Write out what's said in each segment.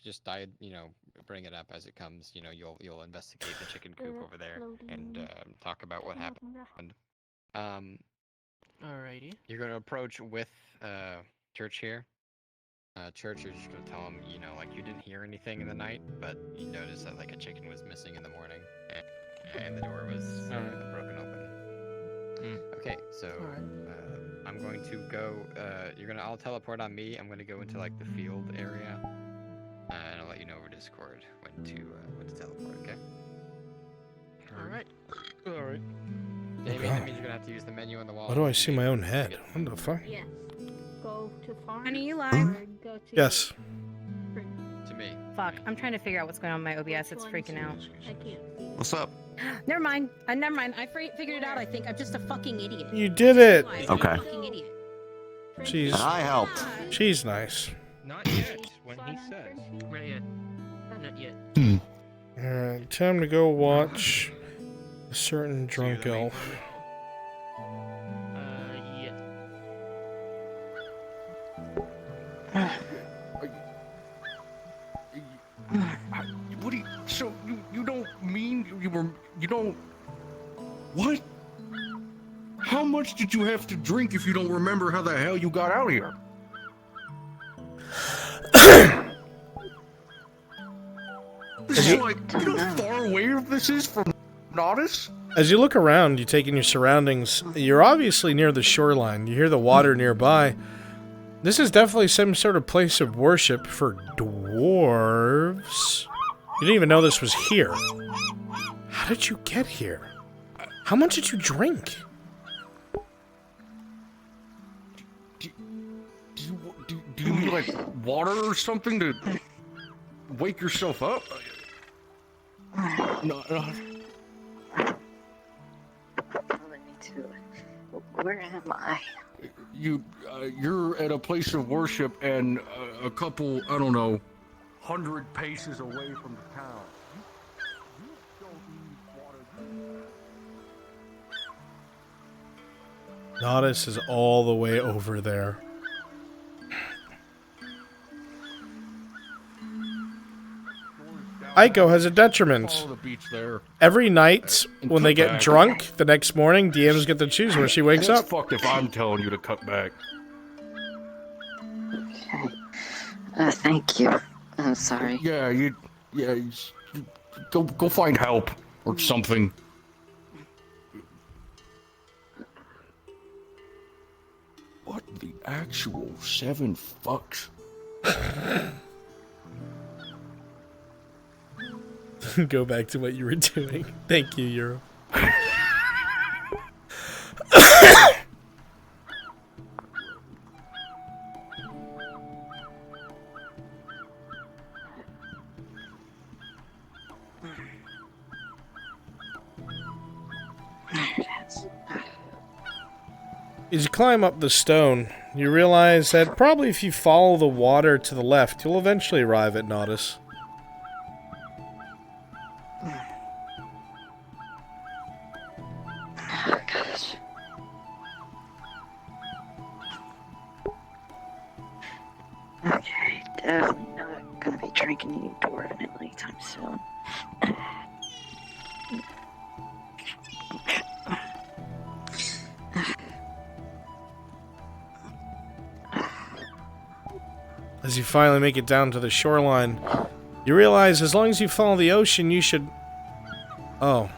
just bring it up as it comes. You'll investigate the chicken coop over there and talk about what happened. Alrighty. You're gonna approach with Church here. Church, you're just gonna tell him, like you didn't hear anything in the night, but you noticed that like a chicken was missing in the morning, and the door was broken open. Okay, so I'm going to go. I'll teleport on me. I'm gonna go into like the field area, and I'll let you know over Discord when to teleport. Okay. All right. Damien, that means you're gonna have to use the menu on the wall. Why do I see my own head? What the fuck? Yes. Go to farm. Honey, you live? Go to Yes. To me. Fuck, I'm trying to figure out what's going on with my OBS. It's freaking out. I can't see. What's up? Never mind. Never mind. I figured it out. I think I'm just a fucking idiot. You did it. I'm Okay. a fucking idiot. She's I helped. she's nice. Not yet. When he says. Not yet. Not yet. Alright, time to go watch a certain drunk elf. Yeah. What do you? So you don't mean you don't? What? How much did you have to drink if you don't remember how the hell you got out of here? This is like, you know how far away this is from Nautis? As you look around, you take in your surroundings, you're obviously near the shoreline. You hear the water nearby. This is definitely some sort of place of worship for dwarves. You didn't even know this was here. How did you get here? How much did you drink? Do you need like water or something to wake yourself up? No. Where am I? You're at a place of worship and a couple, I don't know, 100 paces away from the town. You don't need water. Nautis is all the way over there. Aiko has a detriment. Follow the beach there. Every night, And when they cut get back. drunk, the next morning, DMs get to choose where she wakes It's up. fucked if I'm telling you to cut back. Okay. Thank you. I'm sorry. Yeah, you go find help or something. What the actual 7 fucks? Go back to what you were doing. Thank you, Euro. As you climb up the stone, you realize that probably if you follow the water to the left, you'll eventually arrive at Nautis. Oh, gosh. Okay, definitely not gonna be drinking any dwarven anytime soon. As you finally make it down to the shoreline, you realize as long as you follow the ocean, you should... Oh.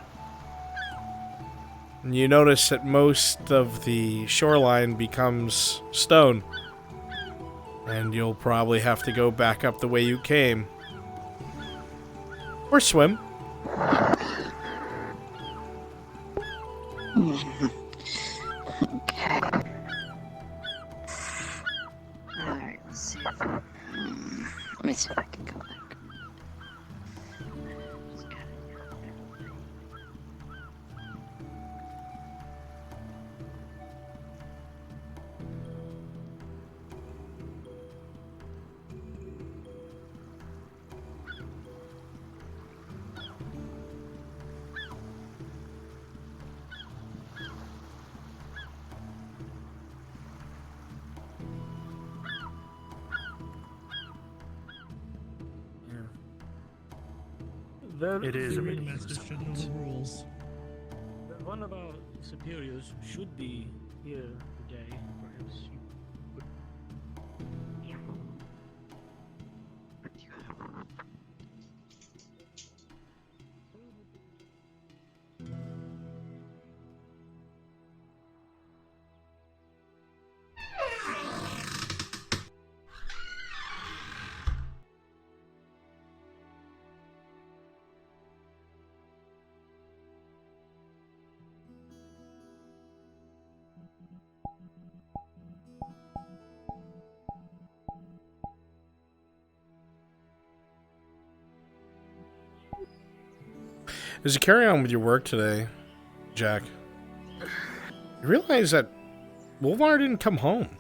And you notice that most of the shoreline becomes stone. And you'll probably have to go back up the way you came. Or swim. Okay. Alright, let's see if let me see if I can go back. It is a the ridiculous ringmaster should know point. the rules. One of our superiors should be here today. Perhaps you could. As you carry on with your work today, Jack, you realize that Wolvar didn't come home.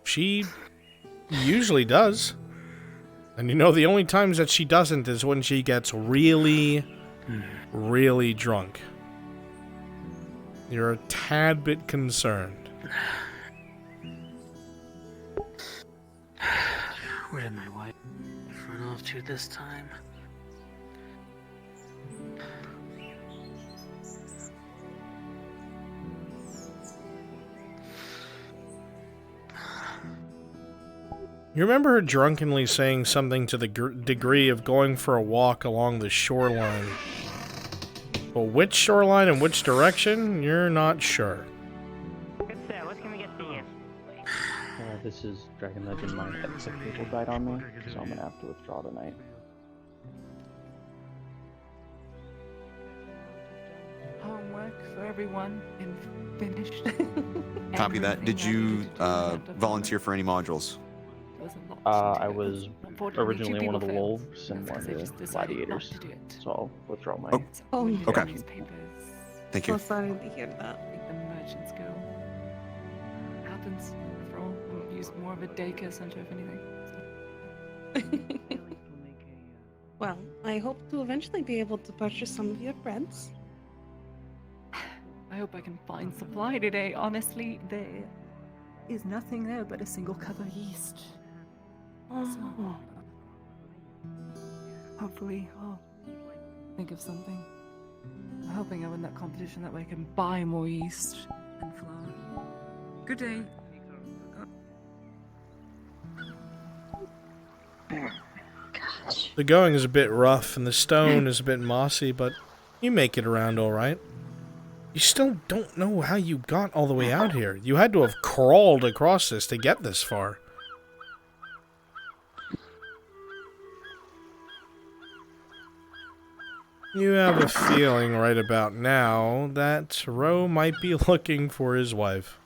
She usually does. And you know, the only times that she doesn't is when she gets really, really drunk. You're a tad bit concerned. Where did my wife run off to this time? You remember her drunkenly saying something to the degree of going for a walk along the shoreline. But which shoreline and which direction, you're not sure. Good sir, what can we get for you? This is Dragon Legend. My sick people died on me, so I'm gonna have to withdraw tonight. Homework for everyone and finished. Copy that. Did you volunteer for any modules? I was originally one of the wolves and one of the gladiators, so I'll withdraw my. Oh, okay. Thank you. So sorry to hear that. I think the merchants go. Happens. After all, we'll use more of a daycare center if anything. Well, I hope to eventually be able to purchase some of your breads. I hope I can find supply today. Honestly, there is nothing there but a single cup of yeast. So, hopefully, I'll think of something. I'm hoping I win that competition, that way I can buy more yeast and flour. Good day. The going is a bit rough and the stone is a bit mossy, but you make it around all right. You still don't know how you got all the way out here. You had to have crawled across this to get this far. You have a feeling right about now that Ro might be looking for his wife.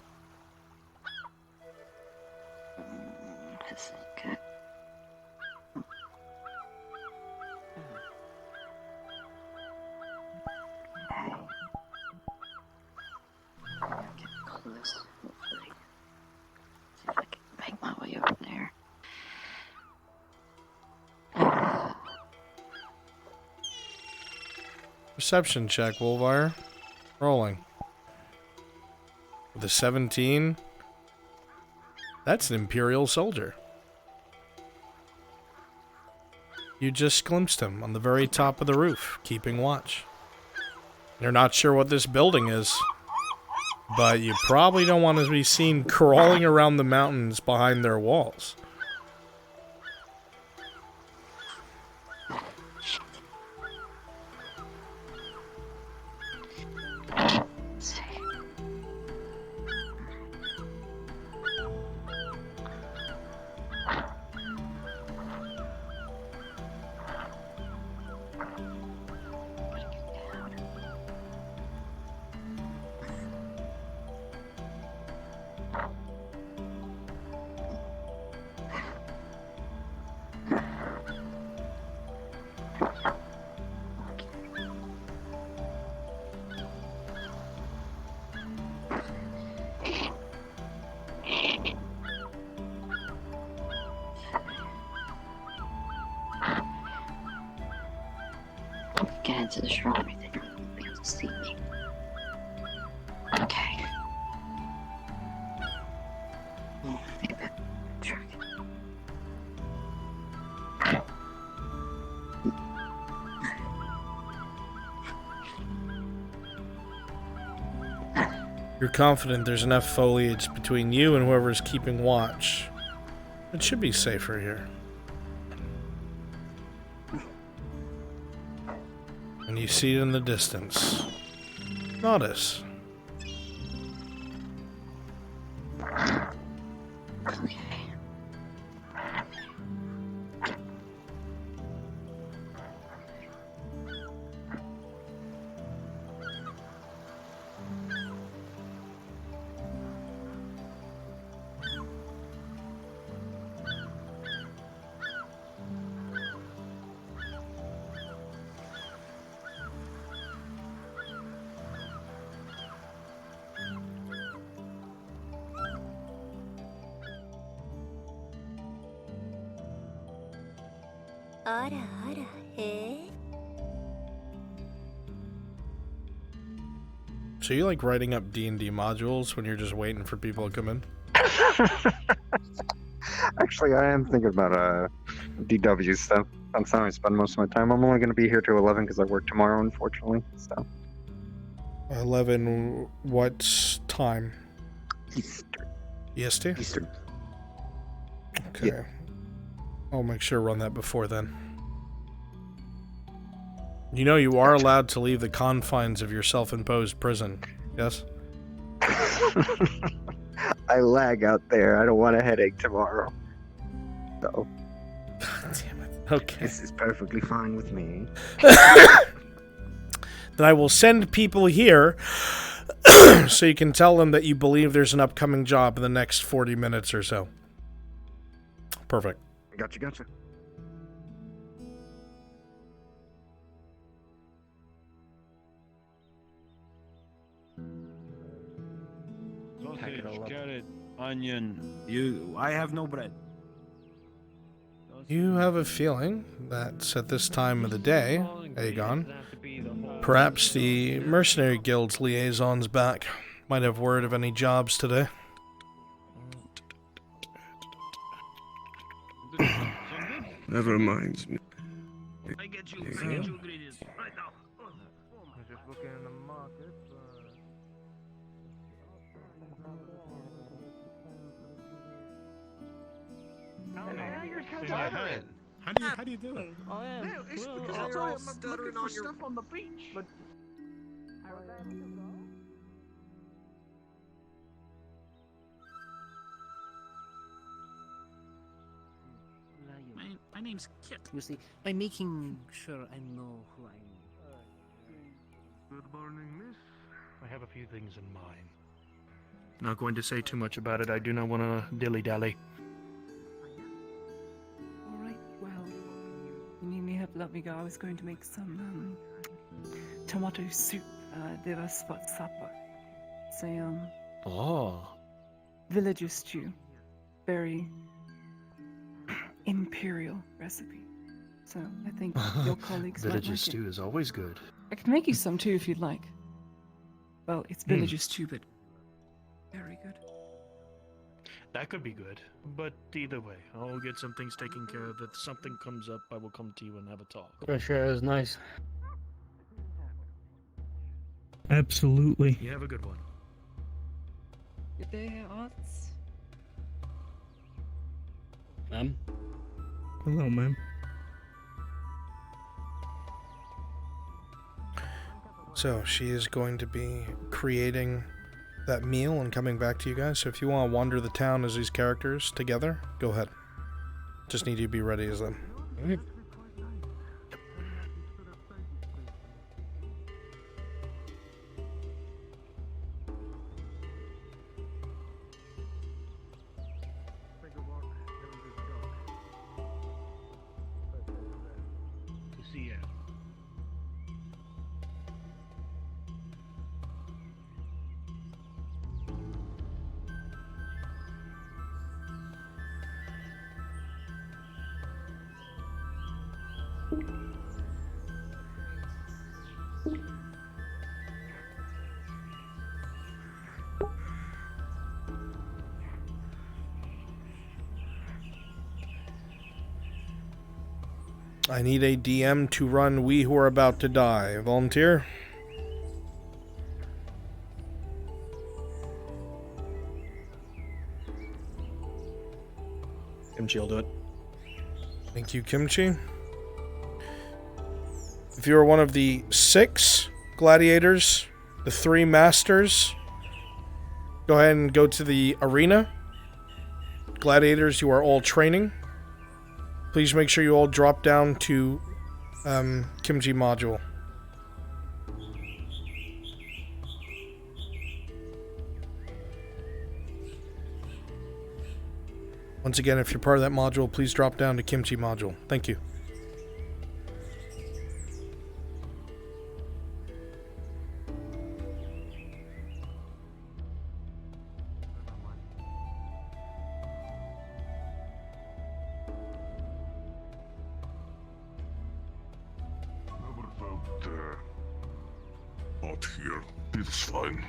Make my way over there. Perception check, Wolvar. Rolling. With a 17. That's an Imperial soldier. You just glimpsed him on the very top of the roof, keeping watch. You're not sure what this building is, but you probably don't want to be seen crawling around the mountains behind their walls. Get into the shrubbery, then you won't be able to see me. Okay. Maybe track it. You're confident there's enough foliage between you and whoever's keeping watch. It should be safer here. And you see it in the distance. Notice. Okay. So you like writing up D&D modules when you're just waiting for people to come in? Actually, I am thinking about DW stuff. That's how I spend most of my time. I'm only going to be here till 11 because I work tomorrow, unfortunately. So 11 what time? Eastern. EST? Eastern. Okay. Yeah. I'll make sure to run that before then. You know you are allowed to leave the confines of your self-imposed prison, yes? I lag out there. I don't want a headache tomorrow. So. God damn it. Okay. This is perfectly fine with me. Then I will send people here so you can tell them that you believe there's an upcoming job in the next 40 minutes or so. Perfect. Gotcha. Sausage, carrot, onion. I have no bread. You have a feeling that at this time of the day, Aegon, perhaps the Mercenary Guild's liaison's back. Might have word of any jobs today. That reminds me. I get you ingredients right now. Just looking in the market. How do you do it? I am. No, it's Well, because I'll you're tell all you, I'm stuttering looking on for your stuff on the beach. But My name's Kit. You see, by making sure I know who I am. good morning, miss. I have a few things in mind. Not going to say too much about it. I do not want to dilly-dally. Alright, well, you need me help, let me go. I was going to make some tomato soup. There was spot supper. It's a Oh. villager stew. Very imperial recipe. So I think your colleagues might Villager like stew it. is always good. I can make you some too if you'd like. Well, it's villager stew, but very good. That could be good. But either way, I'll get some things taken care of. If something comes up, I will come to you and have a talk. Fresh air is nice. Absolutely. You have a good one. Good day, Arts. Ma'am? Hello, ma'am. So she is going to be creating that meal and coming back to you guys. So if you want to wander the town as these characters together, go ahead. Just need you to be ready as them. Alright. To see you. I need a DM to run We Who Are About to Die. Volunteer? Kimchi will do it. Thank you, Kimchi. If you are one of the 6 gladiators, the 3 masters, go ahead and go to the arena. Gladiators, you are all training. Please make sure you all drop down to Kimchi module. Once again, if you're part of that module, please drop down to Kimchi module. Thank you. Out here. It's fine.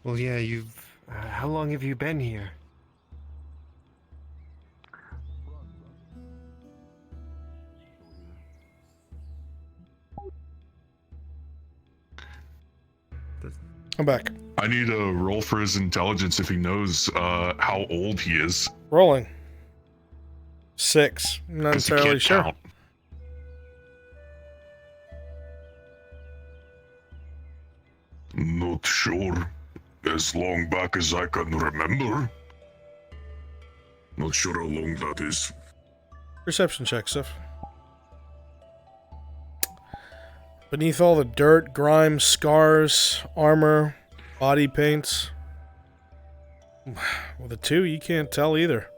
Well, yeah, you've... how long have you been here? I'm back. I need a roll for his intelligence if he knows how old he is. Rolling. 6. Not 'Cause he entirely can't sure. count. Not sure. As long back as I can remember. Not sure how long that is. Perception check, Sif. Beneath all the dirt, grime, scars, armor, body paints. Well, the 2, you can't tell either.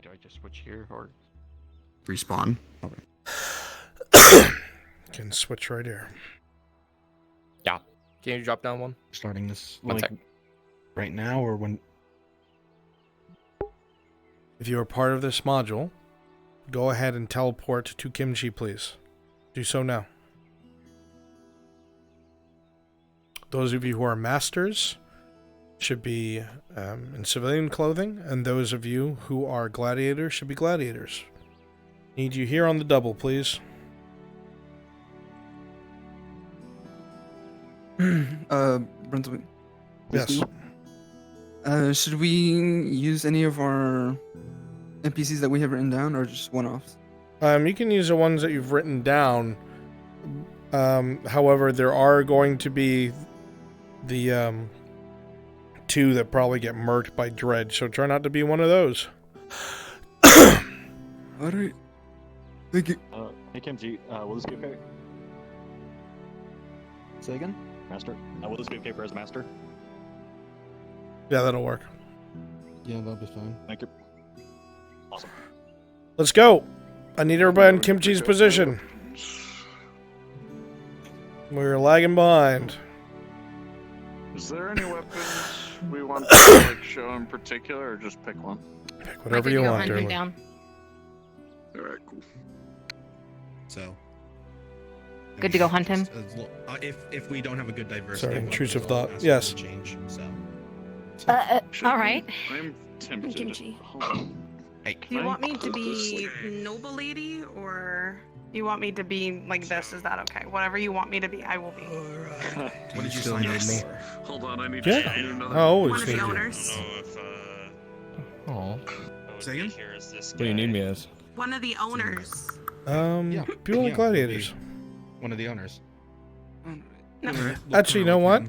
Do I just switch here or? Respawn. Can switch right here. Yeah. Can you drop down one? Starting this One like sec. right now or when? If you are part of this module, go ahead and teleport to Kimchi, please. Do so now. Those of you who are masters should be in civilian clothing, and those of you who are gladiators should be gladiators. Need you here on the double, please. Brunswick. Yes. Should we use any of our NPCs that we have written down, or just one-offs? You can use the ones that you've written down. However, there are going to be the 2 that probably get murked by Dredge, so try not to be one of those. Alright. Thank you. Hey Kimchi, will this be okay? Say again? Master? Will this be okay for his master? Yeah, that'll work. Yeah, that'll be fine. Thank you. Awesome. Let's go. I need everybody in Kimchi's position. We're lagging behind. Is there any weapons we want to like show in particular, or just pick one? Pick whatever you want, Derwin. down. Alright, cool. So. Good to go hunt him. If we don't have a good diversity. Sorry, of intrusive weapons, I'll thought. ask Yes. for a change, so. All right. I'm tempted. Kimchi. Hey. Do you want me to be noble lady, or you want me to be like this? Is that okay? Whatever you want me to be, I will be. What did you sign up for? Hold on, I need Yeah. to do another. I always One of the need you. owners. Oh. Say again? What do you need me as? One of the owners. Purely gladiators. One of the owners. No. Actually, you know what?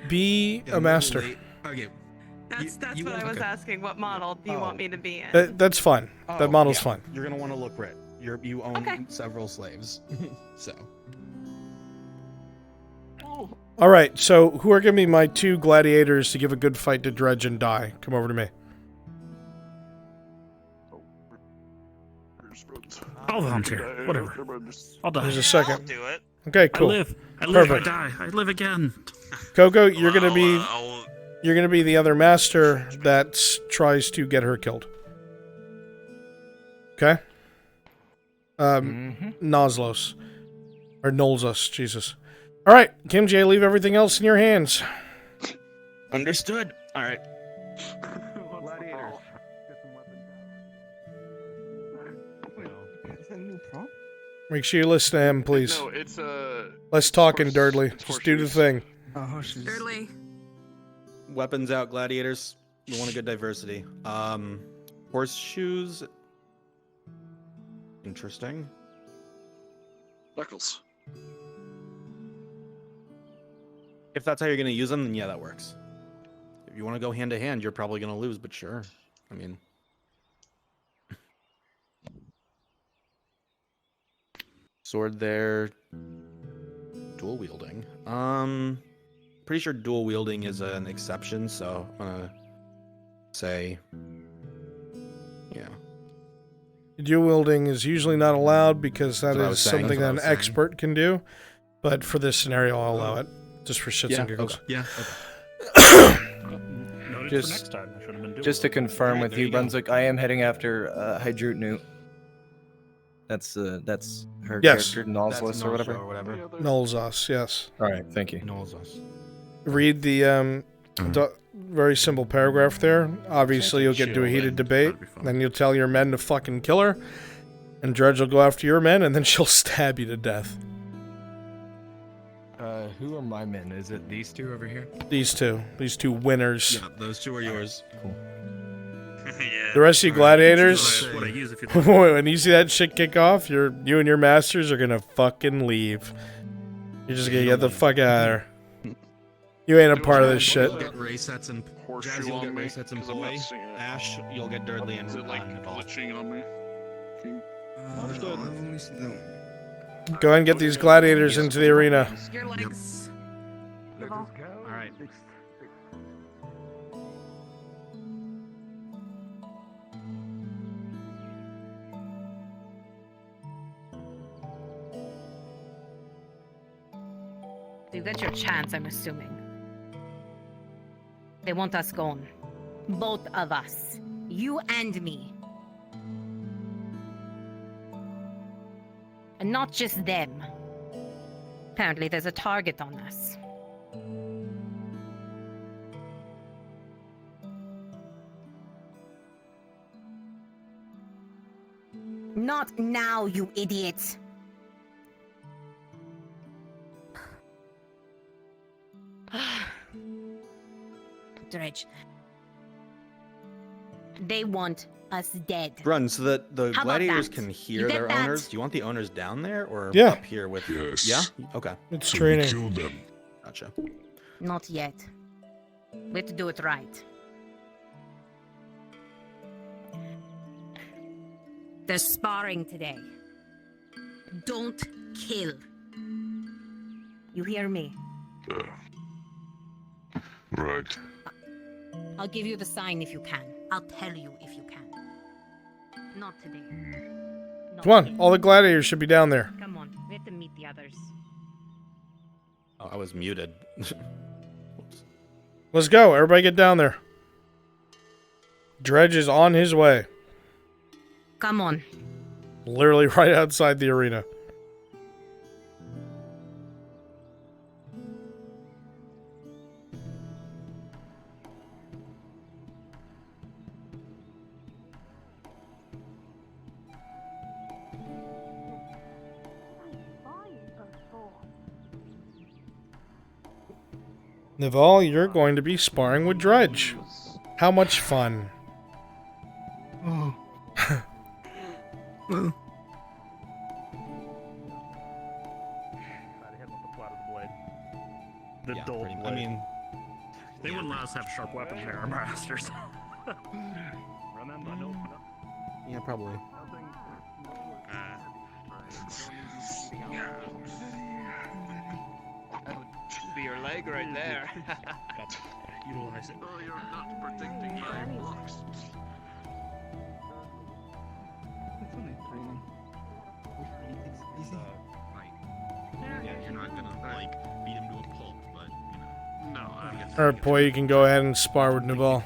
Be a master. Okay. That's what I was asking. What model do you want me to be in? That's fine. That model's yeah. fine. You're gonna want to look red. You own Okay. several slaves, so. All right, so who are going to be my 2 gladiators to give a good fight to Dredge and die? Come over to me. I'll volunteer. Whatever. I'll die. There's a second. do it. Okay, cool. I live, Perfect. I die. I live again. Coco, you're gonna be the other master that tries to get her killed. Okay. Noslos or Nolzos, Jesus. All right, Kimchi, I leave everything else in your hands. Understood. All right. Make sure you listen to him, please. No, it's Less talking, Durdley. Just do the thing. Surely. Weapons out, gladiators. We want a good diversity. Horseshoes. Interesting. Knuckles. If that's how you're gonna use them, then yeah, that works. If you want to go hand to hand, you're probably gonna lose, but sure. I mean, sword there. Dual wielding. Pretty sure dual wielding is an exception, so I'm gonna say, yeah. Dual wielding is usually not allowed because that That's what I is was saying, something that's that what an I was saying. expert can do. But for this scenario, I'll allow it. Just for shits and giggles. Okay. Yeah. Noted Just- for next time. I should have been doing Just to it. confirm Alright, with there you, you go. Brunswick, I am heading after Hydroot That's her Yes. character, Nalsless or whatever. Nolzos, yes. All right, thank you. Nolzos. Read the very simple paragraph there. Obviously, you'll get into a heated debate. Then you'll tell your men to fucking kill her. And Dredge will go after your men, and then she'll stab you to death. Who are my men? Is it these two over here? These two winners. Yeah, those two are yours. Cool. The rest of you gladiators, What I use if you when you see that shit kick off, you and your masters are gonna fucking leave. You're just gonna get the fuck out of there. You ain't a part of this shit. You'll get race sets and Jazz, you'll get race sets and boy. Ash, you'll get Durdley and Is it like glitching on me? Understood. Go ahead and get these gladiators into the arena. Your legs. All right. You got your chance, I'm assuming. They want us gone. Both of us. You and me. And not just them. Apparently there's a target on us. Not now, you idiot. Dredge. They want us dead. Run so that the How about gladiators that? can You hear get their that? owners. Do you want the owners down there or Yeah. up here with? Yes. Yeah. Okay. It's So we training. kill them. Gotcha. Not yet. We have to do it right. They're sparring today. Don't kill. You hear me? Right. I'll give you the sign if you can. I'll tell you if you can. Not today. Not Come on, today. all the gladiators should be down there. Come on, we have to meet the others. Oh, I was muted. Let's go. Everybody get down there. Dredge is on his way. Come on. Literally right outside the arena. Naval, you're going to be sparring with Dredge. How much fun. Oh. The Yeah, dull pretty- blade. I mean, They wouldn't let us have sharp weapons in our masters. Remember, no. yeah, probably. That would be your leg right there. Utilize it. Oh, you're not predicting my blocks. Yeah, you're not gonna like beat him to a pulp, but you know. No, Alright, boy, you can go ahead and spar with Naval.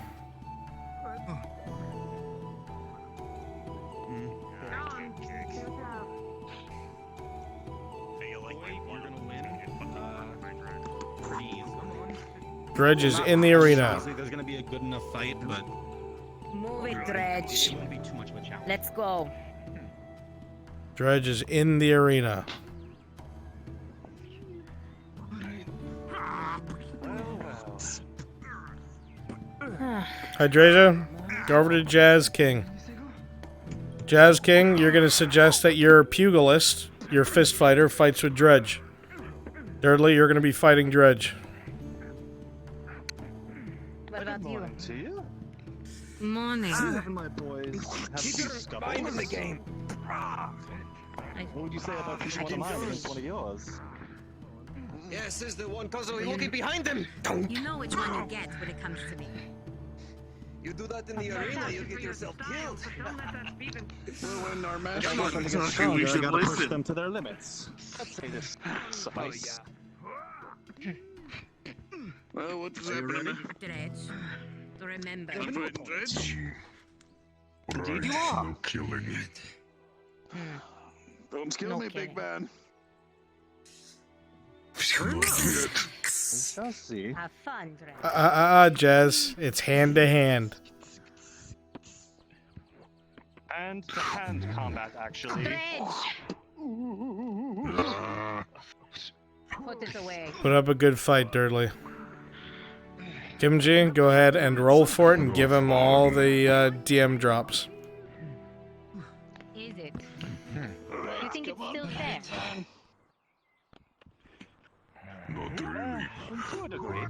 Dredge is in the arena. Honestly, there's gonna be a good enough fight, but Move it, Dredge. it wouldn't be too much of a challenge. Let's go. Dredge is in the arena. Hydrasia, go over to Jazz King. Jazz King, you're going to suggest that your pugilist, your fist fighter, fights with Dredge. Dudley, you're going to be fighting Dredge. What about you? To you? Morning. My boys have these mind in the game. What would you say about this one of mine against one of yours? Yes, is the one puzzle looking behind him. You know which one you get when it comes to me. You do that in the arena, you get yourself killed. When our master Come on, gets talking, stronger, we I should gotta push listen. them to their limits. Let's say this suffice. Well, what does Are you happen ready? Dredge, remember. Dredge? Indeed you are. No killing. Don't kill me, big man. Not yet. We shall see. Have fun, Dredge. Jazz. It's hand to hand. And to hand combat, actually. Dredge! Put it away. Put up a good fight, Dudley. Kimchi, go ahead and roll for it and give him all the DM drops. Is it? You think it's still there? Not really. To a degree.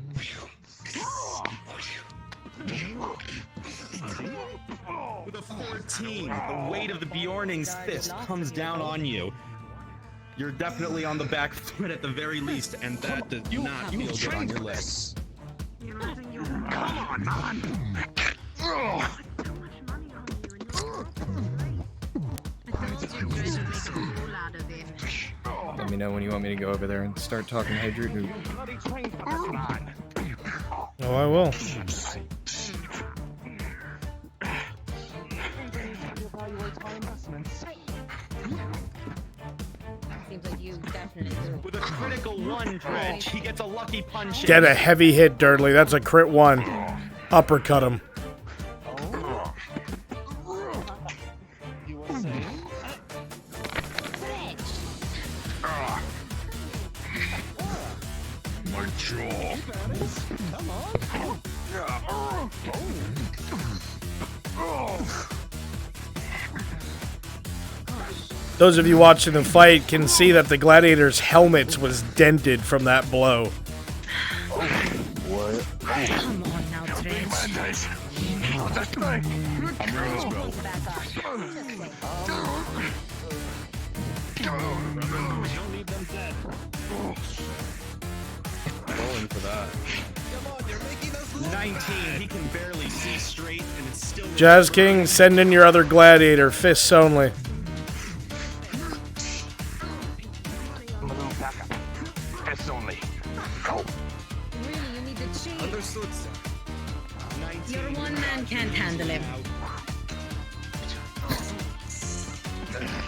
With a 14, the weight of the Bjorning's fist comes down on you. You're definitely on the back foot at the very least, and that does not feel good on your legs. Come on, man. Let me know when you want me to go over there and start talking Hydroot. Oh, I will. Seems like you definitely do. With a critical 1, Dredge, he gets a lucky punch in. Get a heavy hit, Dudley. That's a crit 1. Uppercut him. You were saying? My jaw. Come on. Those of you watching the fight can see that the gladiator's helmet was dented from that blow. What? Come on now, Dredge. I'm ready to go. Don't leave them dead. Rolling for that. 19, he can barely see straight, and it's still... Jazz King, send in your other gladiator. Fists only. I'm a little back up. Fists only. Go. Really, you need to cheat. Understood, sir. 19. Your one man can't handle him.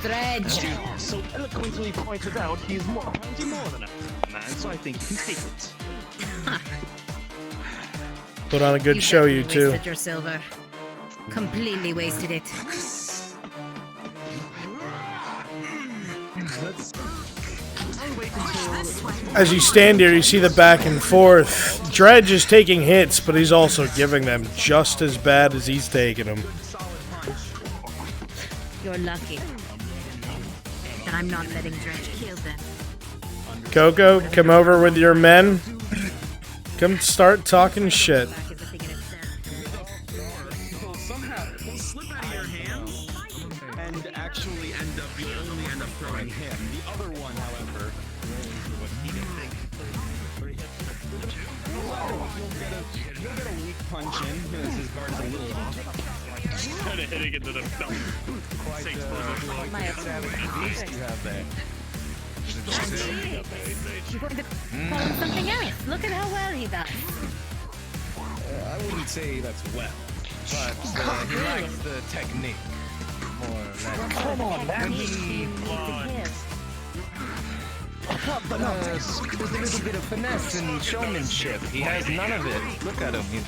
Dredge. So eloquently pointed out, he's plenty more than a man, so I think you can take it. Put on a good show, you two. Wasted your silver. Completely wasted it. As you stand here, you see the back and forth. Dredge is taking hits, but he's also giving them just as bad as he's taking them. You're lucky that I'm not letting Dredge kill them. Coco, come over with your men. Come start talking shit. He'll somehow slip out of your hands and actually you'll only end up throwing him. The other one, however, you'll get a weak punch in because his guard is a little off. Kind of hitting into the belt. Quite You have there. You're going to call him something else. Look at how well he does. I wouldn't say that's well, but he likes the technique more or less. Come on, man. There's a little bit of finesse and showmanship. He has none of it. Look at him. He's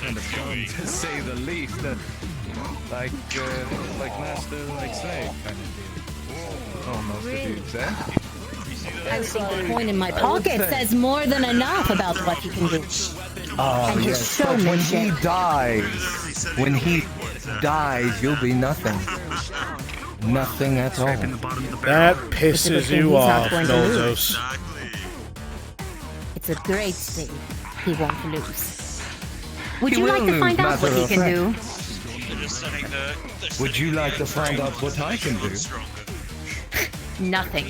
kind of dumb, to say the least. Like master, like slave kind of deal. Almost a dude said. I think the coin in my pocket says more than enough about what he can do. Oh, And his yes, but when he showmanship. dies, you'll be nothing. Nothing at all. That pisses you he's not off, going to lose. Nolzos. It's a great thing he won't lose. Would He you like will to find lose, out what matter he of can fact. do? Would you like to find out what I can do? Nothing.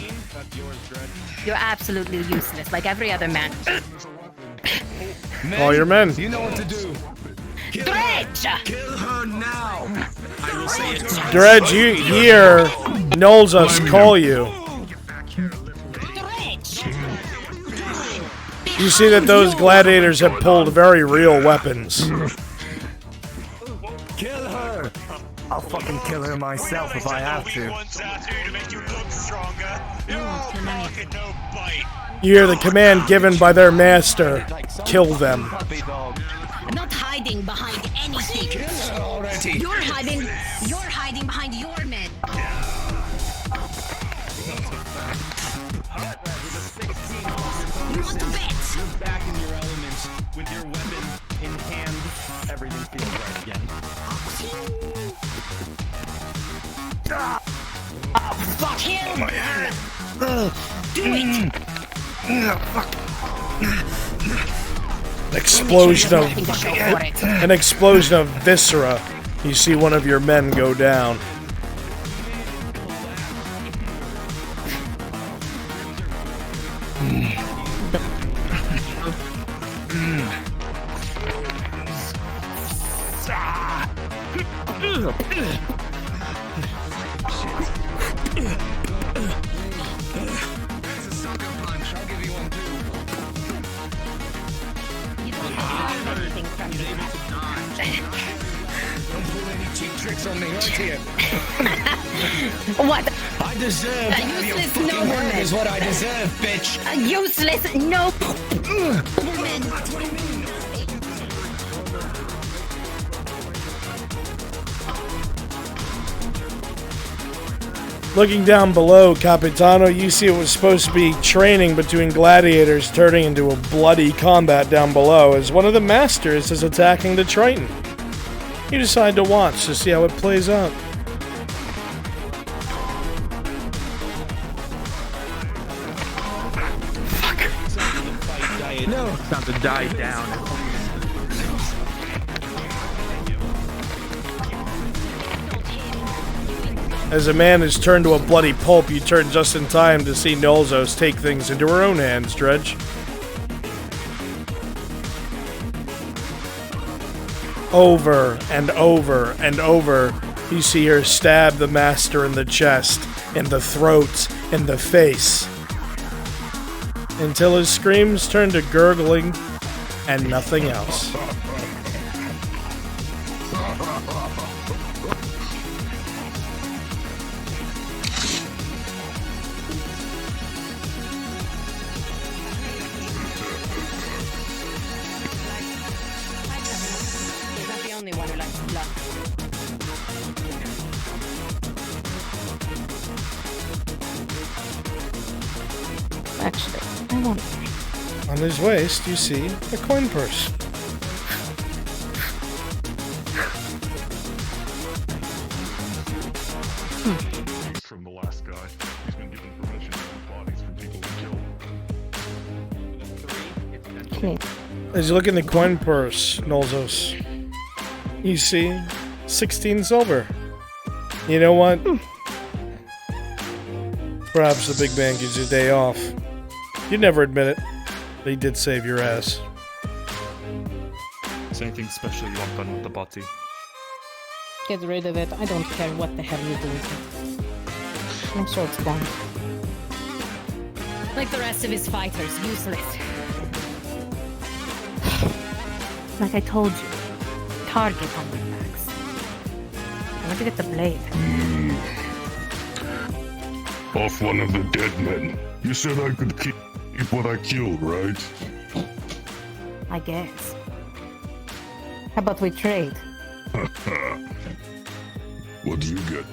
You're absolutely useless, like every other man. All your men. You know what to do. Dredge! Kill her now. I will say it. Dredge, you hear Nolzos call you. You see that those gladiators have pulled very real weapons. Kill her. I'll fucking kill her myself if I have to. You hear the command given by their master. Kill them. I'm not hiding behind anything. Already. You're hiding behind your men. Not a bit. You're back in your elements with your weapon in hand. Everything feels right again. Fuck him! Do it! An explosion of viscera. You see one of your men go down. What? I deserve to have your fucking head is what I deserve, bitch. A useless no woman. Looking down below, Capitano, you see it was supposed to be training between gladiators turning into a bloody combat down below as one of the masters is attacking the Triton. You decide to watch to see how it plays out. No, it's time to die down. As a man is turned to a bloody pulp, you turn just in time to see Nolzos take things into her own hands, Dredge. Over and over and over, you see her stab the master in the chest, in the throat, in the face, until his screams turn to gurgling and nothing else. He's not the only one who likes blood. Actually, I won't. On his waist, you see a coin purse. From the last guy. He's been given permission to move bodies from people he killed. Okay. As you look in the coin purse, Nolzos, you see 16 silver. You know what? Perhaps the big man gives you a day off. You'd never admit it, but he did save your ass. Is there anything special you want done with the body? Get rid of it. I don't care what the hell you do with it. I'm sure it's gone. Like the rest of his fighters, useless. Like I told you, target on their backs. I want to get the blade. Off one of the dead men. You said I could keep what I killed, right? I guess. How about we trade? What do you get?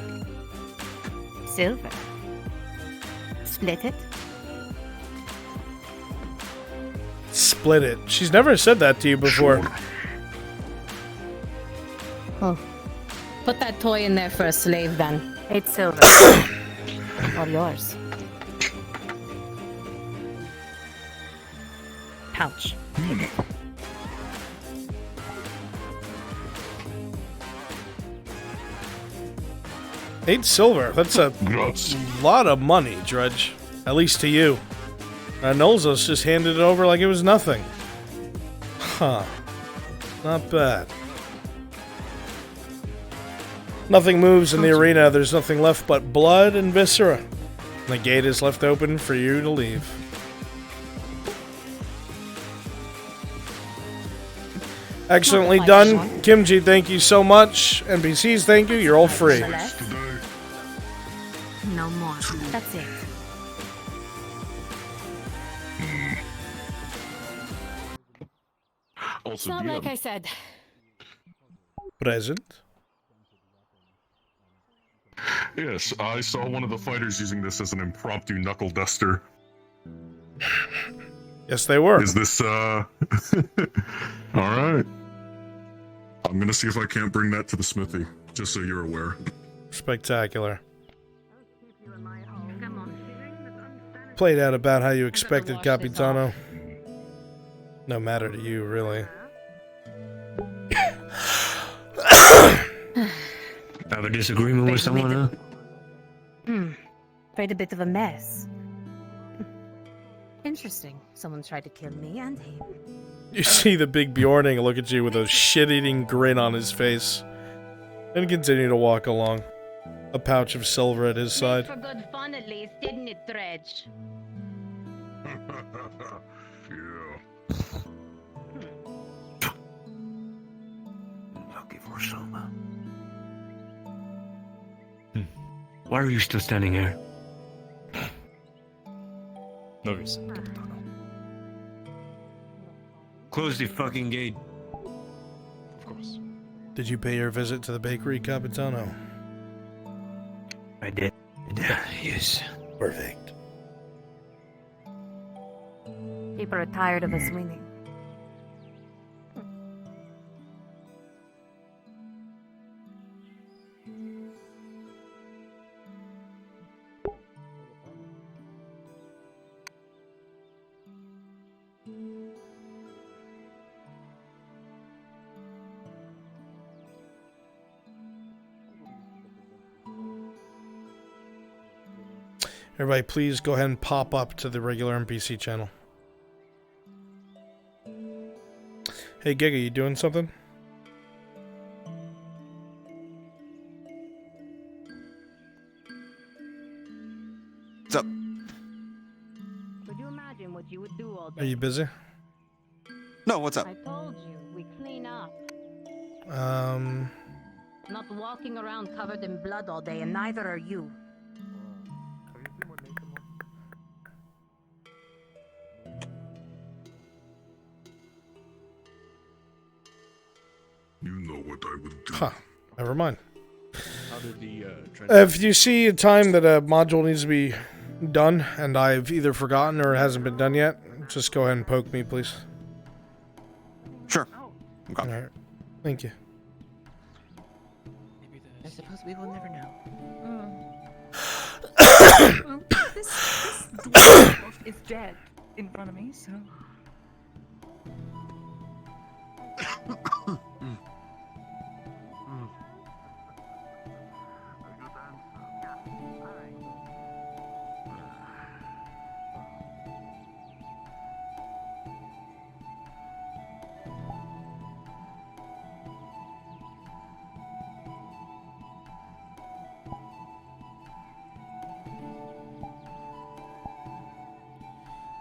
Silver. split it? Split it. She's never said that to you before. Oh. Put that toy in there for a slave then. 8 silver. All yours. Pouch. 8 silver. That's a lot of money, Drudge. At least to you. Nolzos just handed it over like it was nothing. Huh. Not bad. Nothing moves in the arena. There's nothing left but blood and viscera. The gate is left open for you to leave. Excellently done. Kimchi, thank you so much. NPCs, thank you. You're all free. No more. That's it. It's not like I said. Present. Yes, I saw one of the fighters using this as an impromptu knuckle duster. Yes, they were. Is this, Alright. I'm gonna see if I can't bring that to the smithy, just so you're aware. Spectacular. Played out about how you expected, Capitano. No matter to you, really. Have a disagreement with someone, huh? Made a bit of a mess. Interesting. Someone tried to kill me and him. You see the big Bjorning look at you with a shit-eating grin on his face, and continue to walk along. A pouch of silver at his side. For good fun, at least, didn't it, Dredge? Lucky for Soma. Why are you still standing here? No reason, Capitano. Close the fucking gate. Of course. Did you pay your visit to the bakery, Capitano? I did. Yes. Perfect. People are tired of us winning. Everybody, please go ahead and pop up to the regular NPC channel. Hey, Giga, you doing something? What's up? Could you imagine what you would do all day? Are you busy? No, what's up? I told you, we clean up. Not walking around covered in blood all day, and neither are you. You know what I would do. Huh. Never mind. How did the If you see a time that a module needs to be done, and I've either forgotten or it hasn't been done yet, just go ahead and poke me, please. Sure. Okay. Alright. Thank you. I suppose we will never know. Well, this dwarf is dead in front of me, so.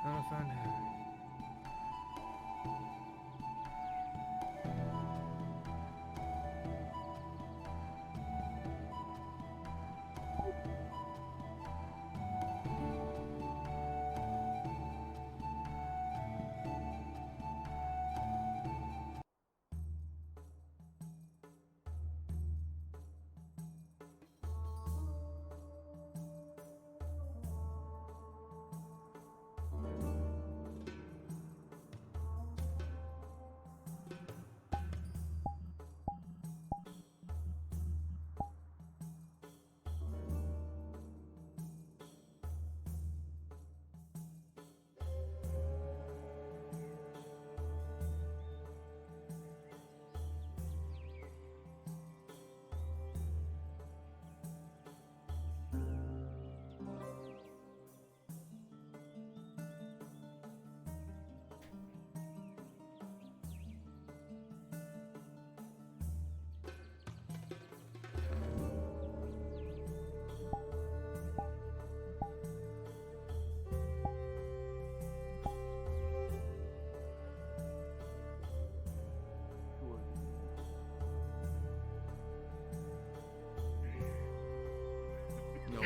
I'll find her.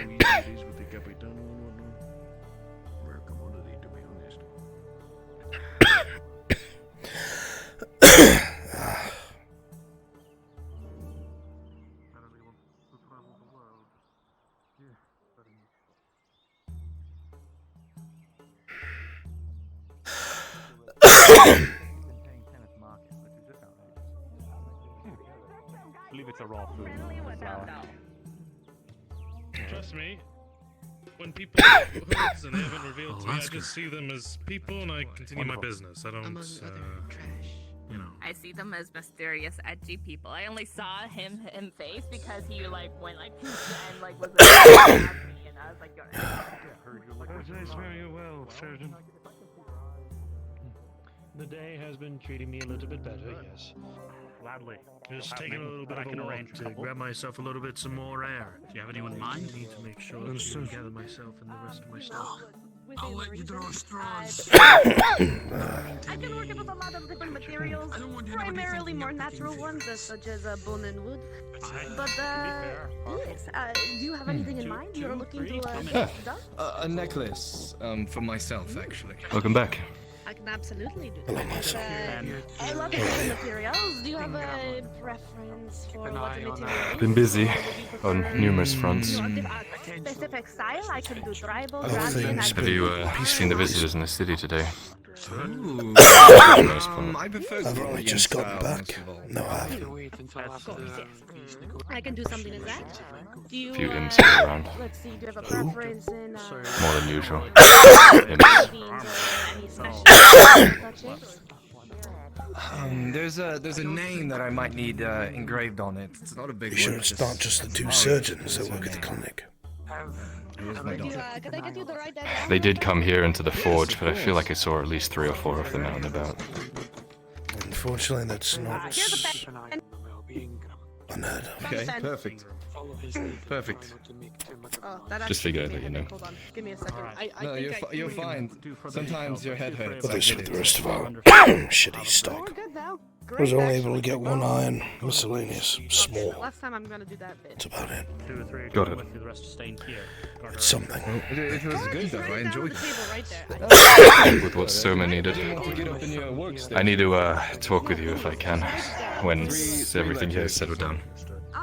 ladies with the Capitan rare commodity, to be honest. I believe it's a raw food. Flour. Trust me, when people hoods and they haven't revealed to me, I just see them as people and I continue my business. I don't, you know. I see them as mysterious, edgy people. I only saw him face because he like went like and like was like, me, and I was like, you're Nice, very well, Surgeon. The day has been treating me a little bit better, yes. Gladly. Just taking a little bit of a walk to grab myself a little bit some more air. Do you have anyone in mind? I need to make sure to gather myself and the rest of my stuff. I'll let you draw straws. I can work with a lot of different materials, primarily more natural ones, such as bone and wood. But, yes, do you have anything in mind you're looking to get done? A necklace, for myself, actually. Welcome back. I can absolutely do that. I love different materials. Do you have a preference for what the material is? Been busy on numerous fronts. Specific style? I can do tribal, Have you seen the visitors in the city today? Ooh. I prefer I've only just gotten back. No, I haven't. I can do something in that. Do you, Few imps around. let's see, do you have a preference in, More than usual. There's a name that I might need engraved on it. It's not a big You sure one, it's not just the two surgeons that work at the clinic? Could I get you the right address? They did come here into the forge, but I feel like I saw at least 3 or 4 of them out and about. Unfortunately, that's not unheard of. Okay, perfect. Perfect. Just figured I'd let you know. Hold on, give me a second. No, you're fine. Sometimes your head hurts. But this with the rest of our shitty stock. I was only able to get one iron, miscellaneous, small. Last time I'm gonna do that bit. That's about it. Got it. It's something. It was good though, I enjoyed it. With what Soma needed. I need to talk with you if I can, when everything here is settled down.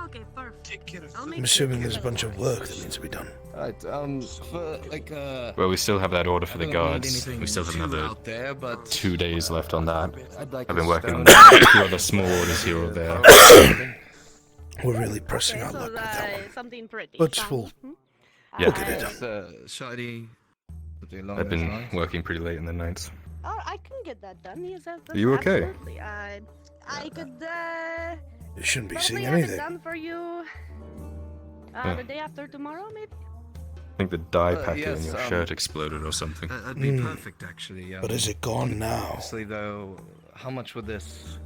Okay, perfect. I'm assuming there's a bunch of work that needs to be done. Alright, for like Well, we still have that order for the guards. We still have another out there, but 2 days left on that. like I've been to working on stone. a few other small orders here or there. We're really pressing our luck with that one. Something pretty. But we'll Yeah. get it done. Shiny. I've been working pretty late in the nights. Oh, I can get that done. Yes, Are you okay? Absolutely. I could. You shouldn't be probably seeing have it anything. done for you. The day after tomorrow, maybe. I think the dye packet in yes, your shirt exploded or something. That'd be perfect, actually. But is it gone now? Honestly, though, how much would this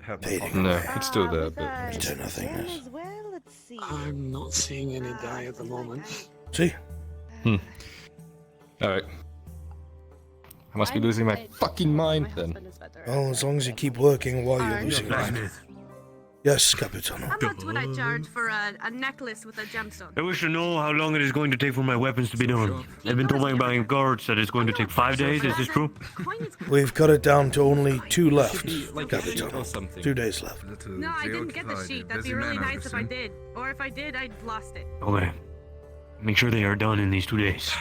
help? No, it's still there, but It's nothingness. Well, let's see. I'm not seeing any dye at the moment. See? Alright. I must be losing my fucking mind then. Well, as long as you keep working while you're losing mind. Yes, Capitano. How much would I charge for a necklace with a gemstone? I wish to know how long it is going to take for my weapons to be done. I've been told by my guards that it's going to take 5 days. Is this true? We've cut it down to only 2 left, Capitano. 2 days left. No, I didn't get the sheet. That'd be really nice if I did. Or if I did, I'd lost it. Okay. Make sure they are done in these 2 days.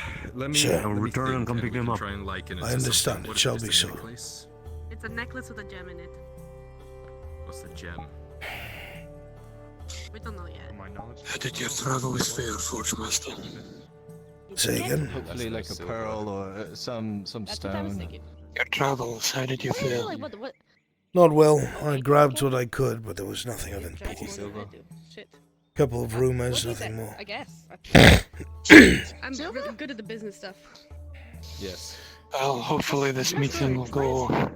Sure. I'll return and come pick them up. I understand. It shall be so. It's a necklace with a gem in it. What's the gem? We don't know yet. How did your travel with fair, Forge Master? Say again? Hopefully, like a pearl or some stone. Your travels, how did you feel? Really, what? Not well. I grabbed what I could, but there was nothing of importance. Shit. Couple of rumors, nothing more. I guess. I'm really good at the business stuff. Yes. Well, hopefully this meeting will go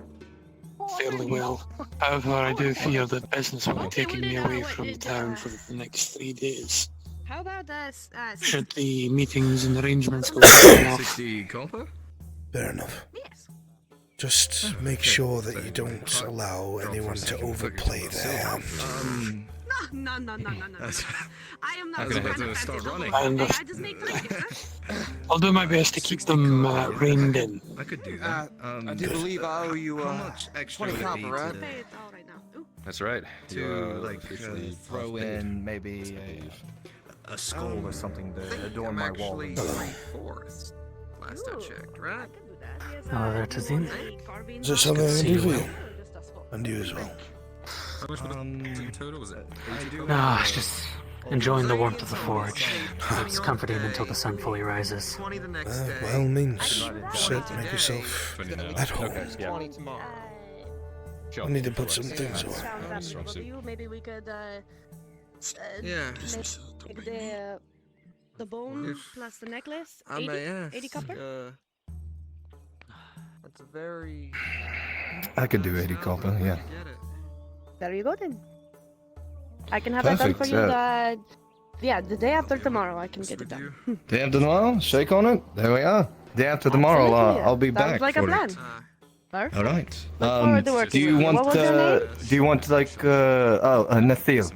fairly well. However, I do fear that business will be taking me away from the town for the next 3 days. How about us? Should the meetings and arrangements go well 60 copper? Fair enough. Yes. Just make sure that you don't allow anyone to overplay their hand. No. I am I not was some about kind of to start fancy running. lover. I just make trinkets. I'll do my best to keep them reined in. I could do that. I do believe I owe you, how much extra 20 would it be copper, right? to- Pay it all right now. Ooh. That's right. To like throw in maybe a skull or something to adorn my wall. Actually 3/4. Last I checked, right? That is in. Is there something I can do for you? And you as well. How much was the total? Was it? Ah, just enjoying the warmth of the forge. It's comforting until the sun fully rises. By all means, sit, make yourself at home. I need to put some things away. Maybe we could Yeah. make the bone plus the necklace. I may ask. 80 copper. That's a very. I could do 80 copper, yeah. There you go then. I can have it done for Perfect, you. The day after tomorrow I can get it done. Day after tomorrow, shake on it. There we are. Day after tomorrow, I'll be back. Sounds like a for plan. it. Perfect. All right. Look forward to working Do you with you. want? What was your name? Do you want like? Nathil.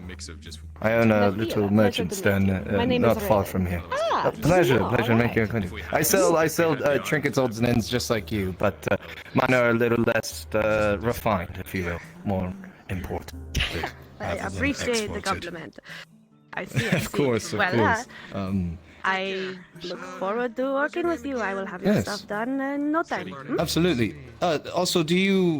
I own a little merchant stand My name not is far Ray. from here. Ah, Pleasure no, making alright. your acquaintance. I sell trinkets, odds and ends, just like you, but mine are a little less refined, if you will, more important. I appreciate the compliment. I see. Of course, of Well, course. I look forward to working with you. I will have your Yes. stuff done in no time. Absolutely. Also,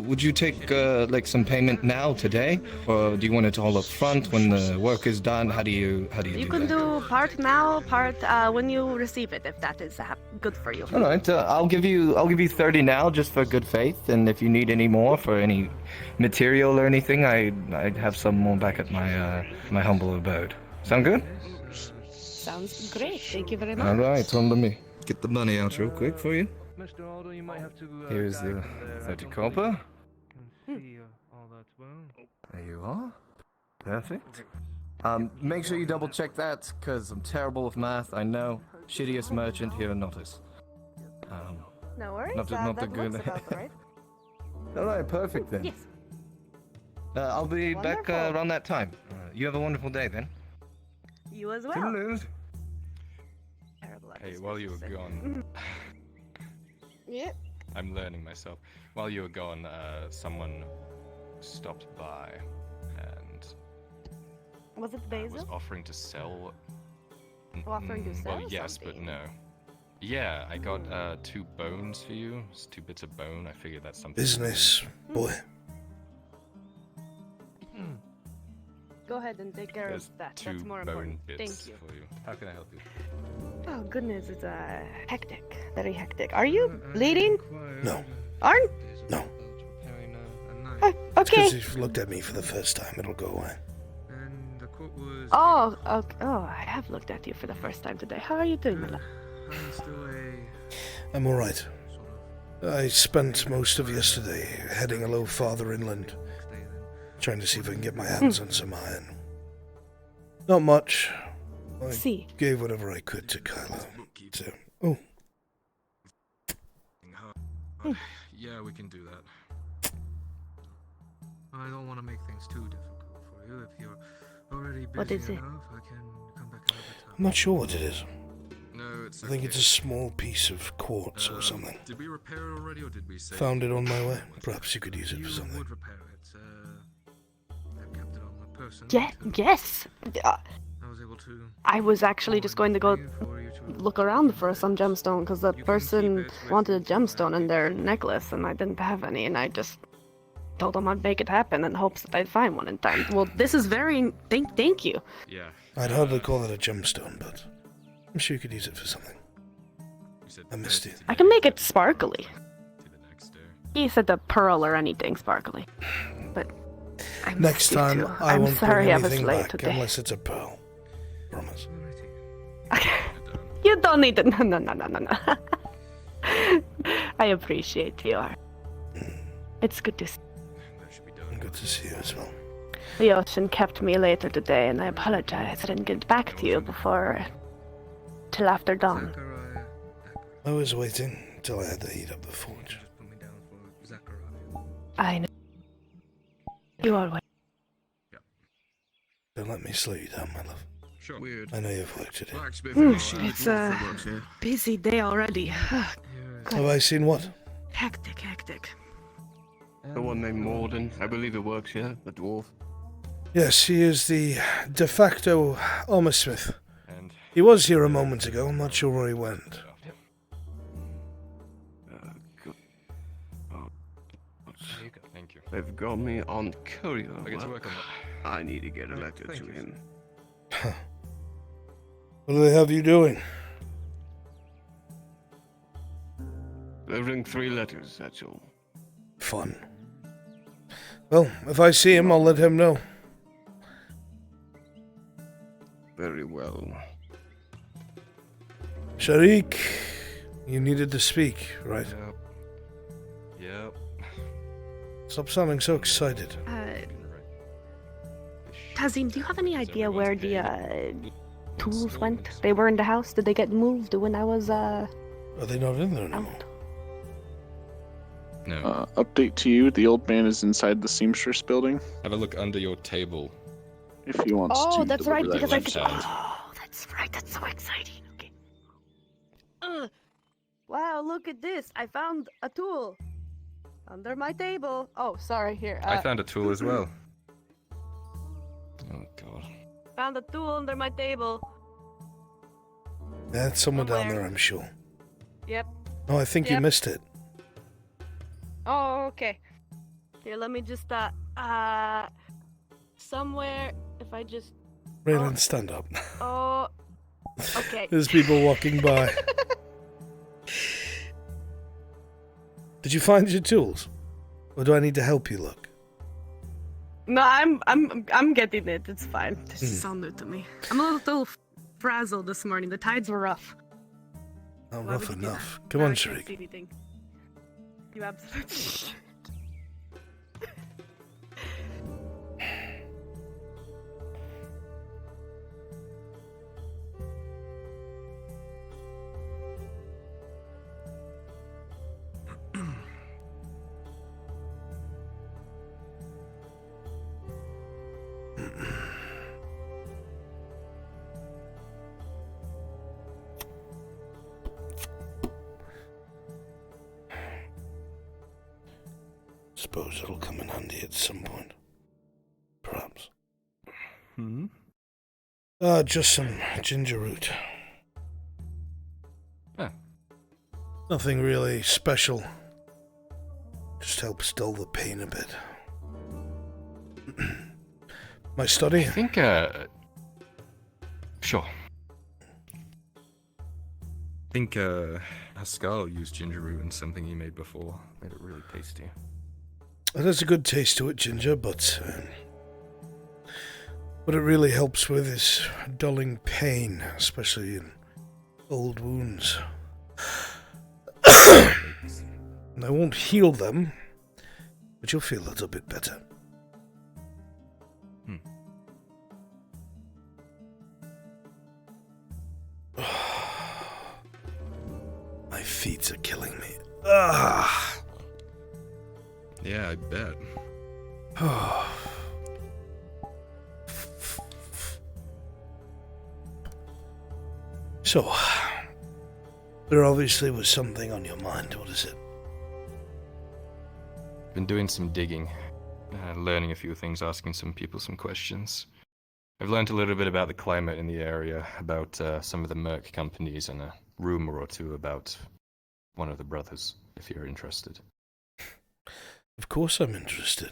would you take like some payment now today, or do you want it all up front when the work is done? How do you You do can that? do part now, part when you receive it, if that is good for you. All right, I'll give you 30 now, just for good faith, and if you need any more for any material or anything, I'd have some more back at my humble abode. Sound good? Sounds great. Thank you very much. All right, well, let me get the money out real quick for you. Mr. Aldo, you might have to. Here's the 30 copper. See all that well. There you are. Perfect. Make sure you double check that, because I'm terrible with math, I know. Shittiest merchant here in Notice. No worries. Not the that good. looks about right. Alright, perfect then. Yes. I'll be back Wonderful. around that time. You have a wonderful day then. You as well. Toodaloo. Terrible. Hey, while you were gone, Yep. I'm learning myself. While you were gone, someone stopped by and Was it was Basil? offering to sell. Offering to sell Well, yes, but something? no. Yeah, I got 2 bones for you. It's 2 bits of bone. I figured that's something. Business, boy. Go ahead and take care There's of that. 2 That's more bone important. bits Thank you. for you. How can I help you? Oh goodness, it's hectic, very hectic. Are you bleeding? No. Aren't? No. Oh, okay. Because if you looked at me for the first time, it'll go away. Oh, I have looked at you for the first time today. How are you doing, my love? I'm alright. I spent most of yesterday heading a little farther inland, trying to see if I can get my hands on some iron. Not much. I See. gave whatever I could to Kylo. So, oh, Yeah, we can do that. I don't want to make things too difficult for you. If you're already busy What is it? enough, I can come back another time. I'm not sure what it is. No, it's I think it's a small piece of quartz or something. Did we repair it already, or did we say? Found it on my way. Perhaps you could use it for You something. would repair it. I kept it on my person. Yeah, yes. I was able to. I was actually just going to go look around for some gemstone because the person wanted a gemstone in their necklace and I didn't have any, and I just told them I'd make it happen in hopes that I'd find one in time. Well, this is very thank you. Yeah. I'd hardly call it a gemstone, but I'm sure you could use it for something. I missed it. I can make it sparkly. He said the pearl or anything sparkly, but I Next missed you time, too. I I'm won't sorry bring I was anything late back today. unless it's a pearl. Promise. You don't need to. No. I appreciate you. It's good to see. Good to see you as well. The ocean kept me later today, and I apologize. I didn't get back to you before till after dawn. I was waiting till I had to heat up the forge. I know. You are waiting. Don't let me slow you down, my love. Sure. Weird. I know you've worked today. It's a busy day already. Have I seen what? Hectic. The one named Morden, I believe he works here, the dwarf. Yes, he is the de facto armor smith. He was here a moment ago. I'm not sure where he went. Thank you. They've got me on courier. I get to work on that. I need to get a letter to him. What do they have you doing? Delivering 3 letters, that's all. Fun. Well, if I see him, I'll let him know. Very well. Sharik, you needed to speak, right? Yep. Stop sounding so excited. Tazim, do you have any idea where the tools went? They were in the house. Did they get moved when I was Are they not in there anymore? No. Update to you, the old man is inside the seamstress building. Have a look under your table. If he wants to. Oh, that's right, deliver because that I could. message. Oh, that's right. That's so exciting. Okay. Wow, look at this! I found a tool under my table. Oh, sorry. Here. I found a tool as well. Oh god. Found a tool under my table. That's somewhere down there, I'm sure. Yep. No, I think you Yep. missed it. Oh, okay. Here, let me just somewhere. If I just. Raylan, stand up. Oh. Okay. There's people walking by. Did you find your tools? Or do I need to help you look? No, I'm getting it. It's fine. This is all new to me. I'm a little frazzled this morning. The tides were rough. Not Why rough would you do enough. that? Come Now on, I can't Sharik. see anything. You absolutely. Suppose it'll come in handy at some point. Perhaps. Just some ginger root. Ah. Nothing really special. Just helps dull the pain a bit. My study? I think, sure. I think, Pascal used ginger root in something he made before. Made it really tasty. It has a good taste to it, ginger, but what it really helps with is dulling pain, especially in old wounds. And I won't heal them, but you'll feel a little bit better. My feet are killing me. Yeah, I bet. So, there obviously was something on your mind. What is it? Been doing some digging, learning a few things, asking some people some questions. I've learned a little bit about the climate in the area, about some of the Merc companies, and a rumor or two about one of the brothers, if you're interested. Of course I'm interested.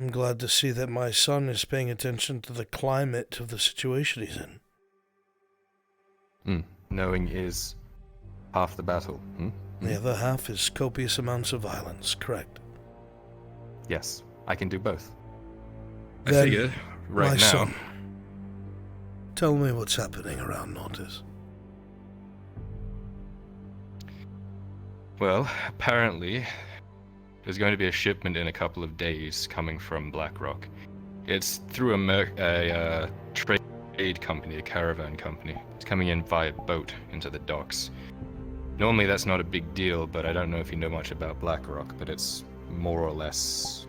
I'm glad to see that my son is paying attention to the climate of the situation he's in. Knowing is half the battle. The other half is copious amounts of violence, correct? Yes, I can do both. I Then, figure, right my now... son, tell me what's happening around Nortis. Well, apparently, there's going to be a shipment in a couple of days coming from Blackrock. It's through a trade company, a caravan company. It's coming in via boat into the docks. Normally that's not a big deal, but I don't know if you know much about Blackrock, but it's more or less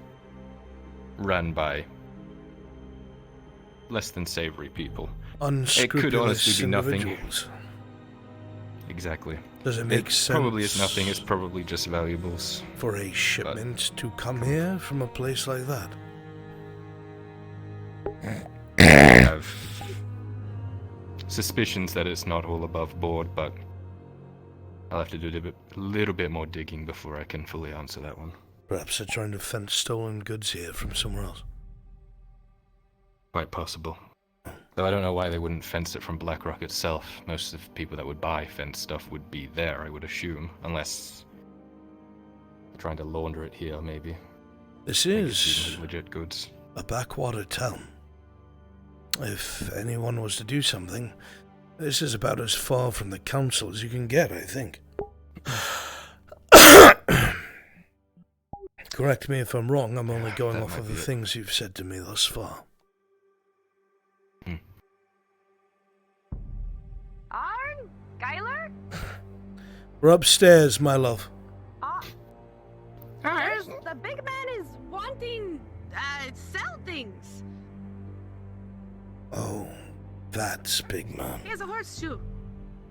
run by less than savory people. Unscrupulous It could honestly be nothing. individuals. Exactly. Does it make sense? Probably is nothing. It's probably just valuables. For a shipment to come here from a place like that? I have suspicions that it's not all above board, but I'll have to do a little bit more digging before I can fully answer that one. Perhaps they're trying to fence stolen goods here from somewhere else. Quite possible. Though I don't know why they wouldn't fence it from BlackRock itself. Most of the people that would buy fenced stuff would be there, I would assume. Unless they're trying to launder it here, maybe. This is legit goods. A backwater town. If anyone was to do something, this is about as far from the council as you can get, I think. Correct me if I'm wrong, I'm only going off of the things you've said to me thus far. Arn? Skylar? We're upstairs, my love. The big man is wanting sell things. Oh, that's big man. He has a horse too.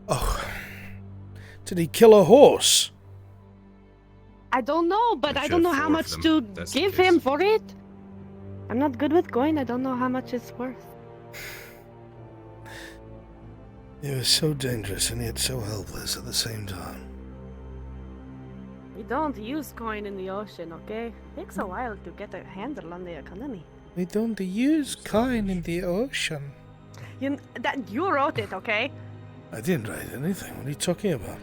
Oh, did he kill a horse? I don't know, but I don't know how much to give him for it. I'm not good with coin. I don't know how much it's worth. He was so dangerous and yet so helpless at the same time. We don't use coin in the ocean, okay? Takes a while to get a handle on the economy. We don't use coin in the ocean. You wrote it, okay? I didn't write anything. What are you talking about?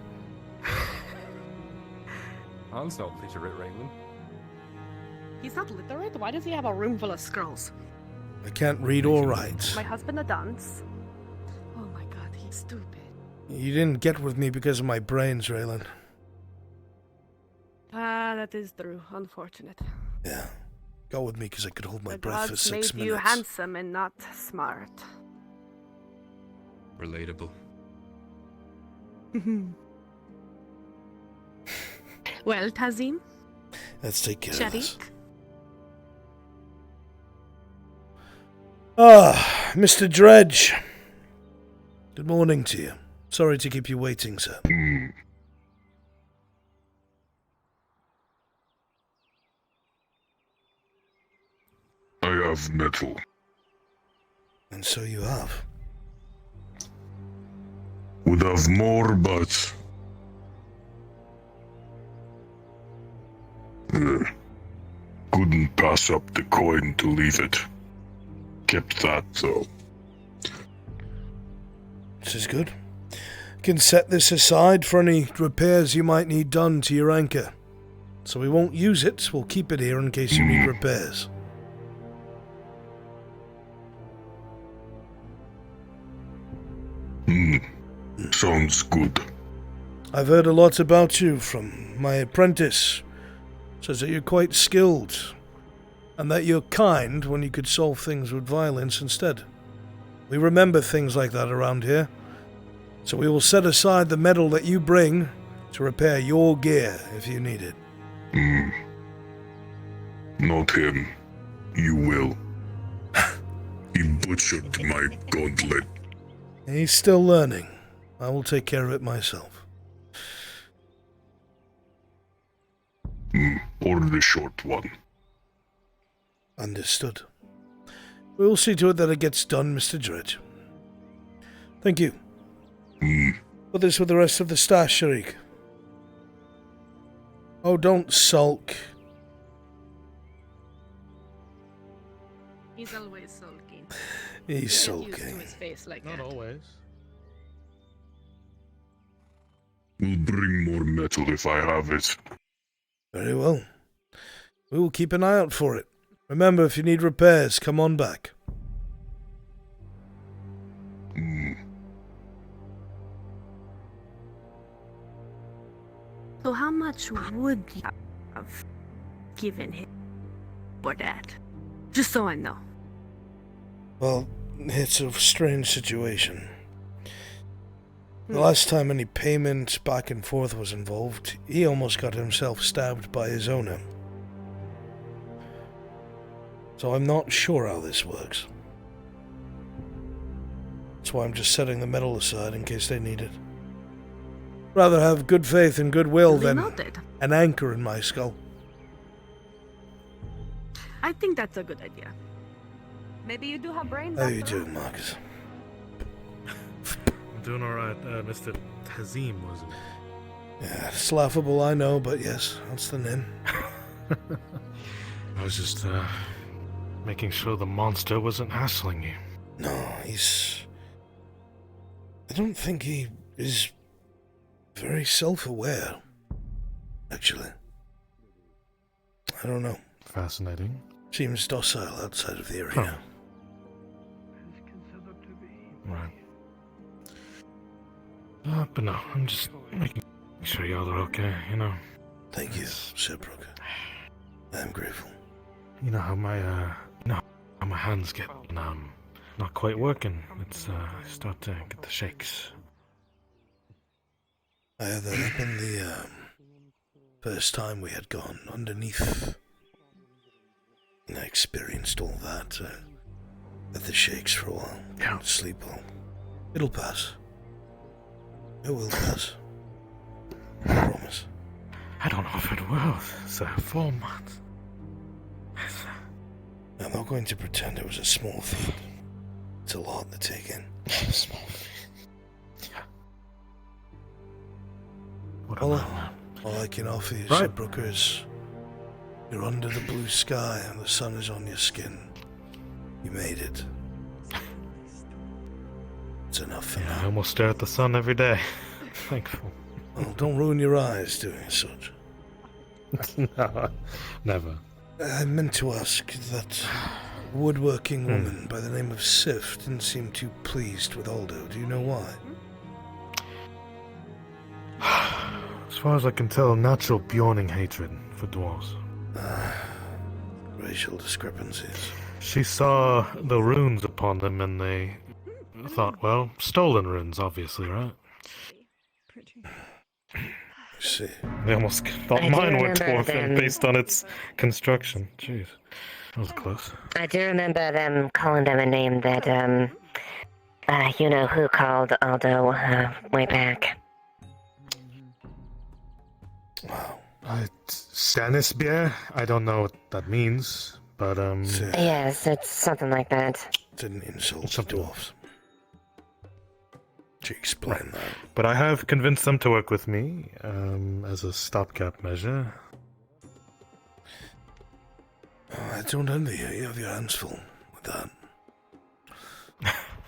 Hans not literate, Raylan. He's not literate? Why does he have a room full of scrolls? I can't read or write. My husband a dunce. Oh my god, he's stupid. You didn't get with me because of my brains, Raylan. Ah, that is true. Unfortunate. Yeah. Got with me because I could hold my The breath for gods 6 made minutes. you handsome and not smart. Relatable. Well, Tazim? Let's take care of this. Sharik? Ah, Mr. Dredge. Good morning to you. Sorry to keep you waiting, sir. I have metal. And so you have. Would have more, but... couldn't pass up the coin to leave it. Kept that, though. This is good. You can set this aside for any repairs you might need done to your anchor. So we won't use it, we'll keep it here in case you need repairs. Sounds good. I've heard a lot about you from my apprentice. Says that you're quite skilled, and that you're kind when you could solve things with violence instead. We remember things like that around here, so we will set aside the metal that you bring to repair your gear if you need it. Not him. You will. He butchered my gauntlet. He's still learning. I will take care of it myself. Or the short one. Understood. We will see to it that it gets done, Mr. Dredge. Thank you. Put this with the rest of the stash, Sharik. Oh, don't sulk. He's always sulking. He's Get used to sulking. his face like Not that. always. Will bring more metal if I have it. Very well. We will keep an eye out for it. Remember, if you need repairs, come on back. So how much would you have given him for that? Just so I know. Well, it's a strange situation. The last time any payment back and forth was involved, he almost got himself stabbed by his owner. So I'm not sure how this works. That's why I'm just setting the metal aside in case they need it. Rather have good faith and goodwill than an anchor in my skull. I think that's a good idea. Maybe you do have brains. How you doing, Marcus? I'm doing alright, Mr. Tazim, wasn't it? Yeah, it's laughable, I know, but yes, that's the name. I was just, making sure the monster wasn't hassling you. No, I don't think he is very self-aware, actually. I don't know. Fascinating. Seems docile outside of the arena. Right. But no, I'm just making sure y'all are okay, you know. Thank you, Sir Brooker. I'm grateful. You know how my hands get, not quite working. It's, start to get the shakes. I had that happen the, first time we had gone underneath. And I experienced all that, at the shakes for a while. Yeah. Sleep well. It'll pass. It will pass. I promise. I don't know if it will, sir. 4 months. I'm not going to pretend it was a small feat. It's a lot to take in. Small feat. What All I can offer you, Sir Brooker, is you're under the blue sky and the sun is on your skin. You made it. It's enough for now. I almost stare at the sun every day. Thankful. Well, don't ruin your eyes doing such. No, never. I meant to ask that woodworking woman by the name of Sif didn't seem too pleased with Aldo. Do you know why? As far as I can tell, natural Bjorning hatred for dwarves. Racial discrepancies. She saw the runes upon them and they thought, well, stolen runes, obviously, right? I see. They almost thought mine were dwarven based on its construction. Jeez. That was close. I do remember them calling them a name that, you know who called Aldo, way back. Wow. Stanisbeer? I don't know what that means, but, Yes, it's something like that. It's an insult to dwarves. To explain that. But I have convinced them to work with me, as a stopgap measure. Oh, I don't envy you. You have your hands full with that.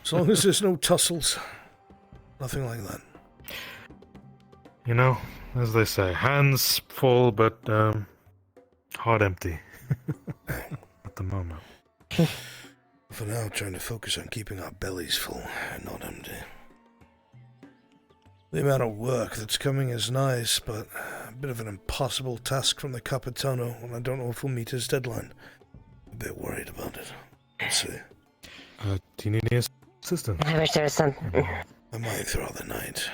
As long as there's no tussles. Nothing like that. You know, as they say, hands full, but, heart empty. At the moment. For now, trying to focus on keeping our bellies full and not empty. The amount of work that's coming is nice, but a bit of an impossible task from the Capitano, and I don't know if we'll meet his deadline. A bit worried about it. Let's see. Do you need any assistance? I wish there was some... I might throw out the night.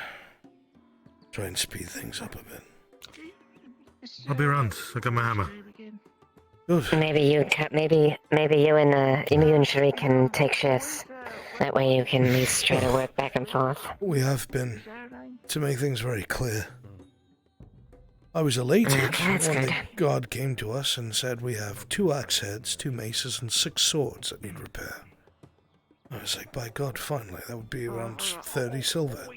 Try and speed things up a bit. I'll be around. I got my hammer. Good. Maybe you and Immune Shri can take shifts. That way you can at least try to work back and forth. We have been, to make things very clear. I was elated when the god came to us and said we have 2 axe heads, 2 maces, and 6 swords that need repair. I was like, by God, finally, that would be around 30 silver.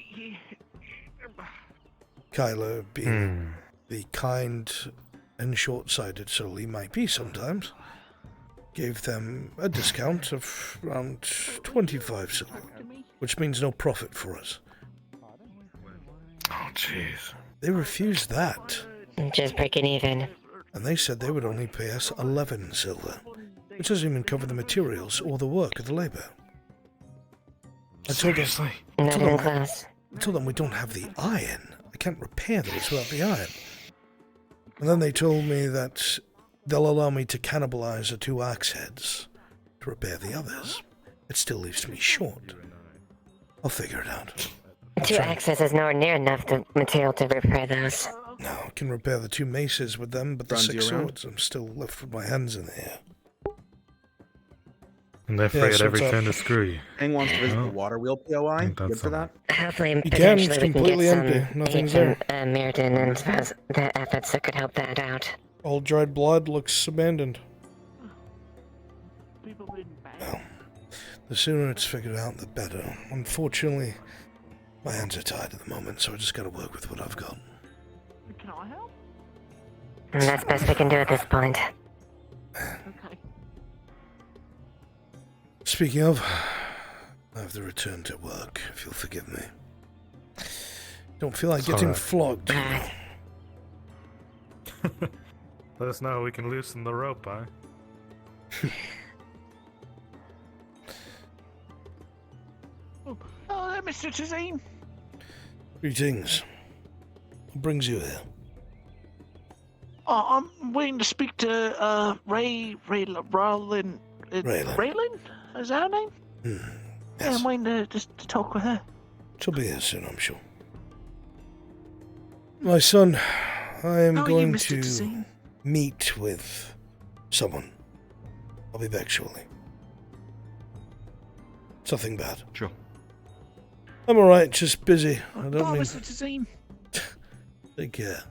Kyler, being the kind and short-sighted soul he might be sometimes, gave them a discount of around 25 silver, which means no profit for us. Oh, jeez. They refused that. Just breaking even. And they said they would only pay us 11 silver, which doesn't even cover the materials or the work of the labor. I told them we don't have the iron. I can't repair those without the iron. And then they told me that they'll allow me to cannibalize the 2 axe heads to repair the others. It still leaves me short. I'll figure it out. 2 axes is nowhere near enough material to repair those. No, I can repair the 2 maces with them, but the 6 swords, I'm still left with my hands in the air. And they're free at every turn to screw you. Hank wants to visit Oh. the water wheel POI. Good for that. Hopefully, You can, potentially it's we can completely get empty. some Nothing's aid there. from Mirrodin and suppose the efforts that could help that out. All dried blood looks abandoned. Well, the sooner it's figured out, the better. Unfortunately, my hands are tied at the moment, so I just gotta work with what I've got. Can I help? And that's best we can do at this point. Okay. Speaking of, I have to return to work, if you'll forgive me. Don't feel like It's getting alright. flogged. Let us know how we can loosen the rope, eh? Oh, Mr. Tazine. Greetings. What brings you here? Oh, I'm waiting to speak to Raylan. Raylan? Is that her name? Yeah, I'm waiting to talk with her. She'll be here soon, I'm sure. My son, I am How are you, going Mr. to Tazine? meet with someone. I'll be back shortly. It's nothing bad. Sure. I'm alright, just busy. I don't Bye, mean... Mr. Tazine. Take care.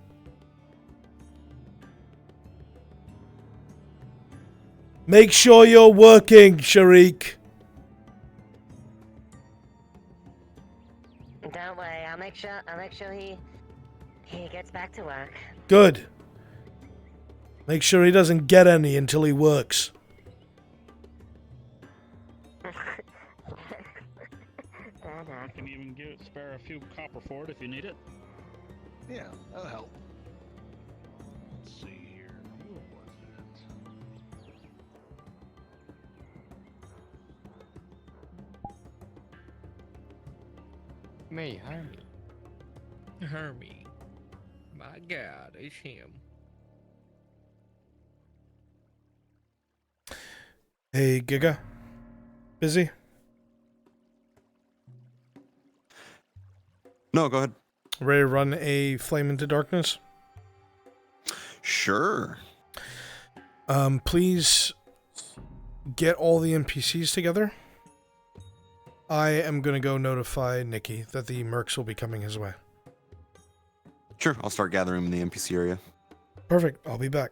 Make sure you're working, Sharik. Don't worry, I'll make sure he gets back to work. Good. Make sure he doesn't get any until he works. I can even spare a few copper for it if you need it. Yeah, that'll help. Let's see here. Where was it? Me, Hermie. My God, it's him. Hey, Giga. Busy? No, go ahead. Ready to run a Flame into Darkness? Sure. Please get all the NPCs together. I am going to go notify Nikki that the mercs will be coming his way. Sure, I'll start gathering them in the NPC area. Perfect. I'll be back.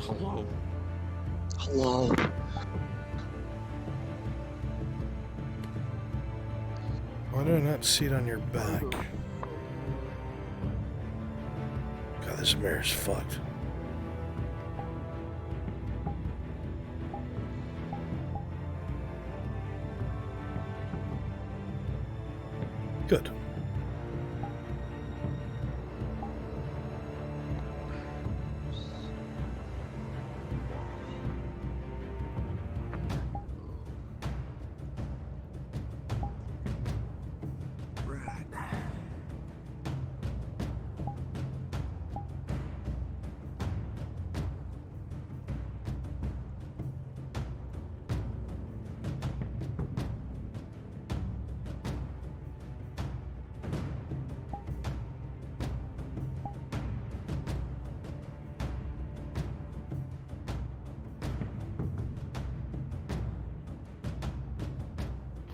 Hello. Hello. Why do I not see it on your back? God, this mirror's fucked. Good.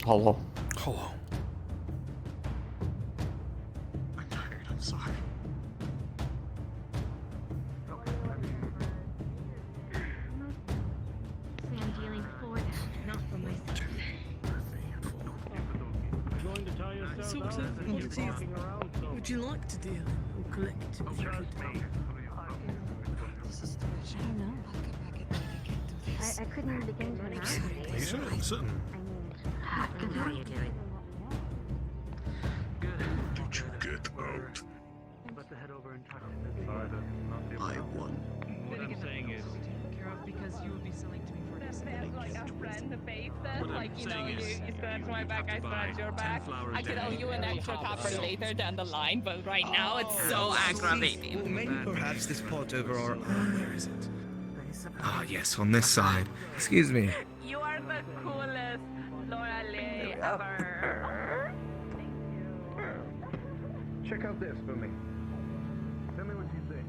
Hello. Hello. I'm tired. I'm sorry. I'm dealing for that, not for myself. Going to tie yourself Sort down of. and keep walking around, so- Would you like to deal or collect? I couldn't begin to imagine. You should have been sitting. How are you doing? Did you get out? I won. What I'm saying is, Because you would be selling to me for this. Like a friend face then, like you know, you scratch my back, I scratch your back. I could owe you an extra copper later down the line, but right now it's so aggravating. Maybe perhaps this pot over our... where is it? Ah, yes, on this side. Excuse me. You are the coolest Laura Lee ever. Check out this for me. Tell me what you think.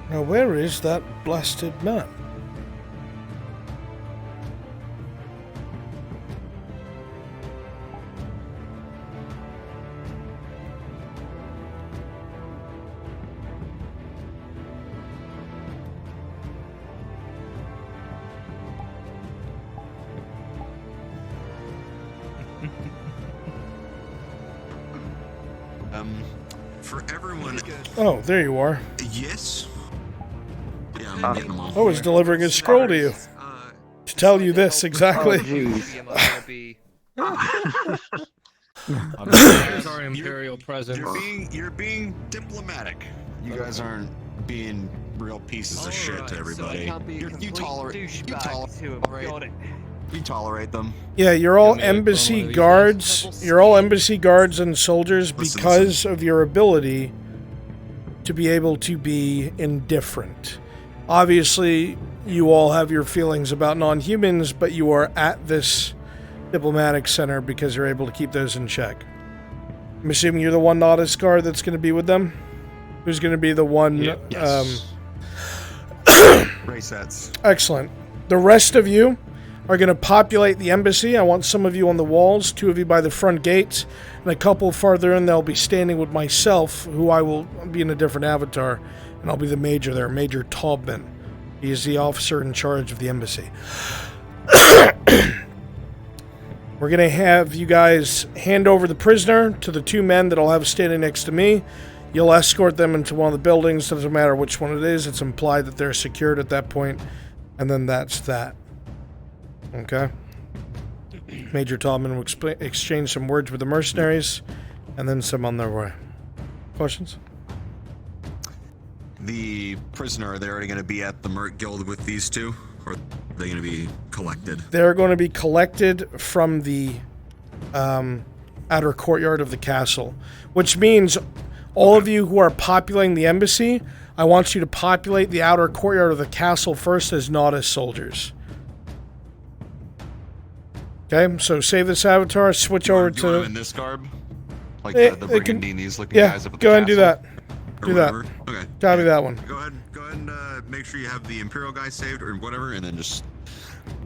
Now, where is that blasted man? For everyone. Oh, there you are. Yes. Yeah, I'm getting them all. I was delivering a scroll to you. To tell you this exactly. Here's our imperial presence. You're being diplomatic. You guys aren't being real pieces of shit to everybody. You tolerate them. Yeah, you're all embassy guards. You're all embassy guards and soldiers because of your ability to be able to be indifferent. Obviously, you all have your feelings about non-humans, but you are at this diplomatic center because you're able to keep those in check. I'm assuming you're the one Nodis guard that's going to be with them? Who's going to be the one... Yes. Resets. Excellent. The rest of you are going to populate the embassy. I want some of you on the walls, 2 of you by the front gates, and a couple farther in they'll be standing with myself, who I will be in a different avatar, and I'll be the major there, Major Taubman. He is the officer in charge of the embassy. We're going to have you guys hand over the prisoner to the 2 men that I'll have standing next to me. You'll escort them into one of the buildings. Doesn't matter which one it is. It's implied that they're secured at that point. And then that's that. Okay? Major Taubman will exchange some words with the mercenaries. And then some on their way. Questions? The prisoner, are they already going to be at the Merc Guild with these 2? Or are they going to be collected? They're going to be collected from the outer courtyard of the castle. Which means all of you who are populating the embassy, I want you to populate the outer courtyard of the castle first as Nodis soldiers. Okay, so save this avatar, switch over to... You want them in this garb? Like the Brigandinis looking guys up at the go ahead and do that. Do that. Okay. Copy that one. Go ahead and make sure you have the Imperial guy saved or whatever, and then just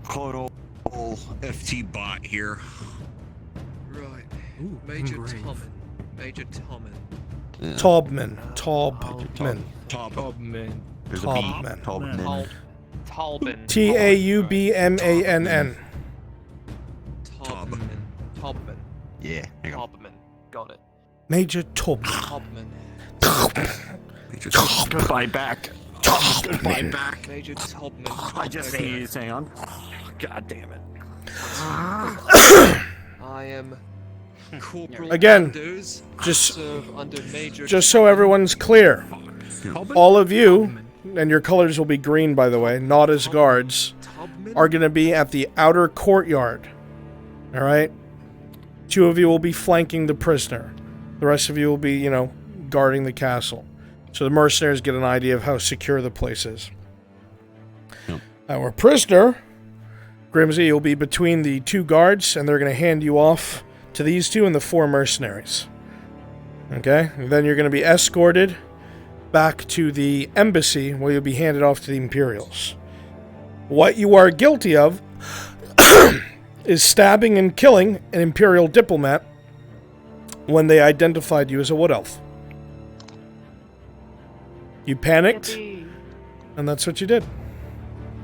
clone old FT bot here. Right. Major Tommen. Major Tommen. Yeah. Taubman. Taubman. There's a B. Taubman. Taubman. Taubmann. Taubman. Yeah. Taubman. Got it. Major Taubman. Goodbye back. Goodbye back. Major Taubman. I just see you saying on. God damn it. I am Corporal Again, Anders. just Serve under Major so everyone's clear, all of you, and your colors will be green, by the way, not as guards, are going to be at the outer courtyard. All right? 2 of you will be flanking the prisoner. The rest of you will be, you know, guarding the castle. So the mercenaries get an idea of how secure the place is. Our prisoner, Grimsy, will be between the 2 guards, and they're going to hand you off to these 2 and the 4 mercenaries. Okay? And then you're going to be escorted back to the embassy, where you'll be handed off to the Imperials. What you are guilty of is stabbing and killing an Imperial diplomat when they identified you as a wood elf. You panicked, and that's what you did.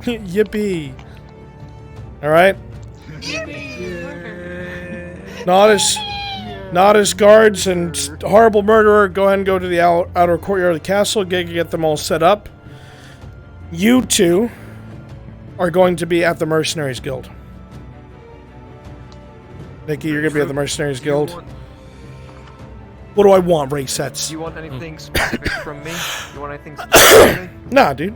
Yippee! Alright? Not as guards and horrible murderer, go ahead and go to the outer courtyard of the castle, get them all set up. You 2 are going to be at the Mercenaries Guild. Nikki, you're going to be at the Mercenaries Guild. What do I want, race sets? Do you want anything specific from me? You want anything specific from me? Nah, dude.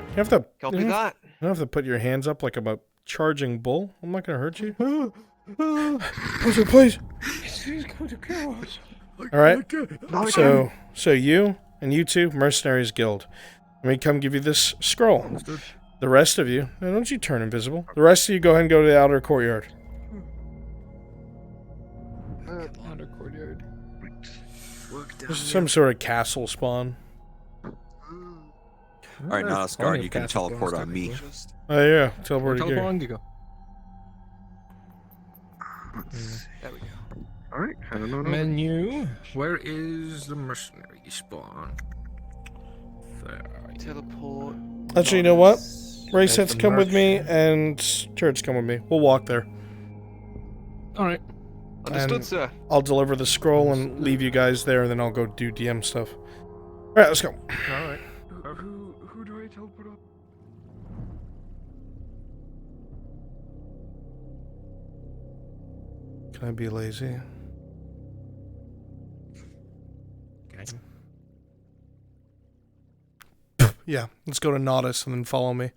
You have to... Copy that. You don't have to put your hands up like I'm a charging bull. I'm not going to hurt you. Please. He's going to kill us. Alright. So you and you 2, Mercenaries Guild. Let me come give you this scroll. The rest of you... Now, don't you turn invisible. The rest of you go ahead and go to the outer courtyard. Outer courtyard. There's some sort of castle spawn. Alright, now Asgard, you can teleport on me. Oh yeah, teleport Teleport here. on you go. There we go. Alright, I don't know. Menu. Where is the mercenary spawn? Teleport. Actually, you know what? Race sets come with me, and Church come with me. We'll walk there. Alright. Understood, sir. I'll deliver the scroll and leave you guys there, and then I'll go do DM stuff. Alright, let's go. Alright. Who do I teleport on? Can I be lazy? Okay. Yeah, let's go to Nodus and then follow me.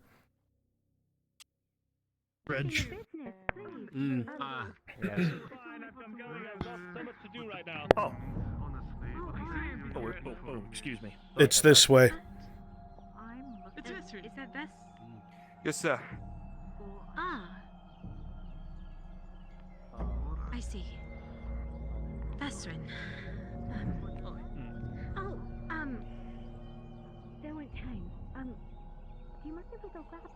Reg. Yes. Oh, excuse me. It's this way. Is that best? Yes, sir. Ah. I see. Thasrin. There went time. You must have go grab him.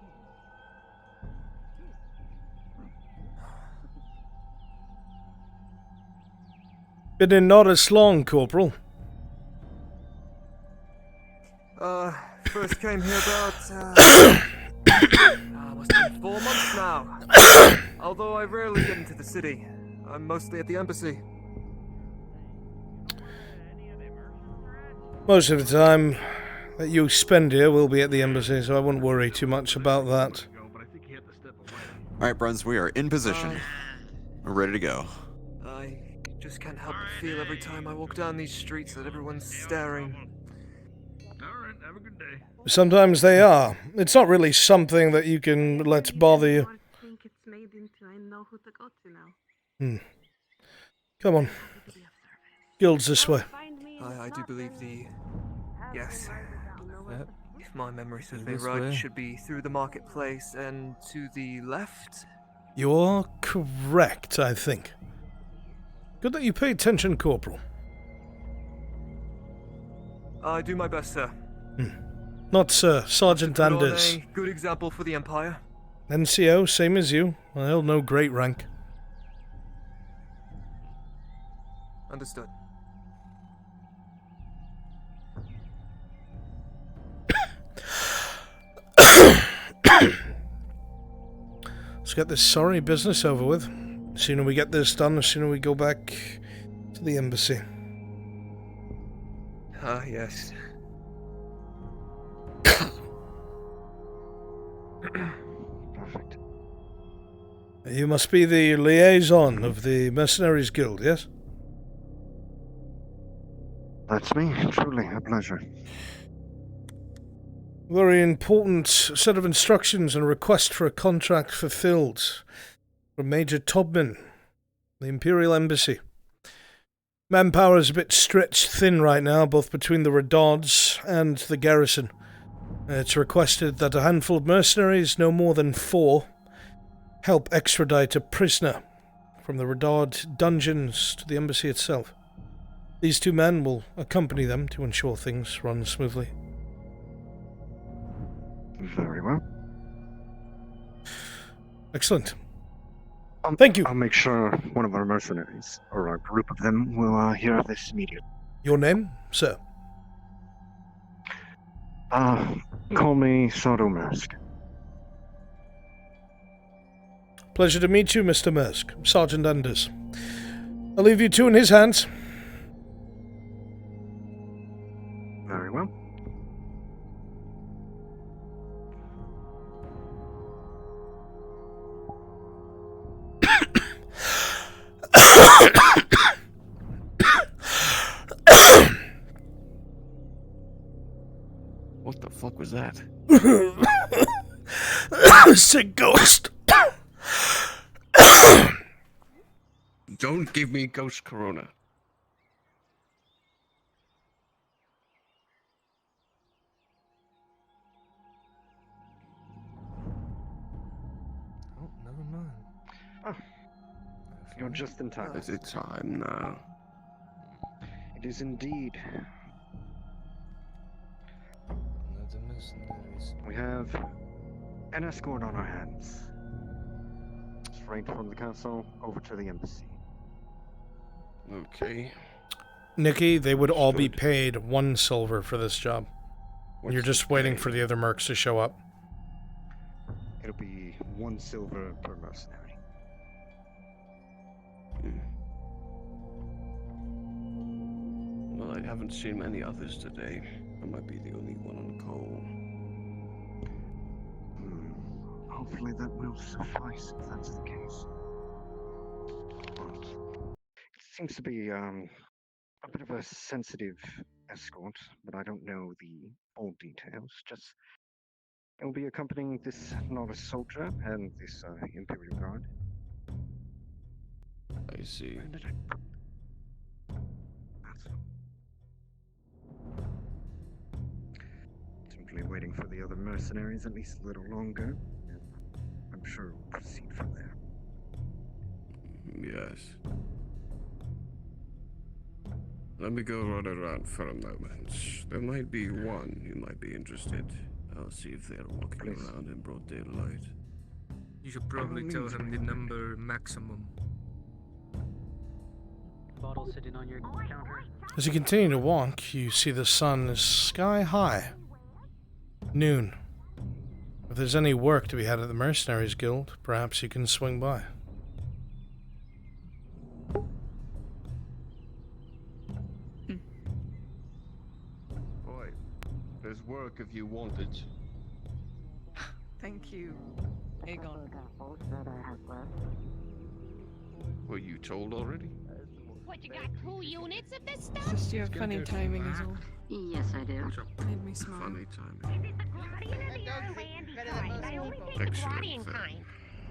Been in Nodus long, Corporal. First came here about, must have been 4 months now. Although I rarely get into the city. I'm mostly at the embassy. Most of the time that you spend here will be at the embassy, so I wouldn't worry too much about that. Alright, Bruns, we are in position. We're ready to go. I just can't help but feel every time I walk down these streets that everyone's staring. Alright, have a good day. Sometimes they are. It's not really something that you can let bother you. Come on. Guild's this way. I do believe yes. If my memory serves me right, it should be through the marketplace and to the left. You're correct, I think. Good that you pay attention, Corporal. I do my best, sir. Not Sir, Sergeant Put on Anders. a good example for the Empire. NCO, same as you. Well, no great rank. Understood. Let's get this sorry business over with. The sooner we get this done, the sooner we go back to the embassy. Ah, yes. Perfect. You must be the liaison of the Mercenaries Guild, yes? That's me. Truly a pleasure. Very important set of instructions and a request for a contract fulfilled from Major Tobman, the Imperial Embassy. Manpower is a bit stretched thin right now, both between the Redards and the garrison. It's requested that a handful of mercenaries, no more than 4, help extradite a prisoner from the Redard dungeons to the embassy itself. These 2 men will accompany them to ensure things run smoothly. Very well. Excellent. Thank you. I'll make sure one of our mercenaries, or a group of them, will hear of this immediately. Your name, sir? Call me Soto Mersk. Pleasure to meet you, Mr. Mersk. Sergeant Anders. I'll leave you 2 in his hands. Very well. What the fuck was that? Sick ghost. Don't give me ghost corona. Oh, never mind. You're just in time. Is it time now? It is indeed. We have an escort on our hands. Straight from the castle over to the embassy. Okay. Nikki, they would all be paid 1 silver for this job. And you're just waiting for the other mercs to show up. It'll be 1 silver per mercenary. Well, I haven't seen many others today. I might be the only one on call. Hopefully that will suffice if that's the case. It seems to be a bit of a sensitive escort, but I don't know the full details. Just it'll be accompanying this novice soldier and this Imperial Guard. I see. Simply waiting for the other mercenaries at least a little longer. I'm sure we'll proceed from there. Yes. Let me go run around for a moment. There might be one who might be interested. I'll see if they're walking around in broad daylight. You should probably tell him the number maximum. Bottle sitting on your counter. As you continue to walk, you see the sun is sky high. Noon. If there's any work to be had at the Mercenaries Guild, perhaps you can swing by. Boy, there's work if you want it. Thank you, Aegon. Were you told already? What, you got 2 units of this stuff? Just your funny timing is all. Yes, I do. Made me smile. Funny timing. Excellent thing.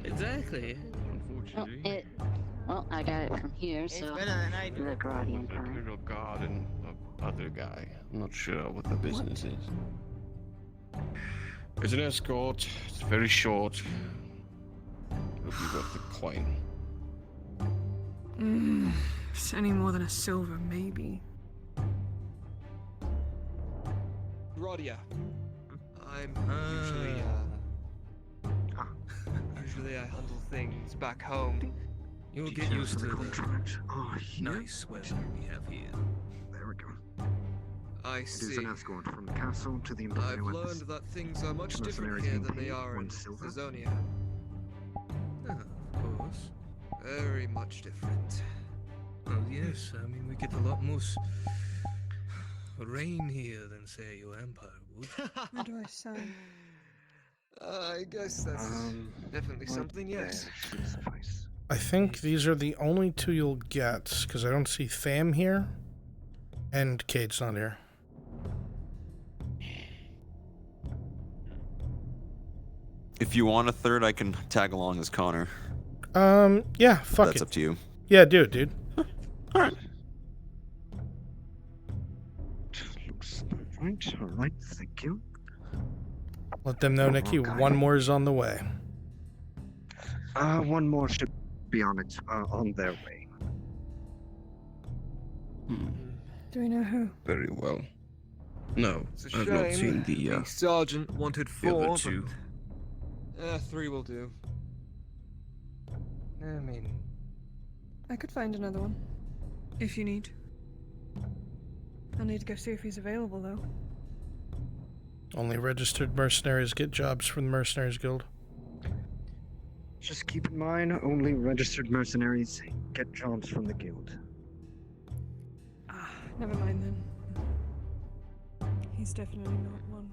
Exactly. Unfortunately, Well, I got it from here, so better than I do. the Guardian time. Imperial Guard and the other guy. I'm not sure what the business is. It's an escort. It's very short. It'll be worth the coin. It's any more than a silver, maybe. Rodia. I'm usually I handle things back home. You'll get used to the nice weather we have here. There we go. I It see. is an escort from the castle to the Imperial I've Embassy. learned that things are much different Mercenaries here being than they paid are 1 in silver. Caesonia. Of course. Very much different. Well, yes, I mean, we get a lot more rain here than, say, your empire would. What do I say? I guess that's definitely something, yes. Should suffice. I think these are the only two you'll get, because I don't see Tham here, and Kate's not here. If you want a third, I can tag along as Connor. Yeah, fuck That's it. up to you. Yeah, do it, dude. Alright. Alright, thank you. Let them know, Nikki, one more is on the way. One more should be on it, on their way. Do we know who? Very well. No, It's a I've not shame. seen the sergeant wanted the other 4, two. but 3 will do. I mean, I could find another one. If you need. I'll need to go see if he's available, though. Only registered mercenaries get jobs from the Mercenaries Guild. Just keep in mind, only registered mercenaries get jobs from the guild. Never mind then. He's definitely not one.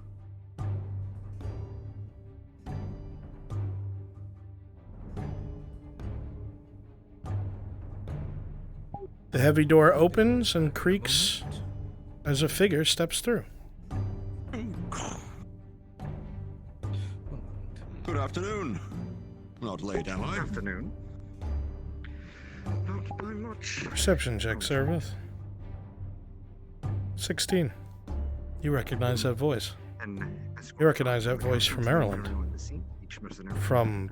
The heavy door opens and creaks as a figure steps through. Good afternoon. Not late, am I? Afternoon. Not by much. Perception check, Servith. 16. You recognize that voice. You recognize that voice from Maryland. From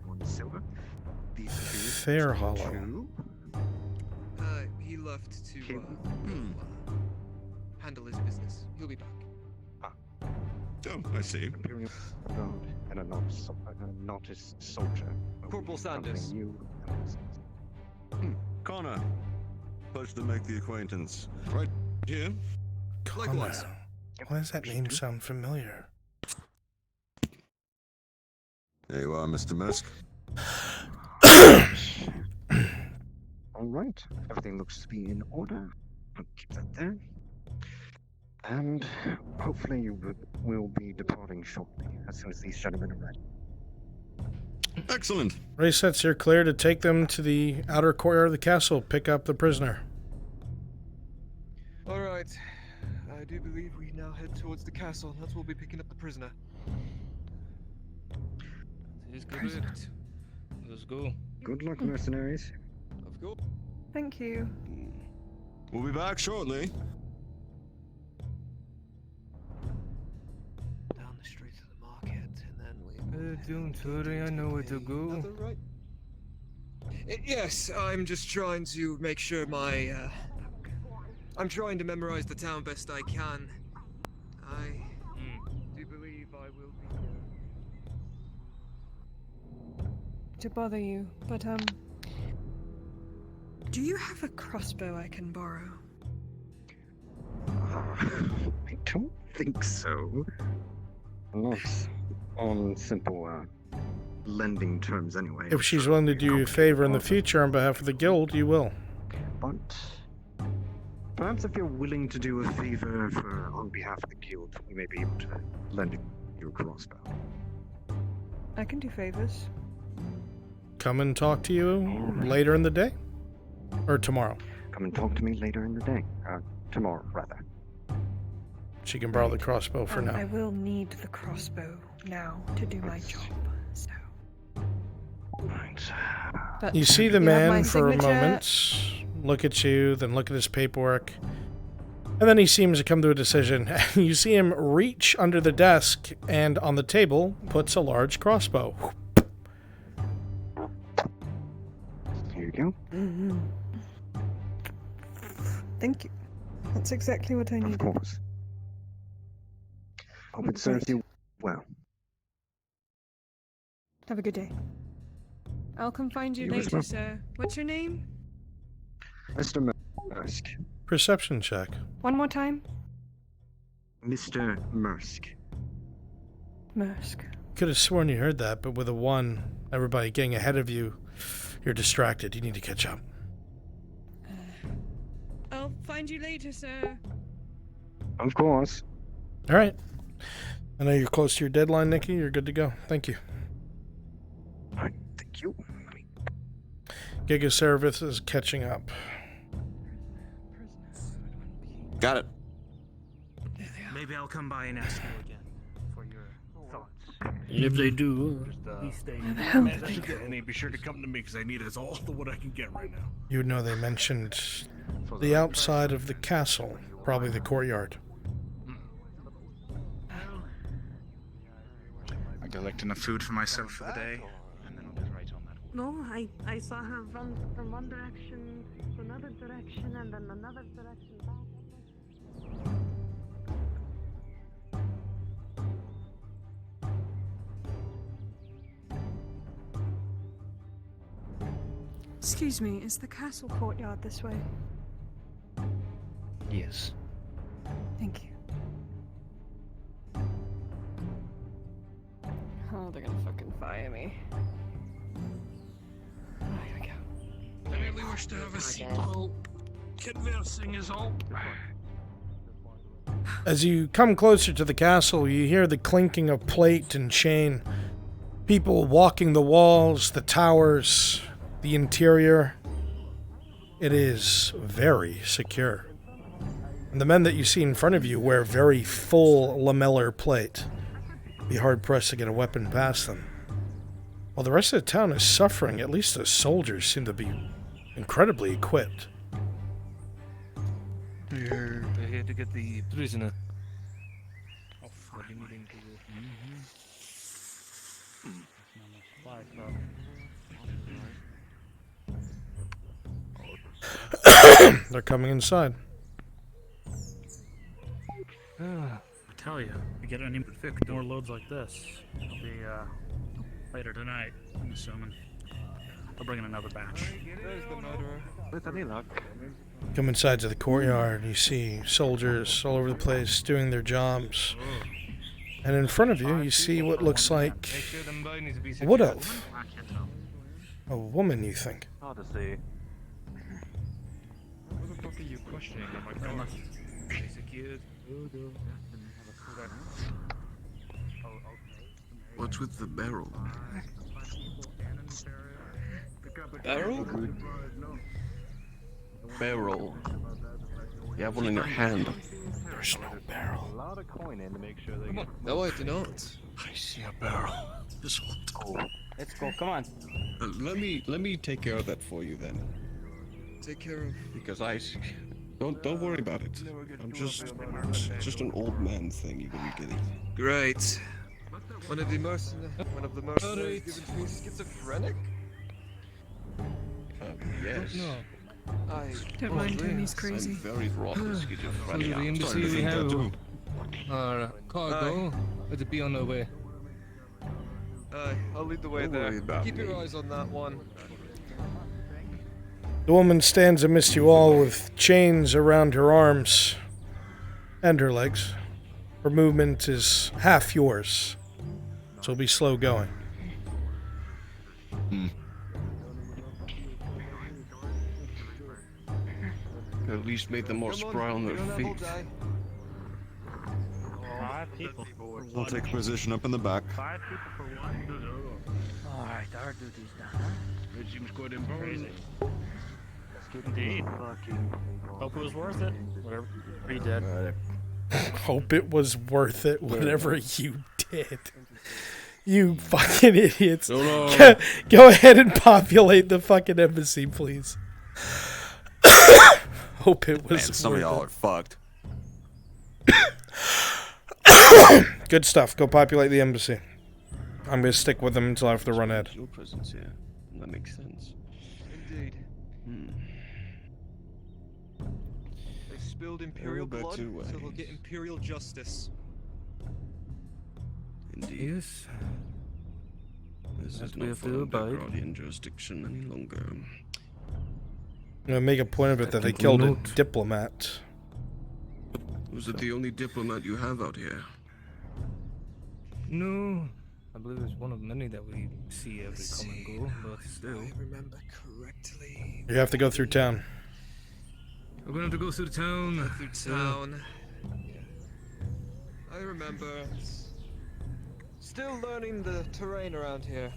Fair Hollow. He left to handle his business. He'll be back. Oh, I see. And a novice soldier. Corporal Sanders. Connor. Pleasure to make the acquaintance. Right here. Connor. Why does that name sound familiar? There you are, Mr. Musk. Alright, everything looks to be in order. I'll keep that there. And hopefully you will be departing shortly, as soon as these gentlemen are ready. Excellent. Race sets, you're clear to take them to the outer courtyard of the castle, pick up the prisoner. Alright. I do believe we now head towards the castle. That's where we'll be picking up the prisoner. Is correct. Let's go. Good luck, mercenaries. Of course. Thank you. We'll be back shortly. Down the street to the market, and then we... don't worry, I know where to go. Right. Yes, I'm just trying to make sure my, I'm trying to memorize the town best I can. I do believe I will be... To bother you, but, do you have a crossbow I can borrow? I don't think so. Not on simple, lending terms anyway. If she's willing to do you a favor in the future on behalf of the guild, you will. But perhaps if you're willing to do a favor on behalf of the guild, we may be able to lend you a crossbow. I can do favors. Come and talk to you later in the day? Or tomorrow? Come and talk to me later in the day. Tomorrow, rather. She can borrow the crossbow for now. I will need the crossbow now to do my job, so... But You see the you have my man for a signature. moment, look at you, then look at his paperwork, and then he seems to come to a decision. You see him reach under the desk, and on the table puts a large crossbow. Here you go. Mm-hmm. Thank you. That's exactly what I need. Of course. Hope it serves you well. Have a good day. I'll come find you You as later, well. sir. What's your name? Mr. Mursk. Perception check. One more time. Mr. Mursk. Mursk. Could have sworn you heard that, but with a 1, everybody getting ahead of you, you're distracted. You need to catch up. I'll find you later, sir. Of course. All right. I know you're close to your deadline, Nikki. You're good to go. Thank you. Alright, thank you. Giga Service is catching up. Got it. Maybe I'll come by and ask you again for your thoughts. If they do, we stay. And be sure to come to me because I need it all the what I can get right now. You know they mentioned the outside of the castle, probably the courtyard. I collect enough food for myself for the day, and then I'll get right on that. No, I saw her run from one direction to another direction and then another direction back. Excuse me, is the castle courtyard this way? Yes. Thank you. Oh, they're gonna fucking fire me. Oh, here we go. I really wish to have a sequel. Conversing is all. As you come closer to the castle, you hear the clinking of plate and chain. People walking the walls, the towers, the interior. It is very secure. And the men that you see in front of you wear very full lamellar plate. Be hard-pressed to get a weapon past them. While the rest of the town is suffering, at least the soldiers seem to be incredibly equipped. We're here to get the prisoner. What are you needing to do? They're coming inside. I tell you, we get any more loads like this, it'll be later tonight, I'm assuming. I'll bring in another batch. There's the murderer. With any luck. Come inside to the courtyard, you see soldiers all over the place doing their jobs. And in front of you, you see what looks like a wood elf. A woman, you think. Hard to see. What the fuck are you questioning? Oh my god. Secured. What's with the barrel? Barrel? Barrel. You have one in your hand. There's no barrel. A lot of coin in to make sure they get. No, I do not. I see a barrel. This Oh. Let's go. Come on. Let me take care of that for you then. Take care of. Because don't worry about it. I'm just an old man thing. You can get it. Great. One of the mercenaries given to me schizophrenic? Yes. No. Don't mind him, he's crazy. I'm very wrong with So schizophrenia. the embassy we have our cargo. It'll be on our way. I'll lead the way Don't there. worry about Keep me. your eyes on that one. The woman stands amidst you all with chains around her arms and her legs. Her movement is half yours, so be slow going. At least make them more spry on their feet. 5 people. We'll take a position up in the back. 5 people for one. Alright, our duty's done, huh? It seems quite important. Crazy. Indeed. Hope it was worth it. Whatever you did. Hope it was worth it, whatever you did. You fucking idiots. No. Go ahead and populate the fucking embassy, please. Hope it was Man, some of worth y'all it. are fucked. Good stuff. Go populate the embassy. I'm gonna stick with them until I have to run ahead. Your presence here. That makes sense. Indeed. They spilled Imperial back blood, to your so they'll ways. get Imperial justice. Indeed. Yes. This That is we not have to for abide. Guardian jurisdiction any longer. I'm gonna make a point of it that they Technical killed a note. diplomat. Was it the only diplomat you have out here? No. I believe it's one of many that we see every come and go, but still. I remember correctly. You have to go through town. We're gonna have to go through the town. Through town. I remember. still learning the terrain around here.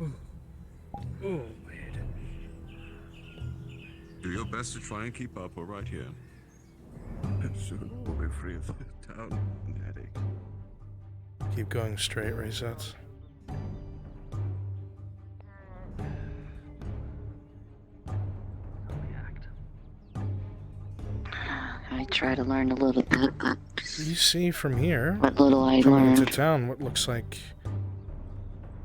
Oh, man. Do your best to try and keep up. We're right here. Soon we'll be free of the town and the headache. Keep going straight, resets. I try to learn a little bit, but You see from here, what little I coming into learned. town, what looks like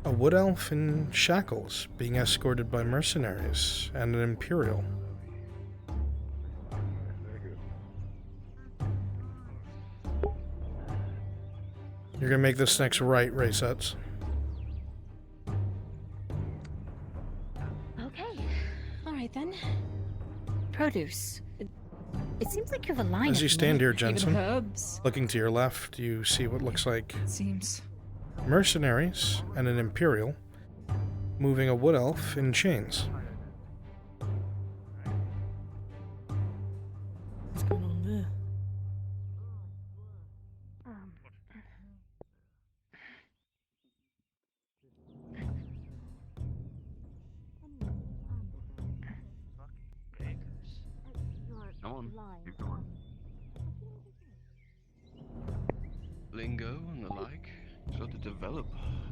a wood elf in shackles being escorted by mercenaries and an imperial. You're gonna make this next right, resets. Okay. Alright then. Produce. It seems like you have a line As you of stand here, even Jensen, herbs. looking to your left, you see what looks like Seems. mercenaries and an imperial moving a wood elf in chains. What's going on there? Come on, keep going. Lingo and the like. Sort of develop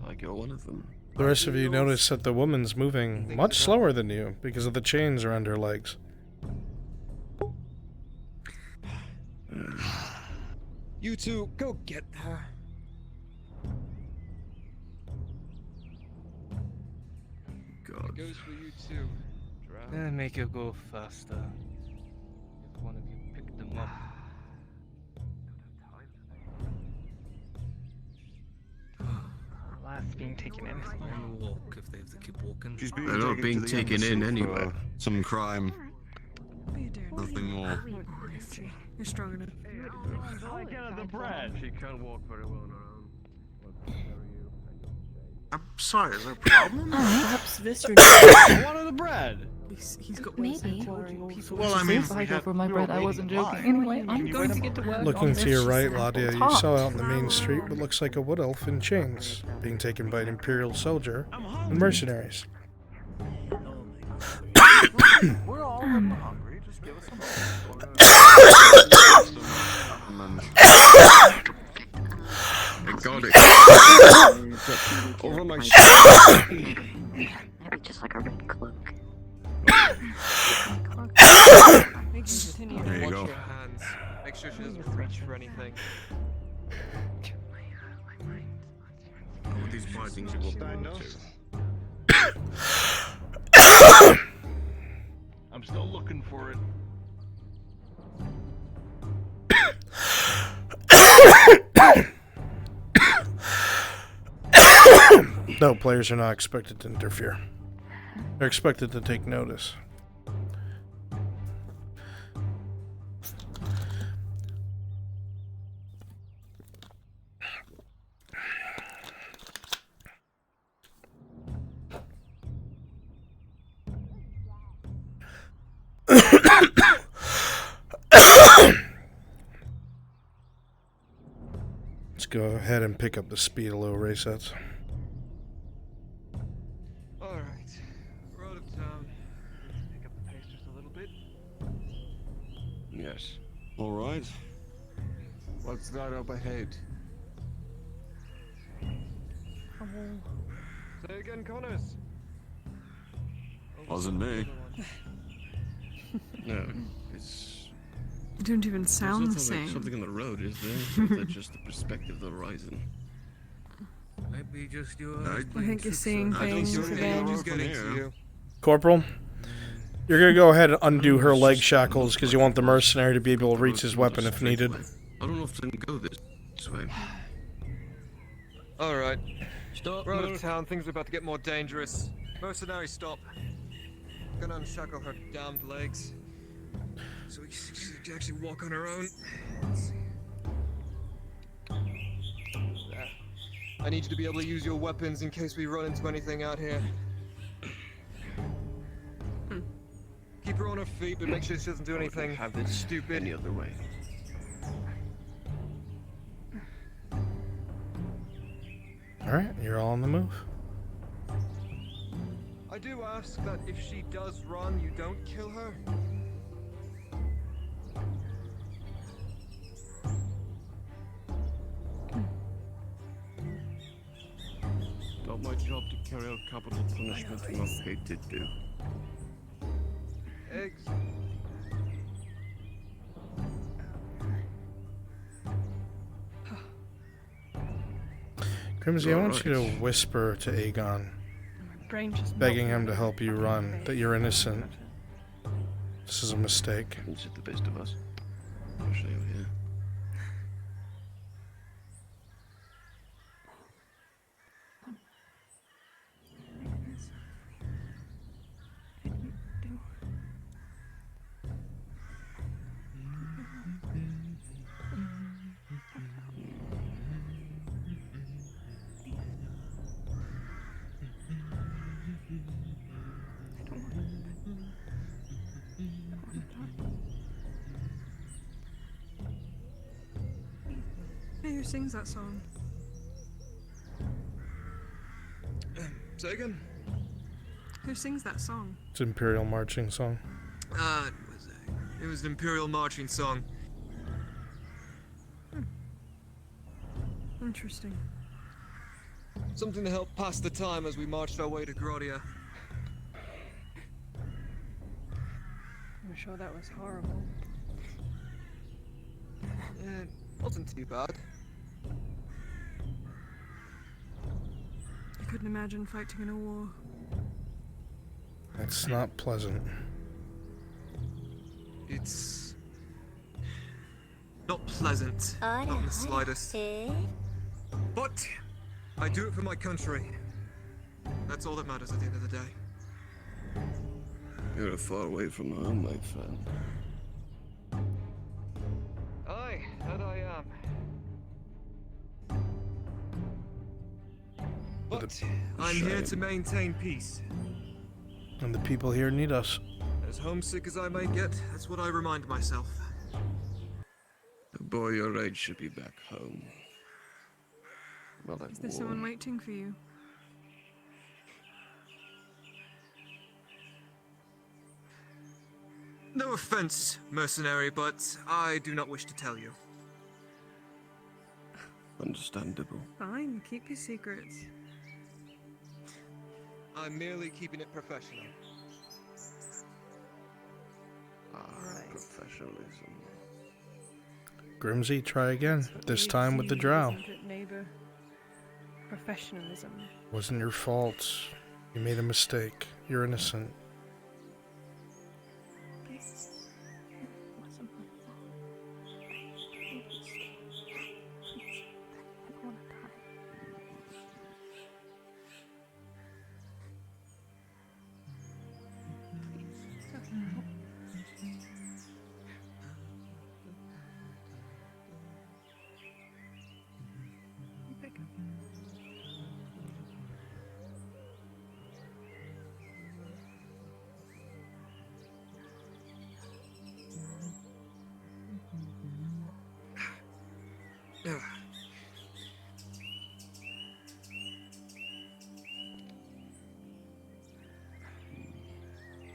like you're one of them. The rest of you notice that the woman's moving much slower than you because of the chains around her legs. You two, go get her. God. It goes for you too. Make it go faster. If one of you pick them up. Last being taken in. Walk if they have to keep walking. She's They're not being taken in anyway. Some crime. What are you doing? Nothing more. You're strong enough. Like the bread. She can't walk very well on her own. I'm sorry, is there a problem? Perhaps this What are the bread? He's got maybe. Well, I mean, Fight over my bread. I wasn't joking. Anyway, I'm going to get to work. Looking on to this. your She right, said Ladia, you talk. saw out in the main street what looks like a wood elf in chains, being taken by an imperial soldier and mercenaries. We're all hungry. Just give us some. I got it. Over my Maybe just like a red cloak. There There you go. Watch your hands. Make sure she doesn't reach for anything. With these fightings you will die I'm still looking for it. No, players are not expected to interfere. They're expected to take notice. Let's go ahead and pick up the speed a little, resets. Alright. We're out of town. Pick up the pace just a little bit. Yes. All right. What's that up ahead? Say again, Connors. Wasn't me. No, it's. You don't even sound the There's same. something on the road, is there? Or is that just the perspective of the horizon? Maybe just your. I think you're seeing I don't things see again. any road Who's from getting to here. you? Corporal, you're gonna go ahead and undo her leg shackles because you want the mercenary to be able to reach his weapon if needed. I don't often go this way. Alright. Stop. We're out of town. Things are about to get more dangerous. Mercenary, stop. Gonna unshackle her damned legs. So we can actually walk on her own. Let's see. There. I need you to be able to use your weapons in case we run into anything out here. Keep her on her feet, but make sure she doesn't do anything Have this stupid. any other way. Alright, you're all on the move. I do ask that if she does run, you don't kill her. Not my job to carry out capital punishment I'm not paid to do. Eggs. Grimsy, I want you to whisper to Aegon, Brain just begging him to help you run, that you're innocent. This is a mistake. Is it the best of us? Especially over here. Hey, who sings that song? Say again? Who sings that song? It's an Imperial marching song. It was an Imperial marching song. Interesting. Something to help pass the time as we marched our way to Grodia. I'm sure that was horrible. Yeah, it wasn't too bad. I couldn't imagine fighting in a war. It's not pleasant. It's not pleasant, not in the slightest. But I do it for my country. That's all that matters at the end of the day. You're far away from home, my friend. Aye, that I am. But I'm here to maintain peace. And the people here need us. As homesick as I may get, that's what I remind myself. A boy your age should be back home. Well, Is there someone waiting for you? No offense, mercenary, but I do not wish to tell you. Understandable. Fine, keep your secrets. I'm merely keeping it professional. Professionalism. Grimsy, try again. This time with the drow. Isn't it, neighbor? Professionalism. Wasn't your fault. You made a mistake. You're innocent.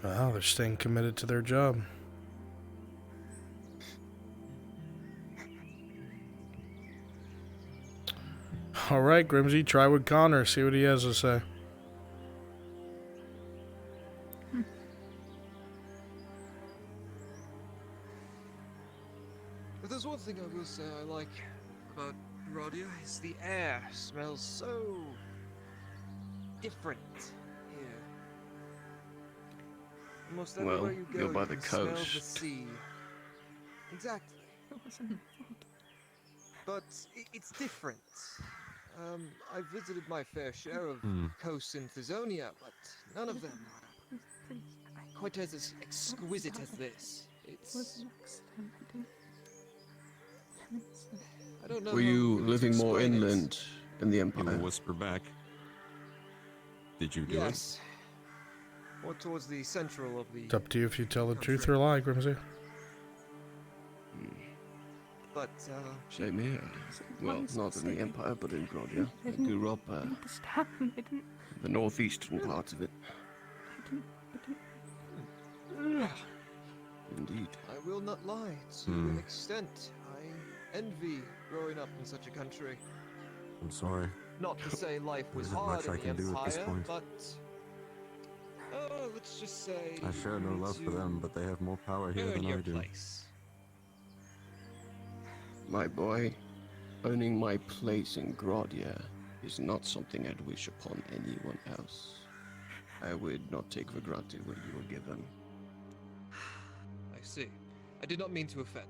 Wow, they're staying committed to their job. Alright, Grimsy, try with Connor, see what he has to say. If there's one thing I will say I like about Grodia, is the air smells so different here. Almost everywhere Well, you go, you're by you the can smell the coast. sea. Exactly. But it's different. I've visited my fair share of coasts in Thizonia, but none of them are quite as exquisite as this. It's... I don't know. Were how you really to living more explain it. inland in the Empire? Whisper back. Did you do Yes. More towards the central of the... It's up to you if you tell the truth or lie, Grimsy. but Same here. Well, not in the Empire, but in Grodia. I grew up the northeastern parts of it. Indeed. I will not lie. To an extent, I envy growing up in such a country. I'm sorry. Not to say life was There isn't hard much I in the can do at this Empire, point. but let's just say I share no love for them, but they have more power here earn than your I do. place. My boy, earning my place in Grodia is not something I'd wish upon anyone else. I would not take for granted what you were given. I see. I did not mean to offend.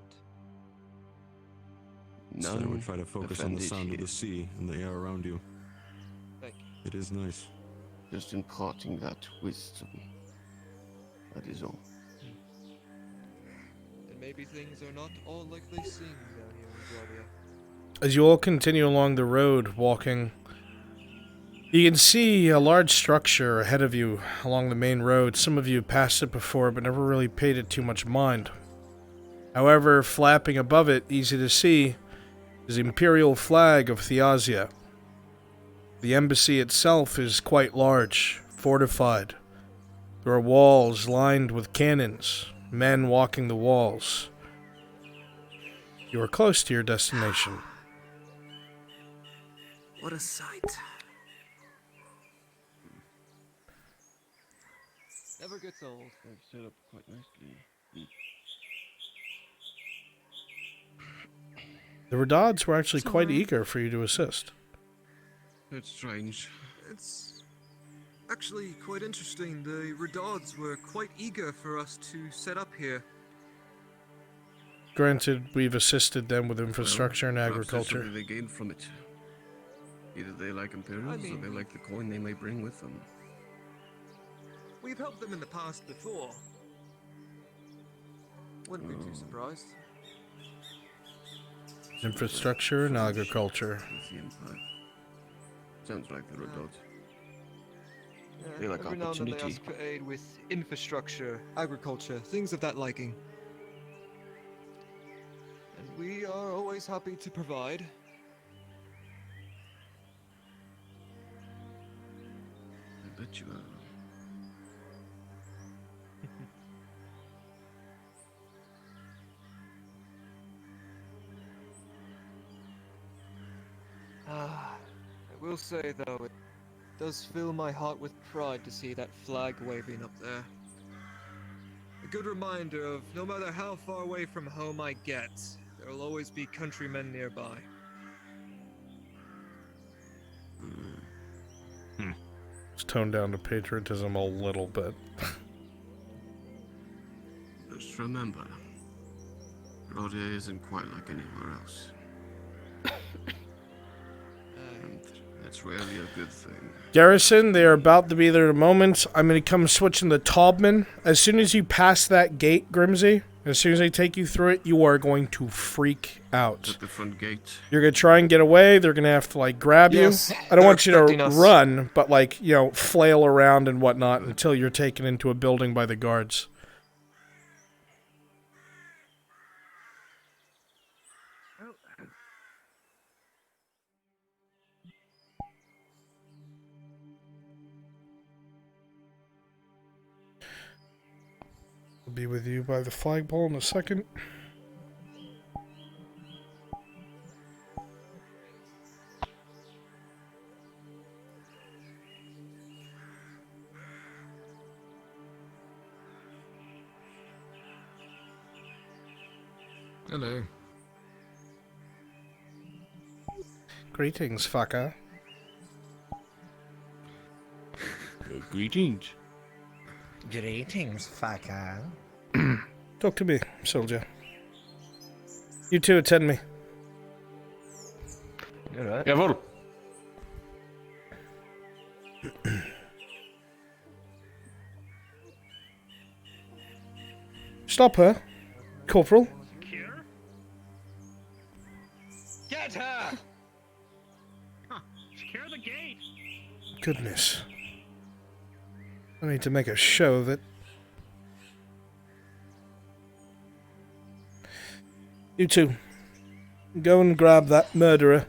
Instead, I would try to focus on the offended sound of here. the sea and the air around you. Thank you. It is nice. Just imparting that wisdom. That is all. And maybe things are not all like they seem down here in Grodia. As you all continue along the road, walking, you can see a large structure ahead of you along the main road. Some of you passed it before, but never really paid it too much mind. However, flapping above it, easy to see, is the Imperial flag of Theasia. The embassy itself is quite large, fortified. There are walls lined with cannons, men walking the walls. You are close to your destination. What a sight. Never gets old. I've set up quite nicely. The Redods were actually quite eager for you to assist. That's strange. It's actually quite interesting. The Redods were quite eager for us to set up here. Granted, we've assisted them with infrastructure and Perhaps there's agriculture. something they gain from it. Either they like Imperials or they like the coin they may bring with them. We've helped them in the past before. Wouldn't be too surprised. Infrastructure and agriculture. With the Empire. Sounds like the Redods. Yeah, They like every now and then they opportunity. ask for aid with infrastructure, agriculture, things of that liking. And we are always happy to provide. I bet you are. I will say though, it does fill my heart with pride to see that flag waving up there. A good reminder of no matter how far away from home I get, there will always be countrymen nearby. Let's tone down the patriotism a little bit. Just remember, Grodia isn't quite like anywhere else. And that's really a good thing. Garrison, they are about to be there in a moment. I'm going to come switching the Taubman. As soon as you pass that gate, Grimsy, as soon as I take you through it, you are going to freak out. At the front gate. You're going to try and get away. They're going to have to, like, grab Yes, you. I don't want you to expecting us. run, but, like, you know, flail around and whatnot until you're taken into a building by the guards. I'll be with you by the flagpole in a second. Hello. Greetings, fucker. Greetings. Greetings, fucker. Talk to me, soldier. You two attend me. You alright? Jawohl. Stop her, Corporal. Get her! Secure the gate. Goodness. I need to make a show of it. You two, Go and grab that murderer.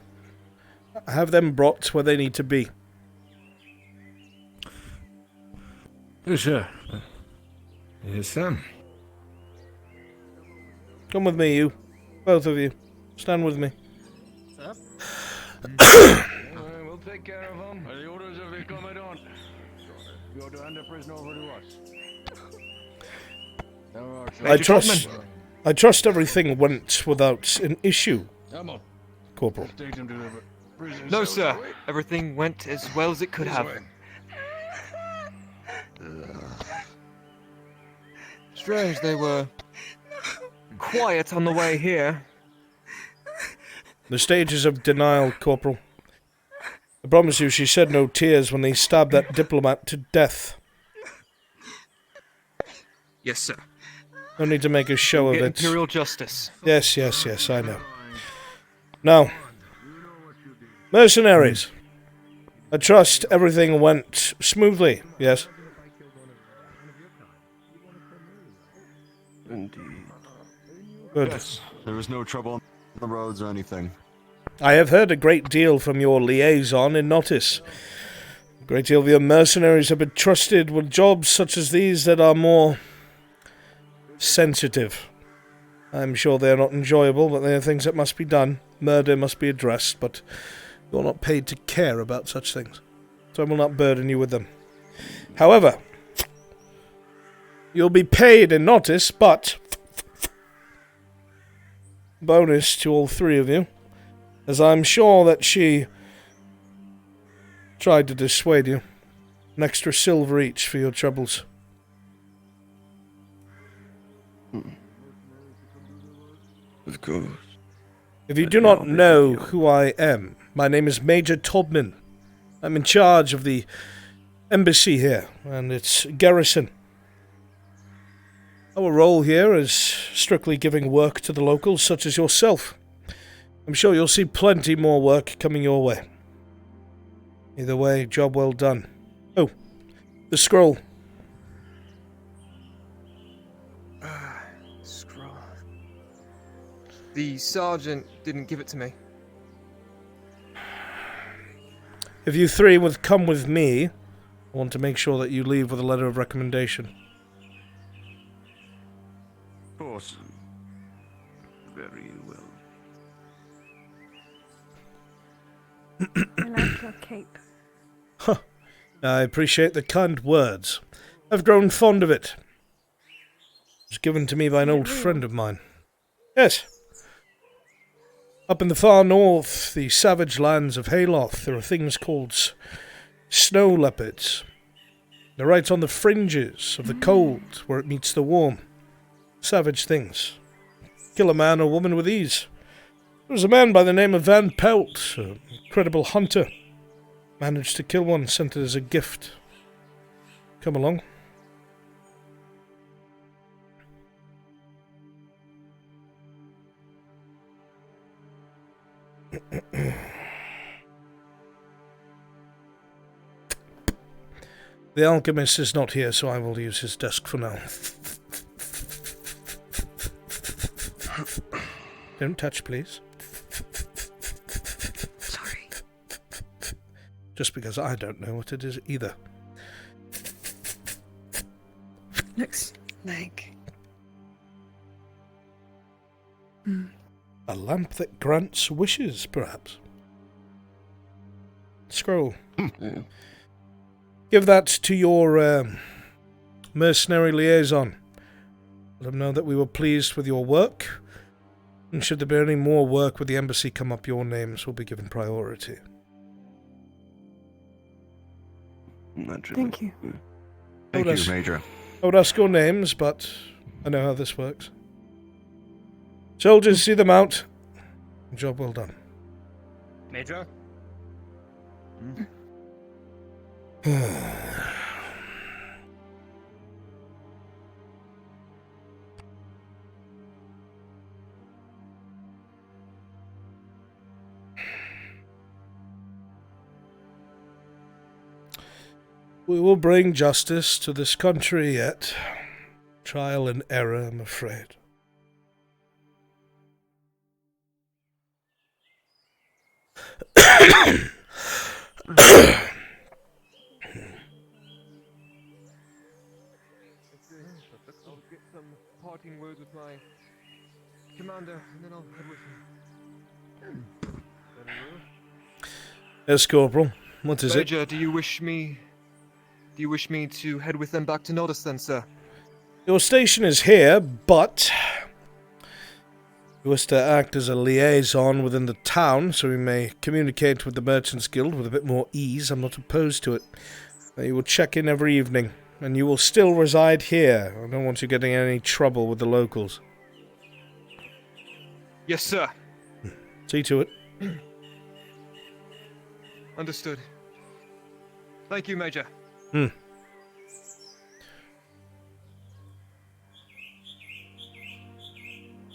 Have them brought where they need to be. Yes, sir. Yes, sir. Come with me, you. Both of you. Stand with me. Sir? We'll take care of him. The orders of the commandant. You're to hand the prisoner over to us. I trust everything went without an issue, Come on. Corporal. Take him to the prison No, cell. sir. Everything went as well as it could This have. way. Strange they were quiet on the way here. The stages of denial, Corporal. I promise you she shed no tears when they stabbed that diplomat to death. Yes, sir. No need to make a show of Get it. Imperial justice. Yes, I know. Now, mercenaries. I trust everything went smoothly, yes? Indeed. Good. Yes, there was no trouble on the roads or anything. I have heard a great deal from your liaison in Notice. A great deal of your mercenaries have been trusted with jobs such as these that are more sensitive. I'm sure they are not enjoyable, but they are things that must be done. Murder must be addressed, but you're not paid to care about such things, so I will not burden you with them. However, you'll be paid in Notice, but bonus to all three of you, as I'm sure that she tried to dissuade you. An extra silver each for your troubles. Of course. If you do not know who I am, my name is Major Tobman. I'm in charge of the embassy here and its garrison. Our role here is strictly giving work to the locals, such as yourself. I'm sure you'll see plenty more work coming your way. Either way, job well done. Oh, the scroll. Scroll. The sergeant didn't give it to me. If you three would come with me, I want to make sure that you leave with a letter of recommendation. Of course. Very well. I like your cape. Huh. I appreciate the kind words. I've grown fond of it. It was given to me by an old friend of mine. Yes. Up in the far north, the savage lands of Hayloft, there are things called snow leopards. They're right on the fringes of the cold, where it meets the warm. Savage things. Kill a man or woman with ease. There was a man by the name of Van Pelt, an incredible hunter. Managed to kill one, sent it as a gift. Come along. The alchemist is not here, so I will use his desk for now. Don't touch, please. Sorry. Just because I don't know what it is either. Looks like... A lamp that grants wishes, perhaps. Scroll. Yeah. Give that to your mercenary liaison. Let them know that we were pleased with your work. And should there be any more work with the embassy come up, your names will be given priority. Naturally. Thank you. Thank Yes. you, Major. I would ask your names, but I know how this works. Soldiers, see them out. Job well done. Major? We will bring justice to this country yet. Trial and error, I'm afraid. I'll get some parting words with my commander, and then I'll head with him. Yes, Corporal. What is it? Major, do you wish me to head with them back to Nodus then, sir? Your station is here, but you wish to act as a liaison within the town, so we may communicate with the Merchants Guild with a bit more ease. I'm not opposed to it. You will check in every evening, and you will still reside here. I don't want you getting in any trouble with the locals. Yes, sir. See to it. Understood. Thank you, Major. Hmm.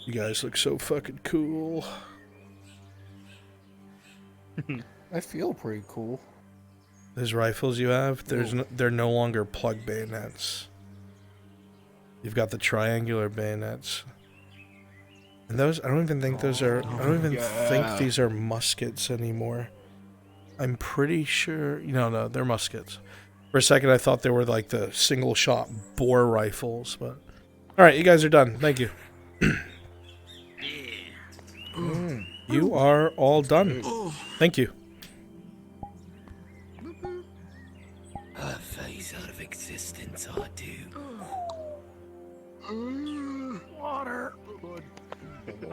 You guys look so fucking cool. I feel pretty cool. Those rifles you have, they're no longer plug bayonets. You've got the triangular bayonets. And those, I don't even think those are, I don't even think these are muskets anymore. I'm pretty sure, no, they're muskets. For a second I thought they were like the single shot bore rifles, but... Alright, you guys are done. Thank you. You are all done. Thank you. I phase out of existence, I do. Water. If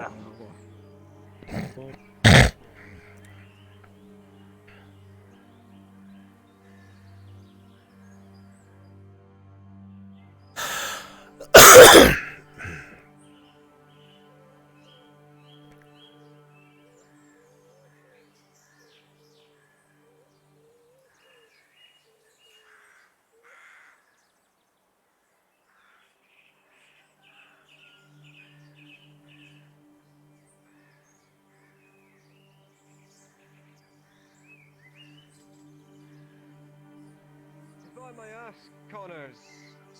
I may ask, Connors,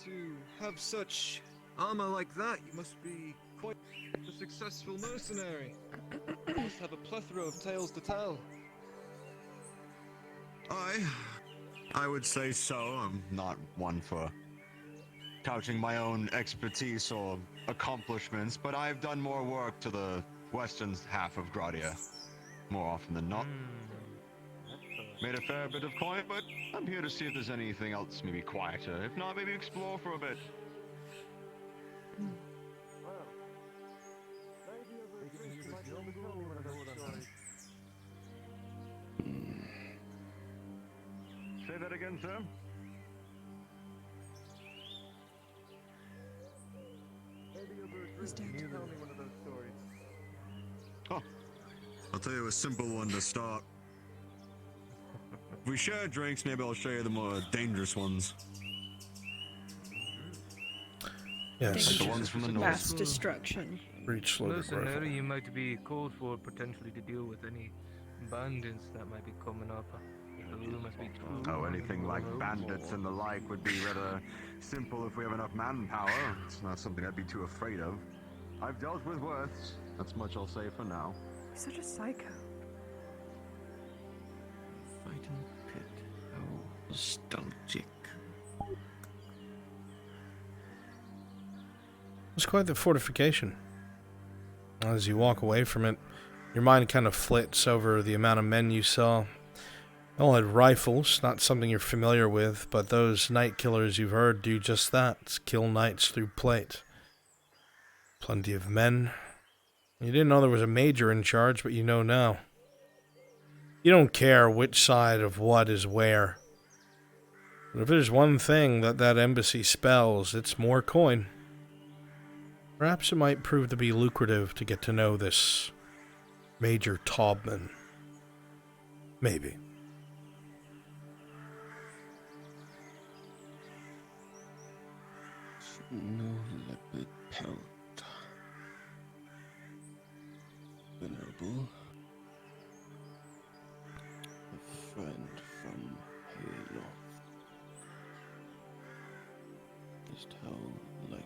to have such armor like that, you must be quite a successful mercenary. You must have a plethora of tales to tell. I would say so. I'm not one for couching my own expertise or accomplishments, but I've done more work to the western half of Gradia, more often than not. Made a fair bit of coin, but I'm here to see if there's anything else maybe quieter. If not, maybe explore for a bit. Say that again, sir. He's dead. Tell me one of those stories. Oh, I'll tell you a simple one to start. If we share drinks, maybe I'll show you the more dangerous ones. Yes. Like the ones from the north. Mass destruction. Reach loaded Mercenary, rifle. you might be called for potentially to deal with any bandits that might be coming up. Oh, anything like bandits and the like would be rather simple if we have enough manpower. It's not something I'd be too afraid of. I've dealt with worse. That's much I'll say for now. He's such a psycho. Fighting pit. How nostalgic. It's quite the fortification. As you walk away from it, your mind kind of flits over the amount of men you saw. They all had rifles, not something you're familiar with, but those night killers you've heard do just that, kill knights through plate. Plenty of men. You didn't know there was a major in charge, but you know now. You don't care which side of what is where. But if there's one thing that embassy spells, it's more coin. Perhaps it might prove to be lucrative to get to know this Major Taubman. Maybe. No leopard pelt. Venerable. A friend from Halo. Just how likely.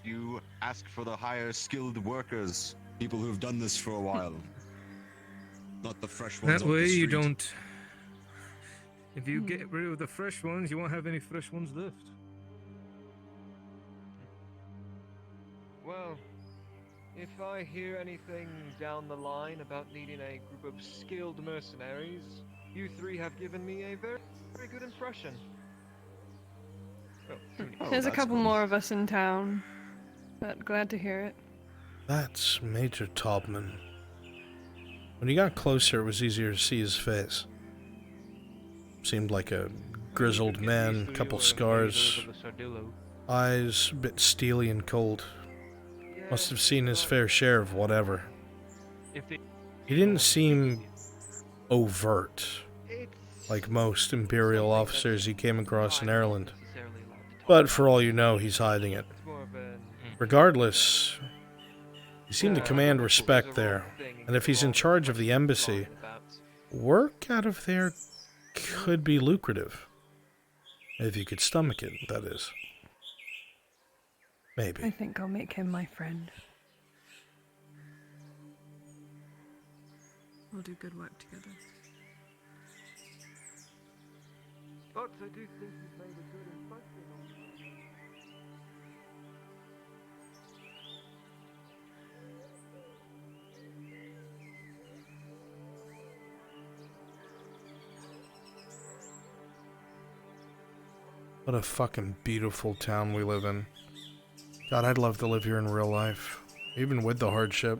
You ask for the higher skilled workers, people who've done this for a while. Not the fresh ones That off the way you street. don't. If you get rid of the fresh ones, you won't have any fresh ones left. Well, if I hear anything down the line about needing a group of skilled mercenaries, you three have given me a very, very good impression. There's a couple more of us in town, but glad to hear it. That's Major Taubman. When he got closer, it was easier to see his face. Seemed like a grizzled man, couple scars, eyes a bit steely and cold. Must have seen his fair share of whatever. He didn't seem overt, like most Imperial officers he came across in Ireland. But for all you know, he's hiding it. Regardless, he seemed to command respect there, and if he's in charge of the embassy, work out of there could be lucrative. If you could stomach it, that is. Maybe. I think I'll make him my friend. We'll do good work together. But I do think you've made a good impression on me. What a fucking beautiful town we live in. God, I'd love to live here in real life. Even with the hardship.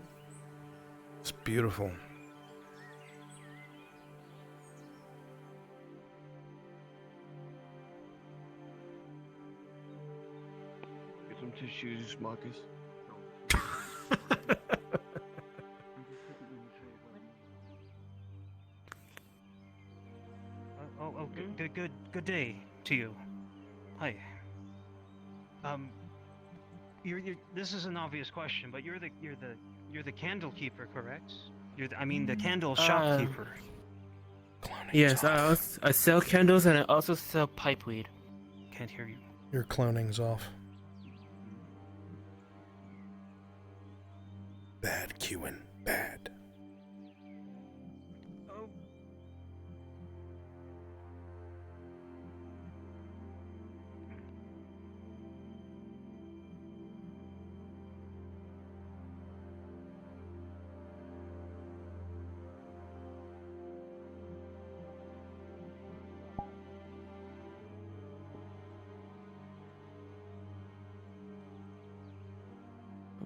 It's beautiful. Get some tissues, Marcus. Good day to you. Hi. This is an obvious question, but you're the candle keeper, correct? The candle shopkeeper. Yes, I sell candles and I also sell pipeweed. Can't hear you. Your cloning's off. Bad, Qin. Bad.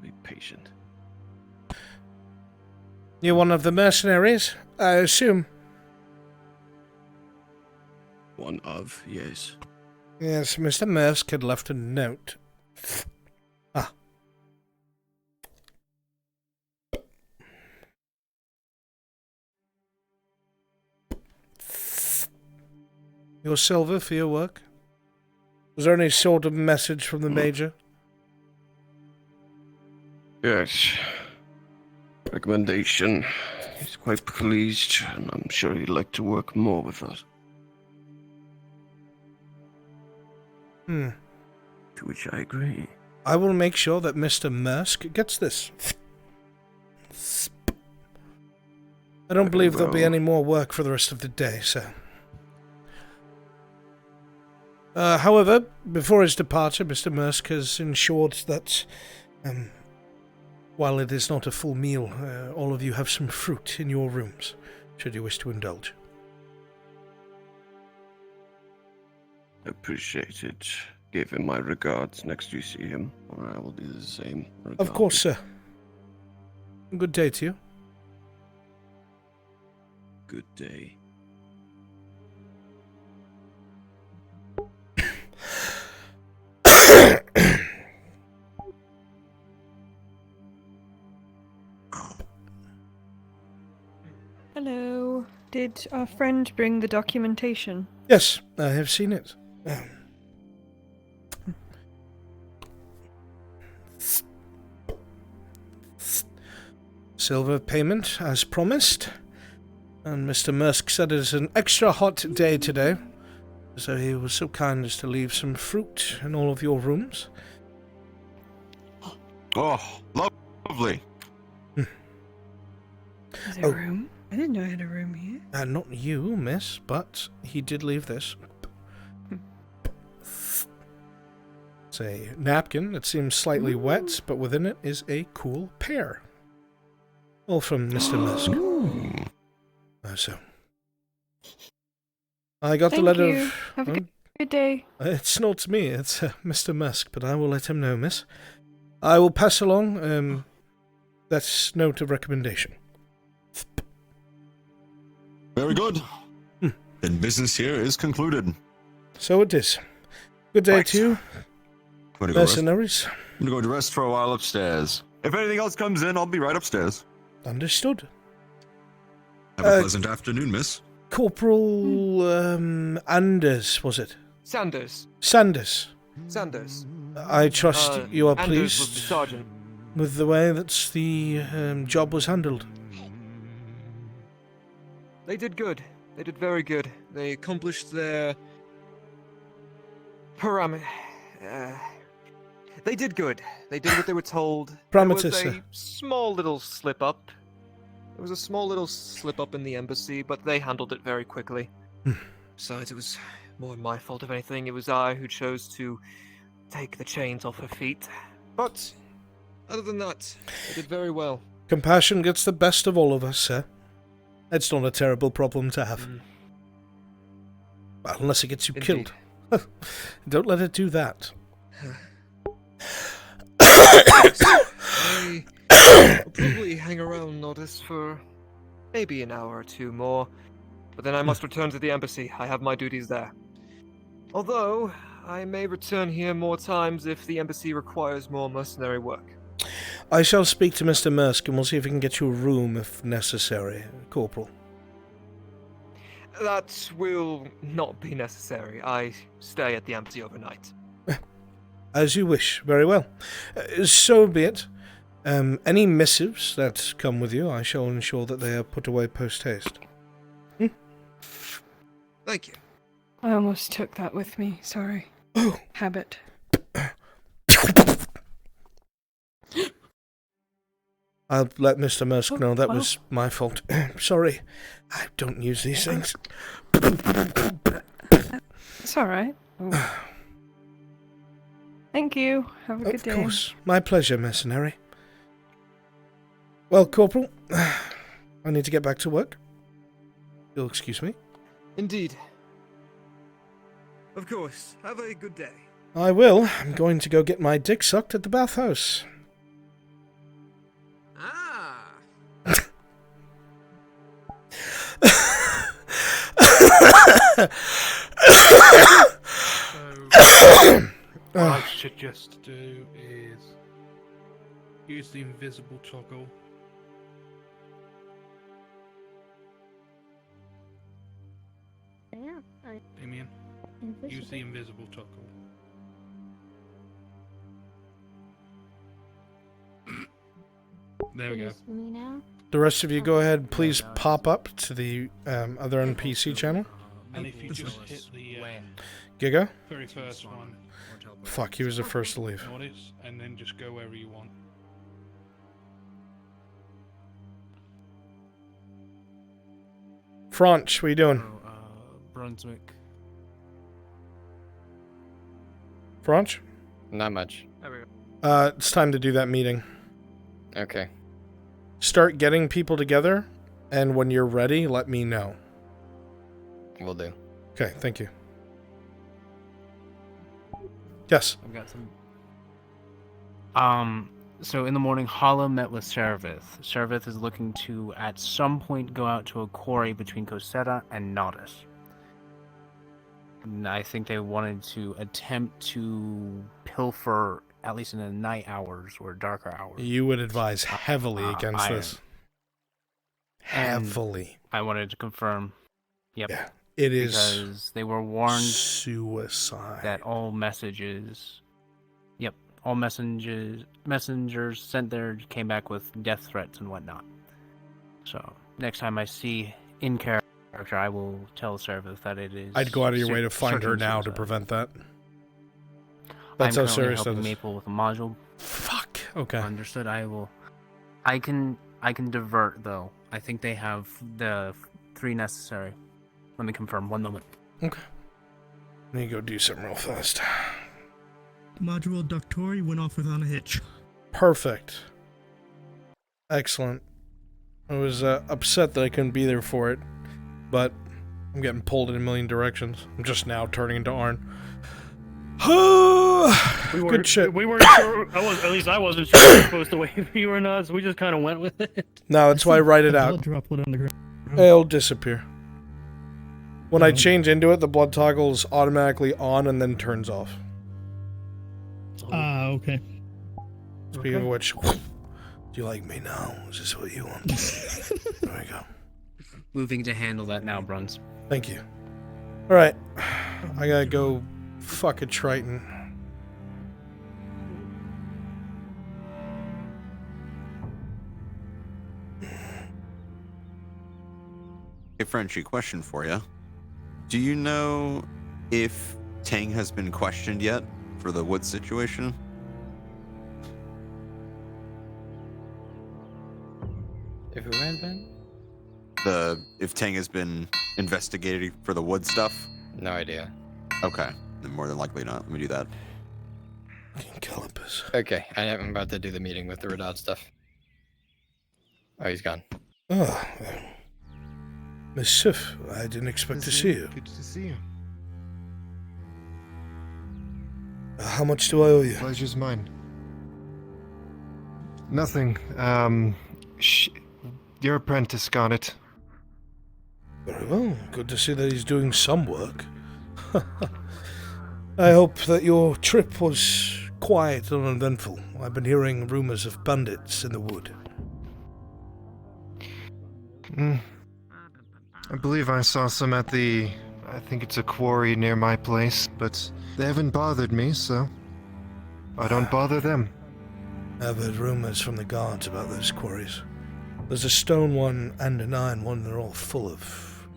Be patient. You're one of the mercenaries, I assume. One of, yes. Yes, Mr. Mersk had left a note. Ah. Your silver for your work? Was there any sort of message from the Major? Yes. Recommendation. He's quite pleased, and I'm sure he'd like to work more with us. To which I agree. I will make sure that Mr. Mersk gets this. I don't believe there'll be any more work for the rest of the day, so... however, before his departure, Mr. Mersk has ensured that... while it is not a full meal, all of you have some fruit in your rooms, should you wish to indulge. Appreciate it. Give him my regards next you see him, or I will do the same. Of course, sir. Good day to you. Good day. Hello. Did our friend bring the documentation? Yes, I have seen it. Silver payment, as promised. And Mr. Mersk said it is an extra hot day today, so he was so kind as to leave some fruit in all of your rooms. Oh, lovely. Is there a room? I didn't know I had a room here. Not you, miss, but he did leave this. It's a napkin that seems slightly wet, but within it is a cool pear. All from Mr. Musk. So. I got the letter. You. Have a good day. It's not me, it's Mr. Musk, but I will let him know, miss. I will pass along that note of recommendation. Very good. Then business here is concluded. So it is. Good day to you, I'm gonna go rest. mercenaries. I'm gonna go to rest for a while upstairs. If anything else comes in, I'll be right upstairs. Understood. Have a pleasant afternoon, miss. Corporal Anders, was it? Sanders. Sanders. Sanders. I trust you are Anders was the pleased sergeant. with the way that the job was handled. They did good. They did very good. They accomplished their they did good. They did what they were told. Parameters, There was a sir. small little slip up. There was a small little slip up in the embassy, but they handled it very quickly. Besides, it was more my fault, if anything. It was I who chose to take the chains off her feet. But other than that, they did very well. Compassion gets the best of all of us, sir. It's not a terrible problem to have. Well, unless it gets you killed. Don't let it do that. I'll probably hang around Nordis for maybe an hour or two more, but then I must return to the embassy. I have my duties there. Although, I may return here more times if the embassy requires more mercenary work. I shall speak to Mr. Mersk and we'll see if we can get you a room if necessary, Corporal. That will not be necessary. I stay at the embassy overnight. As you wish. Very well. So be it. Any missives that come with you, I shall ensure that they are put away post-haste. Thank you. I almost took that with me. Sorry. Habit. I'll let Mr. Mersk know that was my fault. Sorry. I don't use these things. It's alright. Thank you. Have a good day. Of course. My pleasure, mercenary. Well, Corporal, I need to get back to work. You'll excuse me? Indeed. Of course. Have a good day. I will. I'm going to go get my dick sucked at the bathhouse. What I suggest to do is use the invisible toggle. Yeah, Damien, use the invisible toggle. There we go. Me now? The rest of you go ahead, please pop up to the other NPC channel. And if you just hit the Giga? very first one, Fuck, he was the first to leave. notice, and then just go wherever you want. Franch, what are you doing? Brunswick. Franch? Not much. There we go. It's time to do that meeting. Okay. Start getting people together, and when you're ready, let me know. Will do. Okay, thank you. Yes. I've got some. So in the morning, Hala met with Servith. Servith is looking to, at some point, go out to a quarry between Cosetta and Nodis. And I think they wanted to attempt to pilfer, at least in the night hours or darker hours. You would advise heavily against iron. this. Heavily. I wanted to confirm. Yep. Yeah, it is because they were warned suicide. that all messages. Yep. All messengers sent there came back with death threats and whatnot. So next time I see in character, I will tell Servith that it is. I'd go out of your way to find her now to prevent that. That's how serious that helping is. Maple with a module. Fuck. Okay. Understood. I can divert though. I think they have the 3 necessary. Let me confirm. 1 moment. Okay. Let me go do something real fast. Module Doctori went off without a hitch. Perfect. Excellent. I was upset that I couldn't be there for it, but I'm getting pulled in a million directions. I'm just now turning into Arn. Good shit. We weren't sure. At least I wasn't sure we were supposed to wave you or not, so we just kind of went with it. No, that's why I write it out. Droplet on the ground. It'll disappear. When I change into it, the blood toggle's automatically on and then turns off. Ah, okay. Speaking of which, do you like me now? Is this what you want? There we go. Moving to handle that now, Bruns. Thank you. Alright. I gotta go fuck a Triton. Hey, Frenchie, question for you. Do you know if Tang has been questioned yet for the wood situation? If who has been? If Tang has been investigated for the wood stuff? No idea. Okay, then more than likely not. Let me do that. Calipers. Okay, I'm about to do the meeting with the Redod stuff. Oh, he's gone. Oh, Miss Sif, I didn't expect to see you. Good to see you. How much do I owe you? Pleasure's mine. Nothing. Your apprentice got it. Very well. Good to see that he's doing some work. I hope that your trip was quiet and uneventful. I've been hearing rumors of bandits in the wood. I believe I saw some at I think it's a quarry near my place, but they haven't bothered me, so I don't bother them. I've heard rumors from the guards about those quarries. There's a stone one and an iron one. They're all full of...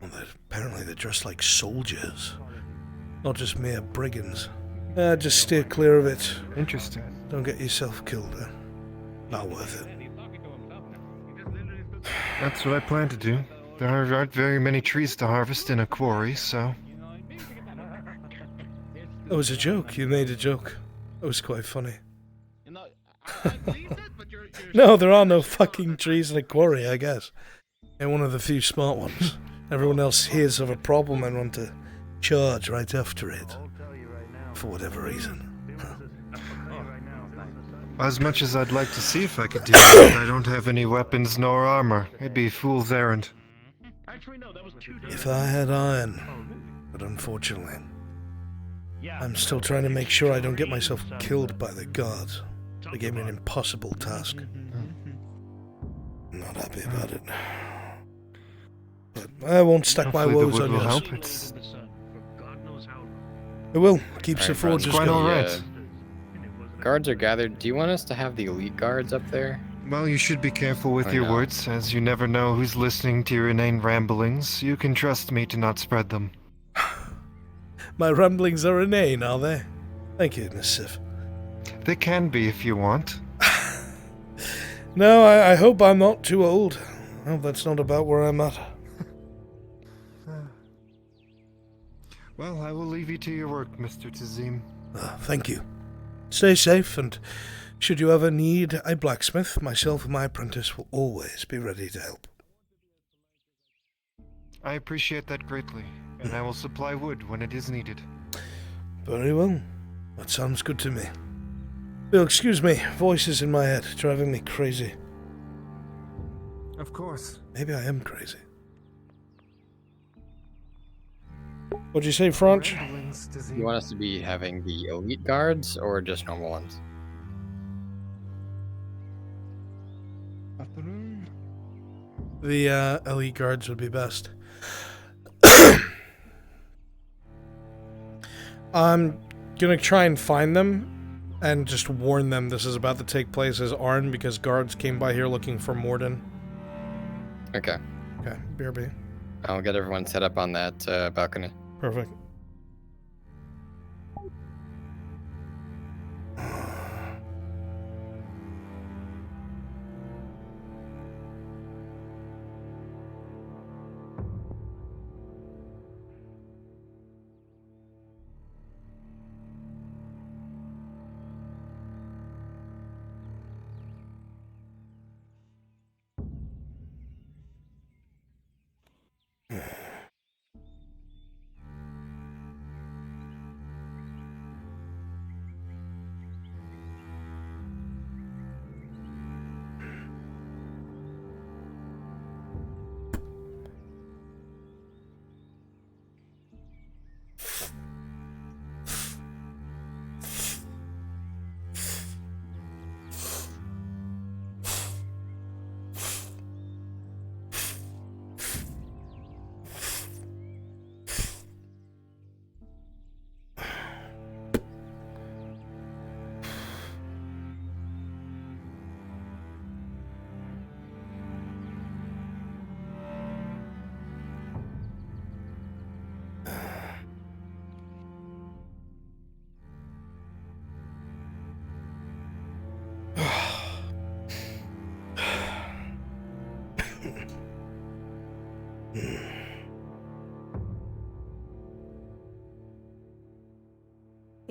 Well, apparently they're dressed like soldiers. Not just mere brigands. Just steer clear of it. Interesting. Don't get yourself killed, Not worth it. That's what I plan to do. There aren't very many trees to harvest in a quarry, so... It was a joke. You made a joke. It was quite funny. No, there are no fucking trees in a quarry, I guess. And one of the few smart ones. Everyone else hears of a problem and want to charge right after it. For whatever reason. As much as I'd like to see if I could do that, I don't have any weapons nor armor. It'd be a fool's errand. If I had iron, but unfortunately, I'm still trying to make sure I don't get myself killed by the guards. They gave me an impossible task. I'm not happy about it. But I won't stack my woes on yours. It will. Keeps the forges quite going. alright. Guards are gathered. Do you want us to have the elite guards up there? Well, you should be careful with your words, as you never know who's listening to your inane ramblings. You can trust me to not spread them. My ramblings are inane, are they? Thank you, Miss Sif. They can be if you want. No, I hope I'm not too old. I hope that's not about where I'm at. Well, I will leave you to your work, Mr. Tazim. Thank you. Stay safe, and should you ever need a blacksmith, myself and my apprentice will always be ready to help. I appreciate that greatly, and I will supply wood when it is needed. Very well. That sounds good to me. Bill, excuse me, voices in my head driving me crazy. Of course. Maybe I am crazy. What'd you say, French? You want us to be having the elite guards or just normal ones? The elite guards would be best. I'm gonna try and find them and just warn them this is about to take place as Arn because guards came by here looking for Morden. Okay. Okay, BRB. I'll get everyone set up on that balcony. Perfect.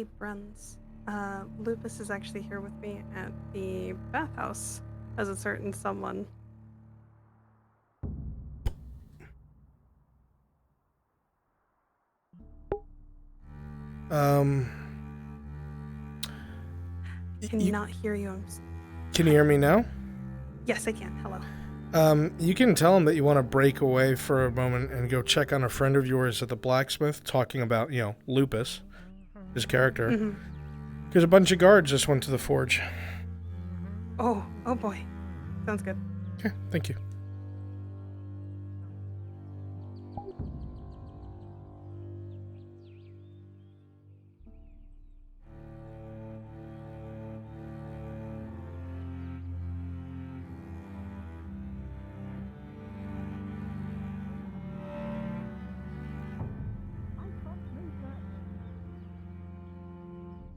Hey, Bruns. Lupus is actually here with me at the bathhouse as a certain someone. Cannot hear you. Can you hear me now? Yes, I can. Hello. You can tell him that you want to break away for a moment and go check on a friend of yours at the blacksmith talking about, Lupus, his character. Because a bunch of guards just went to the forge. Oh boy. Sounds good. Okay, thank you.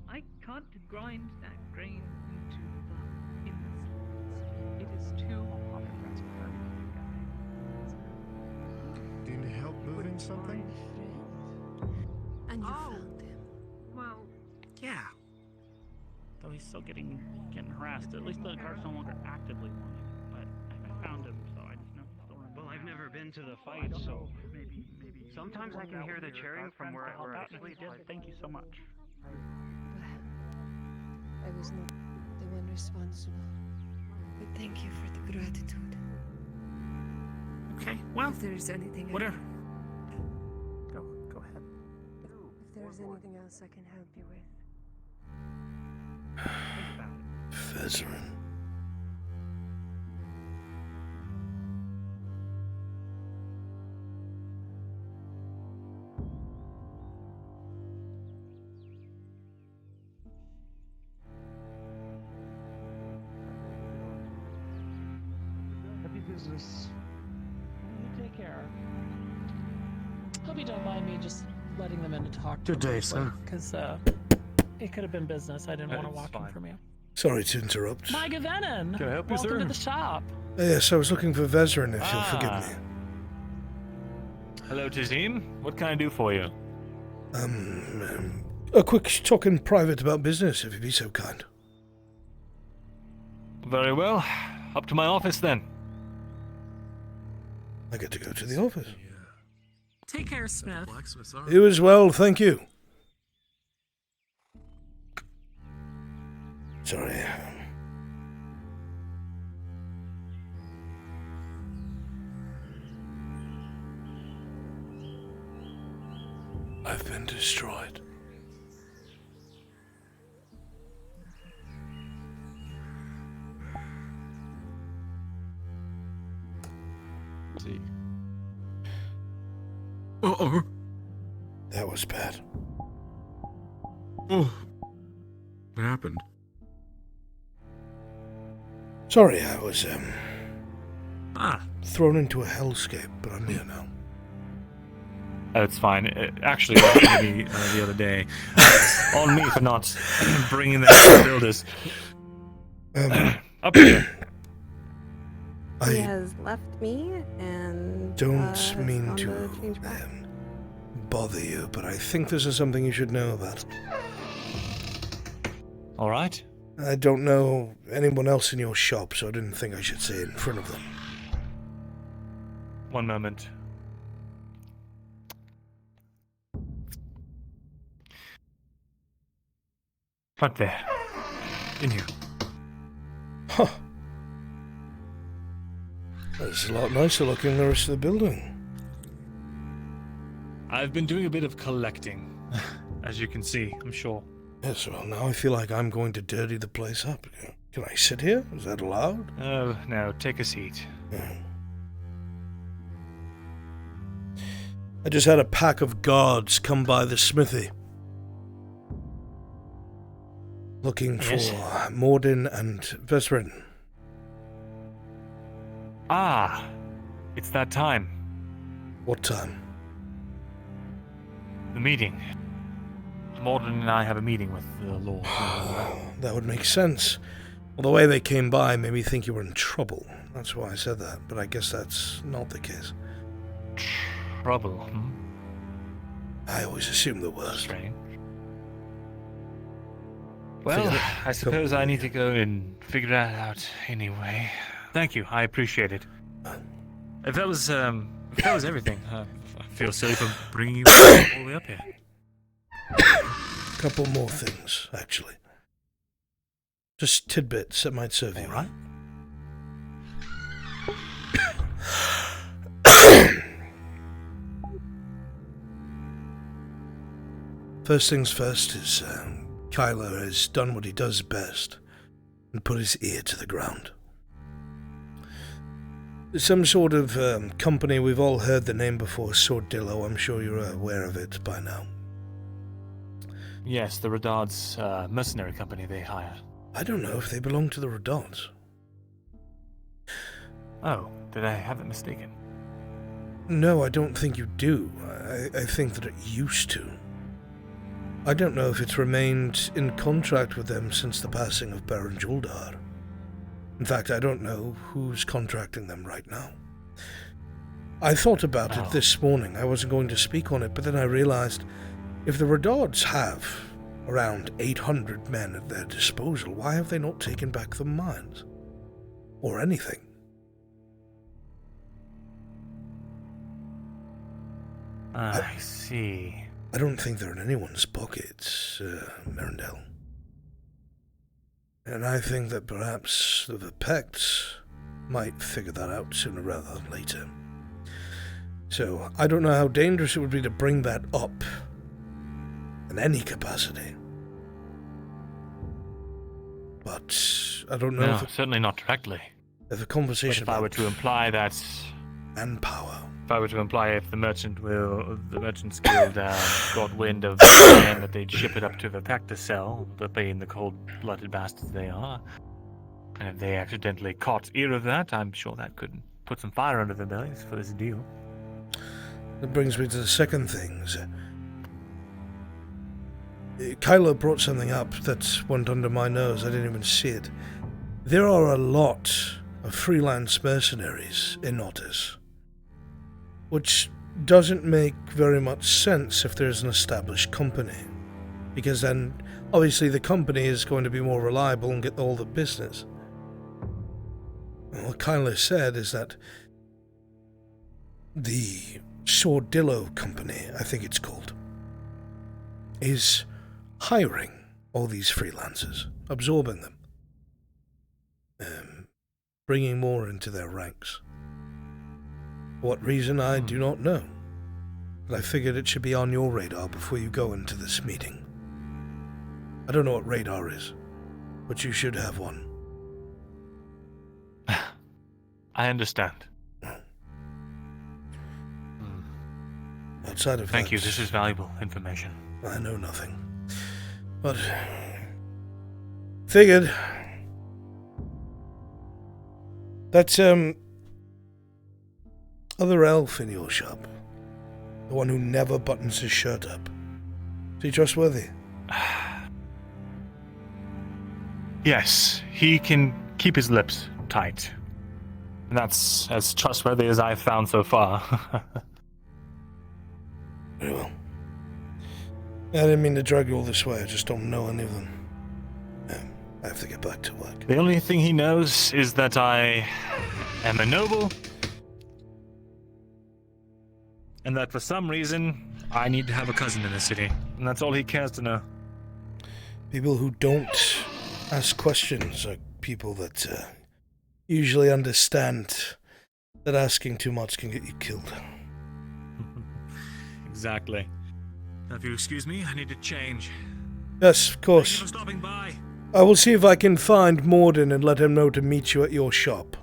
I can't grind that grain into the slots. It is too hot for you guys. Do you need help moving something? And you found him. Well, Yeah. Though he's still getting harassed. At least the guards no longer actively want him. But I found him, so I just know he's still running. Well, I've never been to the fight, so maybe. Sometimes I can hear the cheering from where I sleep. Thank you so much. I was not the one responsible. But thank you for the gratitude. Okay, well, if there's anything whatever. Go ahead. If there's anything else I can help you with. Veteran. Happy business. You take care. Hope you don't mind me just letting them in to talk. Good day, sir. Because it could have been business. I didn't want to walk in from you. Sorry to interrupt. My Gavenin! Can I help you, Welcome sir? to the shop. Yes, I was looking for Vezerin, if you'll forgive me. Hello, Tazim. What can I do for you? A quick talk in private about business, if you'd be so kind. Very well. Up to my office then. I get to go to the office. Take care, Smith. You as well, thank you. Sorry. I've been destroyed. See. Uh-oh. That was bad. Oh. What happened? Sorry, I was, thrown into a hellscape, but I'm here now. That's fine. Actually, that happened to me the other day. On me for not bringing that to the builders. Up here. He has left me and Don't mean gone to change back. bother you, but I think this is something you should know about. All right. I don't know anyone else in your shop, so I didn't think I should say it in front of them. One moment. Right there. In here. Huh. That's a lot nicer looking than the rest of the building. I've been doing a bit of collecting, as you can see, I'm sure. Yes, well, now I feel like I'm going to dirty the place up. Can I sit here? Is that allowed? Oh, no, take a seat. Yeah. I just had a pack of guards come by the smithy. Looking for Morden and Vesrin. Ah, it's that time. What time? The meeting. Morden and I have a meeting with the Lord. That would make sense. Well, the way they came by made me think you were in trouble. That's why I said that, but I guess that's not the case. Trouble, I always assume the worst. Strange. Well, figure I suppose I need to go and figure that out anyway. Thank you. I appreciate it. If that was everything, I feel silly for bringing you all the way up here. Couple more things, actually. Just tidbits that might serve you, right? First things first is Kyler has done what he does best and put his ear to the ground. Some sort of company, we've all heard the name before, Sordillo. I'm sure you're aware of it by now. Yes, the Redard's mercenary company they hire. I don't know if they belong to the Redards. Oh, did I have it mistaken? No, I don't think you do. I think that it used to. I don't know if it's remained in contract with them since the passing of Baron Juldar. In fact, I don't know who's contracting them right now. I thought about it this morning. I wasn't going to speak on it, but then I realized if the Redards have around 800 men at their disposal, why have they not taken back the mines? Or anything? I see. I don't think they're in anyone's pockets, Merendell. And I think that perhaps the Vepects might figure that out sooner rather than later. So, I don't know how dangerous it would be to bring that up in any capacity. But I don't know No, if certainly not directly. If a conversation But if I were to imply that... manpower. If I were to imply if the Merchants Guild got wind of and that they'd ship it up to the pack to sell, but being the cold-blooded bastards they are, and if they accidentally caught ear of that, I'm sure that could put some fire under their bellies for this deal. That brings me to the second thing. Kylo brought something up that went under my nose. I didn't even see it. There are a lot of freelance mercenaries in Otis, which doesn't make very much sense if there's an established company, because then obviously the company is going to be more reliable and get all the business. And what Kyler said is that the Sordillo company, I think it's called, is hiring all these freelancers, absorbing them, bringing more into their ranks. For what reason, I do not know. But I figured it should be on your radar before you go into this meeting. I don't know what radar is, but you should have one. I understand. Outside of Thank that, you, this is valuable information. I know nothing. But figured that other elf in your shop, the one who never buttons his shirt up, is he trustworthy? Yes, he can keep his lips tight. And that's as trustworthy as I've found so far. Very well. I didn't mean to drag you all this way, I just don't know any of them. I have to get back to work. The only thing he knows is that I am a noble, and that for some reason, I need to have a cousin in the city. And that's all he cares to know. People who don't ask questions are people that usually understand that asking too much can get you killed. Exactly. Now, if you excuse me, I need to change. Yes, of course. Thank you for stopping by. I will see if I can find Morden and let him know to meet you at your shop.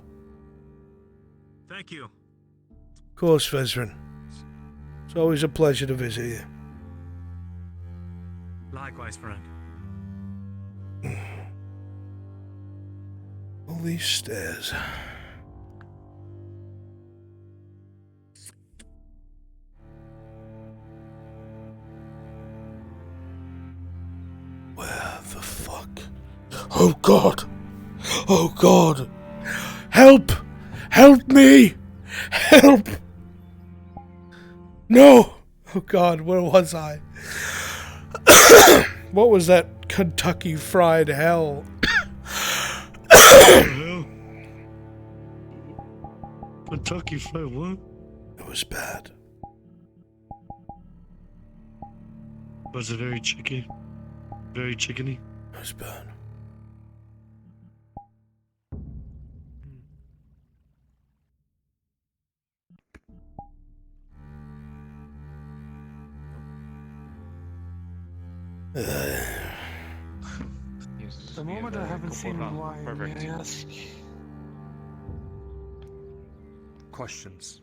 Thank you. Of course, Vezrin. It's always a pleasure to visit you. Likewise, friend. All these stairs. Where the fuck? Oh God! Oh God! Help! Help me! Help! No! Oh God, where was I? What was that Kentucky Fried Hell? Kentucky Fried what? It was bad. Was it very chicky? Very chickeny? It was bad. The moment I haven't seen wine, Perfect. may I ask? Questions.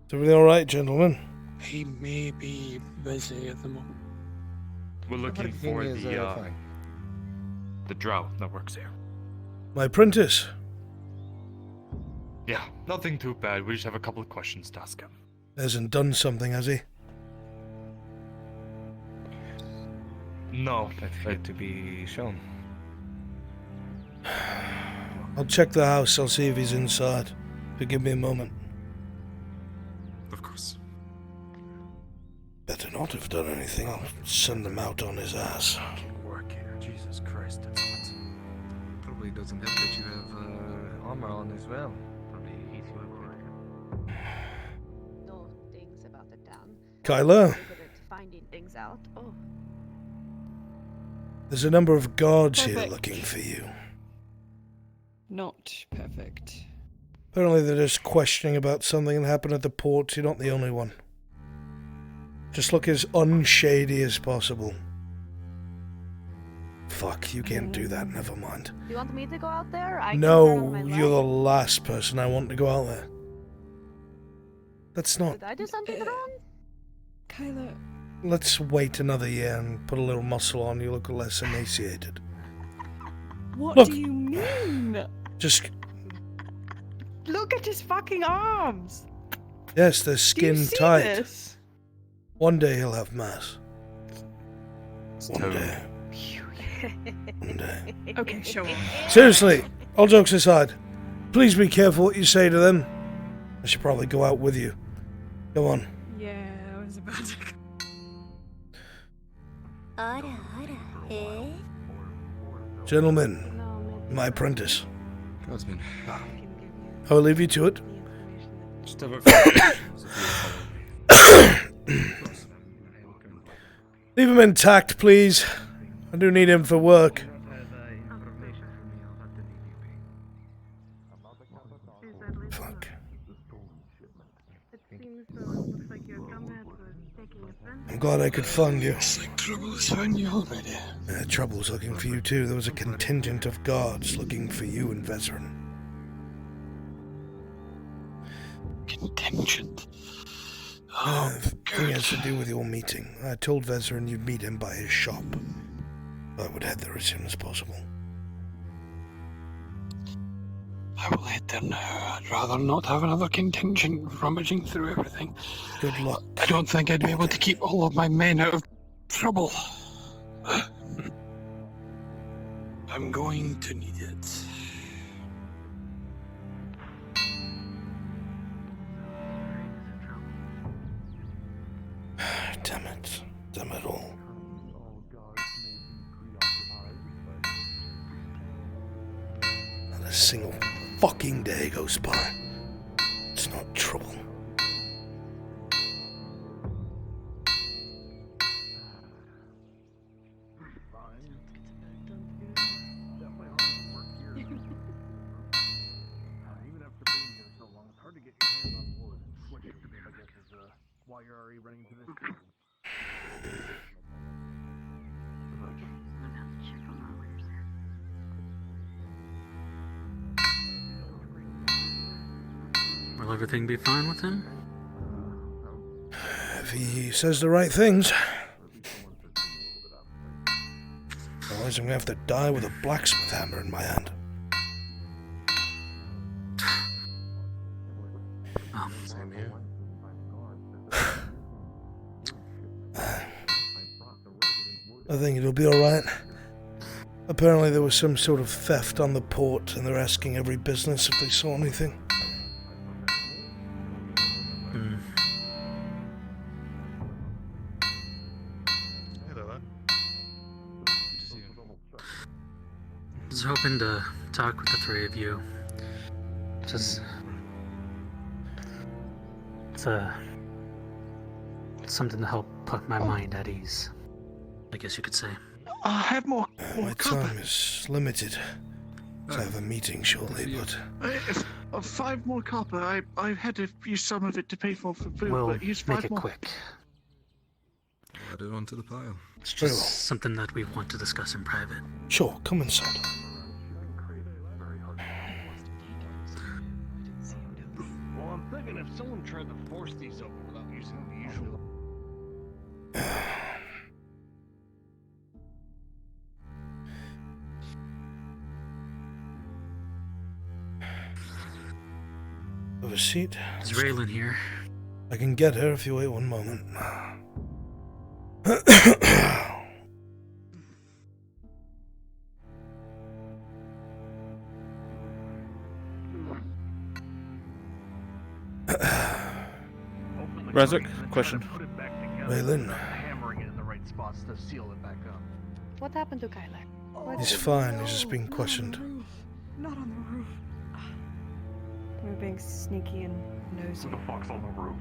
Is everything alright, gentlemen? He may be busy at the moment. We're looking for the drow that works here. My apprentice. Yeah, nothing too bad. We just have a couple of questions to ask him. Hasn't done something, has he? No, That's yet to be shown. I'll check the house. I'll see if he's inside. But give me a moment. Of course. Better not have done anything. I'll send him out on his ass. Work here. Jesus Christ, that's hot. Probably doesn't help that you have armor on as well. Probably eats you up. No things about the town. Kyla, Good at finding things out. Oh, there's a number of guards here Perfect. looking for you. Not perfect. Apparently they're just questioning about something that happened at the port. You're not the only one. Just look as unshady as possible. Fuck, you can't do that, never mind. do you want me to go out there? I can turn No, on my you're the light. last person I want to go out there. That's not... Did I do something wrong? Kyla, Let's wait another year and put a little muscle on. You look less emaciated. what Look. do you mean? Just... Look at his fucking arms. Yes, they're Do you skin see tight. this? One day he'll have mass. One day. One day. Okay, sure. Seriously, all jokes aside, please be careful what you say to them. I should probably go out with you. Go on. Yeah, I was about to. Gentlemen, my apprentice. Guardsman. I'll leave you to it. Just have a Leave him intact, please. I do need him for work. Fuck. I'm glad I could find you. Trouble's found you already. Trouble's looking for you too. There was a contingent of guards looking for you and Vezerin. Contingent. Thing has to do with your meeting. I told Vezerin you'd meet him by his shop. I would head there as soon as possible. I will head there now. I'd rather not have another contingent rummaging through everything. Good luck. I don't think I'd be able to keep all of my men out of trouble. I'm going to need it. Damn it. Damn it all. Not a single fucking day goes by. It's not trouble. While you're already running to this. Will everything be fine with him? If he says the right things. Otherwise I'm gonna have to die with a blacksmith hammer in my hand. Same here. I think it'll be alright. Apparently there was some sort of theft on the port and they're asking every business if they saw anything. Hello, was hoping to talk with the three of you. Just... It's something to help put my mind at ease, I guess you could say. I have more My copper. time is limited. I have a meeting shortly, but... 5 more copper. I had to use some of it to pay for food, We'll but here's 5 make it more. quick. Add it onto the pile. It's Very just well. something that we want to discuss in private. Sure, come inside. Well, I'm thinking if someone tried to force these open without using the usual. Have a seat. Is Raylan here? I can get her if you wait one moment. Brunswick, question. Raylan, Hammering it in the right spots to seal it back up. What happened to Kyler? he's fine. He's just being questioned. Not on the roof. We're being sneaky and nosy. Who the fuck's on the roof?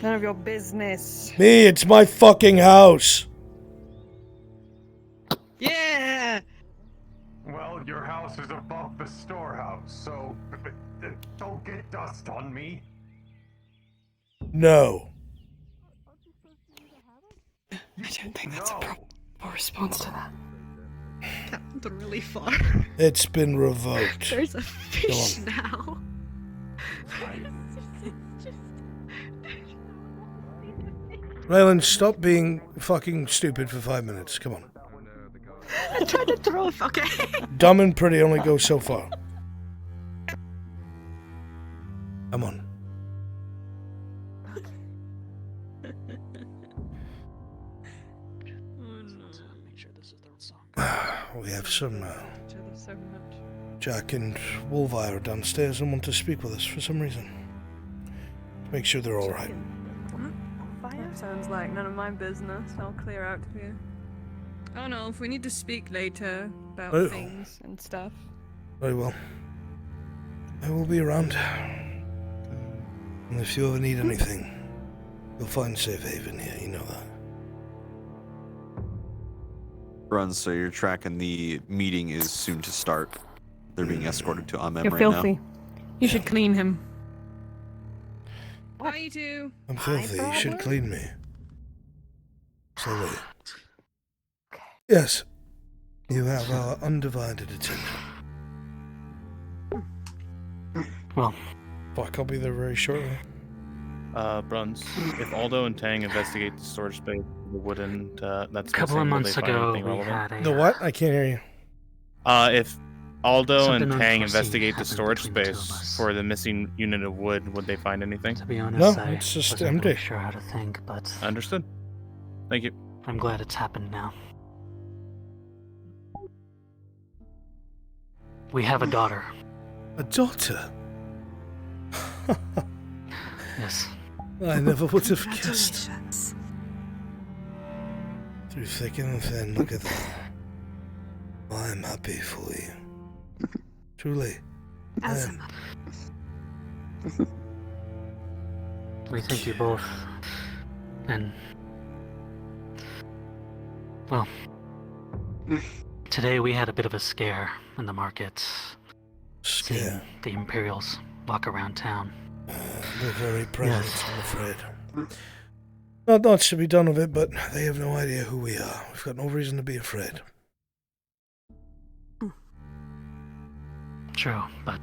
None of your business. Me, it's my fucking house. Yeah! Well, your house is above the storehouse, so don't get dust on me. No. I don't think that's a proper response to that. That went really far. It's been revoked. There's a Go fish on. now. Raylan, stop being fucking stupid for 5 minutes. Come on. I tried to throw it, okay? Dumb and pretty only go so far. Come on. We have some Jack and Wolvire downstairs and want to speak with us for some reason. Make sure they're alright. That sounds like none of my business. I'll clear out to you. Oh no, if we need to speak later about Oh. things and stuff. Very well. I will be around. And if you ever need anything, you'll find safe haven here, you know that. Run, so you're tracking the meeting is soon to start. They're being escorted to Amem You're right filthy. now. You should clean him. Hi, you two. I'm filthy, you should clean me. Slowly. Yes. You have our undivided attention. Well. Fuck, I'll be there very shortly. Bruns, if Aldo and Tang investigate the storage space, the wooden, that's A couple missing, of will months they find ago, anything we relevant? had a... The what? I can't hear you. If Aldo Something and Tang unforeseen investigate the happened storage between the two of space us. for the missing unit of wood, would they find anything? To be honest, No, I it's just wasn't empty. really sure how to think, but Understood. Thank you. I'm glad it's happened now. We have a daughter. A daughter? Yes. I never would have guessed. Through thick and thin, look at that. I'm happy for you. Truly. I am. We thank you both. And... well... today we had a bit of a scare in the market. Scare? Seeing the Imperials walk around town. They're very present, I'm afraid. Not much to be done with it, but they have no idea who we are. We've got no reason to be afraid. True, but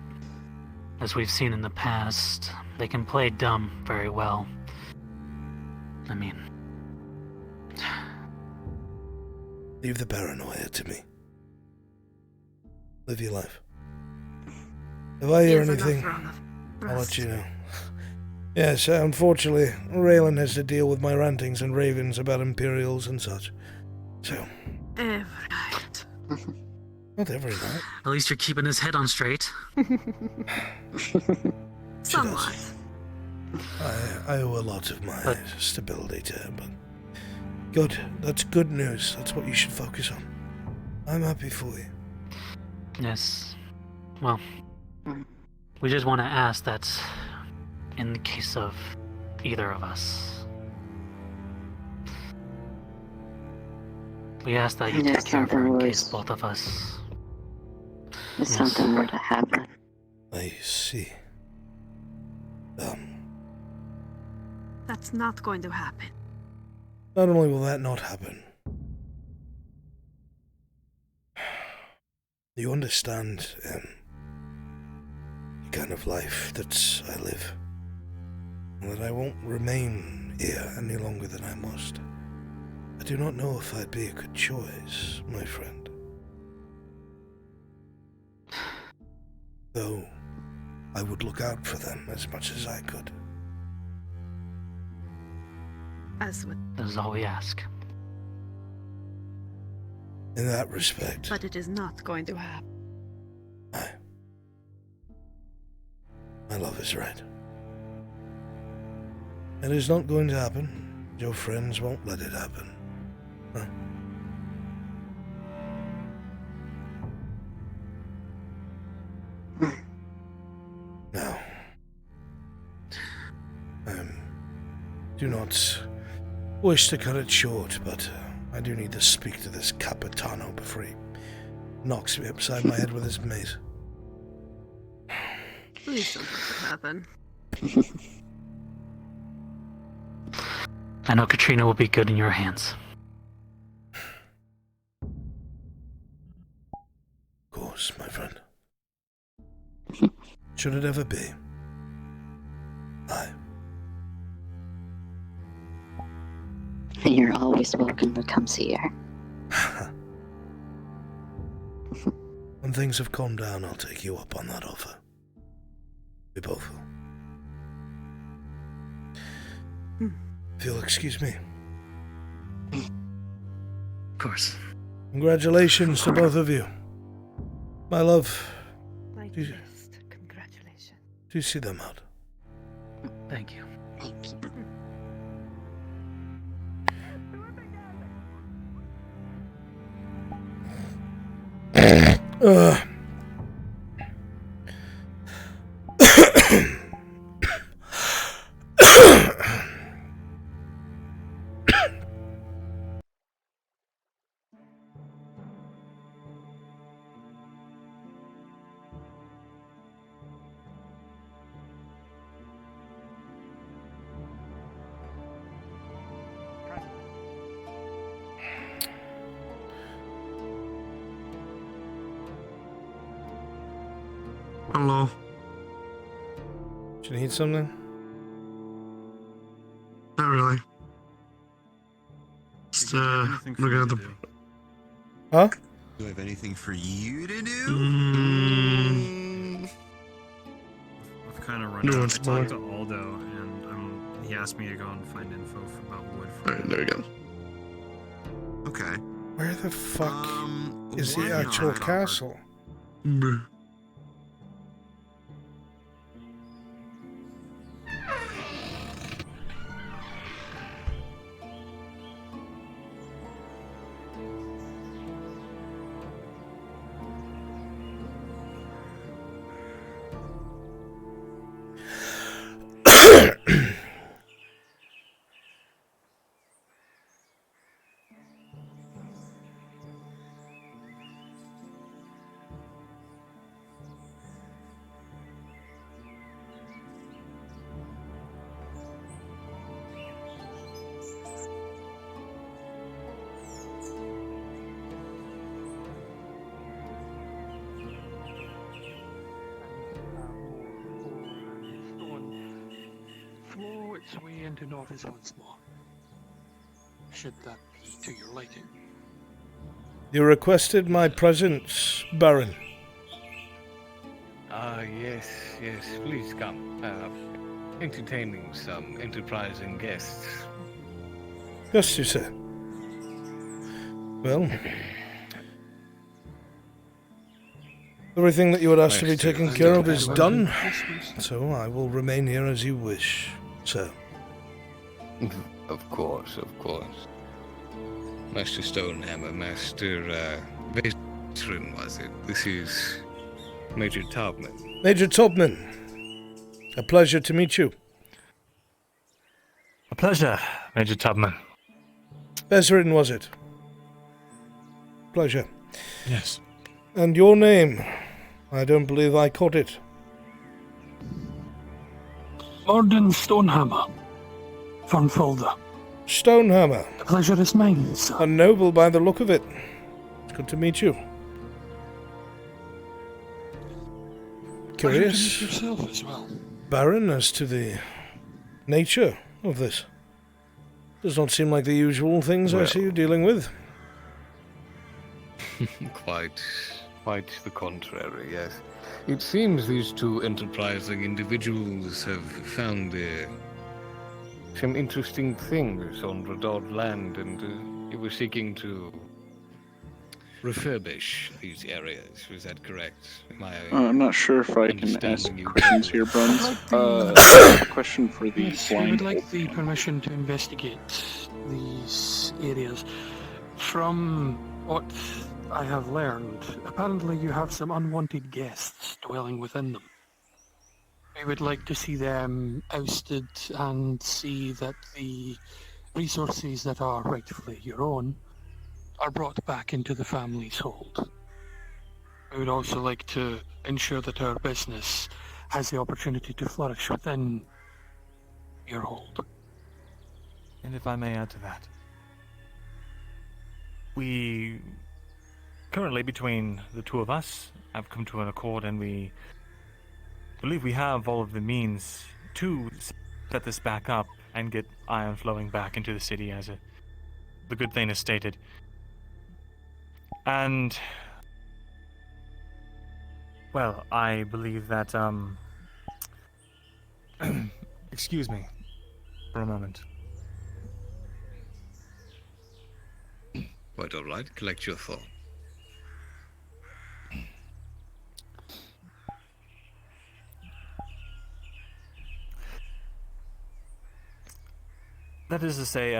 as we've seen in the past, they can play dumb very well. I mean... Leave the paranoia to me. Live your life. If I hear anything, I'll let you know. Yes, unfortunately, Raylan has to deal with my rantings and ravings about Imperials and such. So... Every night. Not every night. At least you're keeping his head on straight. Somewhat. I owe a lot of my stability to her, but... Good. That's good news. That's what you should focus on. I'm happy for you. Yes. Well, we just want to ask that in the case of either of us, we ask that you take care of her in case both of us. If something were to happen. I see. That's not going to happen. Not only will that not happen, you understand the kind of life that I live, and that I won't remain here any longer than I must. I do not know if I'd be a good choice, my friend. Though I would look out for them as much as I could. As with. That is all we ask. In that respect. But it is not going to happen. My love is right. It is not going to happen. Your friends won't let it happen. Huh? Now, do not wish to cut it short, but I do need to speak to this Capitano before he knocks me upside my head with his mace. Please don't let it happen. I know Katrina will be good in your hands. Of course, my friend. Should it ever be? You're always welcome to come see her. When things have calmed down, I'll take you up on that offer. We both will. If you'll excuse me. Of course. Congratulations to both of you. My love. Congratulations. Do you see them out? Thank you. Thank you. Hello. Do you need something? Not really. Just looking at the. Huh? Do I have anything for you to do? I've kind of run No, out. I it's fine. talked to Aldo, and he asked me to go and find info about wood. Alright, there we go. Okay. Where the fuck is the why not? actual castle? Flow its way into Norvis once more. Should that be to your liking? You requested my presence, Baron. Yes, please come. Entertaining some enterprising guests. Yes, you said. Well, everything that you had asked to be taken care of is done, so I will remain here as you wish, sir. Of course. Master Stonehammer, Master veteran, was it? This is Major Tubman. Major Tubman. A pleasure to meet you. A pleasure, Major Tubman. Veteran, was it? Pleasure. Yes. And your name? I don't believe I caught it. Morden Stonehammer. From Folder. Stonehammer. The pleasure is mine, sir. A noble by the look of it. Good to meet you. Curious, Pleasure to meet yourself as well. Baron, as to the nature of this. Does not seem like the usual things I see you dealing with. Quite the contrary, yes. It seems these two enterprising individuals have found some interesting things on Redod land, and they were seeking to refurbish these areas. Was that correct? I'm not sure if I can ask questions here, Bruns. Question for the Yes, we blind. would like the permission to investigate these areas. From what I have learned, apparently you have some unwanted guests dwelling within them. We would like to see them ousted and see that the resources that are rightfully your own are brought back into the family's hold. We would also like to ensure that our business has the opportunity to flourish within your hold. And if I may add to that, we currently, between the two of us, have come to an accord, and we believe we have all of the means to set this back up and get iron flowing back into the city, as the good thing is stated. And, well, I believe that, excuse me for a moment. Quite all right. Collect your thought. That is to say,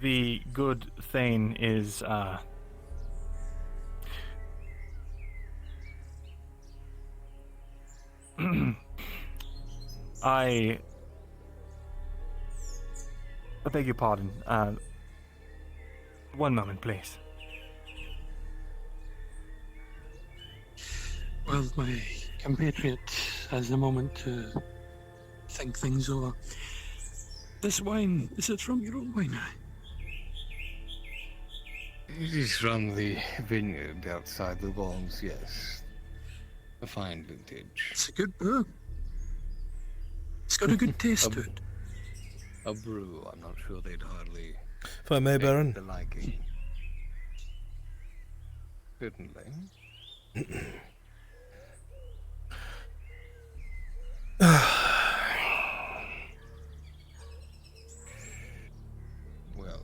the good thing is, I beg your pardon. One moment, please. Well, my compatriot has a moment to think things over. This wine, is it from your own winery? It is from the vineyard outside the walls, yes. A fine vintage. It's a good brew. It's got a good taste to it. A brew, I'm not sure they'd hardly... If I may, Baron. ...the liking. Certainly. Well,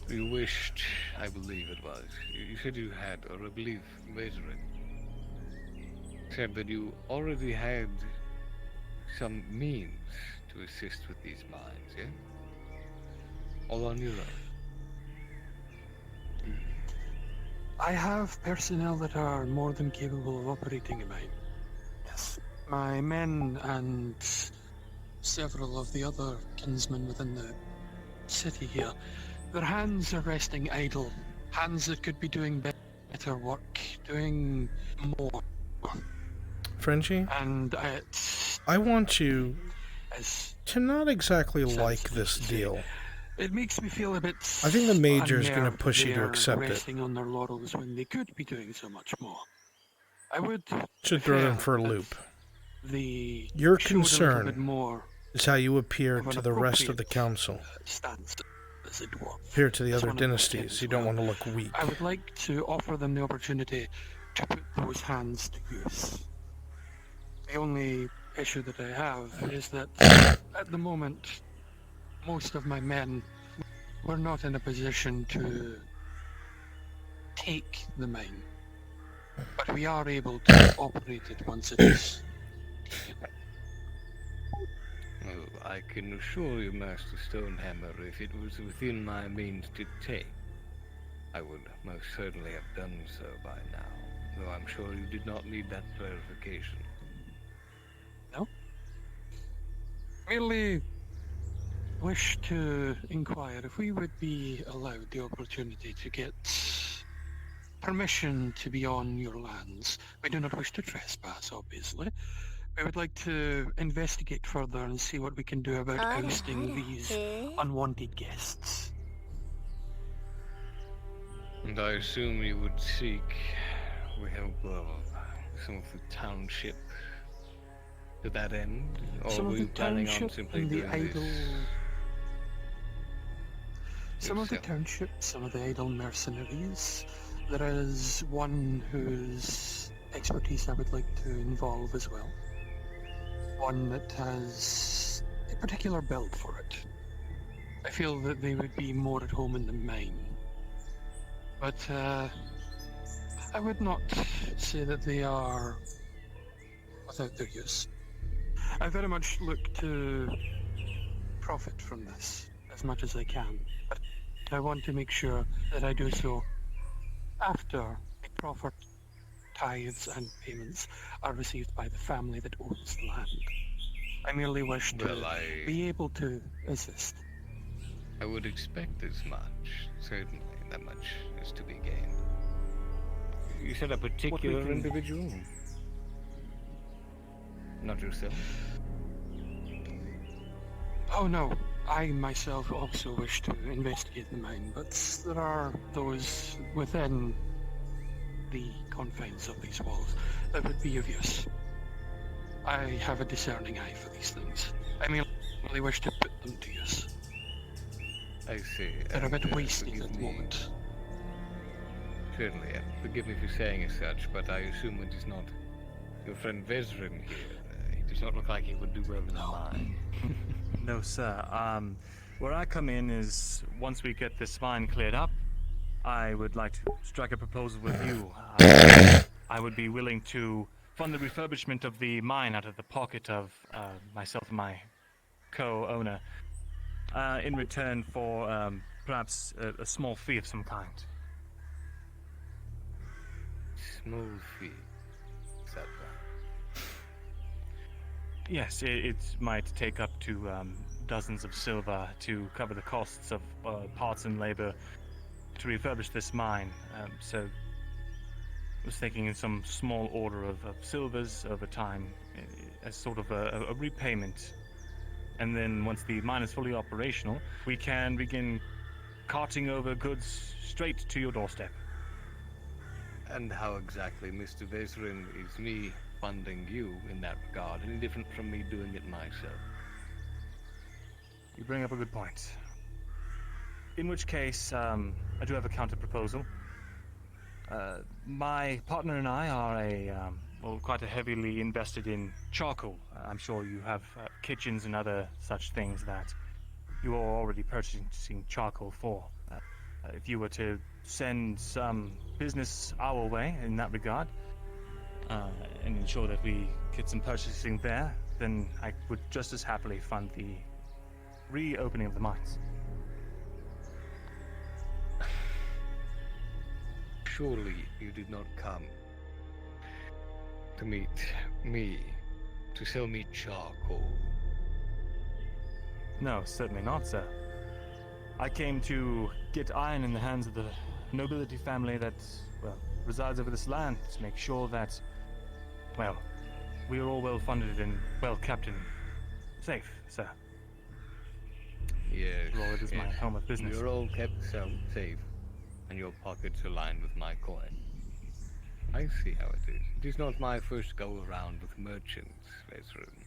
you wished, I believe it was. You said you had, or I believe, Veteran said that you already had some means to assist with these mines, yeah? All on your own. I have personnel that are more than capable of operating a mine. Yes. My men and several of the other kinsmen within the city here, their hands are resting idle. Hands that could be doing better work, doing more. Frenchie? And I want you to not exactly like this deal. It makes me feel a bit. I think the Major's going to unnerved push you to they're accept it. resting on their laurels when they could be doing so much more. I would Should throw them for a prefer loop. The Your showed a little bit concern more is how you appear of an to the rest of the appropriate council. stance, as it were. Appear to the That's other one of my dynasties. intents You as don't well. want to look weak. I would like to offer them the opportunity to put those hands to use. The only issue that I have is that at the moment, most of my men were not in a position to take the mine, but we are able to operate it once it is taken. Well, I can assure you, Master Stonehammer, if it was within my means to take, I would most certainly have done so by now, though I'm sure you did not need that clarification. No. Merely wish to inquire if we would be allowed the opportunity to get permission to be on your lands. We do not wish to trespass, obviously. We would like to investigate further and see what we can do about ousting these unwanted guests. And I assume you would seek the help of some of the township to that end? Or Some were of you the planning on township simply and the doing idle... this? Some of the yourself? township, some of the idle mercenaries. There is one whose expertise I would like to involve as well. One that has a particular build for it. I feel that they would be more at home in the mine. But I would not say that they are without their use. I very much look to profit from this as much as I can, but I want to make sure that I do so after the proper tithes and payments are received by the family that owns the land. I merely wish to be able to assist. I would expect as much. Certainly, that much is to be gained. You said a particular individual? Not yourself? Oh no, I myself also wish to investigate the mine, but there are those within the confines of these walls that would be of use. I have a discerning eye for these things. I merely wish to put them to use. I see. They're a bit wasted at the moment. Certainly, forgive me for saying as such, but I assume it is not your friend Vezrin here. He does not look like he would do well in the mine. No, sir. Where I come in is once we get this mine cleared up, I would like to strike a proposal with you. I would be willing to fund the refurbishment of the mine out of the pocket of myself and my co-owner, in return for perhaps a small fee of some kind. Small fee? Is that right? Yes, it might take up to dozens of silver to cover the costs of parts and labor to refurbish this mine. So I was thinking in some small order of silvers over time as sort of a repayment. And then once the mine is fully operational, we can begin carting over goods straight to your doorstep. And how exactly, Mr. Vezrin, is me funding you in that regard any different from me doing it myself? You bring up a good point. In which case, I do have a counter proposal. My partner and I are quite a heavily invested in charcoal. I'm sure you have kitchens and other such things that you are already purchasing charcoal for. If you were to send some business our way in that regard, and ensure that we get some purchasing there, then I would just as happily fund the reopening of the mines. Surely you did not come to meet me to sell me charcoal. No, certainly not, sir. I came to get iron in the hands of the nobility family that, well, resides over this land, to make sure that, well, we are all well funded and well kept and safe, sir. Yes, Well, it is my home of business. You're all kept safe, and your pockets are lined with my coin. I see how it is. It is not my first go-around with merchants, Vezrin.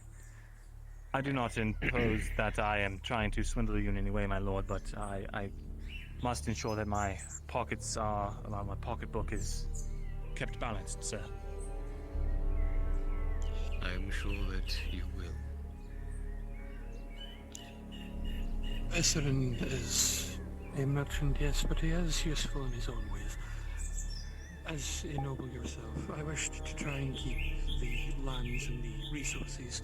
I do not impose that I am trying to swindle you in any way, my lord, but I must ensure that my pockets are, my pocketbook is kept balanced, sir. I am sure that you will. Vezrin is a merchant, yes, but he is useful in his own ways. As a noble yourself, I wished to try and keep the lands and the resources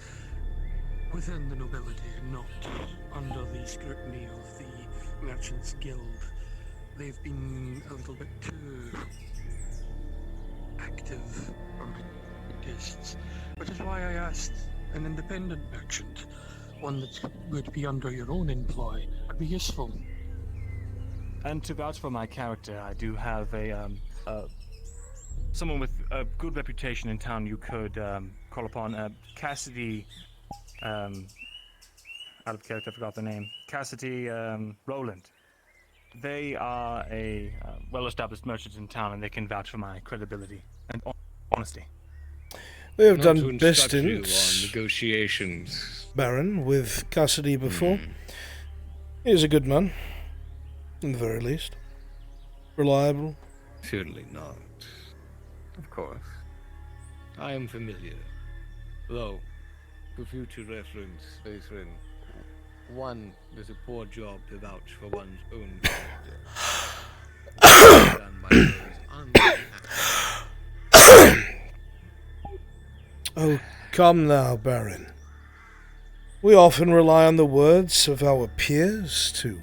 within the nobility and not under the scrutiny of the Merchants Guild. They've been a little bit too active for my tastes, which is why I asked an independent merchant, one that would be under your own employ, would be useful. And to vouch for my character, I do have someone with a good reputation in town you could call upon. Cassidy, out of character, I forgot the name. Cassidy Rowland. They are a well-established merchant in town, and they can vouch for my credibility and honesty. We have Not done to instruct you business, on negotiations. Baron, with Cassidy before. He is a good man, in the very least. Reliable. Certainly not. Of course. I am familiar. Though, for future reference, Faithrin, one does a poor job to vouch for one's own character. Done by those Oh, come now, Baron. We often rely on the words of our peers to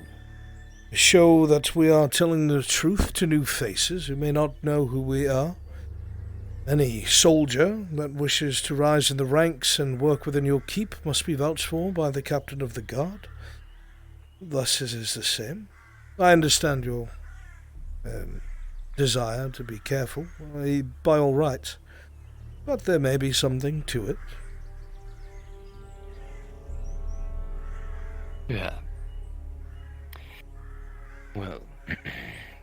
show that we are telling the truth to new faces who may not know who we are. Any soldier that wishes to rise in the ranks and work within your keep must be vouched for by the captain of the guard. Thus it is the same. I understand your desire to be careful, by all rights, but there may be something to it. Yeah. Well,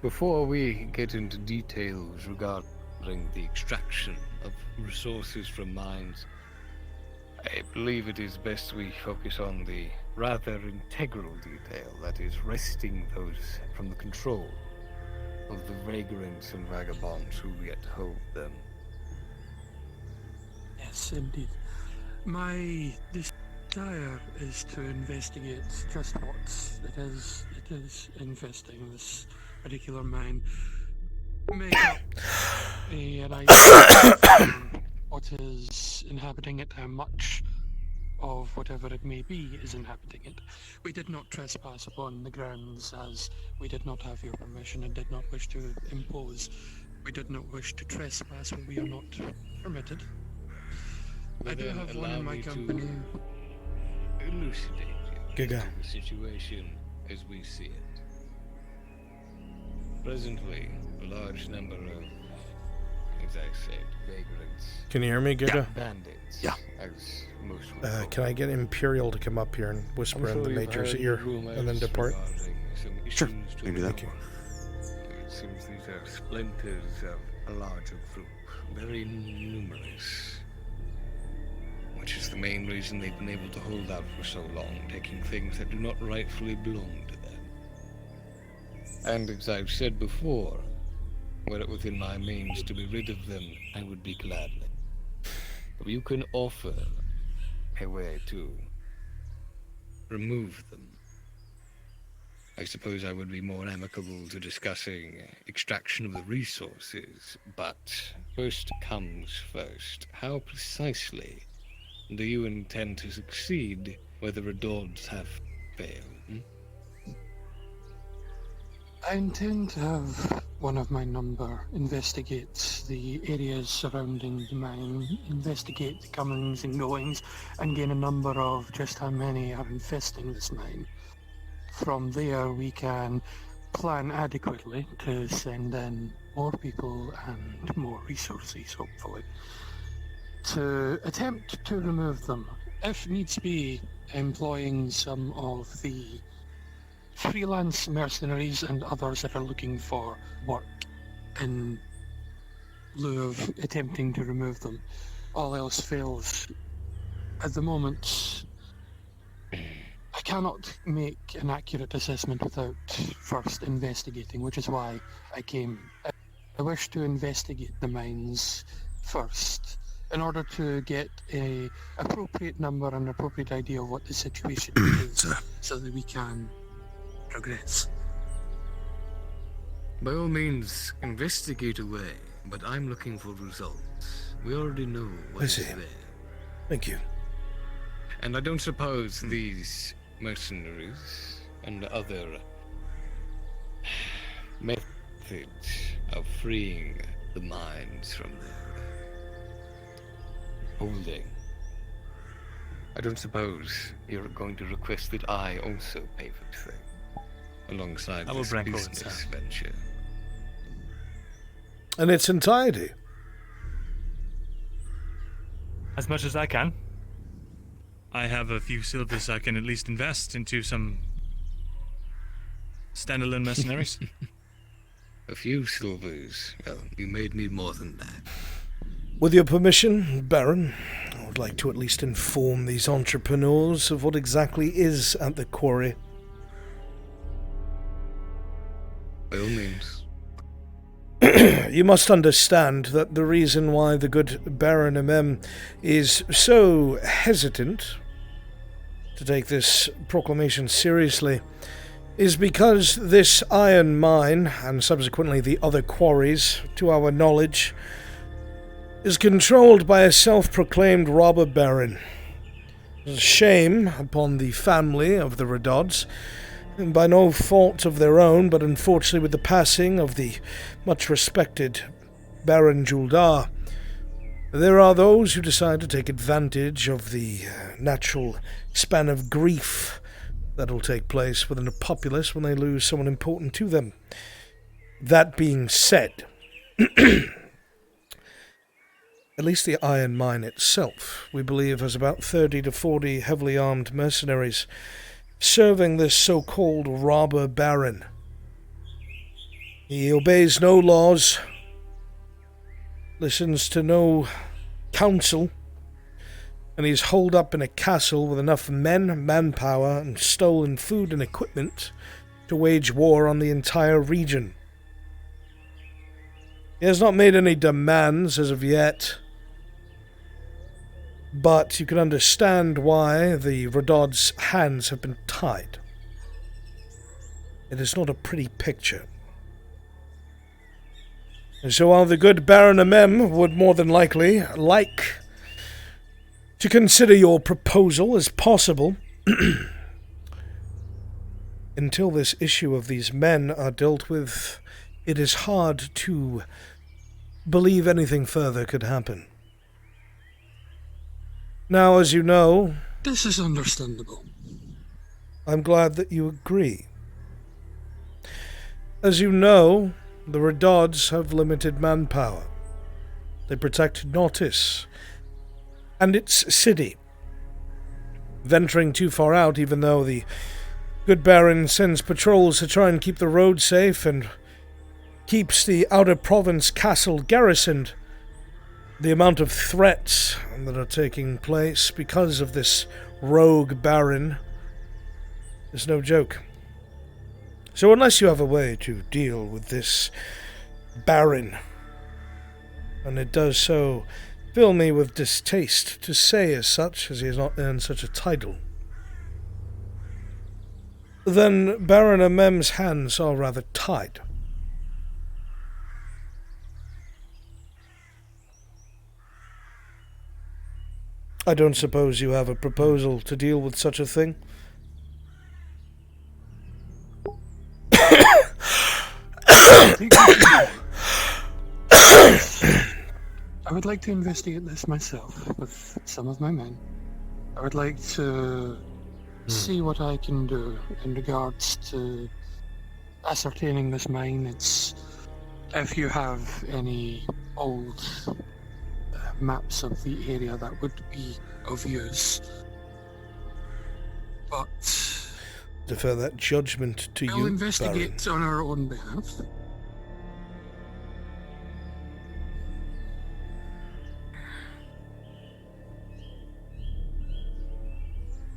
before we get into details regarding the extraction of resources from mines, I believe it is best we focus on the rather integral detail that is wresting those from the control of the vagrants and vagabonds who yet hold them. Yes, indeed. My desire is to investigate just what it is infesting this particular mine. Make up an idea of what is inhabiting it, how much of whatever it may be is inhabiting it. We did not trespass upon the grounds, as we did not have your permission and did not wish to impose. We did not wish to trespass when we are not permitted. I do have one in my company. Elucidate Giga. the situation as we see it. Presently, a large number of, as I said, vagrants. Can you hear me, Giga? Bandits. Yeah. As most would Can I get Imperial to come up here and whisper in the Major's ear and then depart? Sure, you can do that. It seems these are splinters of a larger group, very numerous. Which is the main reason they've been able to hold out for so long, taking things that do not rightfully belong to them. And as I've said before, were it within my means to be rid of them, I would be gladly. If you can offer a way to remove them, I suppose I would be more amicable to discussing extraction of the resources, but first comes first. How precisely do you intend to succeed where the Redords have failed? I intend to have one of my number investigate the areas surrounding the mine, investigate the comings and goings, and gain a number of just how many are infesting this mine. From there we can plan adequately to send in more people and more resources, hopefully, to attempt to remove them, if needs be, employing some of the freelance mercenaries and others that are looking for work in lieu of attempting to remove them. All else fails. At the moment, I cannot make an accurate assessment without first investigating, which is why I came. I wish to investigate the mines first, in order to get a appropriate number and appropriate idea of what the situation is, so that we can progress. By all means, investigate away, but I'm looking for results. We already know what is there. Thank you. And I don't suppose these mercenaries and other methods of freeing the mines from their holding. I don't suppose you're going to request that I also pay for the thing, alongside I will this bring forward, business sir. venture. In its entirety. As much as I can. I have a few silvers I can at least invest into some standalone mercenaries. A few silvers. Well, you made me more than that. With your permission, Baron, I would like to at least inform these entrepreneurs of what exactly is at the quarry. By all means. You must understand that the reason why the good Baron MM is so hesitant to take this proclamation seriously is because this iron mine, and subsequently the other quarries, to our knowledge, is controlled by a self-proclaimed robber baron. It's a shame upon the family of the Redods, and by no fault of their own, but unfortunately with the passing of the much-respected Baron Juldar, there are those who decide to take advantage of the natural span of grief that will take place within a populace when they lose someone important to them. That being said, at least the iron mine itself, we believe, has about 30 to 40 heavily armed mercenaries serving this so-called robber baron. He obeys no laws, listens to no counsel, and he's holed up in a castle with enough men, manpower, and stolen food and equipment to wage war on the entire region. He has not made any demands as of yet, but you can understand why the Redod's hands have been tied. It is not a pretty picture. And so while the good Baron Amem would more than likely like to consider your proposal as possible, until this issue of these men are dealt with, it is hard to believe anything further could happen. Now, as you know... This is understandable. I'm glad that you agree. As you know, the Redods have limited manpower. They protect Nautis and its city. Venturing too far out, even though the good Baron sends patrols to try and keep the road safe and keeps the outer province castle garrisoned, the amount of threats that are taking place because of this rogue baron is no joke. So unless you have a way to deal with this baron, and it does so fill me with distaste to say as such, as he has not earned such a title, then Baron Amem's hands are rather tied. I don't suppose you have a proposal to deal with such a thing? I would like to investigate this myself with some of my men. I would like to see what I can do in regards to ascertaining this mine. It's if you have any old maps of the area that would be of use. But defer that judgment to we'll you, investigate Baron. on our own behalf.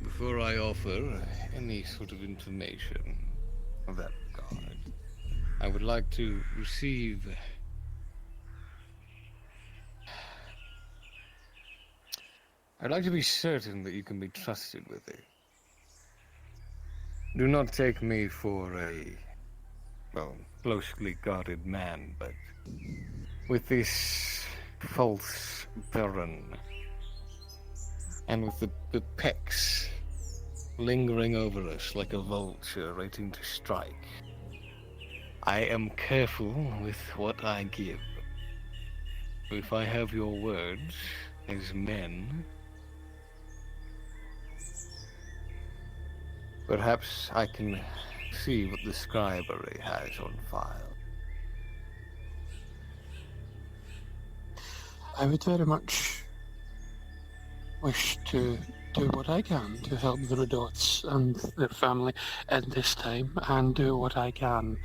Before I offer any sort of information of that regard, I would like to receive I'd like to be certain that you can be trusted with it. Do not take me for a, well, closely guarded man, but with this false baron, And with the pecs lingering over us like a vulture waiting to strike, I am careful with what I give. If I have your words as men, perhaps I can see what the scribery has on file. I would very much wish to do what I can to help the Redots and their family at this time, and do what I can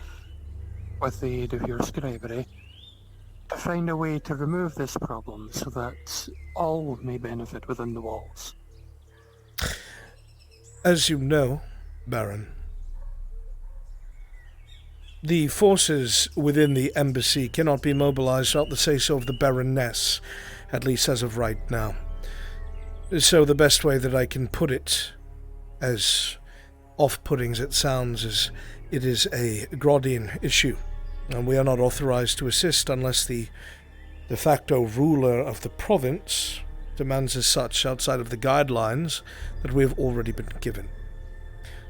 with the aid of your scribery to find a way to remove this problem so that all may benefit within the walls. As you know, Baron, the forces within the embassy cannot be mobilized without the say-so of the Baroness, at least as of right now. So the best way that I can put it, as off-putting as it sounds, is it is a Grodian issue, and we are not authorized to assist unless the de facto ruler of the province demands as such outside of the guidelines that we have already been given.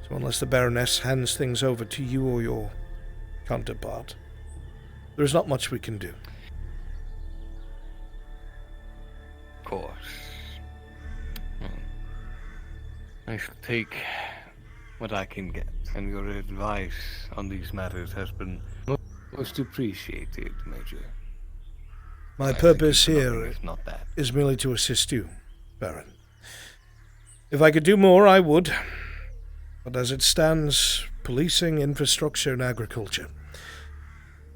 So unless the Baroness hands things over to you or your counterpart, there is not much we can do. Of course. I shall take what I can get, and your advice on these matters has been most appreciated, Major. My I purpose think here is not that. is merely to assist you, Baron. If I could do more, I would. But as it stands, policing, infrastructure, and agriculture.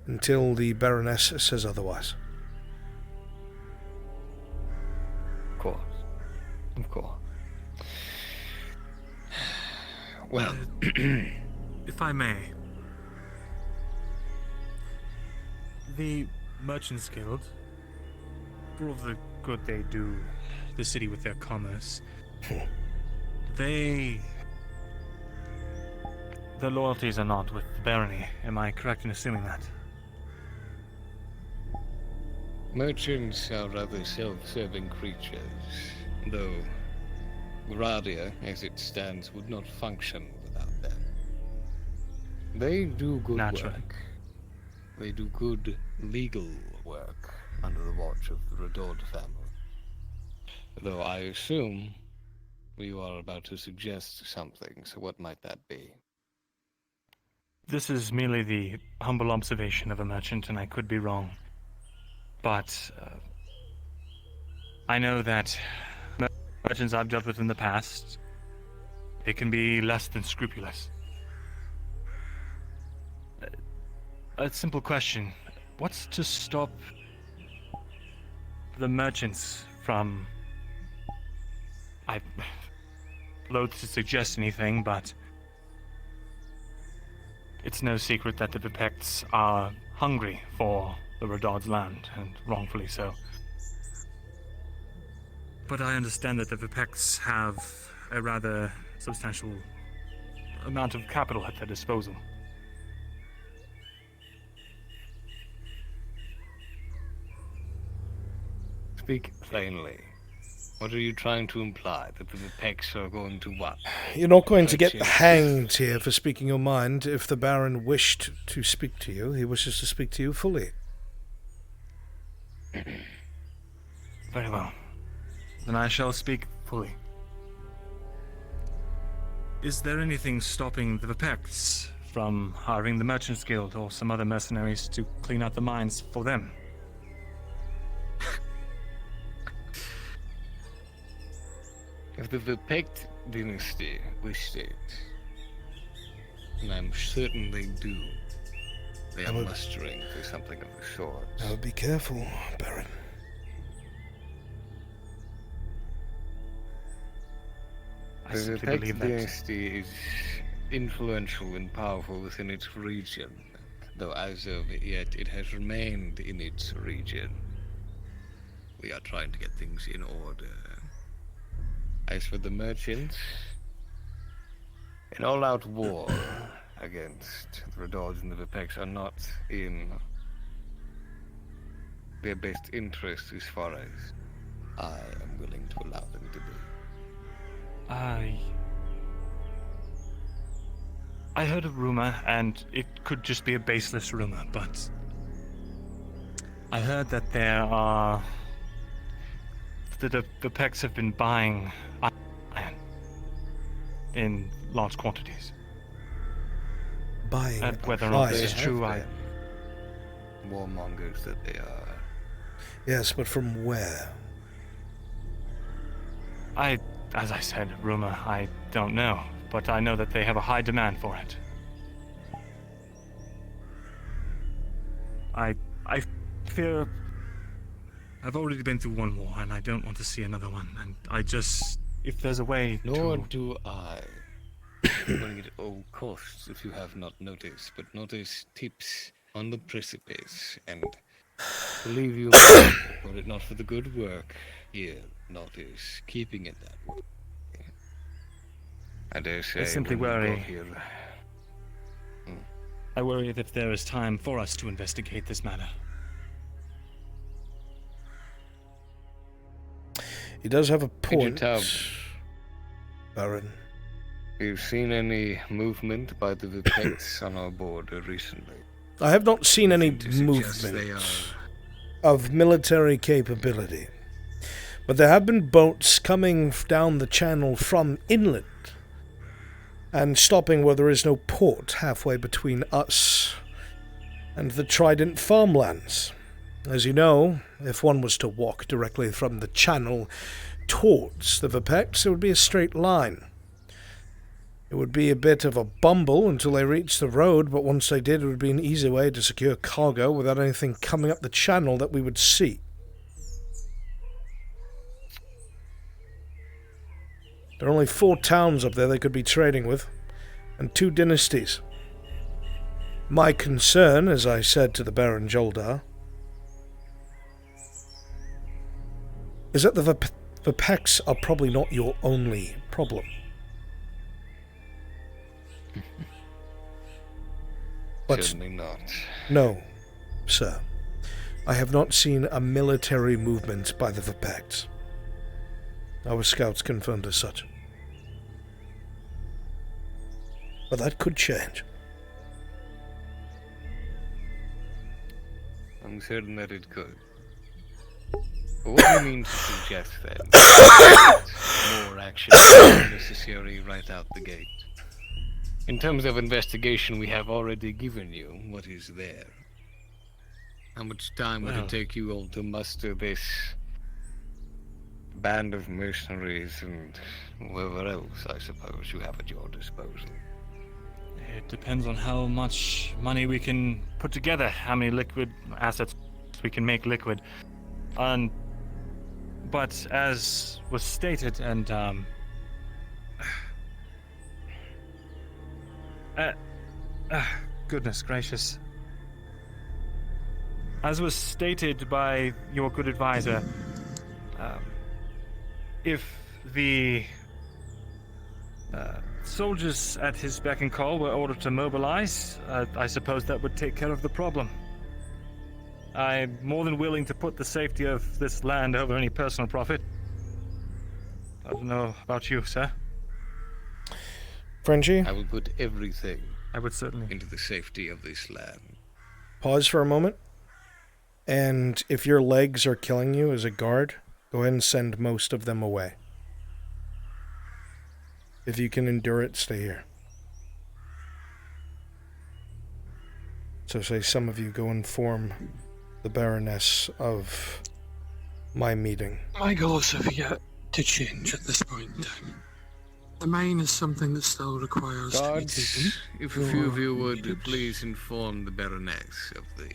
Until the Baroness says otherwise. Of course. Of course. Well, if I may, the Merchants Guild, for all the good they do the city with their commerce, their loyalties are not with the barony. Am I correct in assuming that? merchants are rather self-serving creatures, though Gradia, as it stands, would not function without them. They do good work. They do good legal work under the watch of the Redord family. Though I assume you are about to suggest something, so what might that be? This is merely the humble observation of a merchant, and I could be wrong. But I know that merchants I've dealt with in the past, they can be less than scrupulous. A simple question. What's to stop the merchants from... I'm loath to suggest anything, but it's no secret that the Vipects are hungry for the Redod's land, and wrongfully so. But I understand that the Vipects have a rather substantial amount of capital at their disposal. Speak plainly. What are you trying to imply? That the Vipects are going to what? You're not going to get hanged here for speaking your mind. If the Baron wished to speak to you, he wishes to speak to you fully. Very well. Then I shall speak fully. Is there anything stopping the Vipects from hiring the Merchants Guild or some other mercenaries to clean out the mines for them? If the Vipect dynasty wished it, and I'm certain they do, they are mustering for something of the sort. Now be careful, Baron. I The simply Vipect believe that. dynasty is influential and powerful within its region, though as of yet it has remained in its region. We are trying to get things in order. As for the merchants, an all-out war against the Redords and the Vipects are not in their best interest as far as I am willing to allow them to be. I heard a rumor, and it could just be a baseless rumor, but I heard that there are the Pecks have been buying iron in large quantities. Buying whether or not this is They true, have been warmongers that they are. Yes, but from where? As I said, rumor, I don't know, but I know that they have a high demand for it. I fear I've already been through one war, and I don't want to see another one, and if there's a way Nor do I. Running at all costs, if you have not noticed, but notice tips on the precipice, and believe you me, were it not for the good work here, notice keeping it that way. I dare say. I simply when we got worry. Here, I worry that there is time for us to investigate this matter. He does have a point, Baron. Have you seen any movement by the Vipets on our border recently? I have not seen any They movement are. of military capability, but there have been boats coming down the channel from inland and stopping where there is no port halfway between us and the Trident farmlands. As you know, if one was to walk directly from the channel towards the Vipets, it would be a straight line. It would be a bit of a bumble until they reached the road, but once they did, it would be an easy way to secure cargo without anything coming up the channel that we would see. There are only 4 towns up there they could be trading with, and 2 dynasties. My concern, as I said to the Baron Joldar, is that the Vipeks are probably not your only problem. But Certainly not. no, sir. I have not seen a military movement by the Vipeks. Our scouts confirmed as such. But that could change. I'm certain that it could. But what do you mean to suggest then? That more action is necessary right out the gate. In terms of investigation, we have already given you what is there. How much time would it take you all to muster this band of mercenaries and whoever else, I suppose, you have at your disposal? It depends on how much money we can put together, how many liquid assets we can make liquid. But as was stated, and goodness gracious. As was stated by your good advisor, if the soldiers at his beck and call were ordered to mobilize, I suppose that would take care of the problem. I'm more than willing to put the safety of this land over any personal profit. I don't know about you, sir. Frenchie? I will put everything I would certainly into the safety of this land. Pause for a moment. And if your legs are killing you as a guard, go ahead and send most of them away. If you can endure it, stay here. So say some of you go inform the Baroness of my meeting. My goals have yet to change at this point in time. The mine is something that still requires to be taken. Guards, if a few of you would please inform the Baroness of the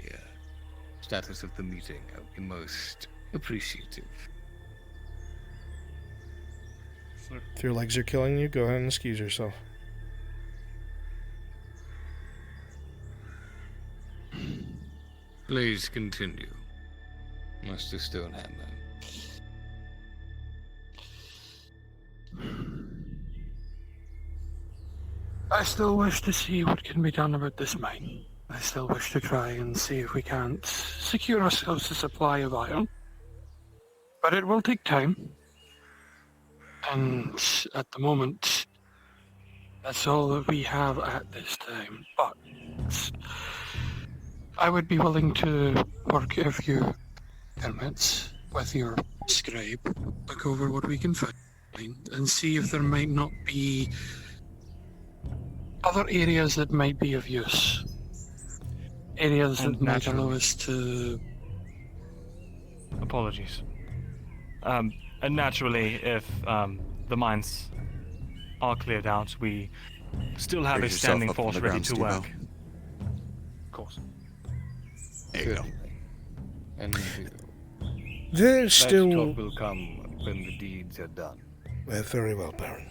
status of the meeting, I would be most appreciative. If your legs are killing you, go ahead and excuse yourself. Please continue, Master Stonehammer. I still wish to see what can be done about this mine. I still wish to try and see if we can't secure ourselves a supply of iron. But it will take time. And at the moment, that's all that we have at this time. But I would be willing to work a few permits with your scribe, look over what we can find, and see if there might not be other areas that might be of use. Areas that might allow us to... Apologies. And naturally, if the mines are cleared out, we still have Raise a yourself standing up from force the ready ground, to Steve-O. work. Of course. There you go. And There's that still... talk will come when the deeds are done. Very well, Baron.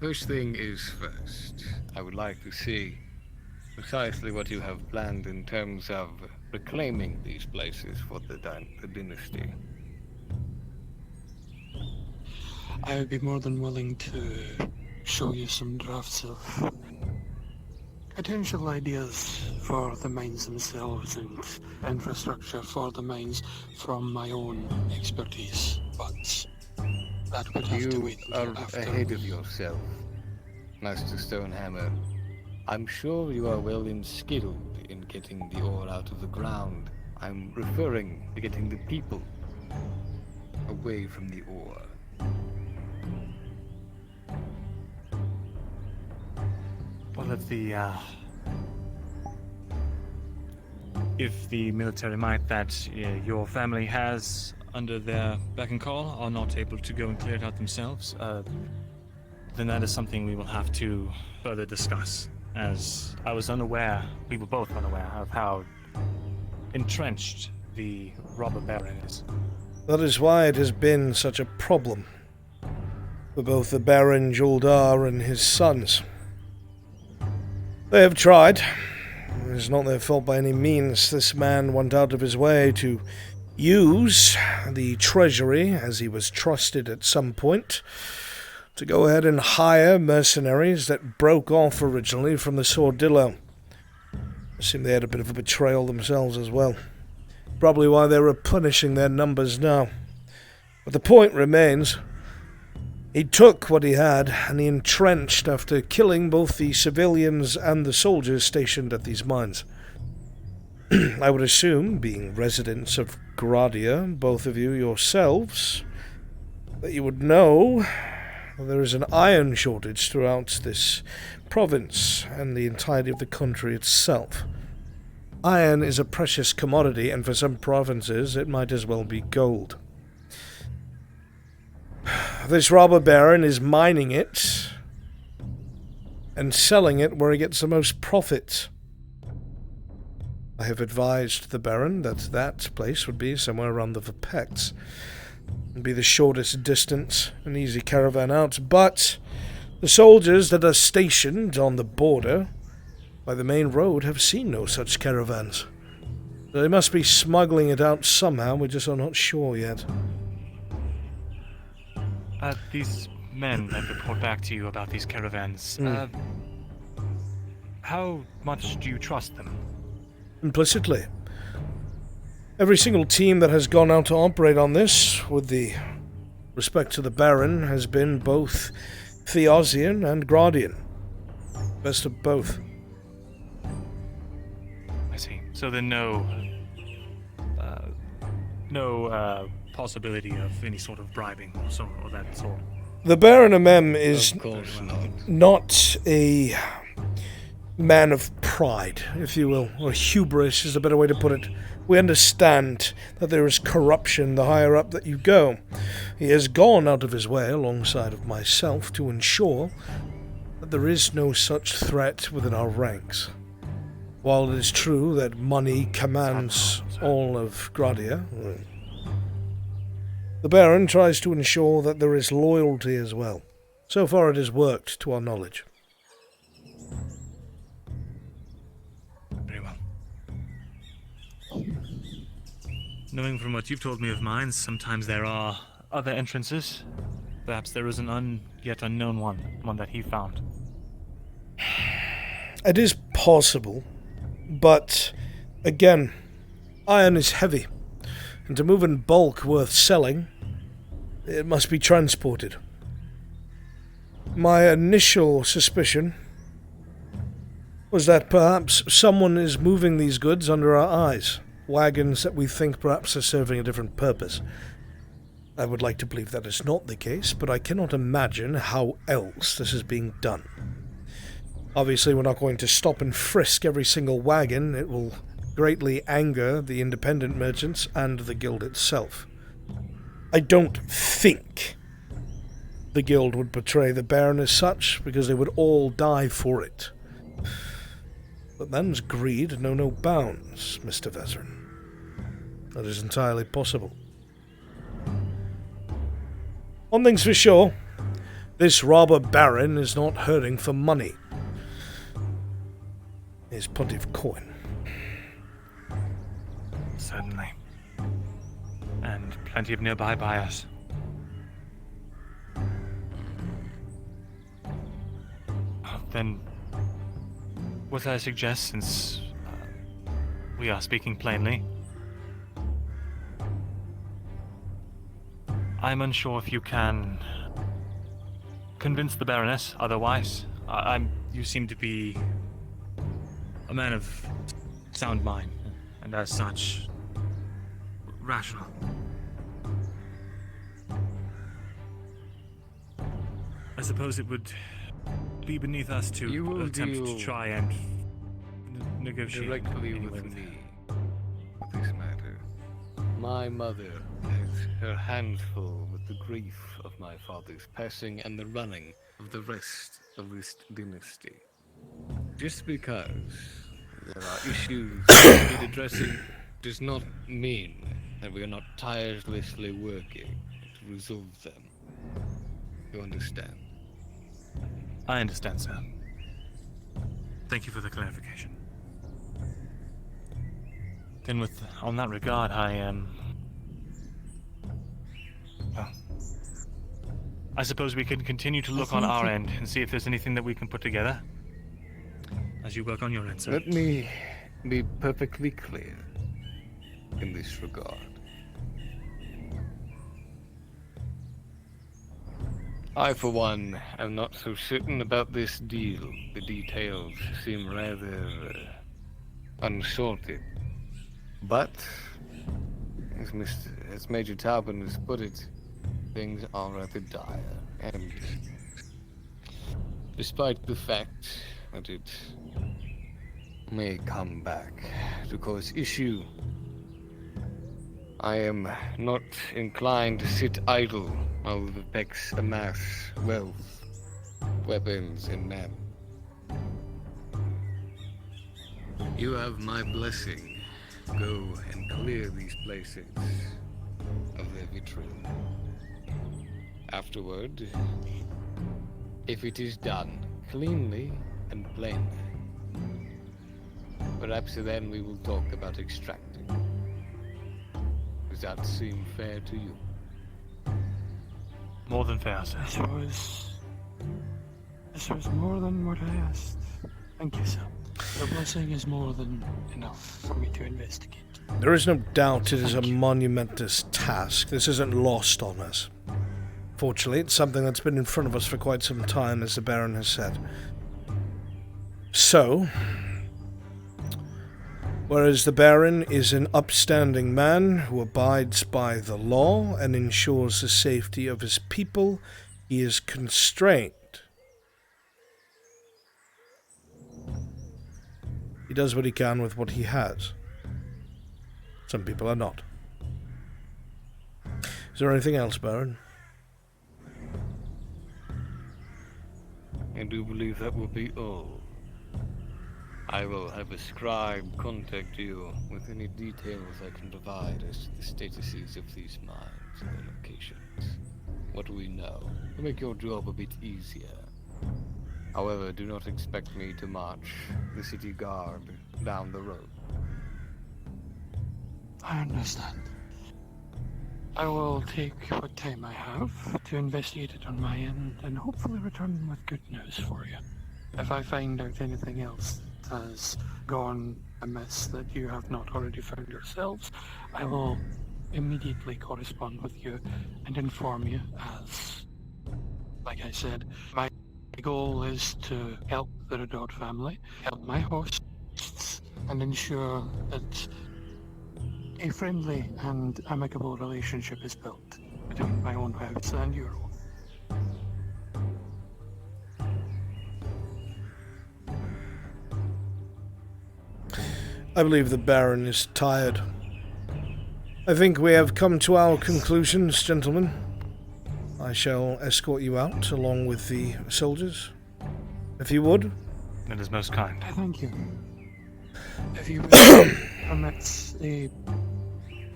First thing is first. I would like to see precisely what you have planned in terms of reclaiming these places for the dynasty. I would be more than willing to show you some drafts of potential ideas for the mines themselves and infrastructure for the mines from my own expertise, but that would have to wait You are until after ahead of yourself, Master Stonehammer. I'm sure you are well skilled in getting the ore out of the ground. I'm referring to getting the people away from the ore. Well, if the military might that your family has under their beck and call are not able to go and clear it out themselves, then that is something we will have to further discuss. As I was unaware, we were both unaware of how entrenched the robber baron is. That is why it has been such a problem for both the Baron Juldar and his sons. They have tried. It is not their fault by any means. This man went out of his way to use the treasury, as he was trusted at some point, to go ahead and hire mercenaries that broke off originally from the Sordillo. It seemed they had a bit of a betrayal themselves as well. Probably why they were punishing their numbers now. But the point remains, he took what he had and he entrenched after killing both the civilians and the soldiers stationed at these mines. I would assume, being residents of Gradia, both of you yourselves, that you would know there is an iron shortage throughout this province and the entirety of the country itself. Iron is a precious commodity, and for some provinces it might as well be gold. This robber baron is mining it and selling it where he gets the most profit. I have advised the baron that that place would be somewhere around the Verpex. It'd be the shortest distance, an easy caravan out, but the soldiers that are stationed on the border by the main road have seen no such caravans. So they must be smuggling it out somehow, we just are not sure yet. These men that report back to you about these caravans, how much do you trust them? Implicitly. Every single team that has gone out to operate on this, with the respect to the Baron, has been both Theosian and Gradian. Best of both. I see. So then no possibility of any sort of bribing or that sort. The Baron Amem is not a man of pride, if you will, or hubris is a better way to put it. We understand that there is corruption the higher up that you go. He has gone out of his way, alongside of myself, to ensure that there is no such threat within our ranks. While it is true that money commands all of Gradia, the Baron tries to ensure that there is loyalty as well. So far it has worked, to our knowledge. Very well. Knowing from what you've told me of mines, sometimes there are other entrances. Perhaps there is an yet unknown one that he found. It is possible, but again, iron is heavy. And to move in bulk worth selling, it must be transported. My initial suspicion was that perhaps someone is moving these goods under our eyes. Wagons that we think perhaps are serving a different purpose. I would like to believe that is not the case, but I cannot imagine how else this is being done. Obviously, we're not going to stop and frisk every single wagon. It will greatly anger the independent merchants and the guild itself. I don't think the guild would portray the Baron as such, because they would all die for it. But them's greed know no bounds, Mr. Vezrin. That is entirely possible. One thing's for sure, this robber Baron is not hurting for money. There's plenty of coin. Certainly. And plenty of nearby buyers. Then, what I suggest, since we are speaking plainly, I'm unsure if you can convince the Baroness otherwise. You seem to be a man of sound mind, and as such, rational. I suppose it would be beneath us to attempt to try and negotiate directly with me with this matter. My mother has her hands full with the grief of my father's passing and the running of the rest of this dynasty. Just because there are issues we need addressing does not mean that we are not tirelessly working to resolve them. You understand? I understand, sir. Thank you for the clarification. Then on that regard, I suppose we can continue to look on our end and see if there's anything that we can put together. As you work on your end, sir. Let me be perfectly clear in this regard. I, for one, am not so certain about this deal. The details seem rather unsorted. But, as Major Taubin has put it, things are rather dire. And despite the fact that it may come back to cause issue, I am not inclined to sit idle while the Vex amass wealth, weapons, and men. You have my blessing. Go and clear these places of their vitriol. Afterward, if it is done cleanly and plainly, perhaps then we will talk about extracting. Does that seem fair to you? More than fair, sir. This was more than what I asked. Thank you, sir. The blessing is more than enough for me to investigate. There is no doubt it is a monumentous task. This isn't lost on us. Fortunately, it's something that's been in front of us for quite some time, as the Baron has said. So, whereas the Baron is an upstanding man who abides by the law and ensures the safety of his people, he is constrained. He does what he can with what he has. Some people are not. Is there anything else, Baron? I do believe that will be all. I will have a scribe contact you with any details I can provide as to the statuses of these mines and their locations. What we know to make your job a bit easier. However, do not expect me to march the city guard down the road. I understand. I will take what time I have to investigate it on my end and hopefully return with good news for you. If I find out anything else that has gone amiss that you have not already found yourselves, I will immediately correspond with you and inform you, as, like I said, my goal is to help the Redot family, help my hosts, and ensure that a friendly and amicable relationship is built between my own house and your own. I believe the Baron is tired. I think we have come to our conclusions, gentlemen. I shall escort you out along with the soldiers, if you would. That is most kind. Thank you. If you permit a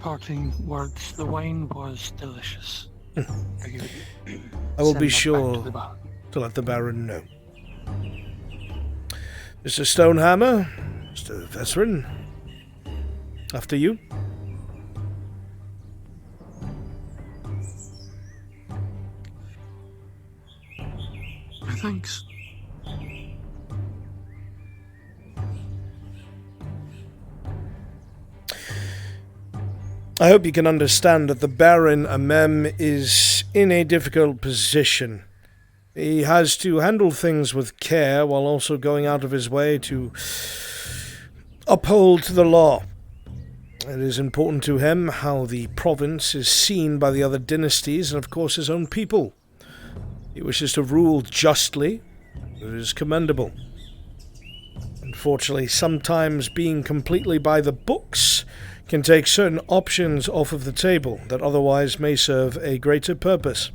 parting words, the wine was delicious. I will be sure to let the Baron know. Mr. Stonehammer, Mr. Vesrin, after you. Thanks. I hope you can understand that the Baron Amem is in a difficult position. He has to handle things with care while also going out of his way to uphold the law. It is important to him how the province is seen by the other dynasties and, of course, his own people. He wishes to rule justly. It is commendable. Unfortunately, sometimes being completely by the books can take certain options off of the table that otherwise may serve a greater purpose.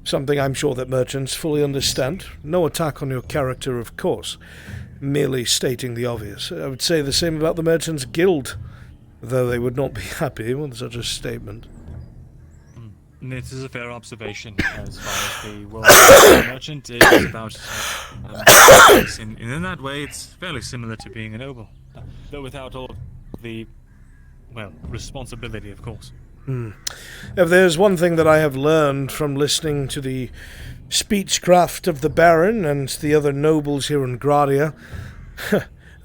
Something I'm sure that merchants fully understand. No attack on your character, of course. Merely stating the obvious. I would say the same about the Merchants Guild, though they would not be happy with such a statement. This is a fair observation as far as the world of the merchant is about. In that way, it's fairly similar to being a noble, though without all the, well, responsibility, of course. If there's one thing that I have learned from listening to the speechcraft of the Baron and the other nobles here in Gradia,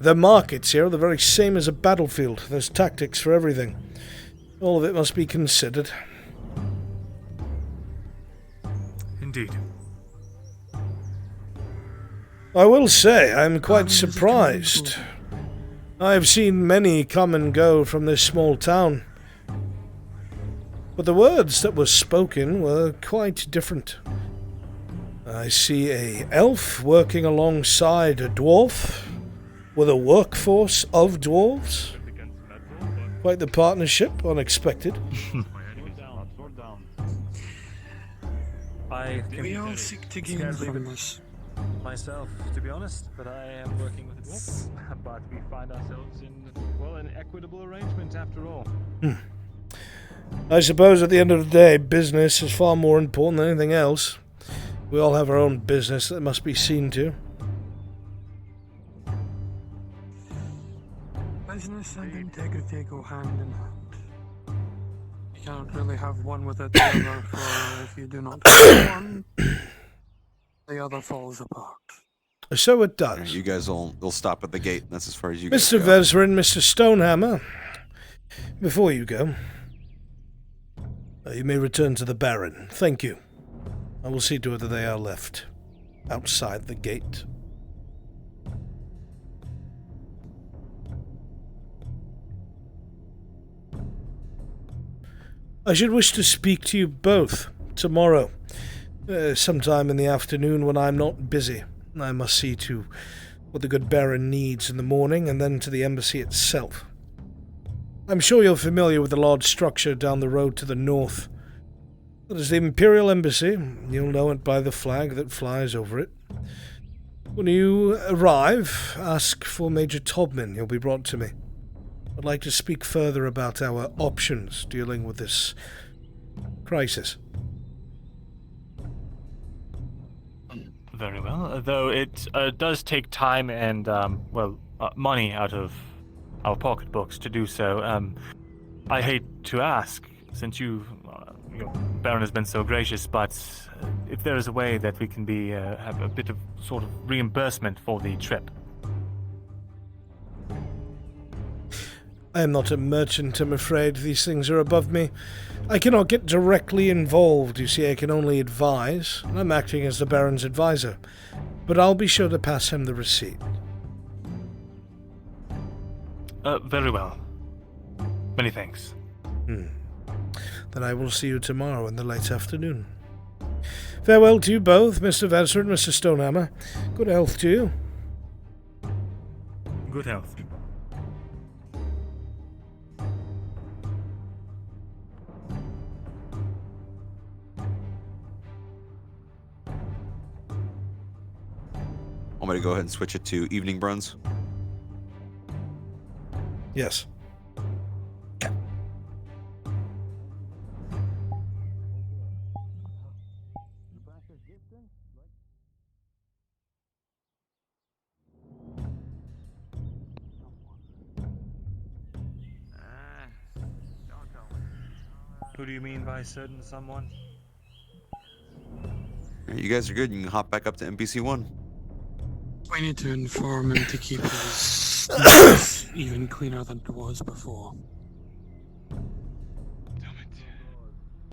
the markets here are the very same as a battlefield. There's tactics for everything. All of it must be considered. Indeed. I will say, I'm quite surprised. I have seen many come and go from this small town, but the words that were spoken were quite different. I see a elf working alongside a dwarf, with a workforce of dwarves. Quite the partnership, unexpected. We all seek to gain from this. Myself, to be honest, but I am working with a dwarf. But we find ourselves in, well, an equitable arrangement after all. I suppose at the end of the day, business is far more important than anything else. We all have our own business that must be seen to. Business and integrity go hand in hand. You can't really have one without the other, for if you do not have one, the other falls apart. So it does. Right, you guys will stop at the gate. That's as far as you guys Mr. go. Vesrin, Mr. Stonehammer, before you go, you may return to the Baron. Thank you. I will see to it that they are left outside the gate. I should wish to speak to you both tomorrow, sometime in the afternoon when I'm not busy. I must see to what the good Baron needs in the morning, and then to the embassy itself. I'm sure you're familiar with the large structure down the road to the north. That is the Imperial Embassy. You'll know it by the flag that flies over it. When you arrive, ask for Major Tobman. He'll be brought to me. I'd like to speak further about our options dealing with this crisis. Very well, though it does take time and, money out of our pocketbooks to do so. I hate to ask, since your Baron has been so gracious, but if there is a way that we can have a bit of sort of reimbursement for the trip. I am not a merchant, I'm afraid. These things are above me. I cannot get directly involved. You see, I can only advise. I'm acting as the Baron's advisor. But I'll be sure to pass him the receipt. Very well. Many thanks. Then I will see you tomorrow in the late afternoon. Farewell to you both, Mr. Vesser and Mr. Stonehammer. Good health to you. Good health. Want me to go ahead and switch it to evening, Bruns? Yes. Who do you mean by certain someone? You guys are good. You can hop back up to NPC 1. We need to inform him to keep his stuff even cleaner than it was before.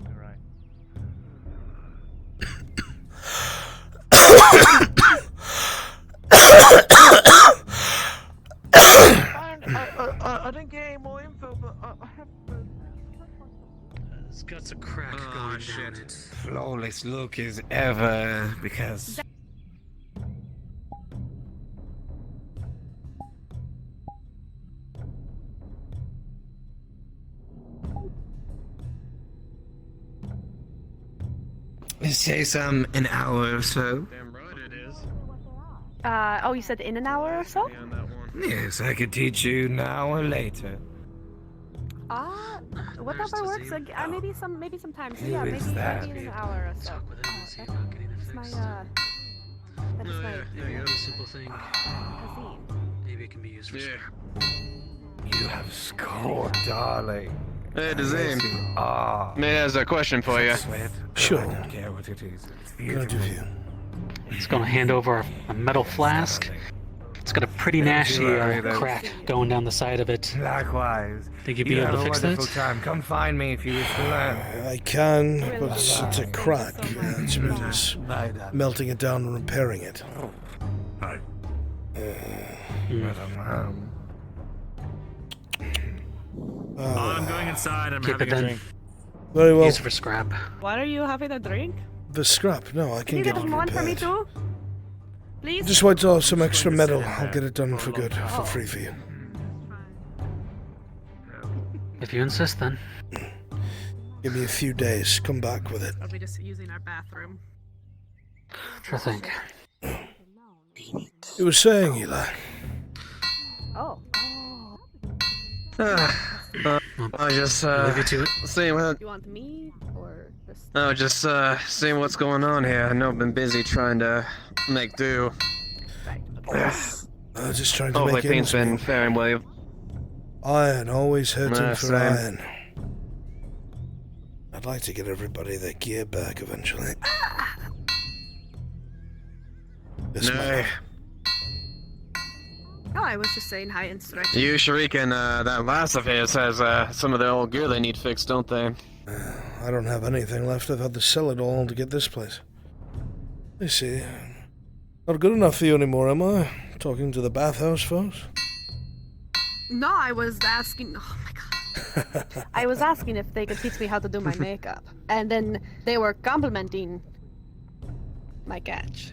You're right. I didn't get any more info, but I have. It's got a crack going down it. Flawless look as ever, because. Let's say an hour or so. Damn right it is. Oh, you said in an hour or so? Yes, I could teach you now or later. Whatever works. Maybe sometimes. Who Yeah, is maybe that? in an hour or so. That's my That's my Yeah, a simple thing. Kazim. Maybe it can be used for You have scored, darling. Hey, Dazim. Ah. May I ask a question for you? Sure. I don't care what it is. It's Good of you. It's gonna hand over a metal flask. It's got a pretty nasty crack going down the side of it. Likewise. Think you'd be able to fix that? Time. Come find me if you wish to learn. I can, but it's a crack. It means melting it down and repairing it. I'm going inside. I'm Keep having it a then. drink. Very well. Use it for scrap. What are you having a drink? The scrap? No, I can Can you get get it one for me repaired. too? Please? Just wait till I have some extra metal. I'll get it done for good, for free for you. If you insist, then. Give me a few days. Come back with it. Are we just using our bathroom? Sure thing. You were saying, Eli. Oh. I just Leave you to it. seeing what. You want me or just? No, just seeing what's going on here. I know I've been busy trying to make do. Just trying to Hopefully make things ends been meet. faring well. Iron, always hurting for Same. iron. I'd like to get everybody their gear back eventually. Yes, No. Oh, I was just saying hi and stretching. You, Sharik, and that last of his has some of their old gear they need fixed, don't they? I don't have anything left. I've had to sell it all to get this place. I see. Not good enough for you anymore, am I? Talking to the bathhouse folks? No, I was asking. Oh my god. I was asking if they could teach me how to do my makeup, and then they were complimenting my catch.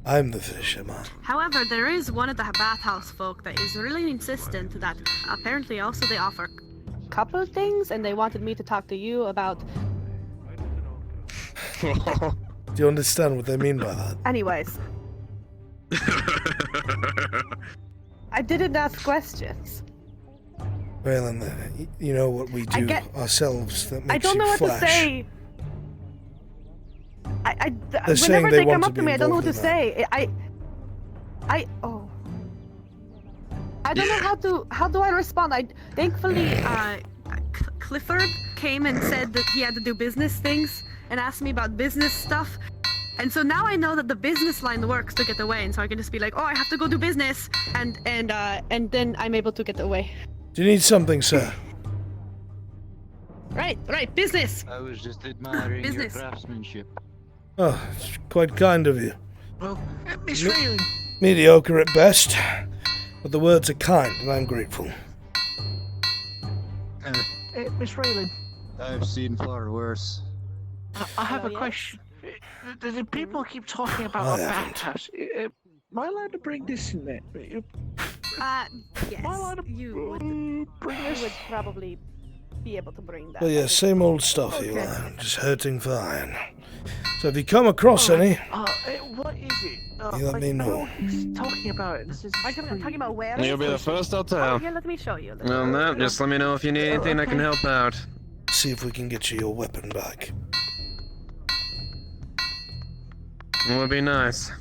I'm the fisherman. However, there is one of the bathhouse folk that is really insistent that apparently also they offer a couple of things, and they wanted me to talk to you about. Do you understand what they mean by that? Anyways. I didn't ask questions. Well, and you know what we do ourselves that makes I don't you know what flash. to say. They're saying Whenever they they want come to up to be me, I don't know what to involved in say. I don't know how do I respond. Thankfully Clifford came and said that he had to do business things and asked me about business stuff, And so now I know that the business line works to get away, and so I can just be like, oh, I have to go do business, and then I'm able to get away. Do you need something, sir? Right, business. I was just admiring Business. your craftsmanship. Oh, it's quite kind of you. Well, Miss Raylan. Mediocre at best, but the words are kind, and I'm grateful. Miss Raylan. I've seen far worse. I have a question. The people keep talking about a bathhouse. Am I allowed to bring this in there? Yes. You would probably be able to bring that. Well, yeah, same old stuff, Eli. Just hurting for iron. So if you come across any, What is it? you let me know. He's talking about it. This is talking about where? You'll be the first I'll Oh, tell. here, let me show you. Well, no, just let me know if you need anything. I can help out. See if we can get you your weapon back. It would be nice.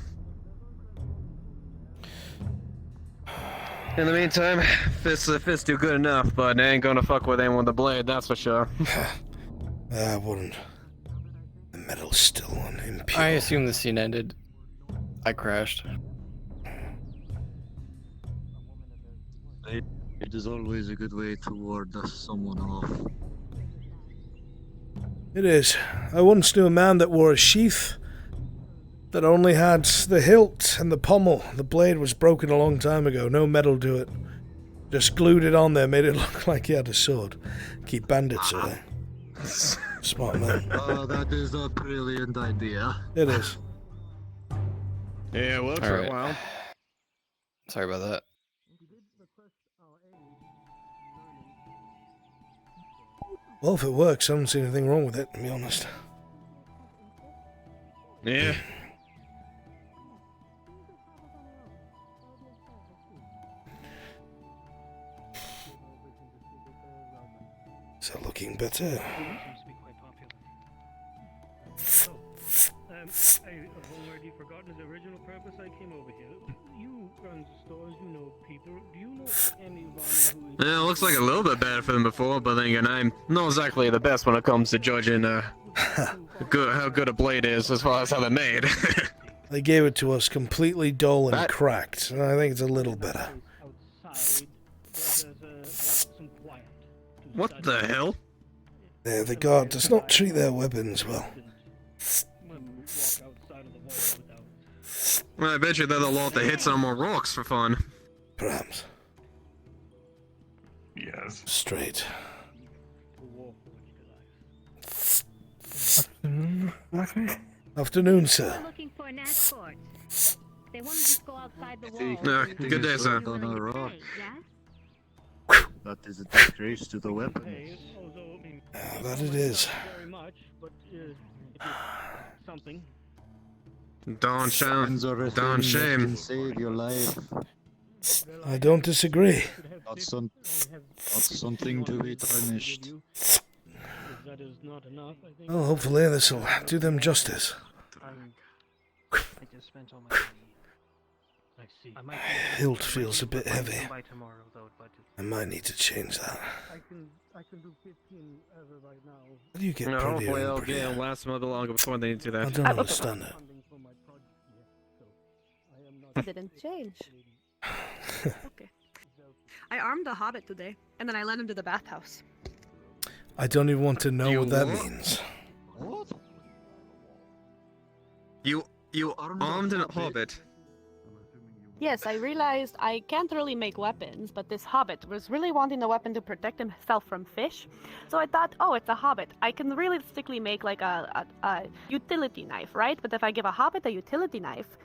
In the meantime, fists do good enough, but they ain't gonna fuck with anyone with a blade, that's for sure. I wouldn't. The metal's still on impure. I assume the scene ended. I crashed. It is always a good way to ward someone off. It is. I once knew a man that wore a sheath that only had the hilt and the pommel. The blade was broken a long time ago. No metal to it. Just glued it on there, made it look like he had a sword. Keep bandits away. Smart man. Oh, that is a brilliant idea. It is. Yeah, well, for a while. Sorry about that. Well, if it works, I don't see anything wrong with it, to be honest. Yeah. Is that looking better? I've already forgotten his original purpose. I came over here. You run stores, you know people. Do you know anyone who is... Yeah, it looks like a little bit better for them before, but then again, I'm not exactly the best when it comes to judging how good a blade is as far as how they're made. They gave it to us completely dull and cracked, and I think it's a little better. What the hell? Yeah, the guard does not treat their weapons well. Well, I bet you that they'll have to hit some more rocks for fun. Perhaps. Yes. Straight. Afternoon, sir. Looking for an escort. They want to just go outside the wall. No, good day, sir. On a rock. That is a disgrace to the weapons. That it is. Don't shame. Don't shame. Can save your life. I don't disagree. Not something to be tarnished. Well, hopefully this will do them justice. Hilt feels a bit heavy. I might need to change that. How do you get prettier hopefully and they'll prettier? last a little longer before they do that. I don't understand it. It didn't change. Okay. I armed a hobbit today, and then I led him to the bathhouse. I don't even want to know what that means. What? You armed a hobbit? Yes, I realized I can't really make weapons, but this hobbit was really wanting a weapon to protect himself from fish. So I thought, oh, it's a hobbit. I can realistically make like a utility knife, right? But if I give a hobbit a utility knife,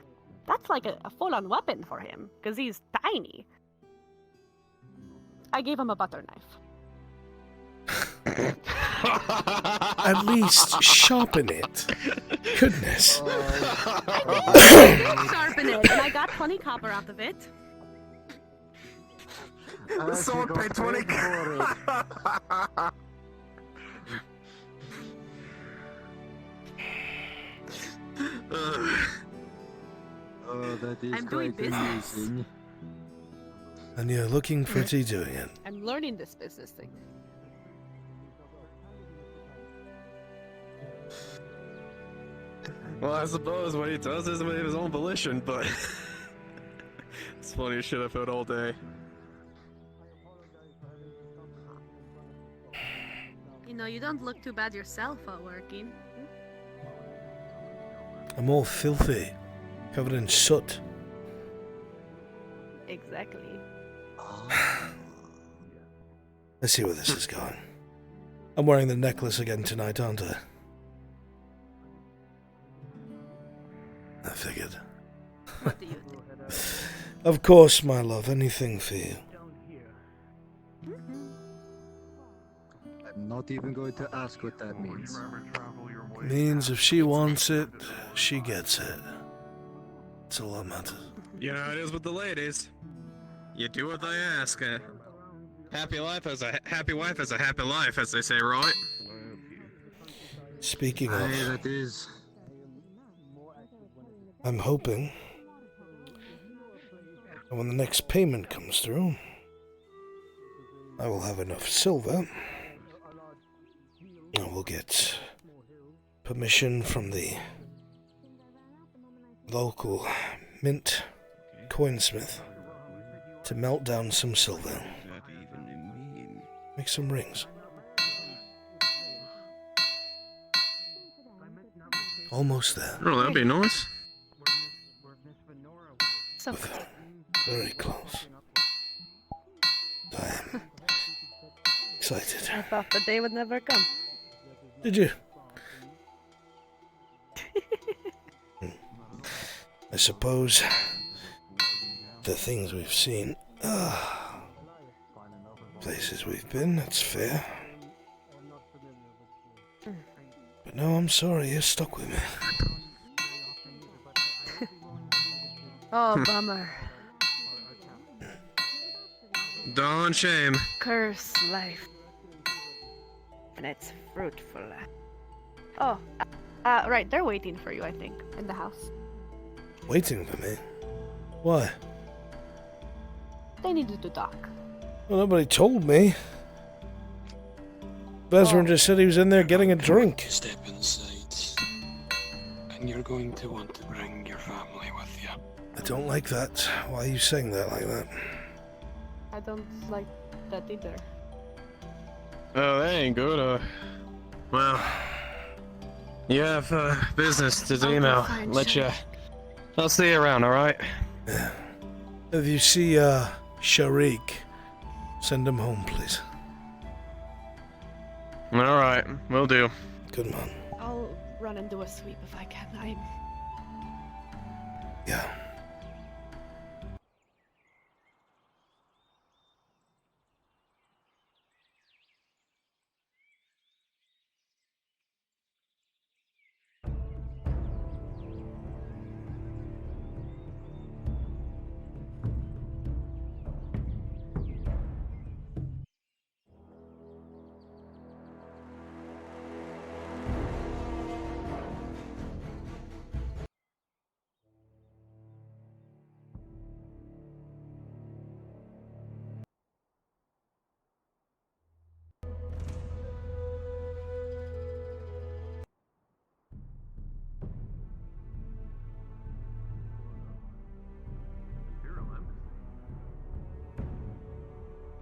that's like a full-on weapon for him, because he's tiny. I gave him a butter knife. At least sharpen it. Goodness. Sharpen it, and I got 20 copper out of it. Someone paid 20. Oh, that is I'm doing quite business. amusing. And you're looking pretty doing it. I'm learning this business thing. Well, I suppose what he does is of his own volition, but it's funny as shit I've heard all day. You know, you don't look too bad yourself while working. I'm all filthy, covered in soot. Exactly. Let's see where this is going. I'm wearing the necklace again tonight, aren't I? I figured. What do you think? Of course, my love, anything for you. I'm not even going to ask what that means. Means if she wants it, she gets it. That's all that matters. You know how it is with the ladies. You do what they ask. Happy life as a happy wife has a happy life, as they say, right? Speaking of, that is. I'm hoping that when the next payment comes through, I will have enough silver. I will get permission from the local mint coinsmith to melt down some silver. Make some rings. Almost there. Oh, that'd be nice. So Very close. I am excited. I thought the day would never come. Did you? I suppose the things we've seen, places we've been, that's fair. But no, I'm sorry, you're stuck with me. Oh, bummer. Darn shame. Curse life. And it's fruitful. Oh, right, they're waiting for you, I think, in the house. Waiting for me? Why? They needed to talk. Well, nobody told me. Bezran just said he was in there getting a drink. Step inside, and you're going to want to bring your family with you. I don't like that. Why are you saying that like that? I don't like that either. Oh, that ain't good. Well, you have business to do now. I'll see you around, alright? Yeah. If you see Sharik, send him home, please. Alright, will do. Good man. I'll run and do a sweep if I can. Yeah.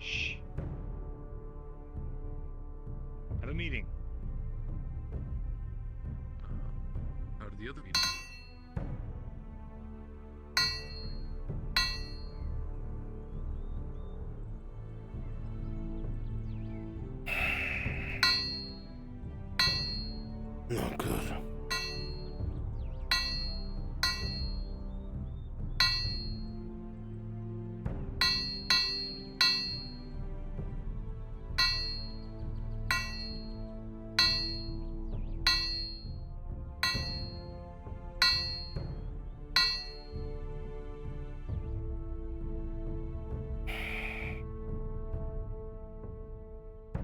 Shh. Have a meeting. How did the other meeting? Not good.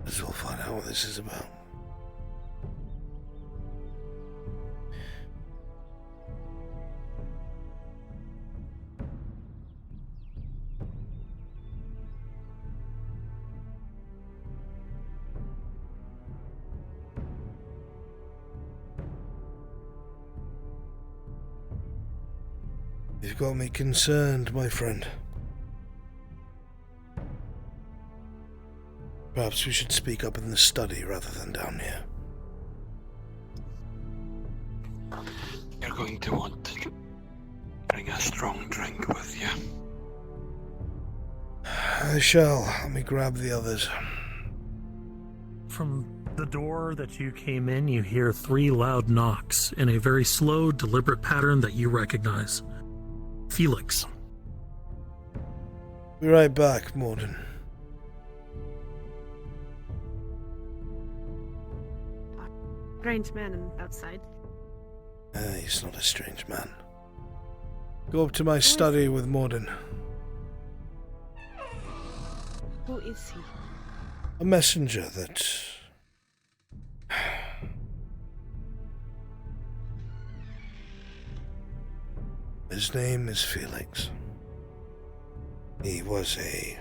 Guess we'll find out what this is about. You've got me concerned, my friend. Perhaps we should speak up in the study rather than down here. You're going to want to bring a strong drink with you. I shall. Let me grab the others. From the door that you came in, you hear 3 loud knocks in a very slow, deliberate pattern that you recognize. Felix. Be right back, Morden. Strange man outside. He's not a strange man. Go up to my study with Morden. Who is he? A messenger that... His name is Felix. He was a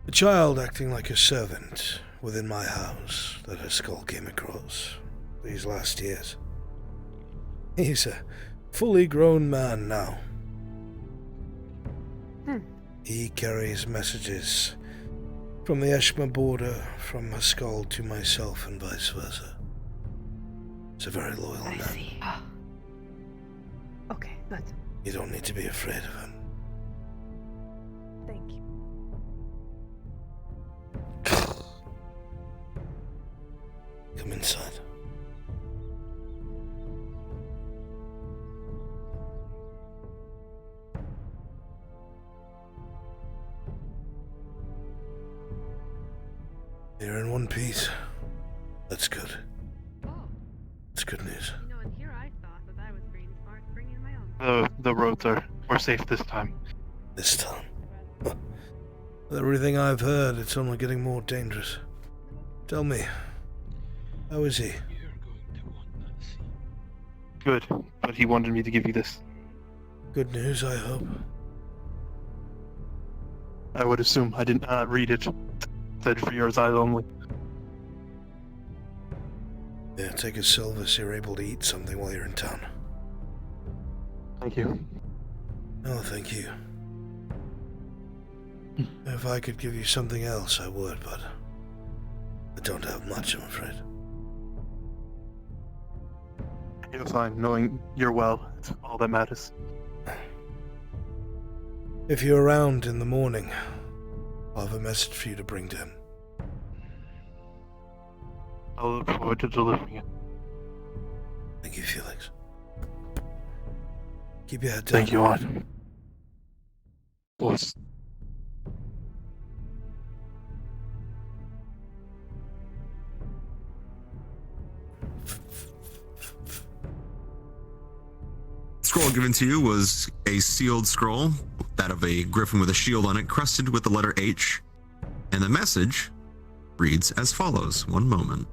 child acting like a servant within my house that her skull came across these last years. He's a fully grown man now. He carries messages from the Eshma border from her skull to myself and vice versa. He's a very loyal man. See. Okay, good. You don't need to be afraid of him. Thank you. Come inside. You're in one piece. That's good. That's good news. You know, and here I thought that I was being smart, bringing my own. The roads we're safe this time. This time. With everything I've heard, it's only getting more dangerous. Tell me, how is he? Good, but he wanted me to give you this. Good news, I hope. I would assume I did not read it. Said for yours eyes only. Yeah, take a silver so you're able to eat something while you're in town. Thank you. Oh, thank you. If I could give you something else, I would, but I don't have much, I'm afraid. You're fine. Knowing you're well, it's all that matters. If you're around in the morning, I'll have a message for you to bring to him. I'll look forward to delivering it. Thank you, Felix. Keep your head down. Thank you, Aunt. Boss. Scroll given to you was a sealed scroll, that of a griffin with a shield on it, crusted with the letter H. And the message reads as follows. One moment.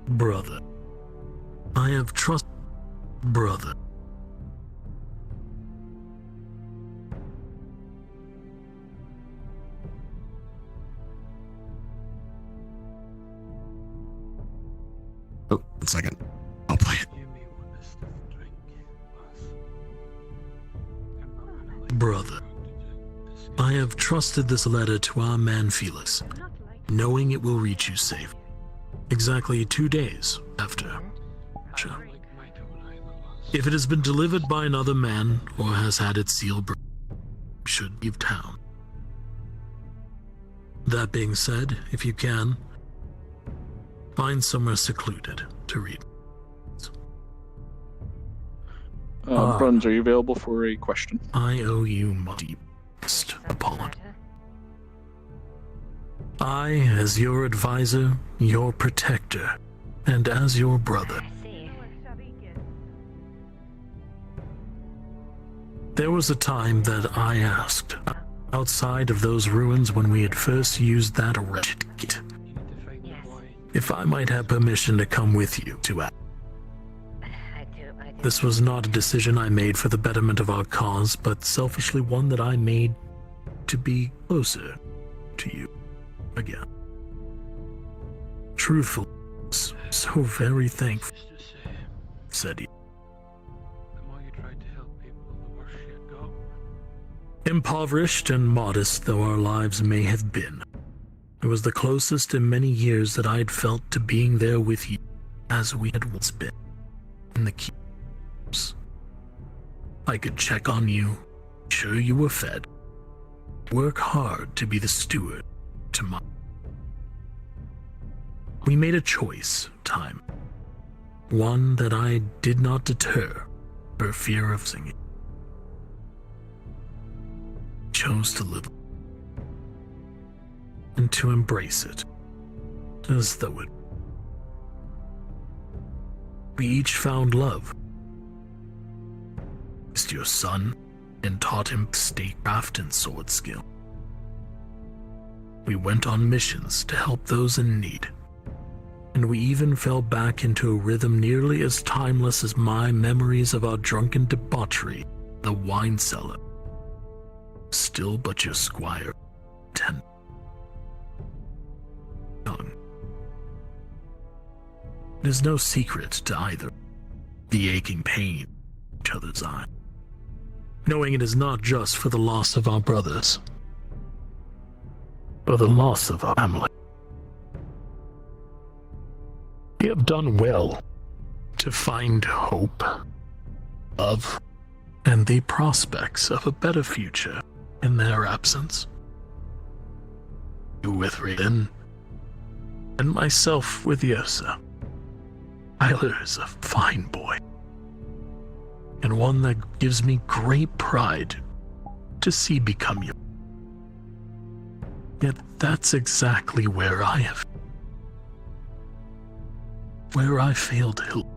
Brother, I have trust. Brother. Oh, 1 second. I'll play it. Brother, I have trusted this letter to our man Felix, knowing it will reach you safe. Exactly 2 days after. If it has been delivered by another man or has had its seal broken, should leave town. That being said, if you can, find somewhere secluded to read. Bruns, are you available for a question? I owe you my deepest apology. I, as your advisor, your protector, and as your brother. There was a time that I asked, outside of those ruins when we had first used that wretched gate, if I might have permission to come with you to act. This was not a decision I made for the betterment of our cause, but selfishly one that I made to be closer to you again. Truthfully, so very thankful, said he. The more you try to help people, the worse shit got. Impoverished and modest though our lives may have been, it was the closest in many years that I had felt to being there with you as we had once been in the cubes. I could check on you, ensure you were fed, work hard to be the steward to my. We made a choice, time. One that I did not deter for fear of singing. Chose to live and to embrace it as though it. We each found love. Raised your son and taught him statecraft and sword skill. We went on missions to help those in need. And we even fell back into a rhythm nearly as timeless as my memories of our drunken debauchery, the wine cellar. Still but your squire, 10. Young. It is no secret to either, the aching pain in each other's eye, knowing it is not just for the loss of our brothers, but the loss of our family. We have done well to find hope, love, and the prospects of a better future in their absence. You with Raiden, and myself with Yosa. Tyler is a fine boy, and one that gives me great pride to see become you. Yet that's exactly where I have. Where I failed Hill.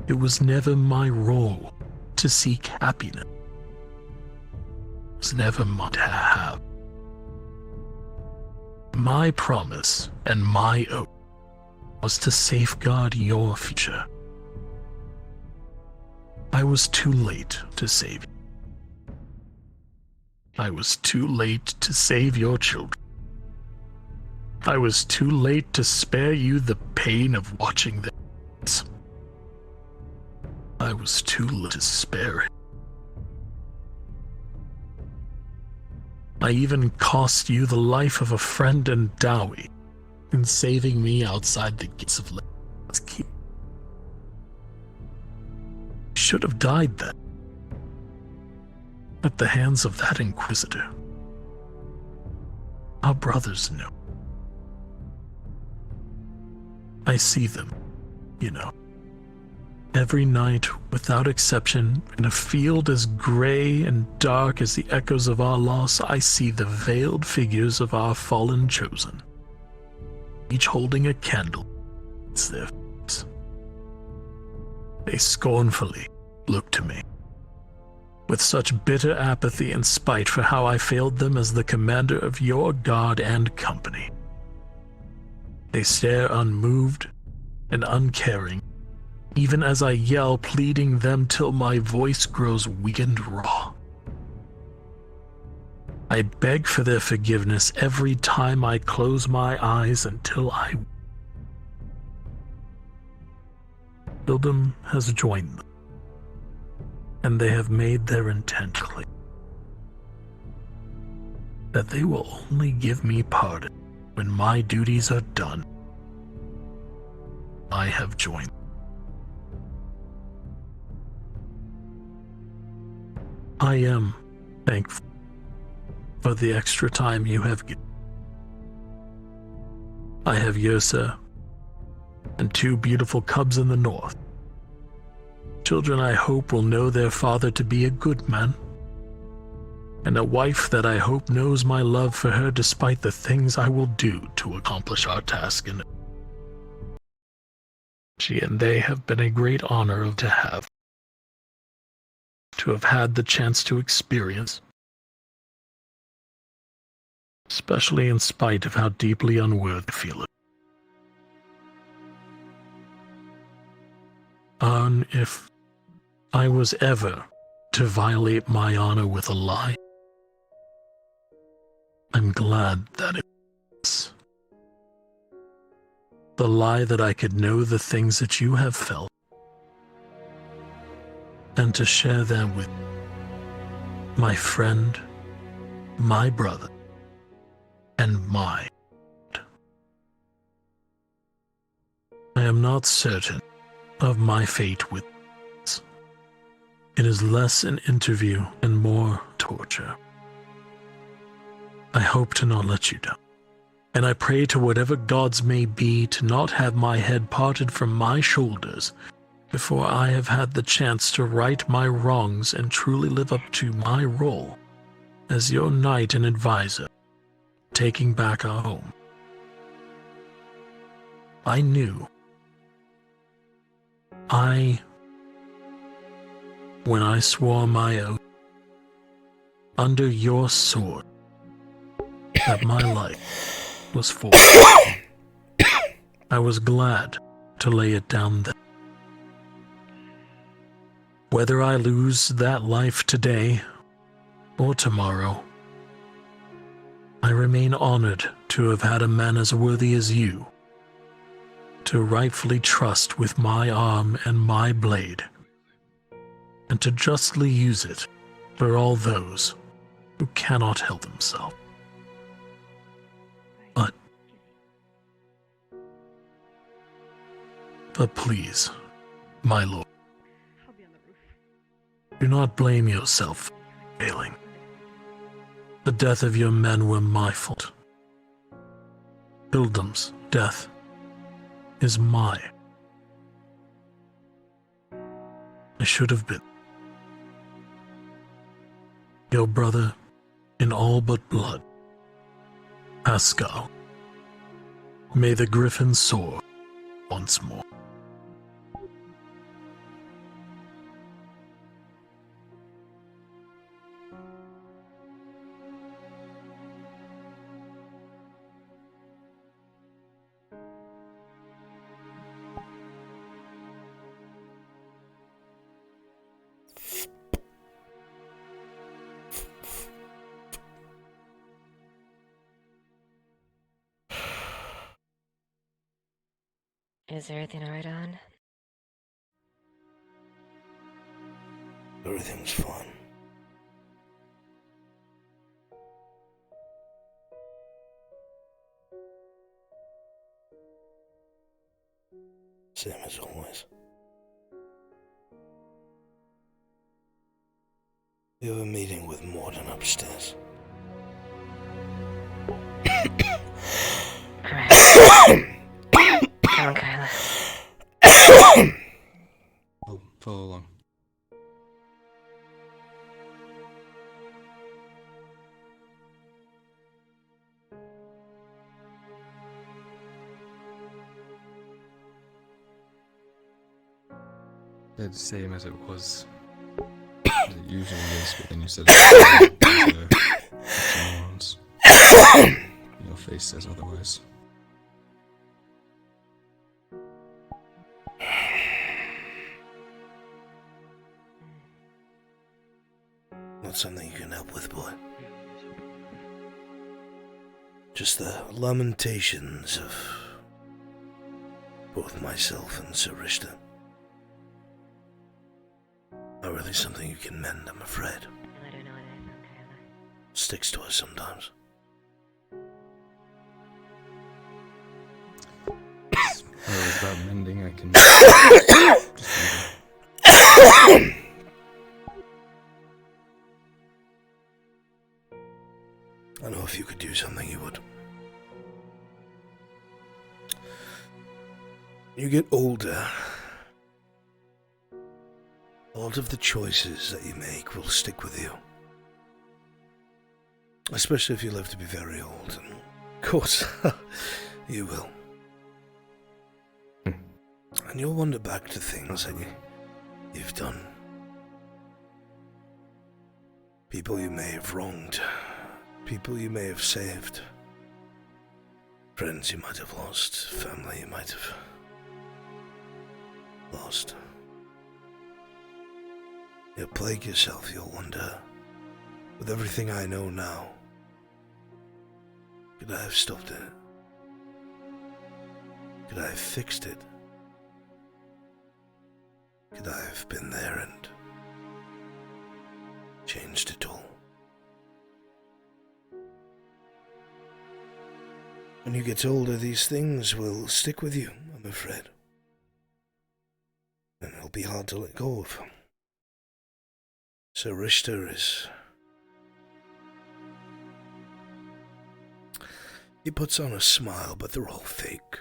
It was never my role to seek happiness. It was never mine to have. My promise and my oath was to safeguard your future. I was too late to save you. I was too late to save your children. I was too late to spare you the pain of watching them. I was too late to spare it. I even cost you the life of a friend and Dowie in saving me outside the gates of Let's Keep. Should have died then, at the hands of that Inquisitor. Our brothers know. I see them, you know, every night without exception, in a field as gray and dark as the echoes of our loss. I see the veiled figures of our fallen chosen, each holding a candle. It's their face. They scornfully look to me, with such bitter apathy and spite for how I failed them as the commander of your guard and company. They stare unmoved and uncaring, even as I yell, pleading them till my voice grows weak and raw. I beg for their forgiveness every time I close my eyes until I. Bildum has joined them, and they have made their intent clear. That they will only give me pardon when my duties are done. I have joined. I am thankful for the extra time you have given. I have Yosa and 2 beautiful cubs in the north. Children I hope will know their father to be a good man, and a wife that I hope knows my love for her despite the things I will do to accomplish our task. And she and they have been a great honor to have had the chance to experience, especially in spite of how deeply unworthy I feel it. If I was ever to violate my honor with a lie, am glad that it was. The lie that I could know the things that you have felt, and to share them with my friend, my brother, and my. I am not certain of my fate with this. It is less an interview and more torture. I hope to not let you down, and I pray to whatever gods may be to not have my head parted from my shoulders before I have had the chance to right my wrongs and truly live up to my role as your knight and advisor, taking back our home. I knew. When I swore my oath under your sword that my life was for, I was glad to lay it down then. Whether I lose that life today or tomorrow, I remain honored to have had a man as worthy as you to rightfully trust with my arm and my blade, and to justly use it for all those who cannot help themselves. But please, my lord, do not blame yourself for failing. The death of your men were my fault. Hildum's death is mine. I should have been your brother in all but blood, Pascal. May the griffin soar once more. Is everything alright, on? Everything's fine. Same as always. You have a meeting with Morden upstairs. Come on, Kyla. I'll follow along. It's the same as it was. As it usually is, but then you said it's your face says otherwise. Not something you can help with, boy. Just the lamentations of both myself and Sarishta. Not really something you can mend, I'm afraid. I don't know what I found, Kyla. Sticks to us sometimes. It's about mending, I can I know if you could do something, you would. You get older. A lot of the choices that you make will stick with you. Especially if you live to be very old, and of course, you will. And you'll wander back to things that you've done. People you may have wronged. People you may have saved. Friends you might have lost. Family you might have lost. You'll plague yourself, you'll wonder, with everything I know now, Could I have stopped it? Could I have fixed it? Could I have been there and changed it all? When you get older, these things will stick with you, I'm afraid. And it'll be hard to let go of. So Richter is... He puts on a smile, but they're all fake.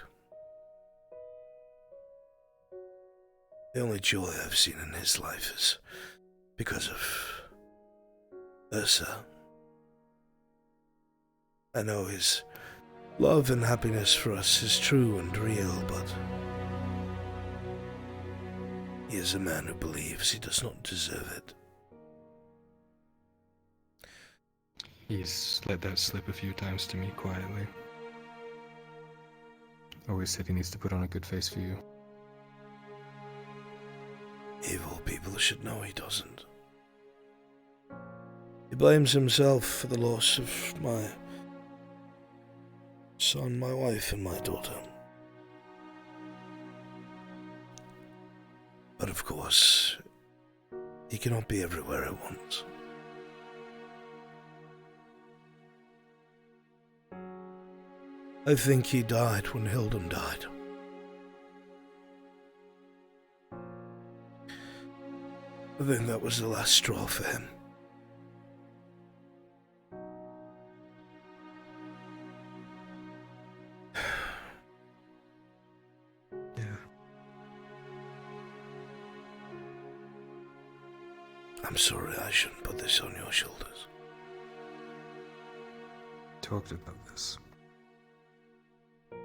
The only joy I've seen in his life is because of Ursa. I know his love and happiness for us is true and real, but he is a man who believes he does not deserve it. He's let that slip a few times to me quietly. Always said he needs to put on a good face for you. Evil people should know he doesn't. He blames himself for the loss of my son, my wife, and my daughter. But of course, he cannot be everywhere at once. I think he died when Hilden died. I think that was the last straw for him. Yeah. I'm sorry, I shouldn't put this on your shoulders. Talked about this.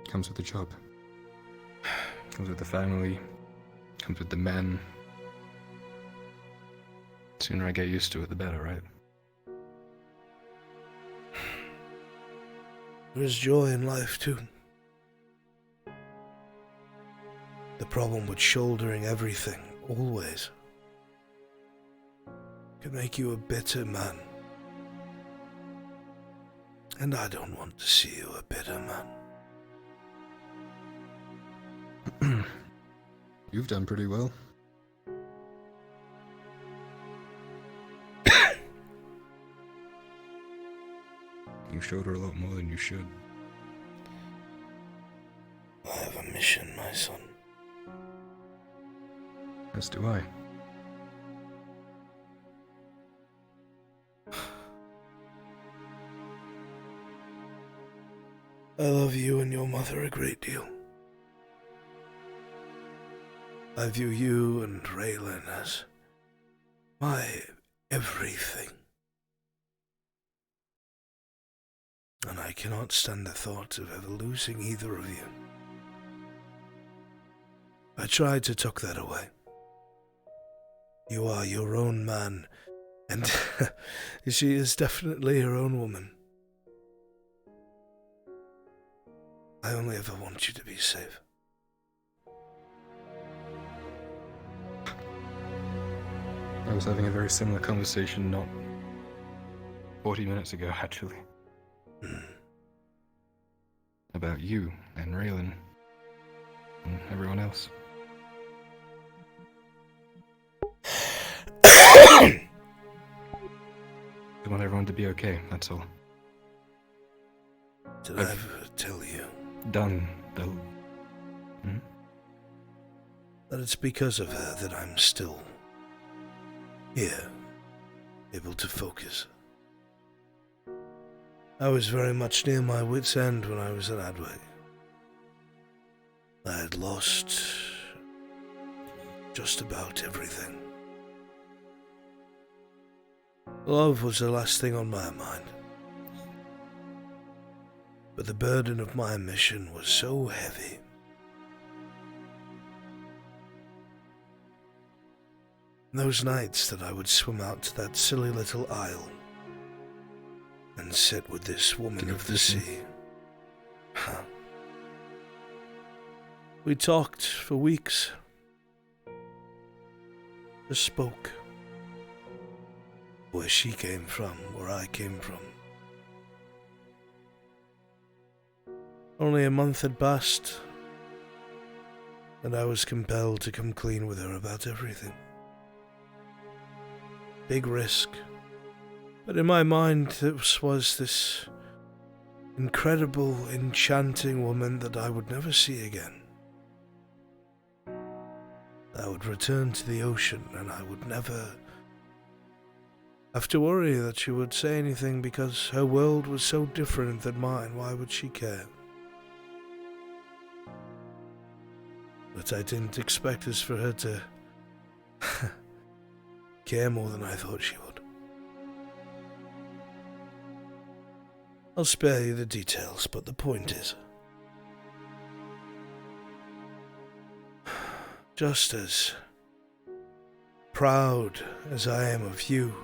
Comes with the job. Comes with the family. Comes with the men. Sooner I get used to it, the better, right? There is joy in life, too. The problem with shouldering everything, always, can make you a bitter man. And I don't want to see you a bitter man. You've done pretty well. You showed her a lot more than you should. I have a mission, my son. As do I. I love you and your mother a great deal. I view you and Raylan as my everything. And I cannot stand the thought of ever losing either of you. I tried to tuck that away. You are your own man, and she is definitely her own woman. I only ever want you to be safe. I was having a very similar conversation not 40 minutes ago, actually. About you and Raylan and everyone else. I want everyone to be okay, that's all. Did I ever tell you? Done, though. That it's because of her that I'm still here, able to focus. I was very much near my wit's end when I was at Adway. I had lost just about everything. Love was the last thing on my mind. But the burden of my mission was so heavy. Those nights that I would swim out to that silly little isle and sit with this woman of the sea. We talked for weeks. Just spoke. Where she came from, where I came from. Only a month had passed, and I was compelled to come clean with her about everything. Big risk. But in my mind, this was this incredible, enchanting woman that I would never see again. I would return to the ocean, and I would never have to worry that she would say anything because her world was so different than mine. Why would she care? But I didn't expect this for her to care more than I thought she would. I'll spare you the details, but the point is, just as proud as I am of you,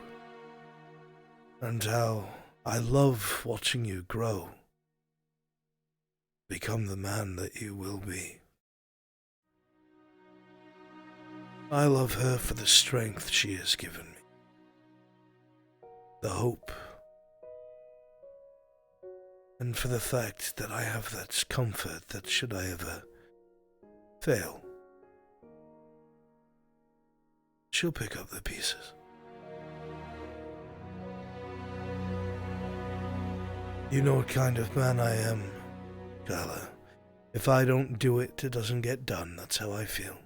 and how I love watching you grow, become the man that you will be. I love her for the strength she has given me, the hope, and for the fact that I have that comfort that should I ever fail, she'll pick up the pieces. You know what kind of man I am, Carla. If I don't do it, it doesn't get done. That's how I feel.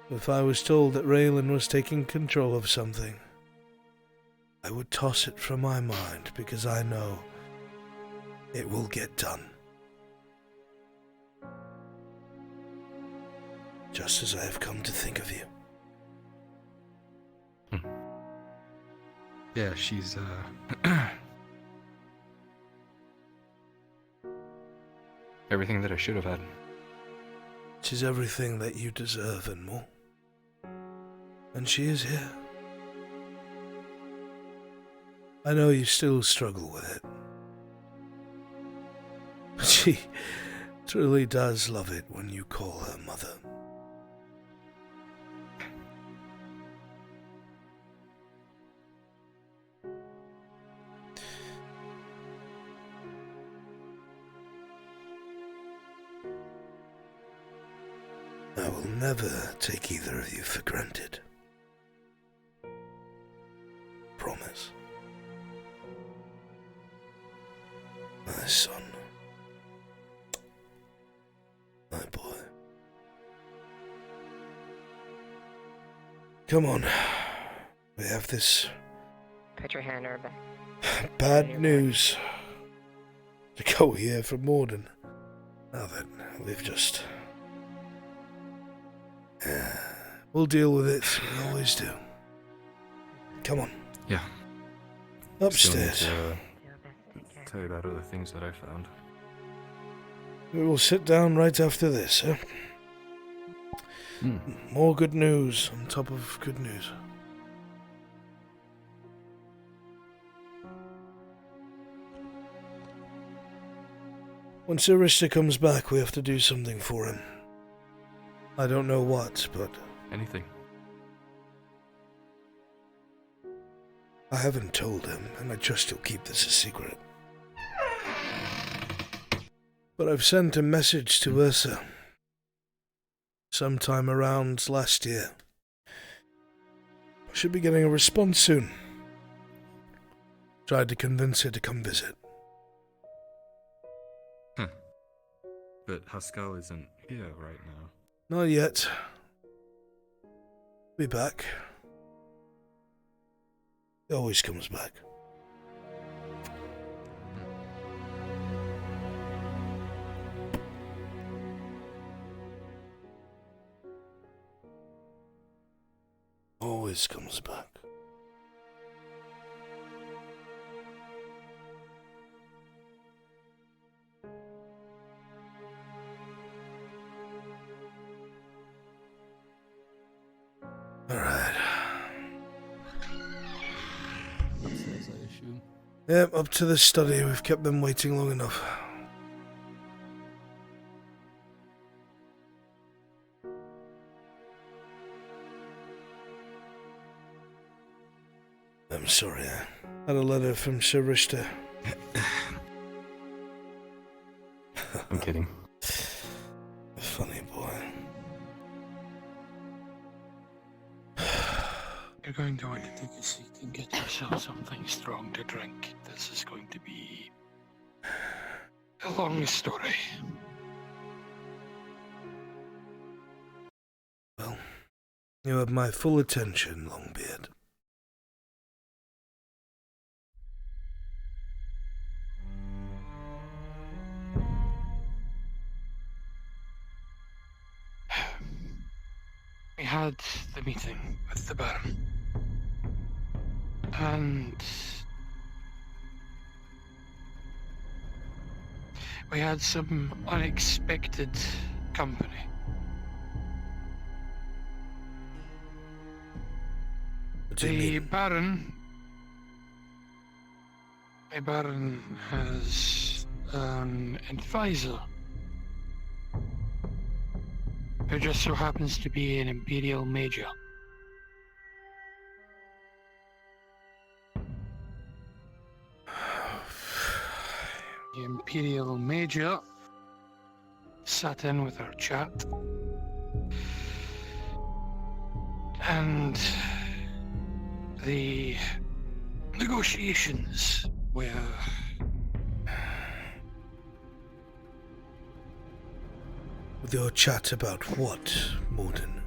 If I was told that Raylan was taking control of something, I would toss it from my mind because I know it will get done. Just as I have come to think of you. Yeah, she's, everything that I should have had. She's everything that you deserve and more. And she is here. I know you still struggle with it. But she truly does love it when you call her mother. I will never take either of you for granted. Promise. My son. My boy. Come on. We have this Put your hand on her back. bad news to go here from Morden. Now that we've just... we'll deal with it. We always do. Come on. Yeah. Upstairs. Still need to tell you about other things that I found. We will sit down right after this, huh? More good news on top of good news. When Sir Richter comes back, we have to do something for him. I don't know what, but... Anything. I haven't told him, and I trust he'll keep this a secret. But I've sent a message to Ursa. Sometime around last year. I should be getting a response soon. Tried to convince her to come visit. But Haskell isn't here right now. Not yet. Be back. He always comes back. Always comes back. Alright. Upstairs, I assume. Yep, up to the study. We've kept them waiting long enough. I'm sorry, I had a letter from Sir Richter. I'm kidding. Funny boy. You're going to want to take a seat and get yourself something strong to drink. This is going to be a long story. Well, you have my full attention, Longbeard. We had the meeting with the Baron. And we had some unexpected company. The Baron has an advisor who just so happens to be an Imperial Major. The Imperial Major sat in with our chat, and the negotiations were With your chat about what, Morden?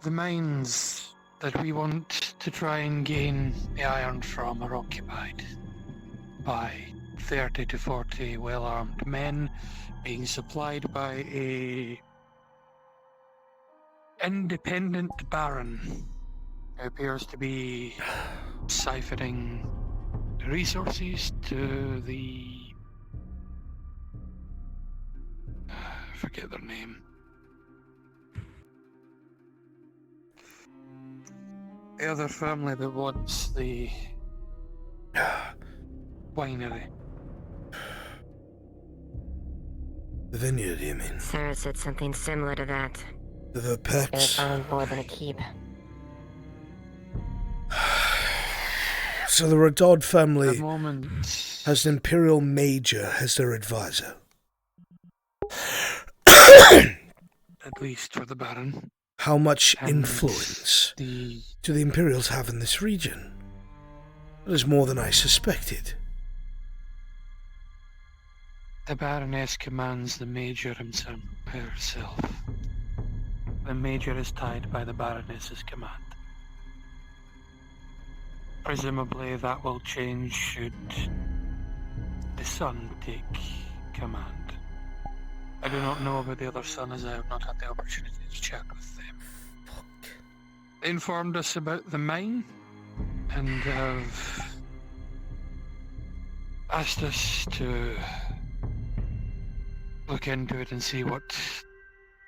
the mines that we want to try and gain the iron from are occupied by 30 to 40 well-armed men being supplied by a independent baron who appears to be siphoning resources to the I forget their name. The other family that wants the winery. The vineyard, you mean? Sarah said something similar to that. The It's pets? gonna found more than a keep. So the Radod family At the moment, has an Imperial Major as their advisor. at least for the Baron. How much And influence do the Imperials have in this region? That is more than I suspected. The Baroness commands the Major herself. The Major is tied by the Baroness's command. Presumably that will change should the son take command. I do not know about the other son, as I have not had the opportunity to chat with them. They informed us about the mine and have asked us to look into it and see what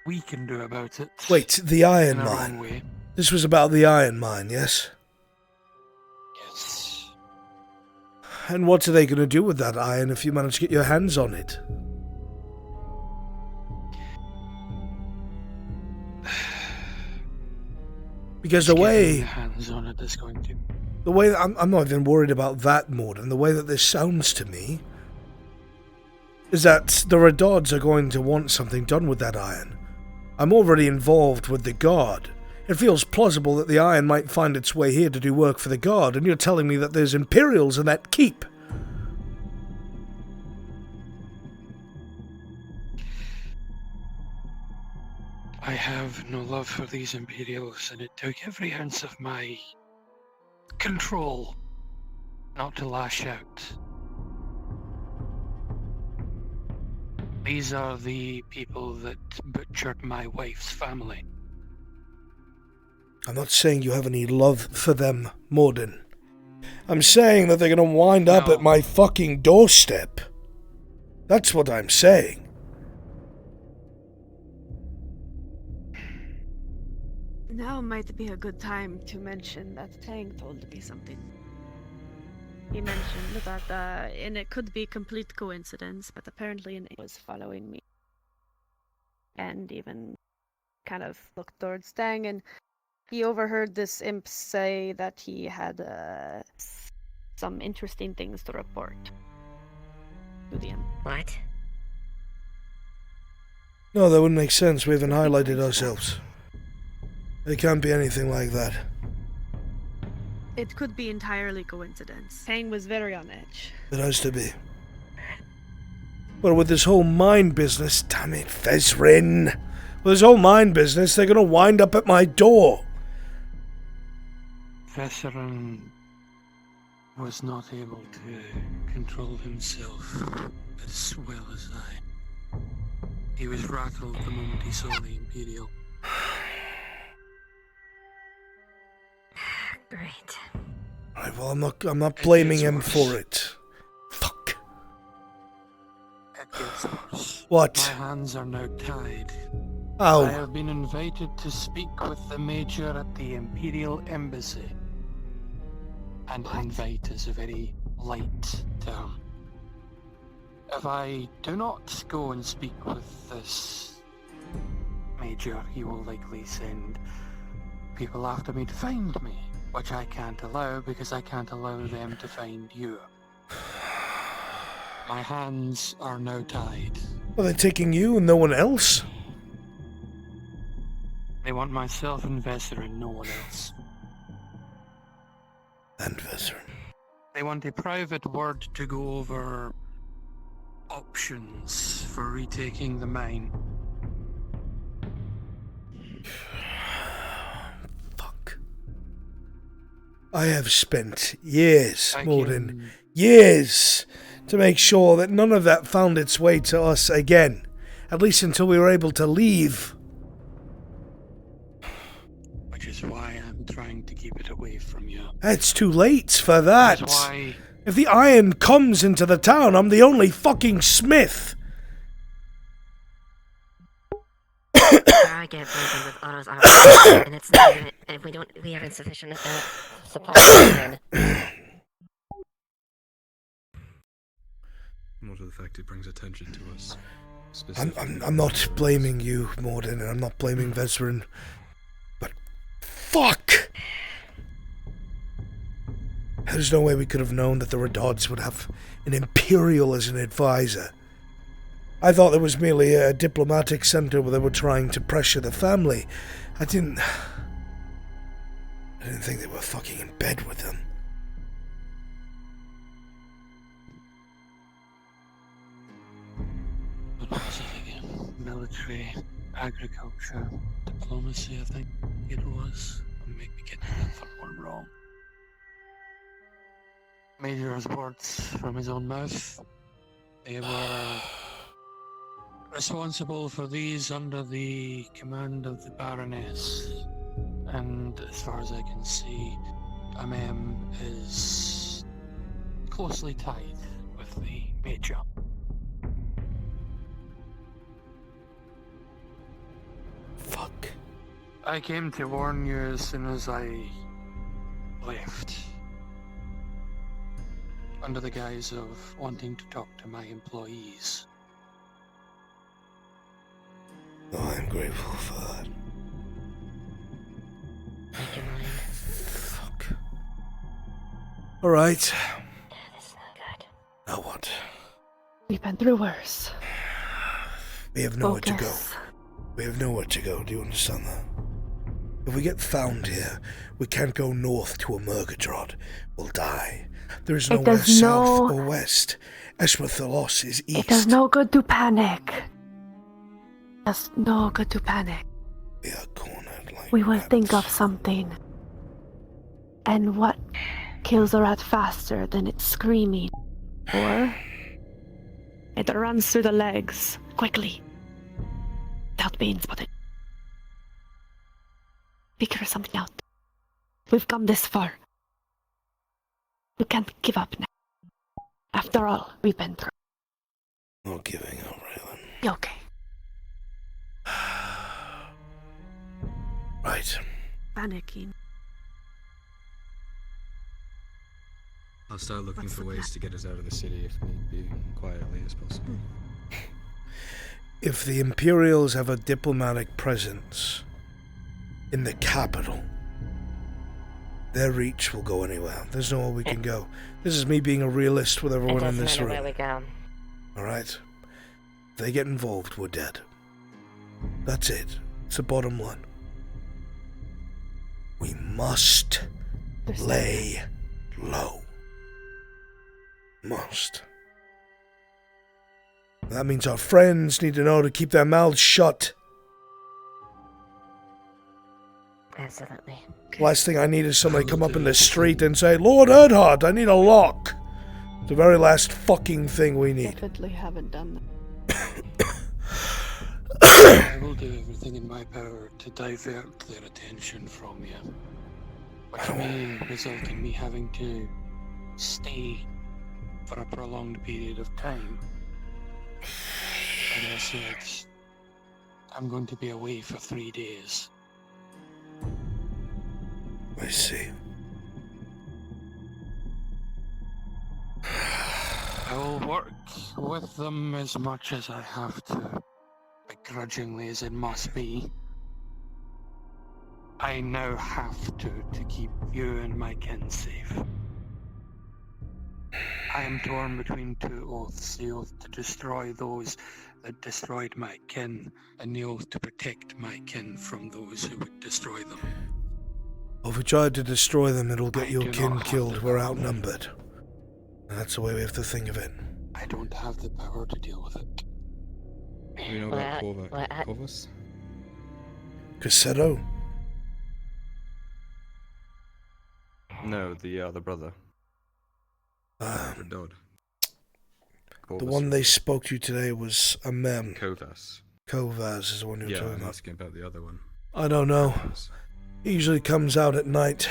we can do about it. Wait, the iron in our own mine. way. This was about the iron mine, yes? Yes. And what are they going to do with that iron if you manage to get your hands on it? Because the way... hands on it is going to... The way I'm not even worried about that more than the way that this sounds to me is that the Radods are going to want something done with that iron. I'm already involved with the Guard. It feels plausible that the iron might find its way here to do work for the Guard, and you're telling me that there's Imperials in that keep. I have no love for these Imperials, and it took every ounce of my control not to lash out. These are the people that butchered my wife's family. I'm not saying you have any love for them, Morden. I'm saying that they're going to wind up at my fucking doorstep. That's what I'm saying. Now might be a good time to mention that Tang told me something. He mentioned that, and it could be complete coincidence, but apparently it was following me. And even kind of looked towards Tang, and He overheard this imp say that he had some interesting things to report to the imp. What? No, that wouldn't make sense. We haven't highlighted ourselves. It can't be anything like that. It could be entirely coincidence. Pang was very on edge. It has to be. But with this whole mine business, damn it, Vezrin. With this whole mine business, they're gonna wind up at my door. Vezrin was not able to control himself as well as I. He was rattled the moment he saw the Imperial. Great. Alright, well, I'm not blaming him for it. Fuck. It gets worse. What? My hands are now tied. Ow. I have been invited to speak with the Major at the Imperial Embassy. And invite is a very light term. If I do not go and speak with this Major, he will likely send people after me to find me, which I can't allow because I can't allow them to find you. My hands are now tied. Are they taking you and no one else? They want myself and Vezrin, no one else. And Vezrin. They want a private word to go over options for retaking the mine. Fuck. I have spent years, more than years, to make sure that none of that found its way to us again. At least until we were able to leave. Which is why I'm trying to keep it away from you. It's too late for that. That's why... If the iron comes into the town, I'm the only fucking smith. I get broken with Otto's armor, and it's not even, if we have insufficient supply. More to the fact it brings attention to us. I'm not blaming you, Morden, and I'm not blaming Vezrin. But fuck! There's no way we could have known that the Redods would have an Imperial as an advisor. I thought it was merely a diplomatic center where they were trying to pressure the family. I didn't think they were fucking in bed with them. What was it again? Military, agriculture, diplomacy, I think it was. Don't make me get that for one wrong. Major's words from his own mouth. They were responsible for these under the command of the Baroness. And as far as I can see, Amem is closely tied with the Major. Fuck. I came to warn you as soon as I left. Under the guise of wanting to talk to my employees. Oh, I'm grateful for that. Thank you, Martin. Fuck. Alright. This is not good. Now what? We've been through worse. We have nowhere to go. Focus. We have nowhere to go, do you understand that? If we get found here, we can't go north to a Murgatrod. We'll die. There is nowhere south or west. Esmerthalos is east. It does no good to panic. It does no good to panic. We are cornered like we will rats. think of something. And what kills a rat faster than it's screaming? Or it runs through the legs quickly, without being spotted. Figure something out. We've come this far. We can't give up now. After all we've been through. No giving up, Raylan. Okay. Right. Panicking. I'll start looking What's for the ways to get us out of the city if need be, quietly as possible. If the Imperials have a diplomatic presence in the capital, Their reach will go anywhere. There's nowhere we can go. This is me being a realist with everyone in this room. Where we go. Alright? If they get involved, we're dead. That's it. It's the bottom line. We must lay low. Must. That means our friends need to know to keep their mouths shut. Absolutely. Last thing I need is somebody come up in the street and say, Lord Erdhart, I need a lock. The very last fucking thing we need. Definitely haven't done that. I will do everything in my power to divert their attention from you, which may result in me having to stay for a prolonged period of time. As I said, I'm going to be away for 3 days. I see. I will work with them as much as I have to, begrudgingly as it must be. I now have to keep you and my kin safe. I am torn between two oaths, the oath to destroy those that destroyed my kin, and the oath to protect my kin from those who would destroy them. Well, if we try to destroy them, it'll get your kin killed. We're outnumbered. That's the way we have to think of it. I don't have the power to deal with it. Do you know about Corvus? Cassetto? No, the other brother. Dodd. The one they spoke to today was a mem. Kovas. Kovas is the one you're Yeah, talking I'm about. asking about the other one. I don't know. He usually comes out at night.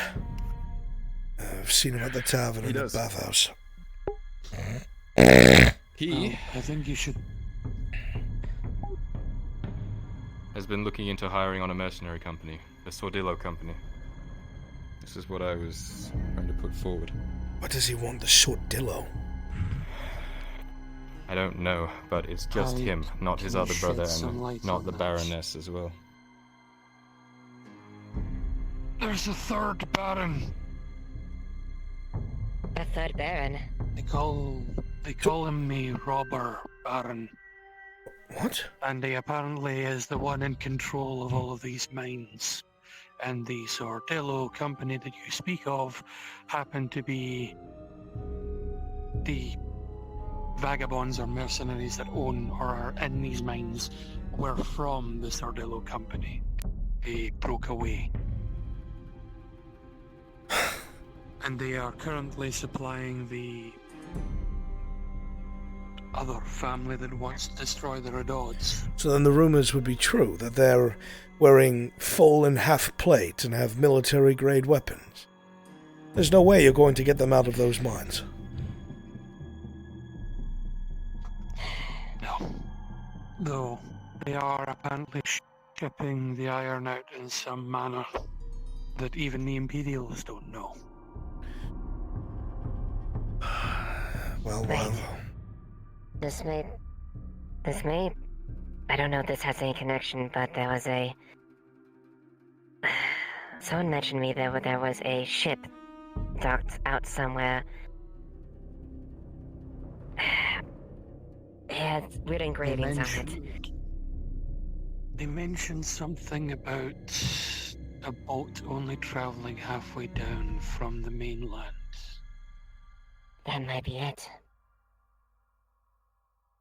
I've seen him at the tavern and the bathhouse. He I think you should. has been looking into hiring on a mercenary company, the Sordillo company. This is what I was trying to put forward. What does he want, the Sordillo? I don't know, but it's just him, not his other brother, and not the Baroness as well. There's a third Baron. A third Baron? They call him the Robber Baron. What? And he apparently is the one in control of all of these mines. And the Sordillo company that you speak of happen to be the vagabonds or mercenaries that own or are in these mines were from the Sordillo company. They broke away. And they are currently supplying the other family that wants to destroy the Redods. So then the rumors would be true, that they're wearing full and half plate and have military-grade weapons. There's no way you're going to get them out of those mines. No. Though they are apparently shipping the iron out in some manner that even the Imperials don't know. Well. This may, I don't know if this has any connection, but there was someone mentioned me there was a ship docked out somewhere. It had weird engravings on it. They mentioned something about a boat only traveling halfway down from the mainland. That might be it.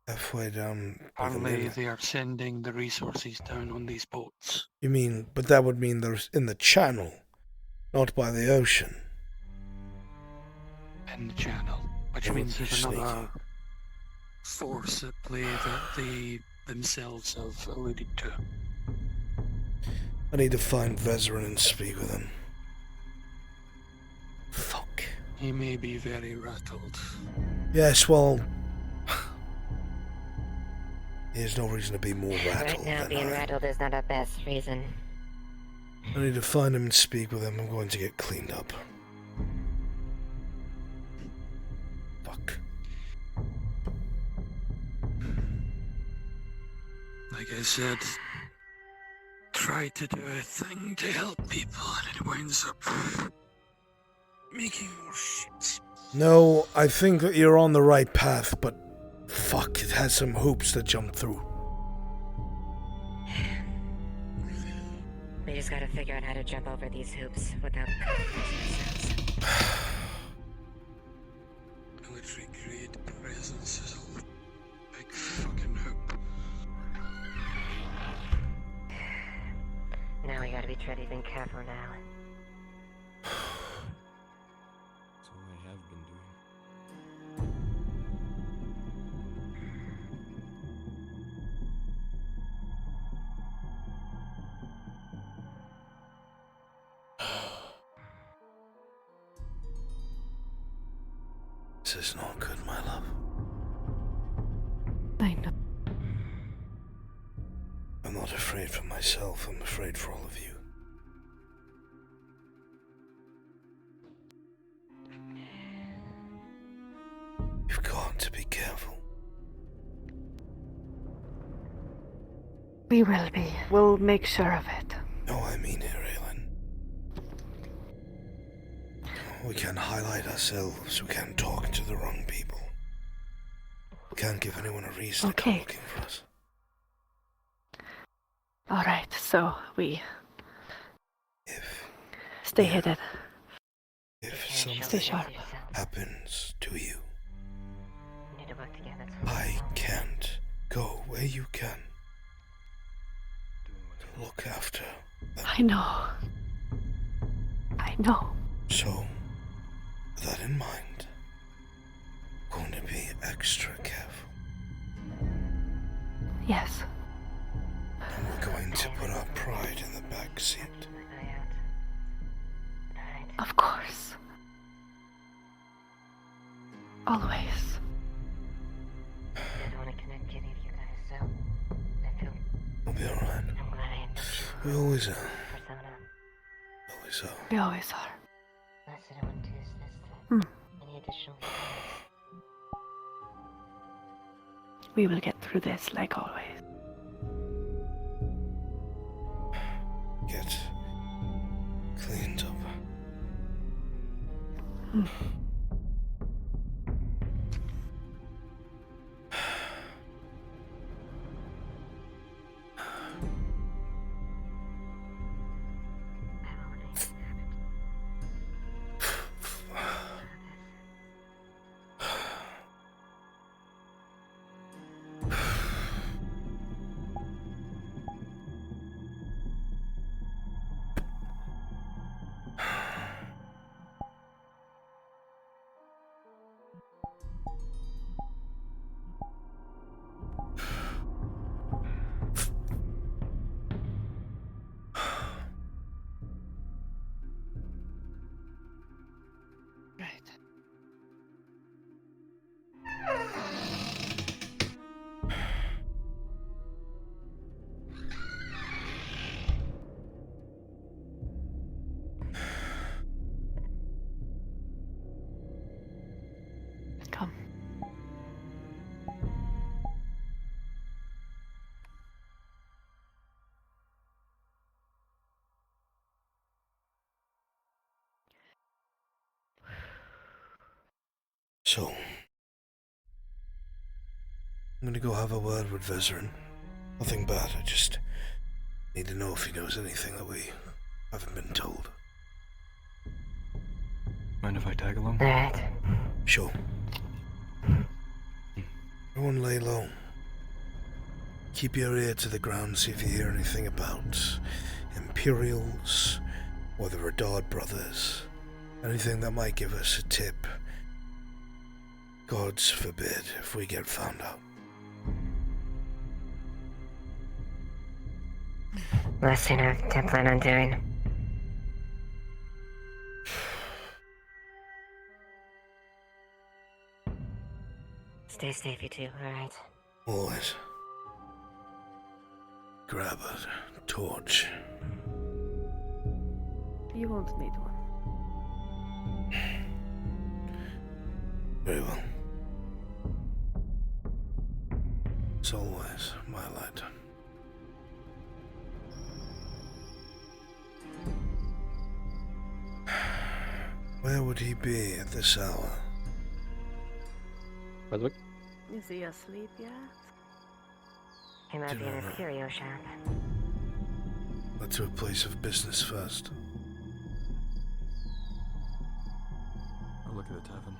Halfway down. Apparently they are sending the resources down on these boats. You mean, but that would mean they're in the channel, not by the ocean. In the channel, which means there's another force at play that they themselves have alluded to. I need to find Vezerin and speak with him. Fuck. He may be very rattled. Yes, well, there's no reason to be more rattled. Right now, being rattled is not our best reason. I need to find him and speak with him. I'm going to get cleaned up. Fuck. Like I said, try to do a thing to help people and it winds up making more shit. No, I think that you're on the right path, but fuck, it has some hoops to jump through. We just gotta figure out how to jump over these hoops without compromising ourselves. Military grade presence is a big fucking hoop. Now we gotta be treading and careful now. That's all I have been doing. This is not good, my love. I know. I'm not afraid for myself, I'm afraid for all of you. You've got to be careful. We will be. We'll make sure of it. No, I mean it, Raylan. We can't highlight ourselves, we can't talk to the wrong people. We can't give anyone a reason to come looking for us. Alright, so we stay hidden. If Stay something sharp. happens to you, We need to work together. I can't go where you can to look after them. I know. I know. So, with that in mind, I'm going to be extra careful. Yes. And we're going to put our pride in the back seat. Of course. Always. I don't want to connect any of you guys, so I feel We'll be alright. I'm glad I know We always are. persona. Always are. We always are. Last I want to is this any additional We will get through this like always. Get cleaned up. Come. So, I'm gonna go have a word with Vezerin. Nothing bad, I just need to know if he knows anything that we haven't been told. Mind if I tag along? Sure. Everyone lay low. Keep your ear to the ground, see if you hear anything about Imperials or the Radard brothers. Anything that might give us a tip. Gods forbid if we get found out. Last thing I plan on doing. Stay safe, you two, alright? Always. Grab a torch. You won't need one. Very well. As always, my light. Where would he be at this hour? Brunswick? Is he asleep yet? He might be in his curio shack. Let's to a place of business first. I'll look at the tavern.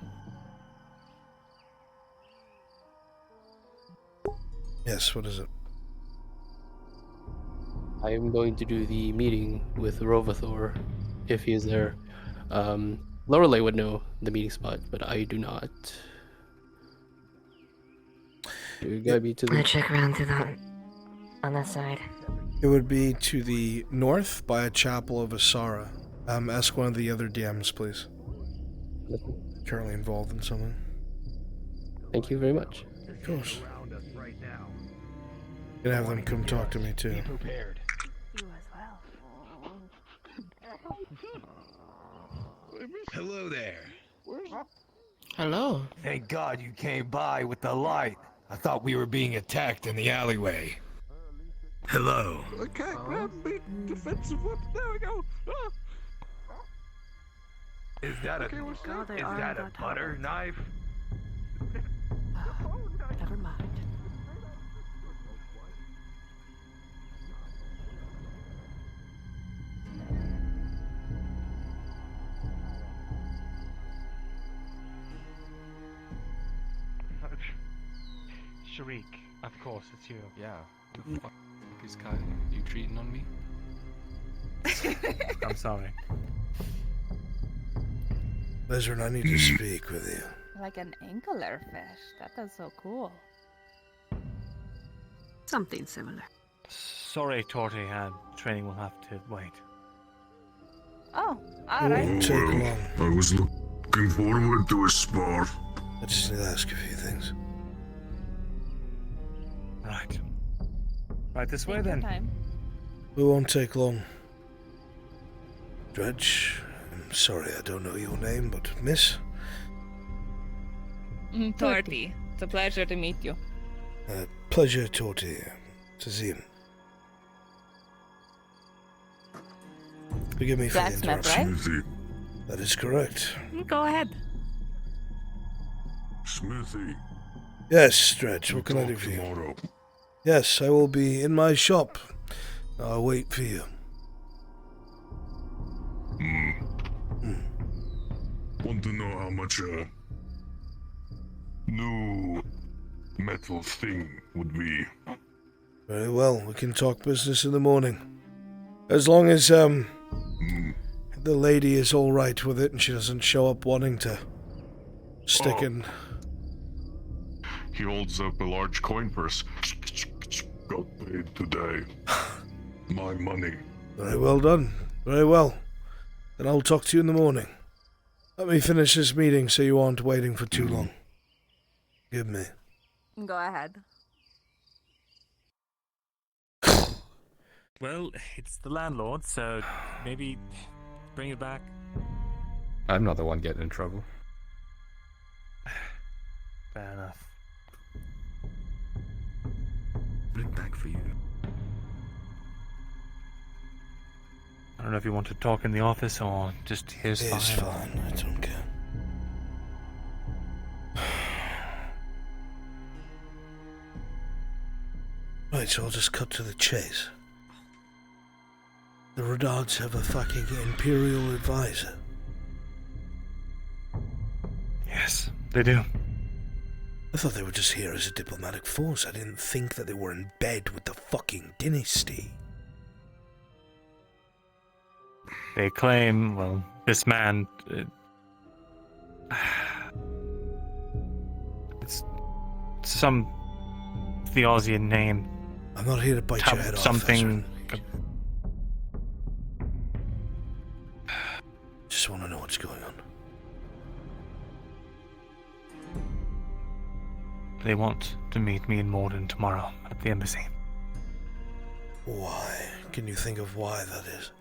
Yes, what is it? I am going to do the meeting with Rovathor, if he is there. Lorelei would know the meeting spot, but I do not. You guide me to the... I'll check around to that. On that side. It would be to the north by a chapel of Asara. Ask one of the other DMs, please. Currently involved in something. Thank you very much. Of course. Gonna have them come talk to me too. You as well. Hello there. Hello. Thank God you came by with the light. I thought we were being attacked in the alleyway. Hello. I can't grab me defensive weapon. There we go. Ah. Is that a butter knife? Never mind. Sharik, of course, it's you. Yeah. The fuck is Kai? You treating on me? I'm sorry. Lizard, I need to speak with you. Like an anglerfish. That's so cool. Something similar. Sorry, Torty, training will have to wait. Oh, alright. Take long. I was looking forward to a spar. I just need to ask a few things. Right. Right this way then. We won't take long. Dredge, I'm sorry I don't know your name, but miss? Torty. It's a pleasure to meet you. Pleasure, Torty. Tazim. Forgive me for the Blacksmith, interruption. right? That is correct. Go ahead. Smithy. Yes, Dredge, what can I do for you? Tomorrow. Yes, I will be in my shop. I'll wait for you. Want to know how much a new metal thing would be? Very well, we can talk business in the morning. As long as, the lady is alright with it and she doesn't show up wanting to stick in. He holds up a large coin purse. Got paid today. My money. Very well done. Very well. Then I'll talk to you in the morning. Let me finish this meeting so you aren't waiting for too long. Give me. Go ahead. Well, it's the landlord, so maybe bring it back. I'm not the one getting in trouble. Fair enough. Put it back for you. I don't know if you want to talk in the office or just here's fine. It's fine, I don't care. Right, so I'll just cut to the chase. The Redards have a fucking Imperial advisor. Yes, they do. I thought they were just here as a diplomatic force. I didn't think that they were in bed with the fucking dynasty. They claim, well, this man... it's some Theosian name. I'm not here to bite your head off. Something... Just want to know what's going on. They want to meet me in Morden tomorrow at the embassy. Why? Can you think of why that is?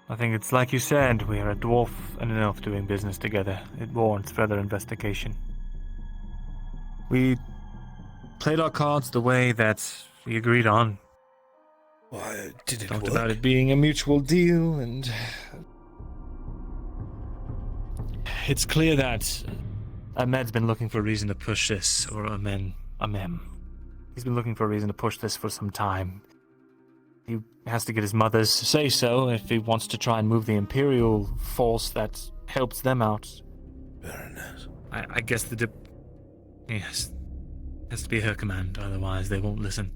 I think it's like you said, we are a dwarf and an elf doing business together. It warrants further investigation. We played our cards the way that we agreed on. Why did it Talked work? about it being a mutual deal, and it's clear that Ahmed's been looking for a reason to push this, or Amem. He's been looking for a reason to push this for some time. He has to get his mother's say-so if he wants to try and move the Imperial force that helps them out. Baroness. I guess yes. Has to be her command, otherwise they won't listen.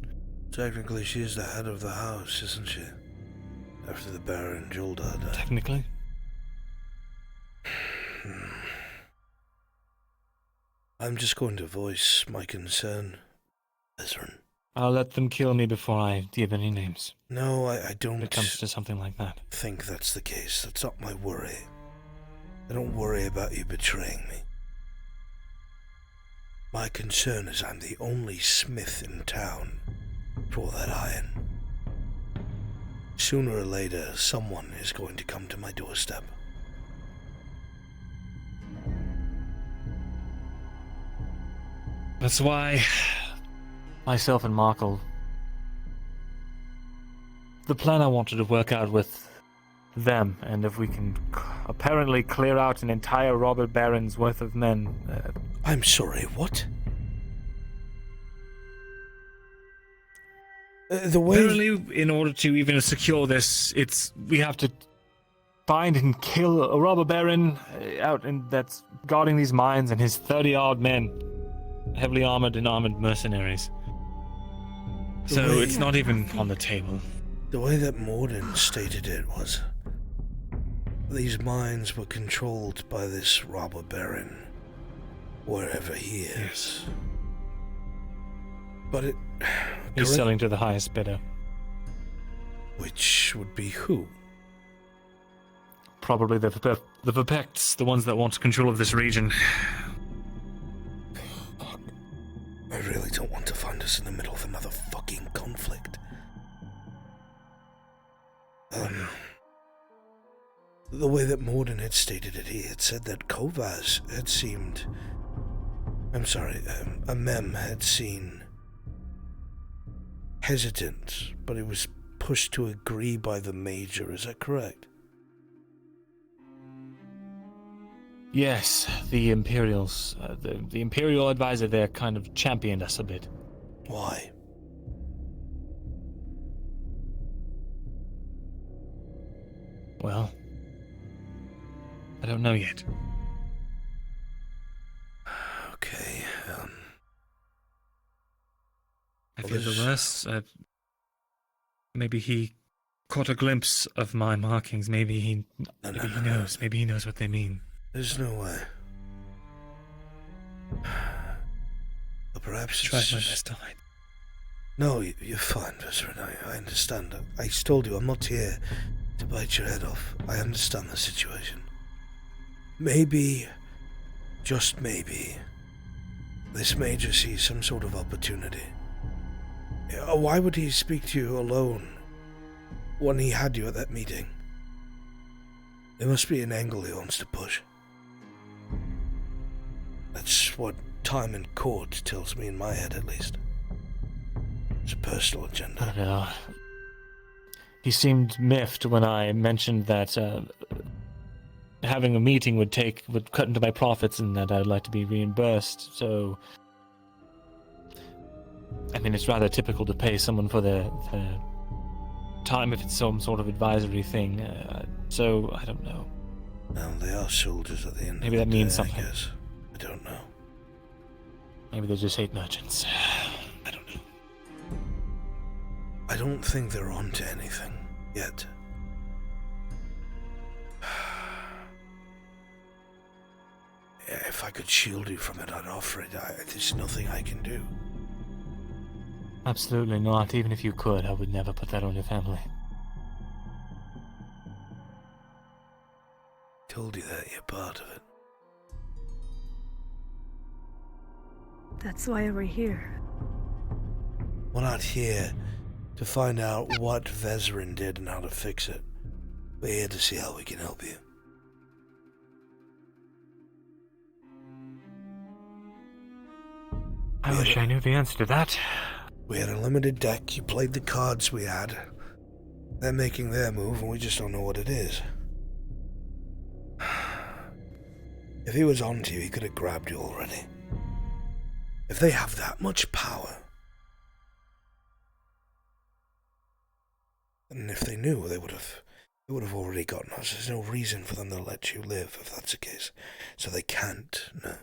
Technically, she's the head of the house, isn't she? After the Baron Juldar died. Technically? I'm just going to voice my concern, Ezrin. I'll let them kill me before I give any names. No, I don't. When it comes to something like that. Think that's the case. That's not my worry. I don't worry about you betraying me. My concern is I'm the only smith in town for that iron. Sooner or later, someone is going to come to my doorstep. That's why myself and Markle, the plan I wanted to work out with them, and if we can apparently clear out an entire robber baron's worth of men. I'm sorry, what? Apparently, in order to even secure this, we have to find and kill a robber baron out that's guarding these mines and his 30-odd men, heavily armored and armored mercenaries. So it's not even on the table. The way that Morden stated it was, these mines were controlled by this robber baron, wherever he is. Yes. But he's selling to the highest bidder. Which would be who? Probably the Vipects, the ones that want control of this region. I really don't want to find us in the middle of another fucking conflict. The way that Morden had stated it, he had said that Kovaz had seemed... Amem had seen hesitant, but he was pushed to agree by the Major, is that correct? Yes, the Imperials. The Imperial advisor there kind of championed us a bit. Why? Well, I don't know yet. Okay, I fear the worst. Maybe he caught a glimpse of my markings. Maybe he knows. Maybe he knows what they mean. There's no way. But perhaps Tried my best to hide. No, you're fine, Veteran. I understand. I told you I'm not here to bite your head off. I understand the situation. Maybe, just maybe, this Major sees some sort of opportunity. Why would he speak to you alone when he had you at that meeting? There must be an angle he wants to push. That's what time in court tells me in my head, at least. It's a personal agenda. I don't know. He seemed miffed when I mentioned that having a meeting would cut into my profits and that I'd like to be reimbursed. So, I mean, it's rather typical to pay someone for their time if it's some sort of advisory thing. So, I don't know. Well, they are soldiers at the end Maybe of that the means day, something. I guess. I don't know. Maybe they just hate merchants. I don't know. I don't think they're on to anything yet. If I could shield you from it, I'd offer it. There's nothing I can do. Absolutely not. Even if you could, I would never put that on your family. Told you that you're part of it. That's why we're here. We're not here to find out what Vezrin did and how to fix it. We're here to see how we can help you. I wish I knew the answer to that. We had a limited deck, you played the cards we had. They're making their move and we just don't know what it is. If he was onto you, he could have grabbed you already. If they have that much power, and if they knew, they would have already gotten us. There's no reason for them to let you live if that's the case. So they can't, no.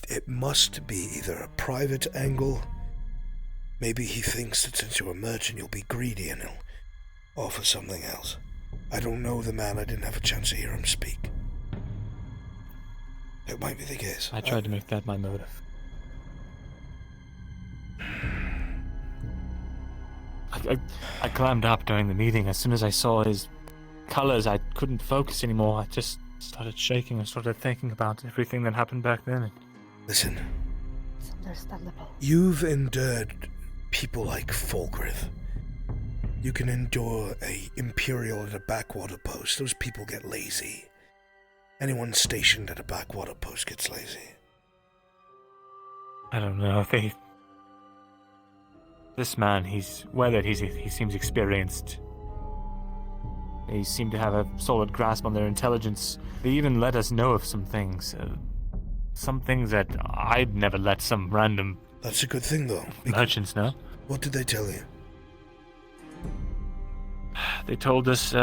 It must be either a private angle. Maybe he thinks that since you're a merchant, you'll be greedy and he'll offer something else. I don't know the man. I didn't have a chance to hear him speak. It might be the case. I tried to make that my motive. I climbed up during the meeting. As soon as I saw his colors, I couldn't focus anymore. I just started shaking and started thinking about everything that happened back then. Listen. It's understandable. You've endured people like Fulgrith. You can endure a Imperial at a backwater post. Those people get lazy. Anyone stationed at a backwater post gets lazy. I don't know. This man, he seems experienced. They seem to have a solid grasp on their intelligence. They even let us know of some things. Some things that I'd never let some random... That's a good thing, though. Merchants know. What did they tell you? They told us,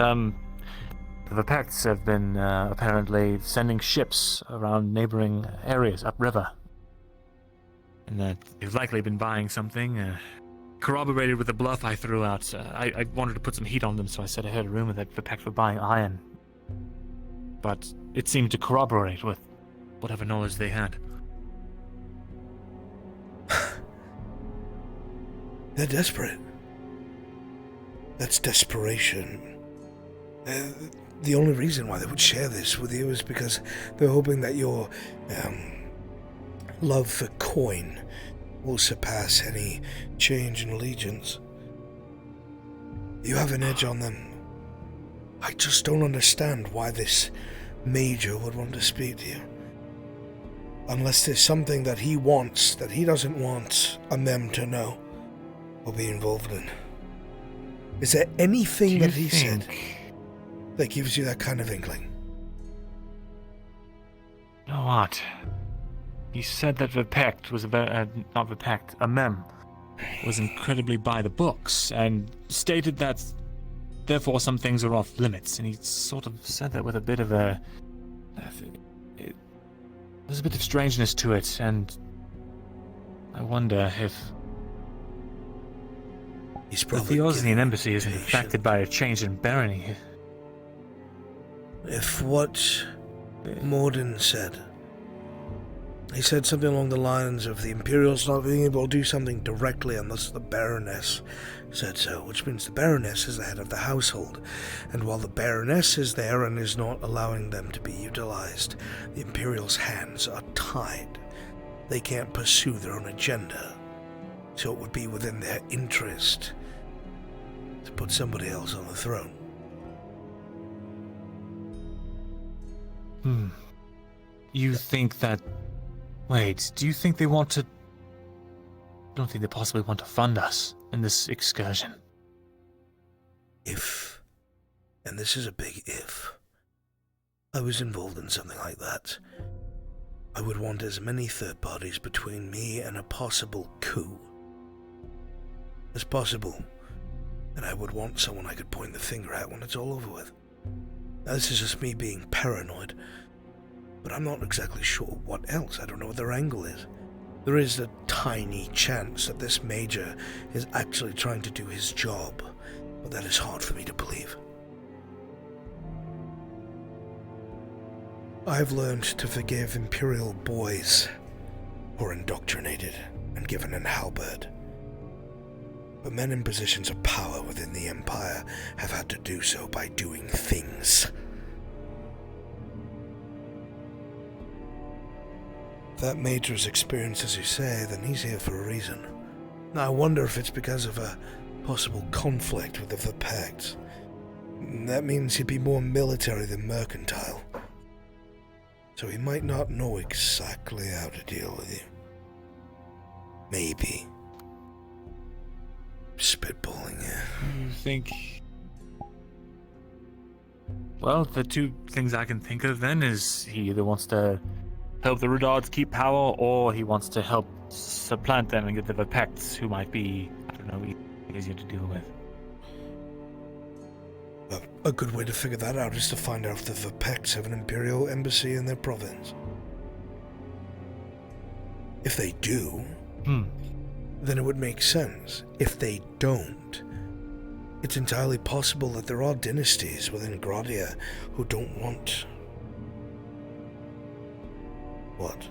the Pects have been, apparently sending ships around neighboring areas upriver. And that they've likely been buying something, corroborated with the bluff I threw out. I wanted to put some heat on them, so I said I heard a rumor that the Pact were buying iron. But it seemed to corroborate with whatever knowledge they had. They're desperate. That's desperation. The only reason why they would share this with you is because they're hoping that your love for coin will surpass any change in allegiance. You have an edge on them. I just don't understand why this major would want to speak to you. Unless there's something that he wants that he doesn't want them to know or be involved in. Is there anything that he said that gives you that kind of inkling? You know what? He said that the Pact was not the Pact, a mem, was incredibly by the books, and stated that therefore some things are off limits, and he sort of said that with a bit of there's a bit of strangeness to it, and I wonder if the Theosnian embassy isn't affected by a change in barony. If what Morden said, he said something along the lines of the Imperials not being able to do something directly unless the Baroness said so, which means the Baroness is the head of the household, and while the Baroness is there and is not allowing them to be utilized, the Imperials' hands are tied. They can't pursue their own agenda, so it would be within their interest to put somebody else on the throne. You think that... Wait, do you think they want to... don't think they possibly want to fund us in this excursion? If, and this is a big if, I was involved in something like that, I would want as many third parties between me and a possible coup as possible, and I would want someone I could point the finger at when it's all over with. Now, this is just me being paranoid, but I'm not exactly sure what else. I don't know what their angle is. There is a tiny chance that this major is actually trying to do his job, but that is hard for me to believe. I've learned to forgive Imperial boys who are indoctrinated and given an halberd. But men in positions of power within the Empire have had to do so by doing things. If that major is experienced as you say, then he's here for a reason. Now I wonder if it's because of a possible conflict with the Pact. That means he'd be more military than mercantile. So he might not know exactly how to deal with you. Maybe. Spitballing, yeah. You think... Well, the two things I can think of then is he either wants to help the Rudards keep power, or he wants to help supplant them and get the Vipects, who might be, I don't know, easier to deal with. A good way to figure that out is to find out if the Vipects have an Imperial embassy in their province. If they do, then it would make sense. If they don't, it's entirely possible that there are dynasties within Gradia who don't want... What?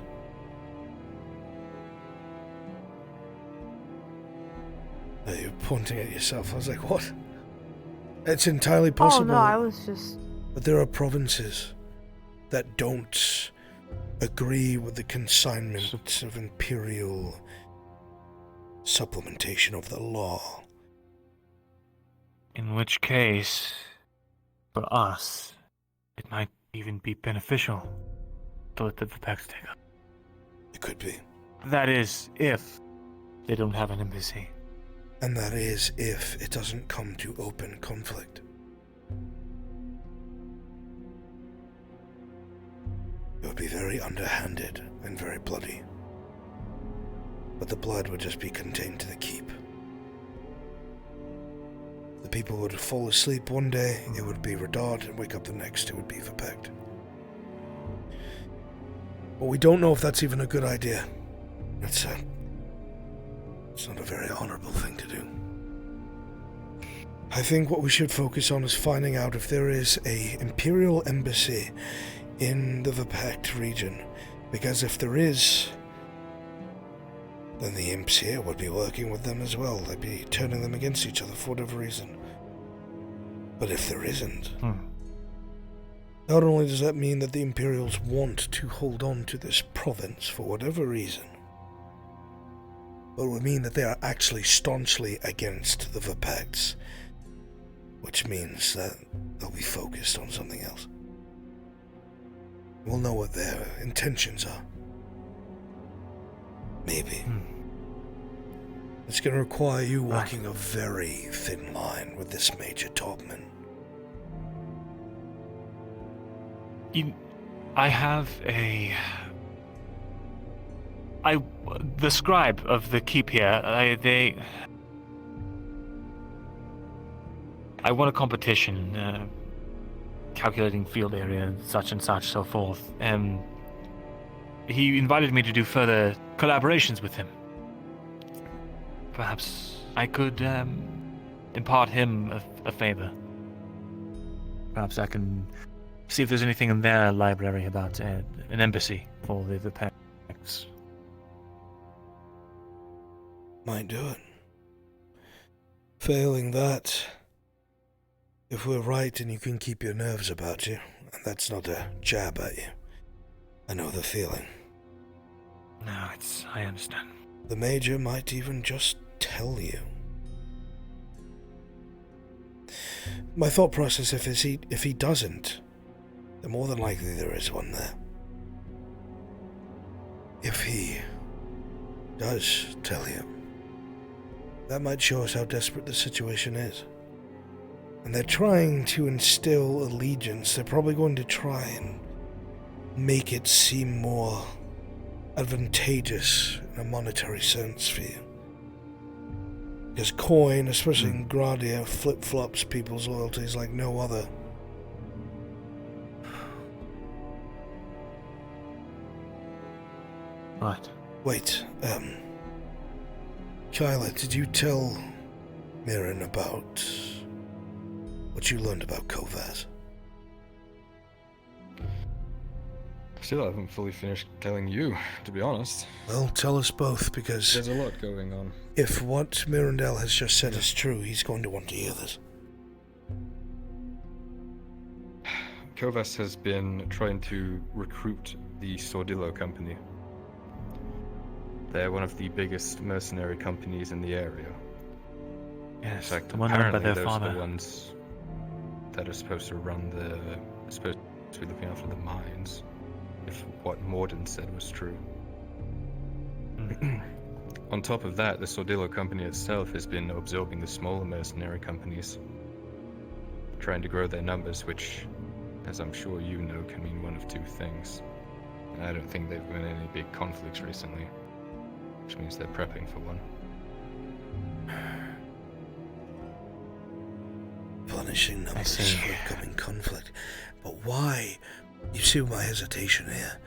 Are you pointing at yourself? I was like, what? It's entirely possible. Oh no, I was just... But there are provinces that don't agree with the consignment of Imperial supplementation of the law. In which case, for us, it might even be beneficial to let the Vipects take up. It could be. That is, if they don't have an embassy. And that is if it doesn't come to open conflict. It would be very underhanded and very bloody. But the blood would just be contained to the keep. The people would fall asleep one day, it would be Radard, and wake up the next, it would be Vipect. But we don't know if that's even a good idea. It's not a very honorable thing to do. I think what we should focus on is finding out if there is a Imperial embassy in the Vipect region. Because if there is, then the imps here would be working with them as well. They'd be turning them against each other for whatever reason. But if there isn't, not only does that mean that the Imperials want to hold on to this province for whatever reason, but it would mean that they are actually staunchly against the Vipects, which means that they'll be focused on something else. We'll know what their intentions are. Maybe. It's going to require you walking a very thin line with this Major Topman. I have the scribe of the keep here, I won a competition, calculating field area, such and such, so forth. He invited me to do further collaborations with him. Perhaps I could impart him a favor. Perhaps I can see if there's anything in their library about an embassy for the Vipects. Might do it. Failing that, if we're right and you can keep your nerves about you, and that's not a jab at you, I know the feeling. No, I understand. The Major might even just tell you. My thought process, if he doesn't, then more than likely there is one there. If he does tell you, that might show us how desperate the situation is. And they're trying to instill allegiance. They're probably going to try and make it seem more advantageous in a monetary sense for you. Because coin, especially in Gradia, flip-flops people's loyalties like no other. Right. Wait, Kyla, did you tell Mirren about what you learned about Kovaz? Still haven't fully finished telling you, to be honest. Well, tell us both, because there's a lot going on. If what Mirandel has just said is true, he's going to want to hear this. Kovas has been trying to recruit the Sordillo company. They're one of the biggest mercenary companies in the area. Yes, in fact, the one run by apparently their those father. are the ones that are supposed to run supposed to be looking after the mines, if what Morden said was true. On top of that, the Sordillo company itself has been absorbing the smaller mercenary companies, trying to grow their numbers, which as I'm sure you know, can mean one of two things. And I don't think they've been in any big conflicts recently, which means they're prepping for one. Punishing numbers for upcoming conflict. But why? You see my hesitation here.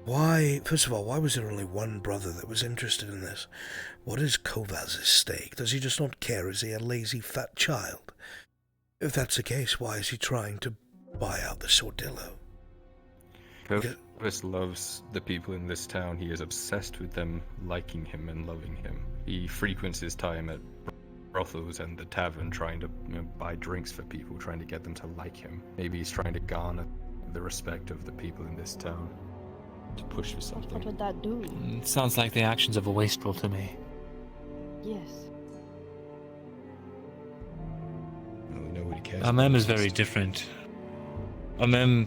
Why, first of all, why was there only one brother that was interested in this? What is Kovaz's stake? Does he just not care? Is he a lazy fat child? If that's the case, why is he trying to buy out the Sordillo? Kovas loves the people in this town. He is obsessed with them liking him and loving him. He frequents his time at brothels and the tavern trying to buy drinks for people, trying to get them to like him. Maybe he's trying to garner the respect of the people in this town to push for something. What would that do? It sounds like the actions of a wastrel to me. Yes. Well, nobody cares. Amem is very different. Amem,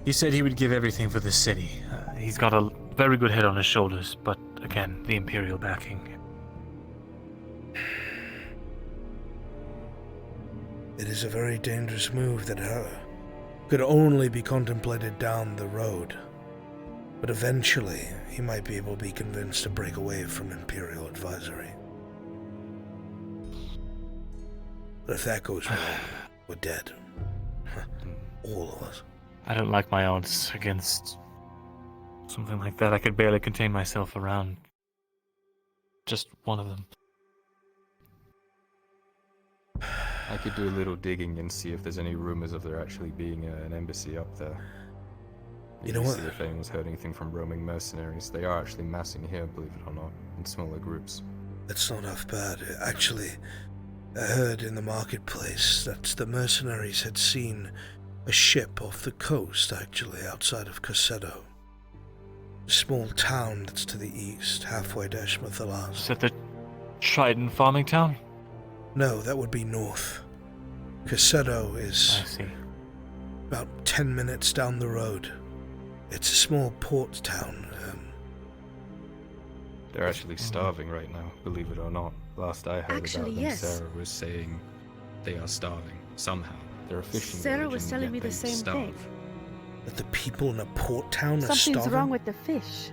he said he would give everything for the city. He's got a very good head on his shoulders, but again, the Imperial backing. It is a very dangerous move that could only be contemplated down the road. But eventually, he might be able to be convinced to break away from Imperial advisory. But if that goes wrong, we're dead. All of us. I don't like my odds against something like that. I could barely contain myself around just one of them. I could do a little digging and see if there's any rumors of there actually being an embassy up there. You know what? See if anyone's heard anything from roaming mercenaries. They are actually massing here, believe it or not, in smaller groups. That's not half bad. Actually, I heard in the marketplace that the mercenaries had seen a ship off the coast, actually, outside of Casedo. A small town that's to the east, halfway to Eshmathalas. Is that the Trident farming town? No, that would be north. Casedo is about 10 minutes down the road. It's a small port town. They're actually starving right now, believe it or not. Last I heard Actually, about them, yes. Sarah was saying they are starving. Somehow. They're a fishing Sarah village was and telling yet me the they same starve. thing. That the people in a port town are Something's starving? wrong with the fish.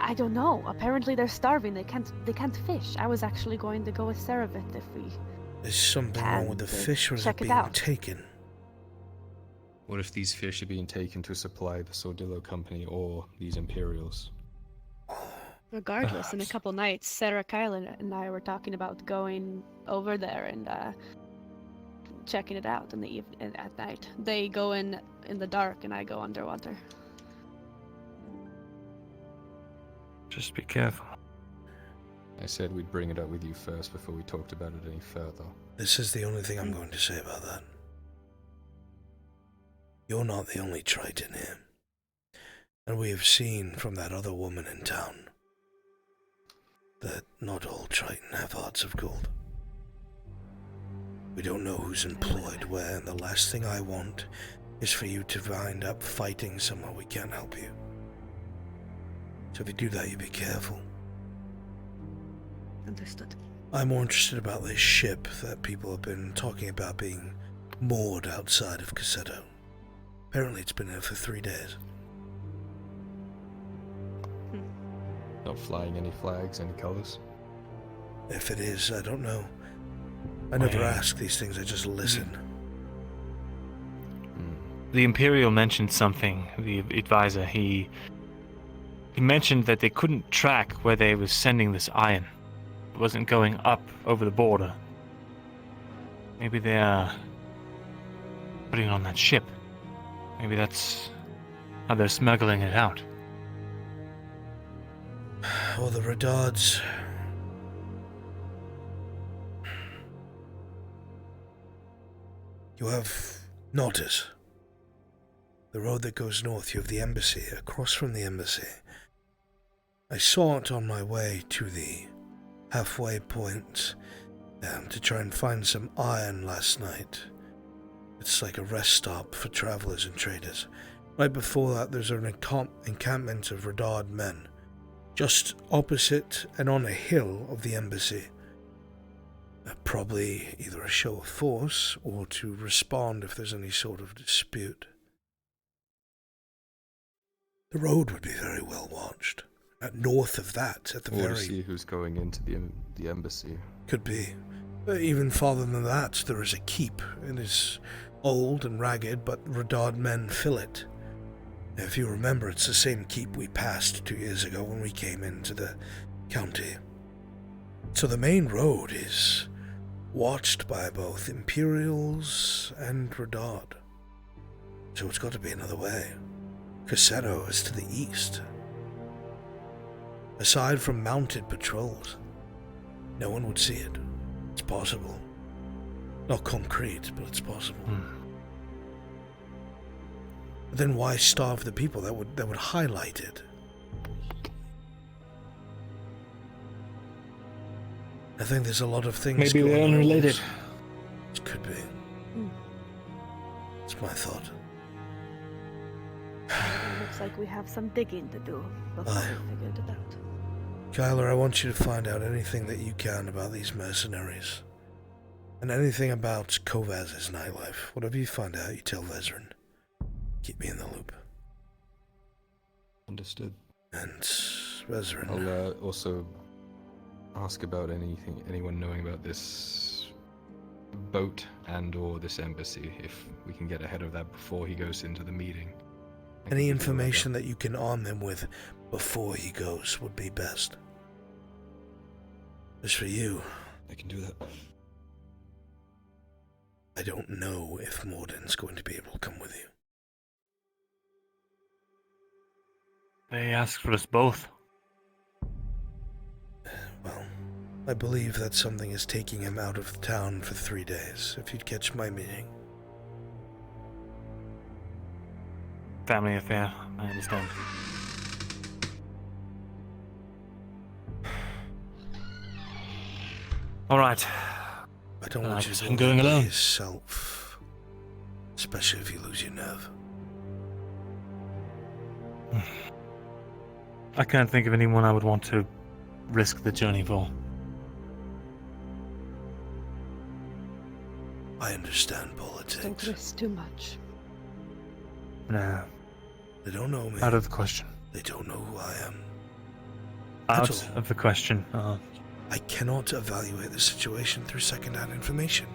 I don't know. Apparently they're starving. They can't fish. I was actually going to go with Saravit if we There's something wrong with the fish, or is it check it being out. taken? What if these fish are being taken to supply the Sordillo company or these Imperials? Regardless, in a couple nights, Sarah, Kyle, and I were talking about going over there and checking it out at night. They go in the dark, and I go underwater. Just be careful. I said we'd bring it up with you first before we talked about it any further. This is the only thing I'm going to say about that. You're not the only Triton here. And we have seen from that other woman in town that not all Triton have hearts of gold. We don't know who's employed where, and the last thing I want is for you to wind up fighting somewhere we can't help you. So if you do that, you be careful. Understood. I'm more interested about this ship that people have been talking about being moored outside of Casedo. Apparently it's been there for 3 days. Not flying any flags, any colors? If it is, I don't know. I never ask these things, I just listen. The Imperial mentioned something, the advisor. He mentioned that they couldn't track where they were sending this iron. It wasn't going up over the border. Maybe they're putting it on that ship. Maybe that's how they're smuggling it out. Or the Redards. You have Nautis. The road that goes north, you have the embassy. Across from the embassy, I saw it on my way to the halfway point to try and find some iron last night. It's like a rest stop for travelers and traders. Right before that, there's an encampment of Redard men, just opposite and on a hill of the embassy. Probably either a show of force or to respond if there's any sort of dispute. The road would be very well watched. North of that, at the Or very... to see who's going into the embassy. Could be. Even farther than that, there is a keep. It is old and ragged, but Radard men fill it. If you remember, it's the same keep we passed 2 years ago when we came into the county. So the main road is watched by both Imperials and Radard. So it's got to be another way. Cassetto is to the east. Aside from mounted patrols, no one would see it. It's possible. Not concrete, but it's possible. But then why starve the people that would highlight it? I think there's a lot of things. Maybe they're unrelated. It could be. It's my thought. Looks like we have some digging to do before we figured it out. Kyler, I want you to find out anything that you can about these mercenaries. And anything about Kovaz's nightlife. Whatever you find out, you tell Vezrin. Keep me in the loop. Understood. And Vezrin. I'll also ask about anyone knowing about this boat and/or this embassy, if we can get ahead of that before he goes into the meeting. Any information that you can arm him with before he goes would be best. As for you, I can do that. I don't know if Morden's going to be able to come with you. They asked for us both. Well, I believe that something is taking him out of town for 3 days, if you'd catch my meaning. Family affair, I understand. Alright. I don't want you to I'm going alone. Yourself, especially if you lose your nerve. I can't think of anyone I would want to risk the journey for. I understand politics. Don't risk too much. No. They don't know me. Out of the question. They don't know who I am. Out of the question. I cannot evaluate the situation through second-hand information.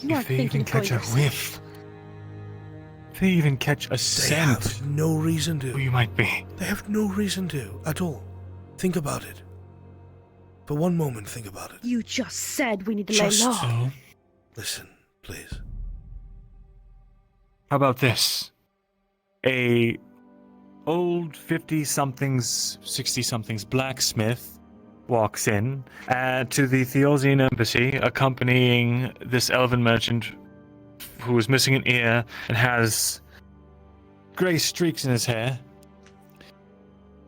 If they even catch a whiff. If they even catch a They scent. have no reason to. Who you might be. They have no reason to, at all. Think about it. For one moment, think about it. You just said we need to lay low. Listen, please. How about this? A old 50-somethings, 60-somethings blacksmith walks in to the Theosian embassy, accompanying this elven merchant who is missing an ear and has grey streaks in his hair.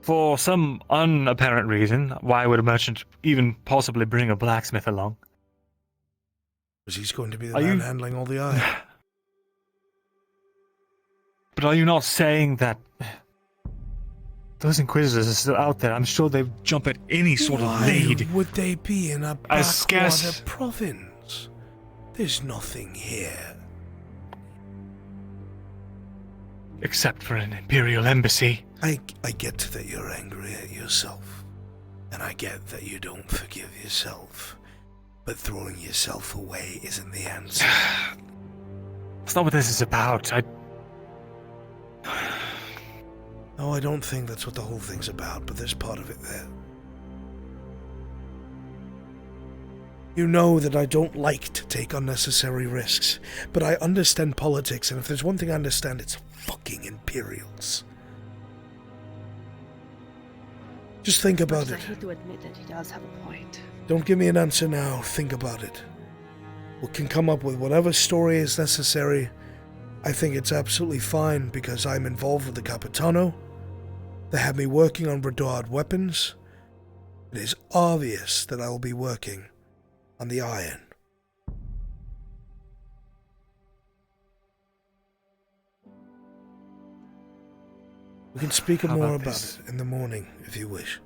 For some unapparent reason, why would a merchant even possibly bring a blacksmith along? Because he's going to be the man handling all the iron. But are you not saying that those Inquisitors are still out there? I'm sure they'd jump at any sort of lead. Why would they be in a As backwater scarce- province? There's nothing here. Except for an Imperial embassy. I get that you're angry at yourself. And I get that you don't forgive yourself. But throwing yourself away isn't the answer. That's not what this is about. No, I don't think that's what the whole thing's about, but there's part of it there. You know that I don't like to take unnecessary risks, but I understand politics, and if there's one thing I understand, it's fucking Imperials. Just think about I it. hate to admit that he does have a point. Don't give me an answer now, think about it. We can come up with whatever story is necessary. I think it's absolutely fine because I'm involved with the Capitano. They have me working on Radard weapons. It is obvious that I will be working on the iron. We can speak How more about about this? it in the morning if you wish.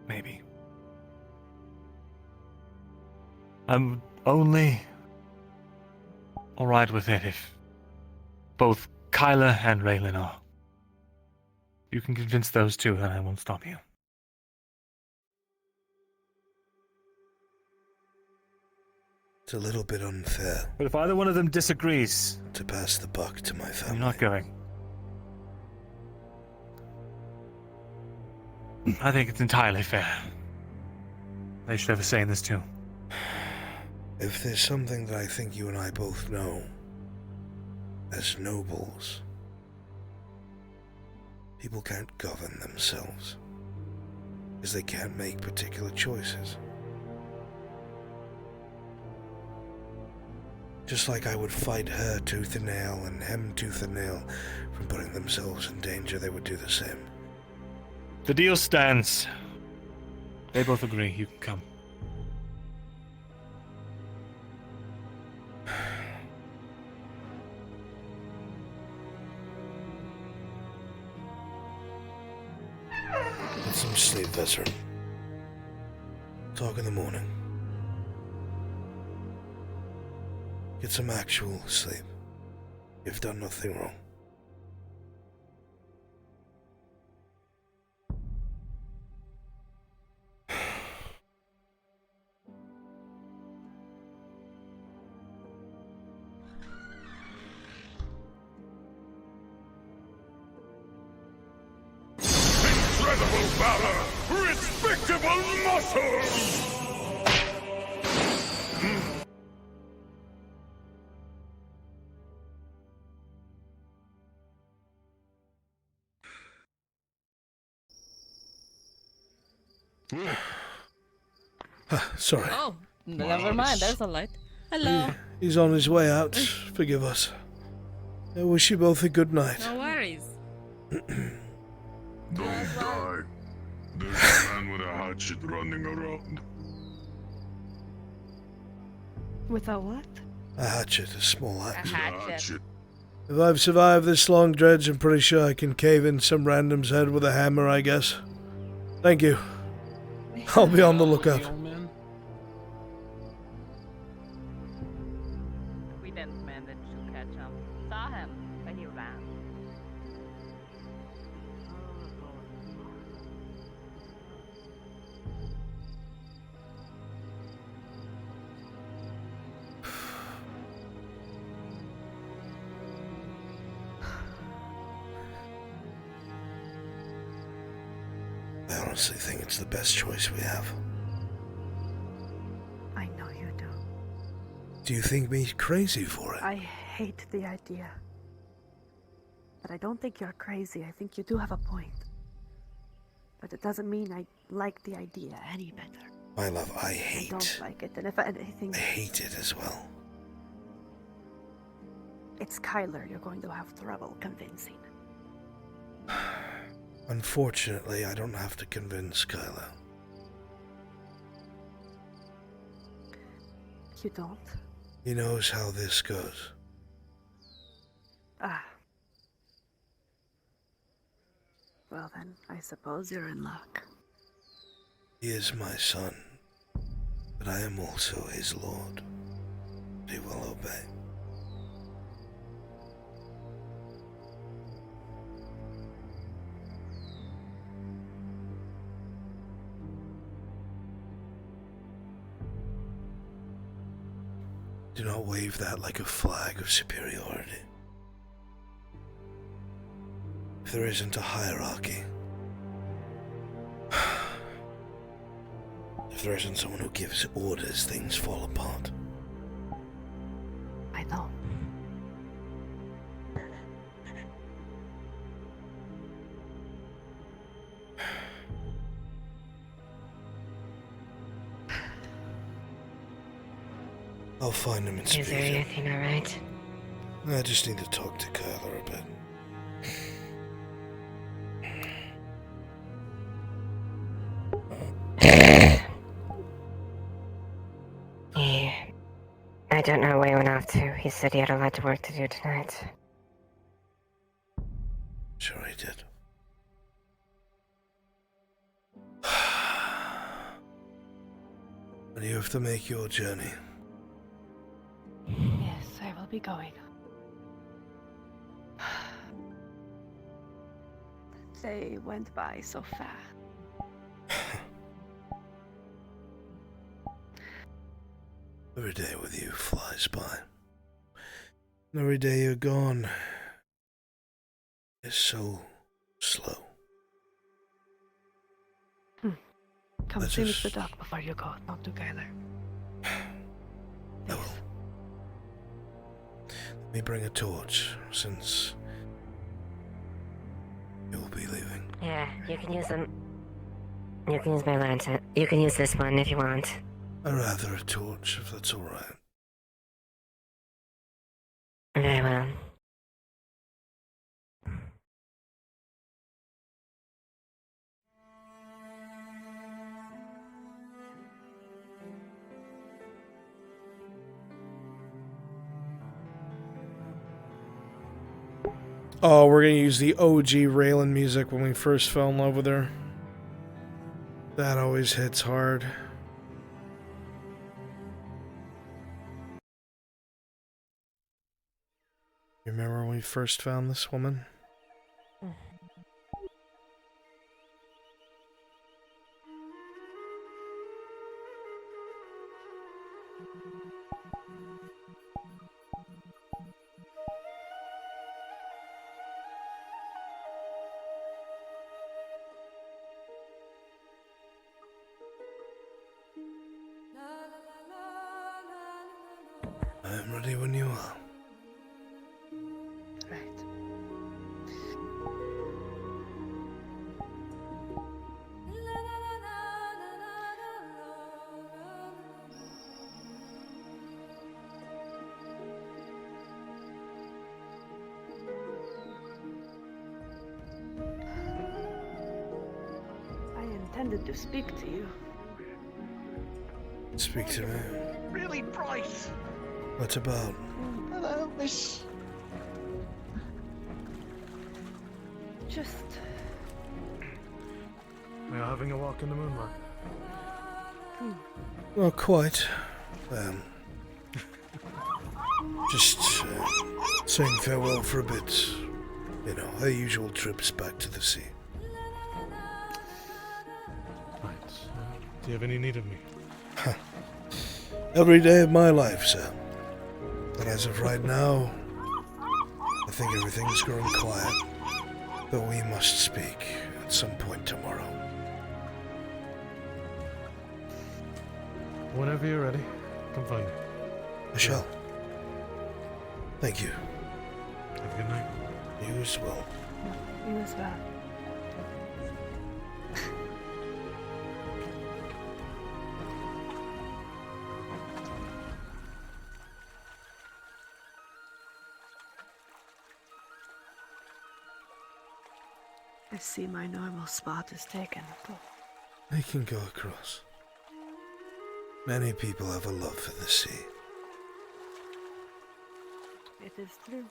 maybe. I'm only alright with it if both Kyla and Raylan are. You can convince those two, and I won't stop you. It's a little bit unfair. But if either one of them disagrees, to pass the buck to my family. I'm not going. I think it's entirely fair. They should have a say in this too. If there's something that I think you and I both know, as nobles, people can't govern themselves, because they can't make particular choices. Just like I would fight her tooth and nail and him tooth and nail from putting themselves in danger, they would do the same. The deal stands. They both agree. You can come. Get some sleep, veteran. Talk in the morning. Get some actual sleep. You've done nothing wrong. Incredible valor! Respectable muscles! Sorry. Oh, never mind. There's a light. Hello. He's on his way out. Forgive us. I wish you both a good night. No worries. Don't die. There's a man with a hatchet running around. With a what? A hatchet, a small axe. A hatchet. If I've survived this long dredge, I'm pretty sure I can cave in some random's head with a hammer, I guess. Thank you. I'll be on the lookout. We didn't manage to catch him. Saw him, but he ran. I honestly think it's the best choice we have. I know you do. Do you think me crazy for it? I hate the idea. But I don't think you're crazy. I think you do have a point. But it doesn't mean I like the idea any better. My love, I hate. I don't like it, and if anything... I hate it as well. It's Kyler you're going to have trouble convincing. Unfortunately, I don't have to convince Kyla. You don't? He knows how this goes. Ah. Well then, I suppose you're in luck. He is my son, but I am also his lord. He will obey. Do not wave that like a flag of superiority. If there isn't a hierarchy, if there isn't someone who gives orders, things fall apart. I know. I'll find him and Is speak there to him. anything alright? I just need to talk to Kyler a bit. I don't know where he went off to. He said he had a lot of work to do tonight. Sure he did. and you have to make your journey. Yes, I will be going. They went by so fast. Every day with you flies by. And every day you're gone is so slow. Come see Mr. Duck before you go, not together. I will. Let me bring a torch, since you'll be leaving. Yeah, you can use them. You can use my lantern. You can use this one if you want. I'd rather a torch, if that's alright. Very well. Oh, we're gonna use the OG Raylan music when we first fell in love with her. That always hits hard. You remember when we first found this woman? I'm ready when you are. Right. I intended to speak to you. Speak to me. Really, Bryce? What's about? Hello, Miss. Just We are having a walk in the moonlight. Not quite. Just saying farewell for a bit. You know, our usual trips back to the sea. Right. Do you have any need of me? Every day of my life, sir. But as of right now, I think everything's growing quiet. But we must speak at some point tomorrow. Whenever you're ready, come find me. I shall. Thank you. Have a good night. You as well. you as well. I see my normal spot is taken. I can go across. Many people have a love for the sea. It is true.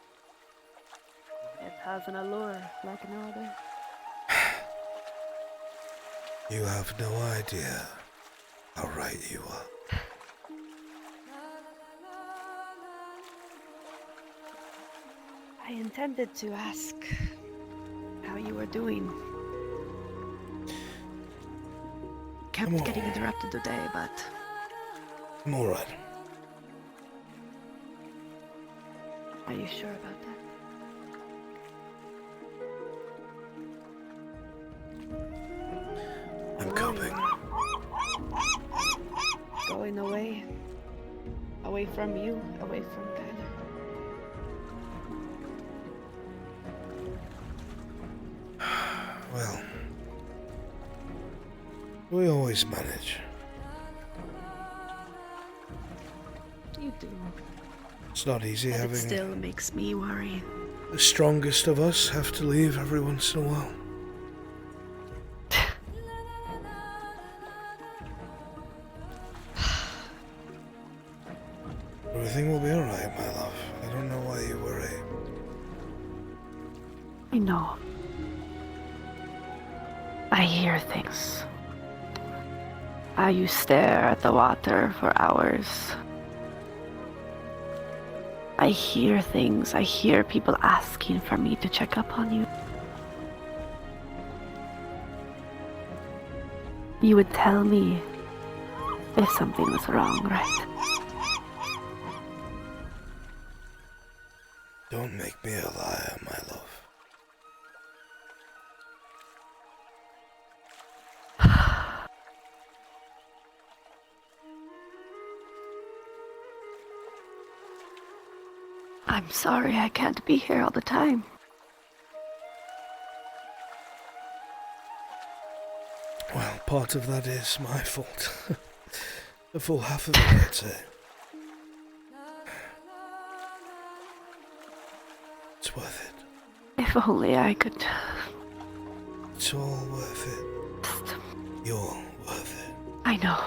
It has an allure like no other. You have no idea how right you are. I intended to ask how you were doing. Kept getting interrupted today, but I'm alright. are you sure about that? I'm coping. Going away. Away from you, away from Tyler. Well, we always manage. You do. It's not easy But having it still makes me worry. the strongest of us have to leave every once in a while. Everything will be alright, my love. I don't know why you worry. I know. I hear things. You stare at the water for hours. I hear things. I hear people asking for me to check up on you. You would tell me if something was wrong, right? Don't make me a liar, my love. I'm sorry I can't be here all the time. Well, part of that is my fault. The full half of it, I'd say. It's worth it. If only I could. It's all worth it. You're worth it. I know.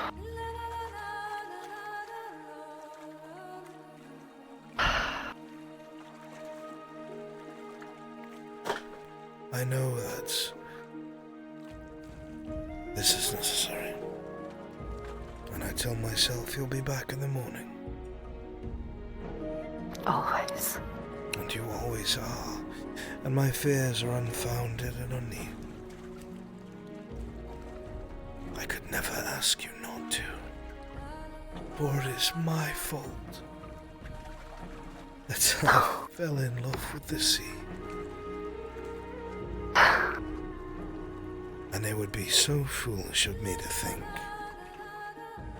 I know that this is necessary. And I tell myself you'll be back in the morning. Always. And you always are. And my fears are unfounded and unneeded. I could never ask you not to. For it is my fault that I fell in love with the sea. And it would be so foolish of me to think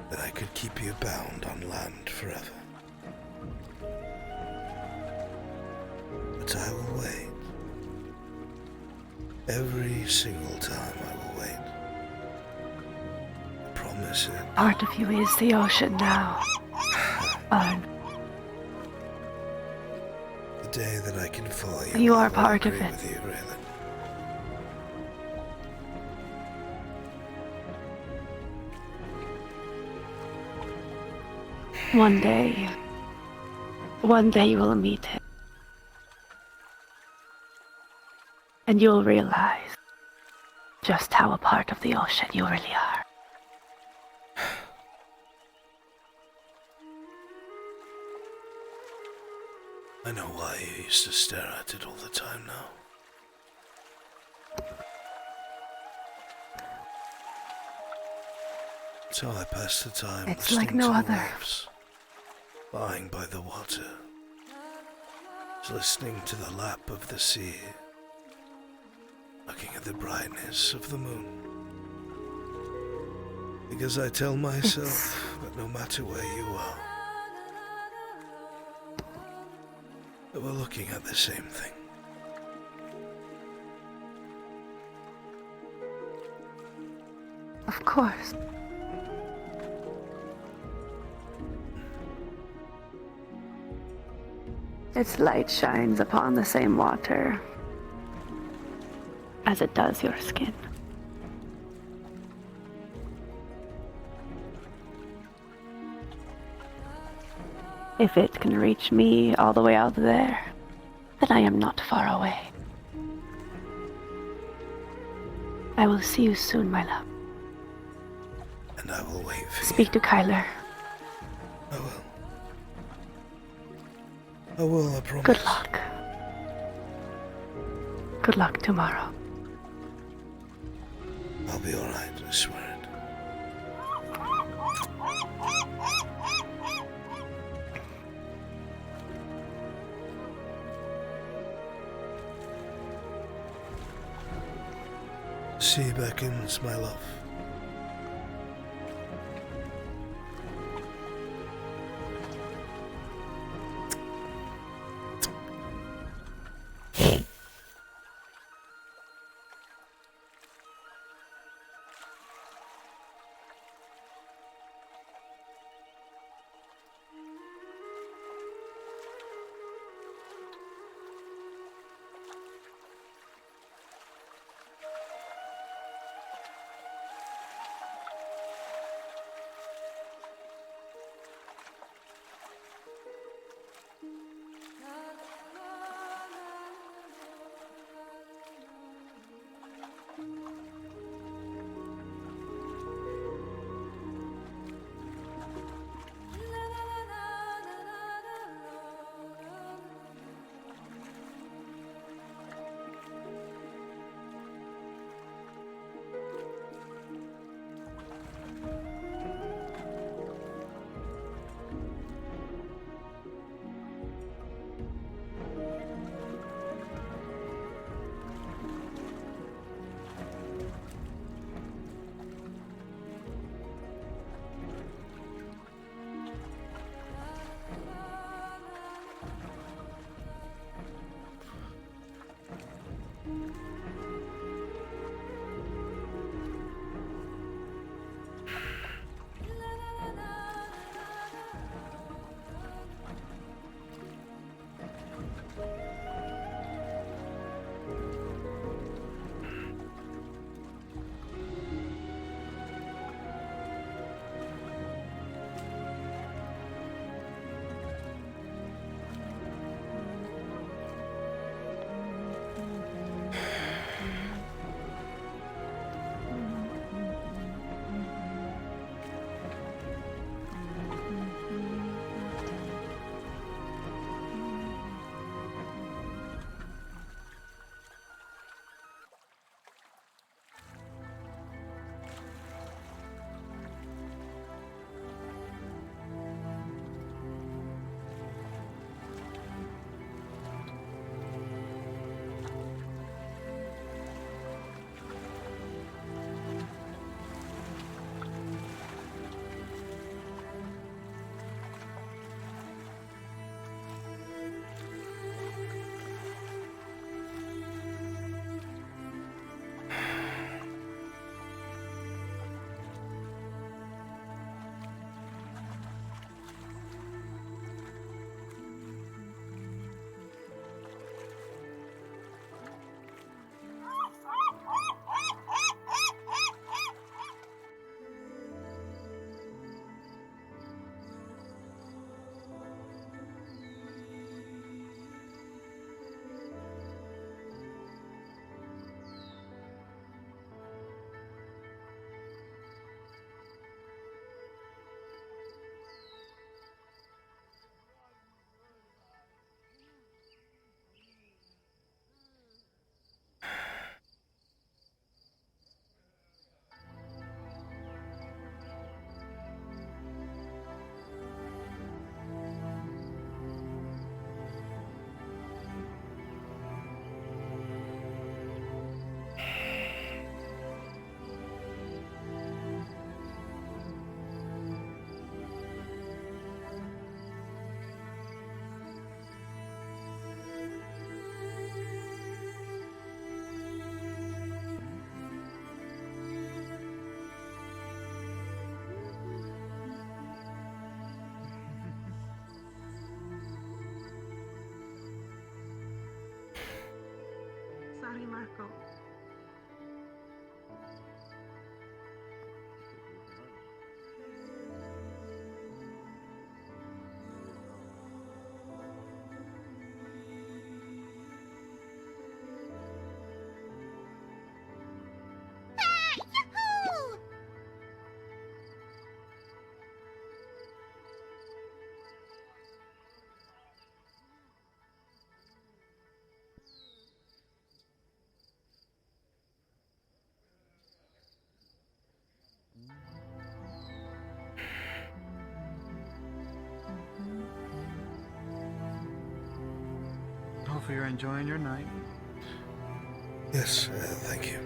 that I could keep you bound on land forever. But I will wait. Every single time I will wait. I promise it. Part of you is the ocean now. Arn. The day that I can follow you. You I are will part of agree it. with you, Raylan. One day you will meet him. And you'll realize just how a part of the ocean you really are. I know why you used to stare at it all the time now. It's how I pass the time It's listening like no to the other. waves, lying by the water, just listening to the lap of the sea, looking at the brightness of the moon. Because I tell myself that no matter where you are, that we're looking at the same thing. Of course. Its light shines upon the same water as it does your skin. If it can reach me all the way out there, then I am not far away. I will see you soon, my love. And I will wait for Speak to Kyler. I will. I will, I promise. Good luck. Good luck tomorrow. I'll be alright, I swear it. Sea beckons, my love. coat. Hopefully you're enjoying your night. Yes, thank you.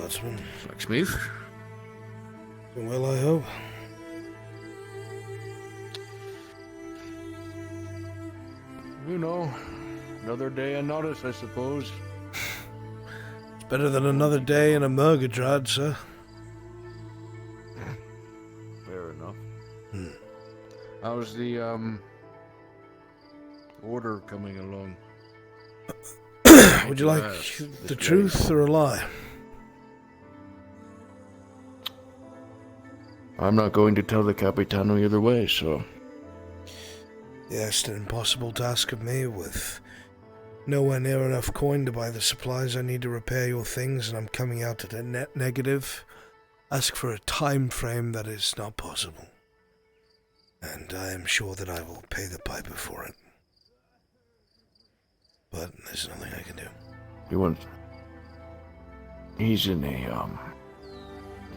Guardsman. Blacksmith. Doing well, I hope. You know, another day in Nodus, I suppose. It's better than another day in a Murgadrad, sir. Fair enough. How's the, order coming along? Would you like the truth or a lie? I'm not going to tell the Capitano either way, so... Yes, an impossible task of me, with nowhere near enough coin to buy the supplies I need to repair your things, and I'm coming out at a net negative. Ask for a time frame that is not possible. And I am sure that I will pay the piper for it. But there's nothing I can do. You want... He's in a,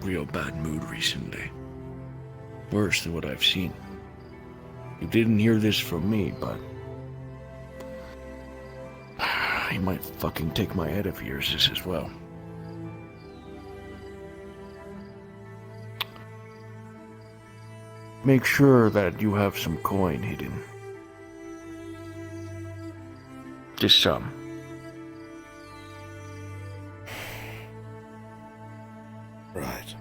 real bad mood recently. Worse than what I've seen. You didn't hear this from me, but... he might fucking take my head if he hears this as well. Make sure that you have some coin hidden. Just some. Right.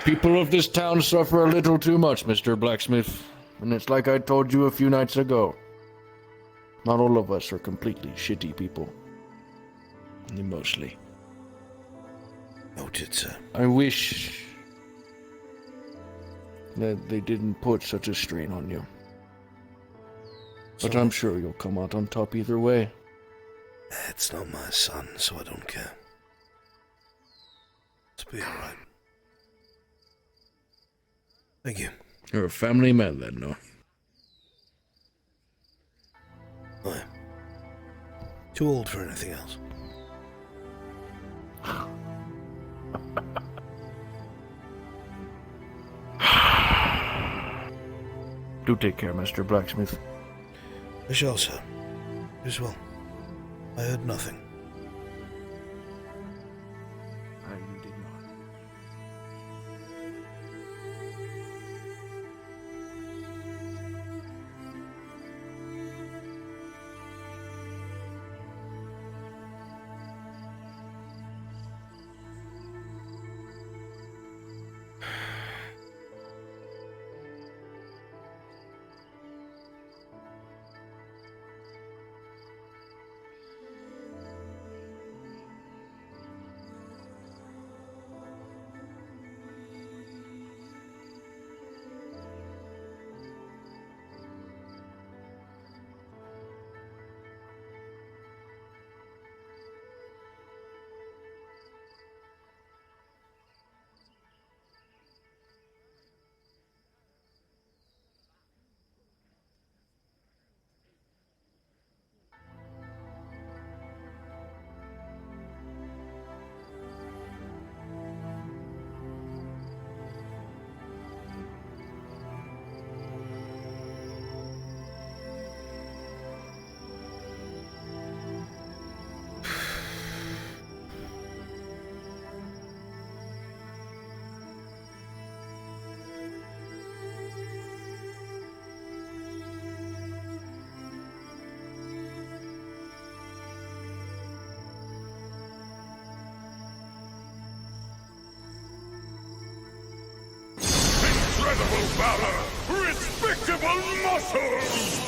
People of this town suffer a little too much, Mr. Blacksmith. And it's like I told you a few nights ago. Not all of us are completely shitty people. Mostly. Noted, sir. I wish that they didn't put such a strain on you. But I'm sure you'll come out on top either way. It's not my son, so I don't care. It'll be alright. Thank you. You're a family man then, no? I am. Too old for anything else. Do take care, Mr. Blacksmith. I shall, sir. You as well. I heard nothing. You did not. incredible muscles!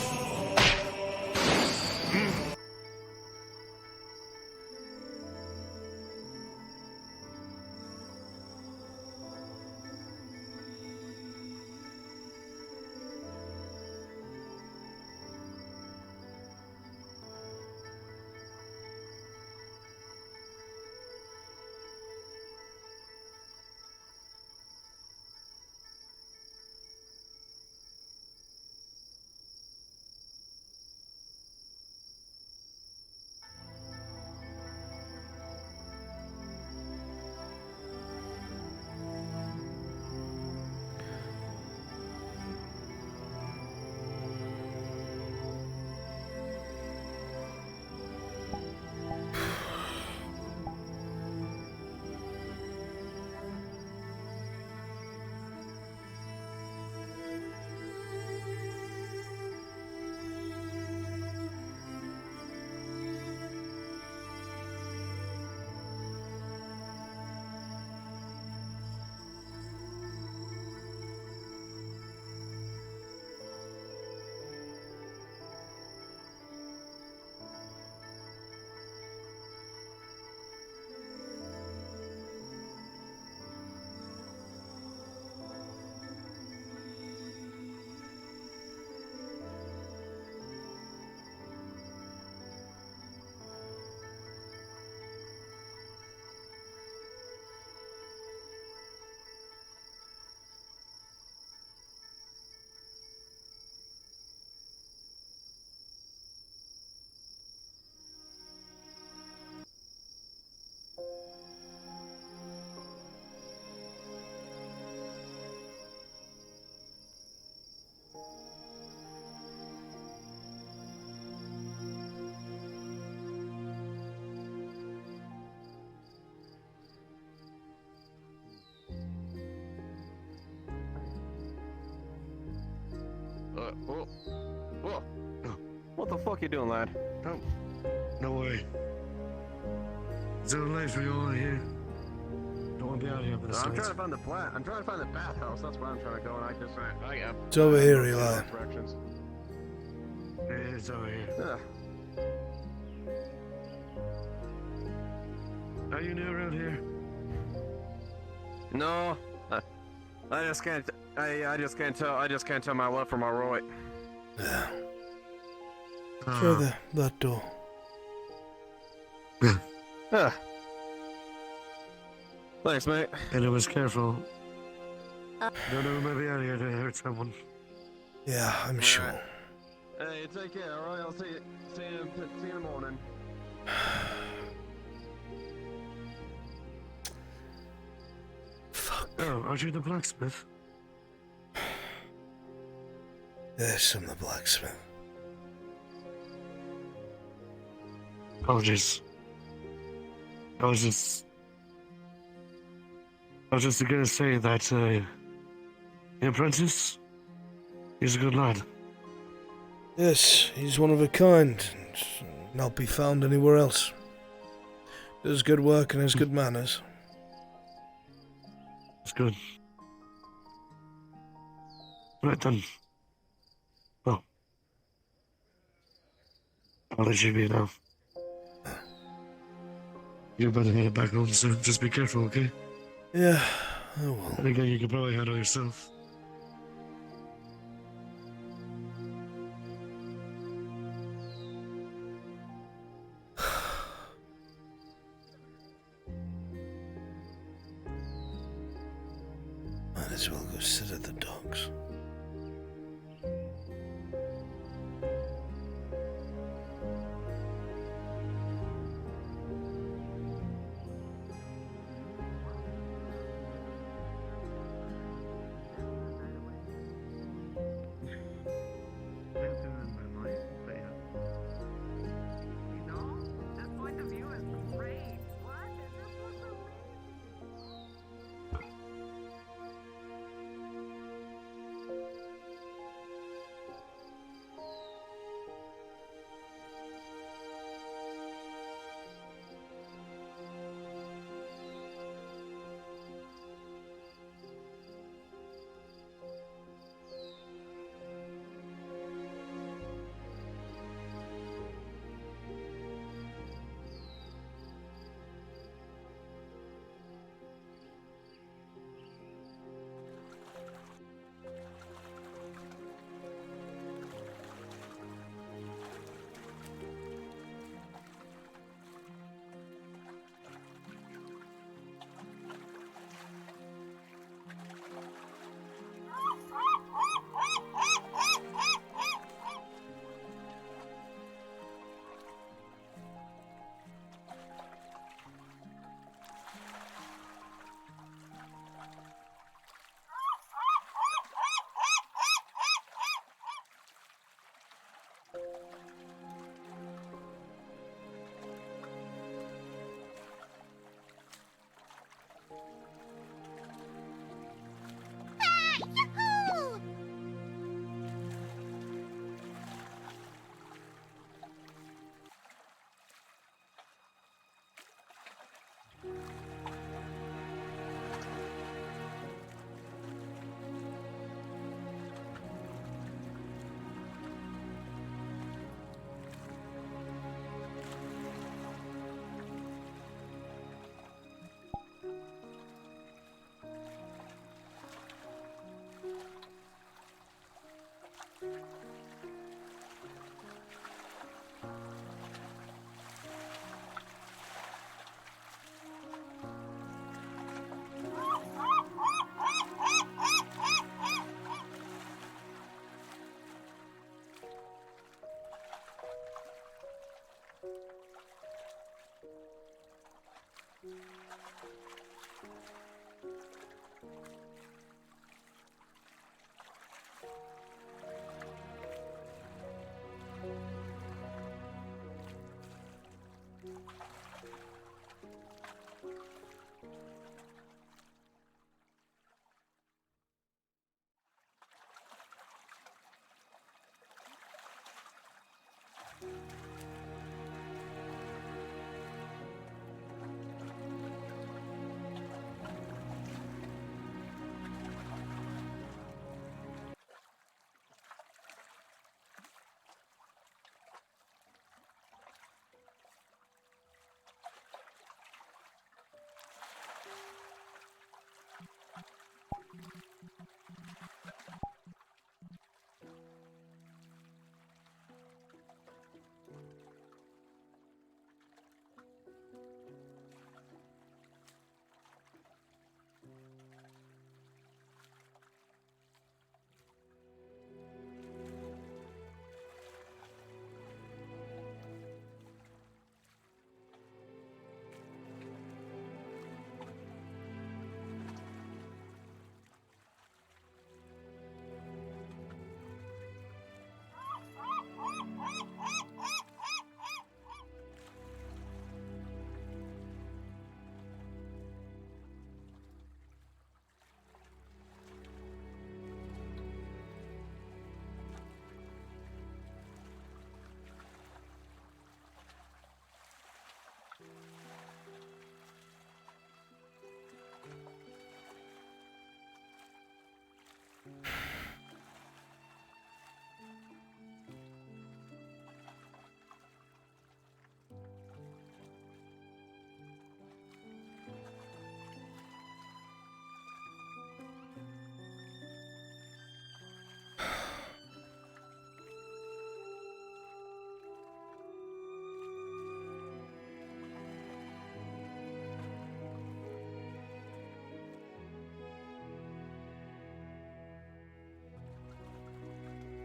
Whoa. Whoa. What the fuck you doing, lad? No way. Is it late for you all here? Don't want to be out here for the I'm sights. trying to find the I'm trying to find the bathhouse. That's where I'm trying to go, and I just It's over here, Eli. directions. It's over here. Are you new around here? No, I just can't. I just can't tell. I just can't tell my left from my right. Yeah. Further, that door. Thanks, mate. And it was careful. Don't know who might be out here to hurt someone. Yeah, I'm sure. Hey, take care. All right, I'll see you. See you in the morning. Fuck. Oh, aren't you the blacksmith? Yes, I'm the blacksmith. Apologies. I was just gonna say that the apprentice, he's a good lad. Yes, he's one of a kind, and not be found anywhere else. Does good work and has good manners. It's good. Right then. Well, I'll let you be now. You better head back home soon. Just be careful, okay? Yeah, I will. And again, you can probably handle yourself. Might as well go sit at the docks.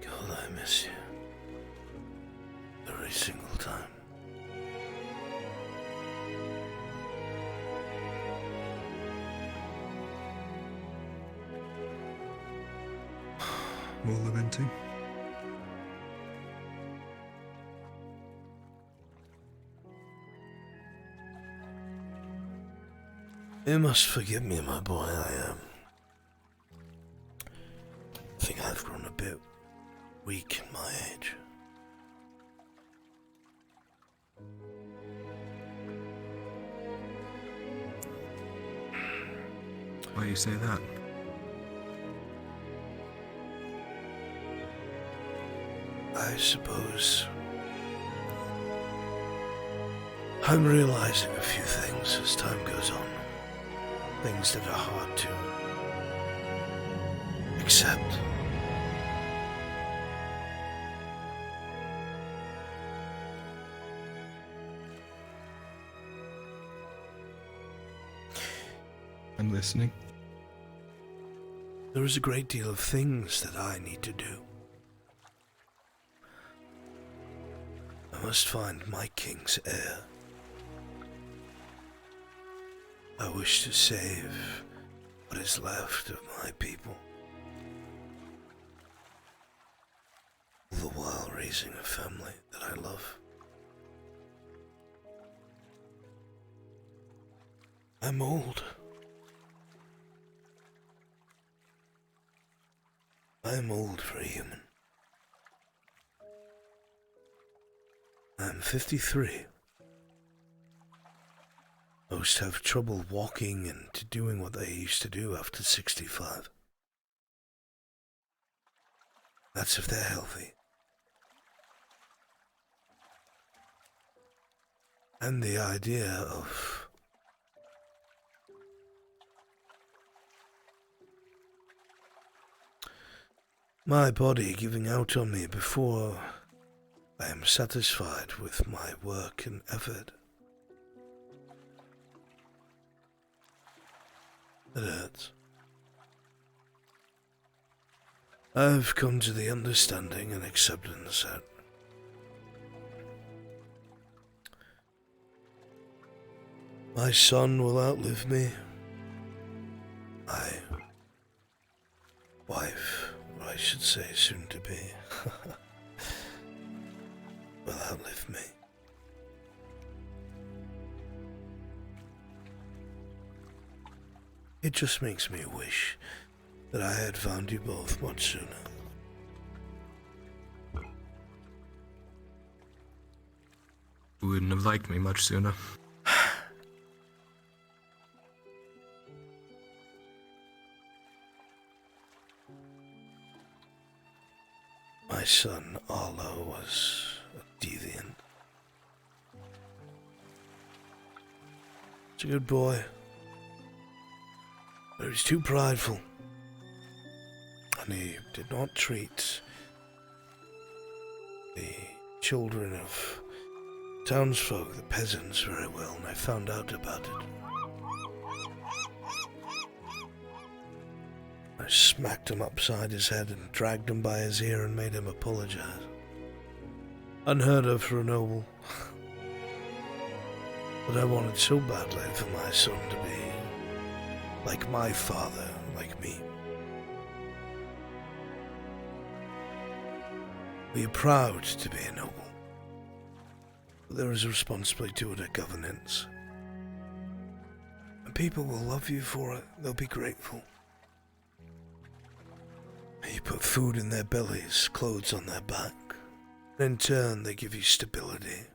God, I miss you. Every single time. More lamenting. You must forgive me, my boy. I think I've grown a bit weak in my age. Why do you say that? I suppose I'm realizing a few things as time goes on. Things that are hard to accept. I'm listening. There is a great deal of things that I need to do. I must find my king's heir. I wish to save what is left of my people, all the while raising a family that I love. I'm old. I'm old for a human. I'm 53. Most have trouble walking and doing what they used to do after 65. That's if they're healthy. And the idea of my body giving out on me before I am satisfied with my work and effort. It hurts. I've come to the understanding and acceptance that my son will outlive me. My wife, or I should say soon to be, will outlive me. It just makes me wish that I had found you both much sooner. You wouldn't have liked me much sooner. My son Arlo was a deviant. He's a good boy, but he was too prideful, and he did not treat the children of townsfolk, the peasants, very well, and I found out about it. I smacked him upside his head and dragged him by his ear and made him apologize. Unheard of for a noble. But I wanted so badly for my son to be like my father, like me. We are proud to be a noble, but there is a responsibility to it, a governance. And people will love you for it, they'll be grateful. You put food in their bellies, clothes on their back, and in turn they give you stability.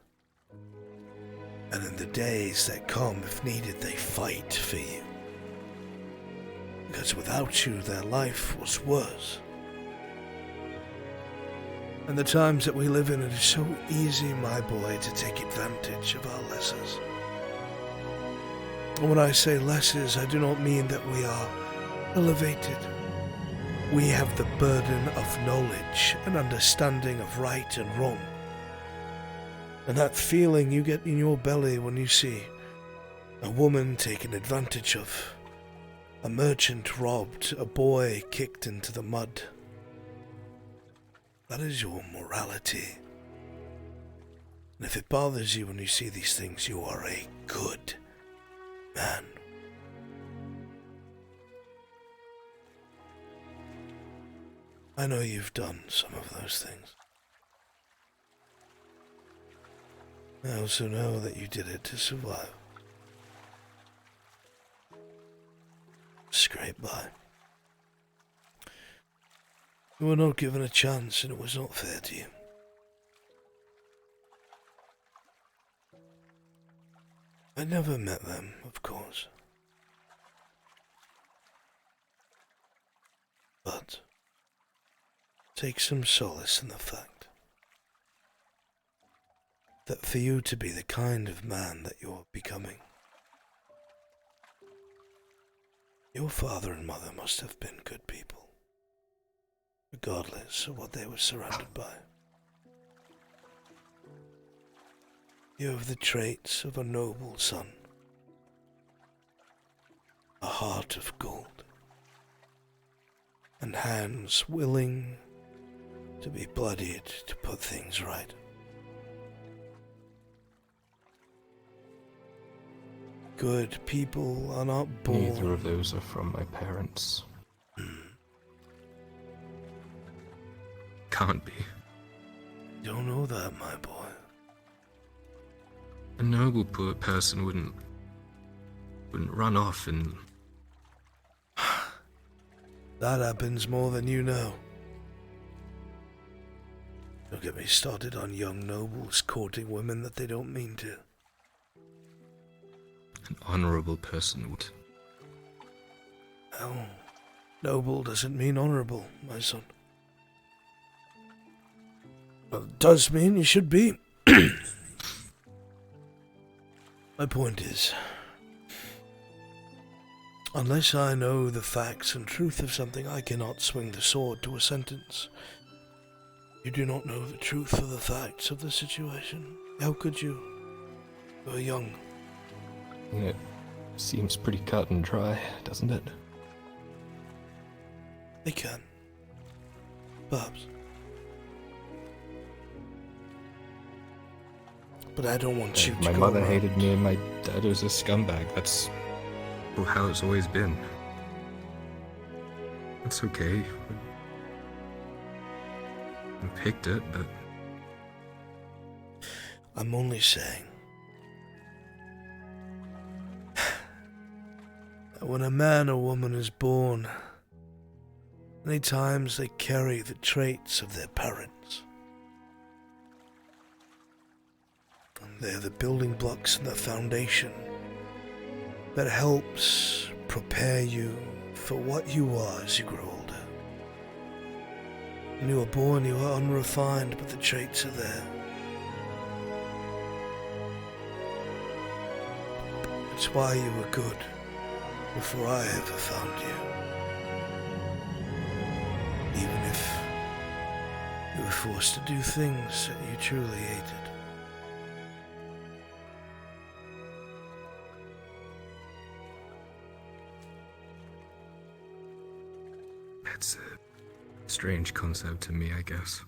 And in the days that come, if needed, they fight for you. Because without you, their life was worse. And the times that we live in, it is so easy, my boy, to take advantage of our lessers. And when I say lessers, I do not mean that we are elevated. We have the burden of knowledge and understanding of right and wrong. And that feeling you get in your belly when you see a woman taken advantage of, a merchant robbed, a boy kicked into the mud. That is your morality. And if it bothers you when you see these things, you are a good man. I know you've done some of those things. I also know that you did it to survive. Scrape by. You were not given a chance, and it was not fair to you. I never met them, of course. But take some solace in the fact that for you to be the kind of man that you're becoming, your father and mother must have been good people, regardless of what they were surrounded by. You have the traits of a noble son, a heart of gold, and hands willing to be bloodied to put things right. Good people are not born. Neither of those are from my parents. Can't be. Don't know that, my boy. A noble poor person wouldn't run off and... That happens more than you know. Don't get me started on young nobles courting women that they don't mean to. An honorable person would. No, noble doesn't mean honorable, my son. Well, it does mean you should be. My point is, Unless I know the facts and truth of something, I cannot swing the sword to a sentence. You do not know the truth or the facts of the situation. How could you? You're young. It seems pretty cut and dry, doesn't it? They can. Perhaps. But I don't want you to My go mother around. hated me and my dad was a scumbag. That's how it's always been. It's okay. I picked it, but... I'm only saying that when a man or woman is born, many times they carry the traits of their parents. And they're the building blocks and the foundation that helps prepare you for what you are as you grow older. When you were born, you were unrefined, but the traits are there. It's why you were good before I ever found you. Even if you were forced to do things that you truly hated. It's a strange concept to me, I guess.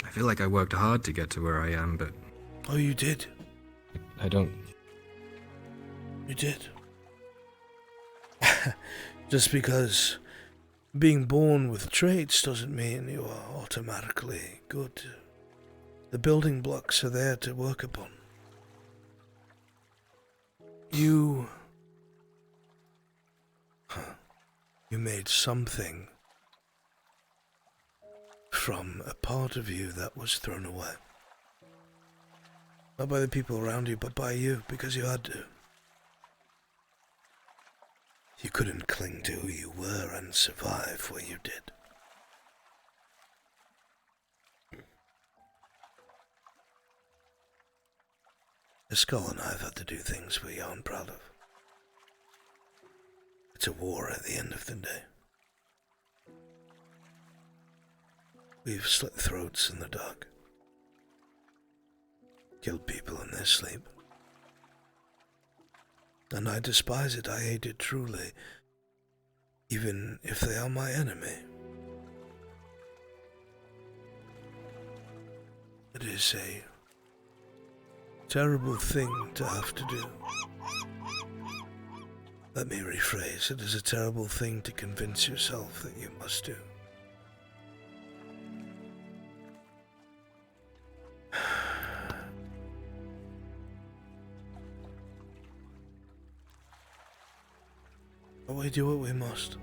I feel like I worked hard to get to where I am, but... Oh, you did? I don't... You did. Just because being born with traits doesn't mean you are automatically good. The building blocks are there to work upon. You made something from a part of you that was thrown away. Not by the people around you, but by you, because you had to. You couldn't cling to who you were and survive where you did. The Skull and I have had to do things we aren't proud of. It's a war at the end of the day. We've slit throats in the dark. Killed people in their sleep. And I despise it, I hate it truly, even if they are my enemy. It is a terrible thing to have to do. Let me rephrase, it is a terrible thing to convince yourself that you must do. But we do what we must.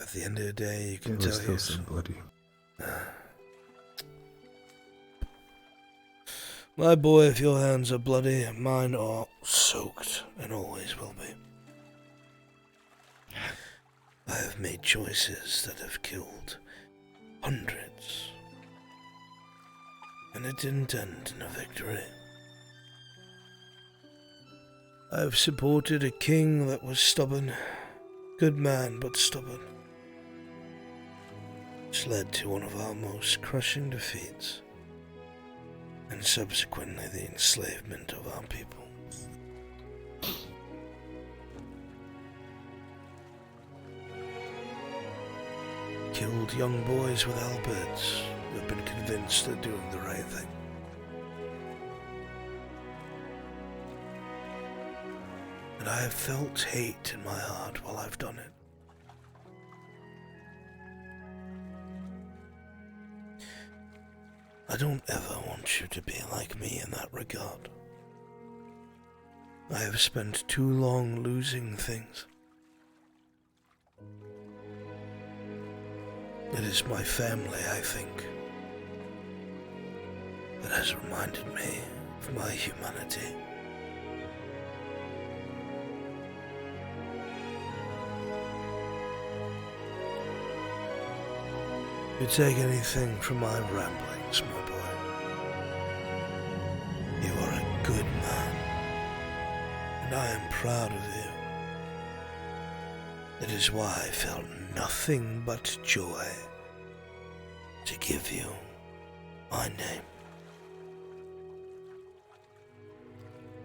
At the end of the day, you can tell still so bloody. My boy, if your hands are bloody, mine are soaked and always will be. I have made choices that have killed hundreds, and it didn't end in a victory. I have supported a king that was stubborn, good man but stubborn, which led to one of our most crushing defeats, and subsequently the enslavement of our people. Killed young boys with halberds who have been convinced they're doing the right thing. And I have felt hate in my heart while I've done it. I don't ever want you to be like me in that regard. I have spent too long losing things. It is my family, I think, that has reminded me of my humanity. You take anything from my ramblings, my boy. You are a good man, and I am proud of you. That is why I felt nothing but joy to give you my name.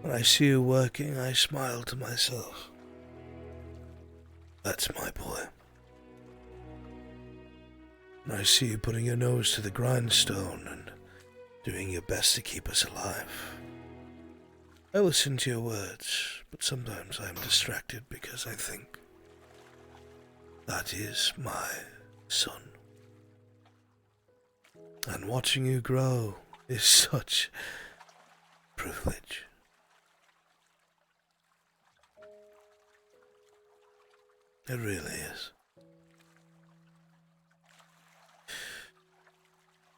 When I see you working, I smile to myself. That's my boy. When I see you putting your nose to the grindstone and doing your best to keep us alive, I listen to your words, but sometimes I am distracted because I think, that is my son. And watching you grow is such a privilege. It really is.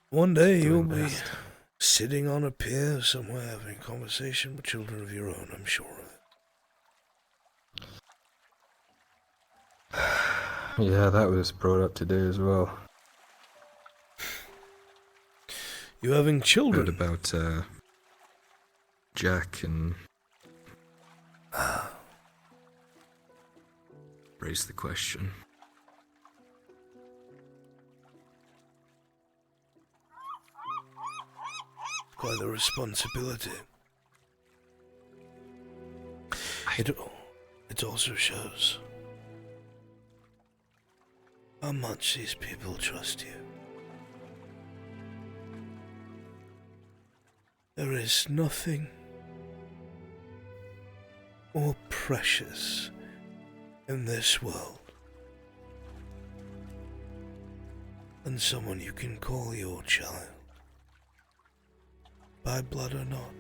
One day you'll be sitting on a pier somewhere having a conversation with children of your own, I'm sure of it. Yeah, that was brought up today as well. You having children? Heard about Jack and raised the question. Quite a responsibility. It also shows how much these people trust you. There is nothing more precious in this world than someone you can call your child, by blood or not.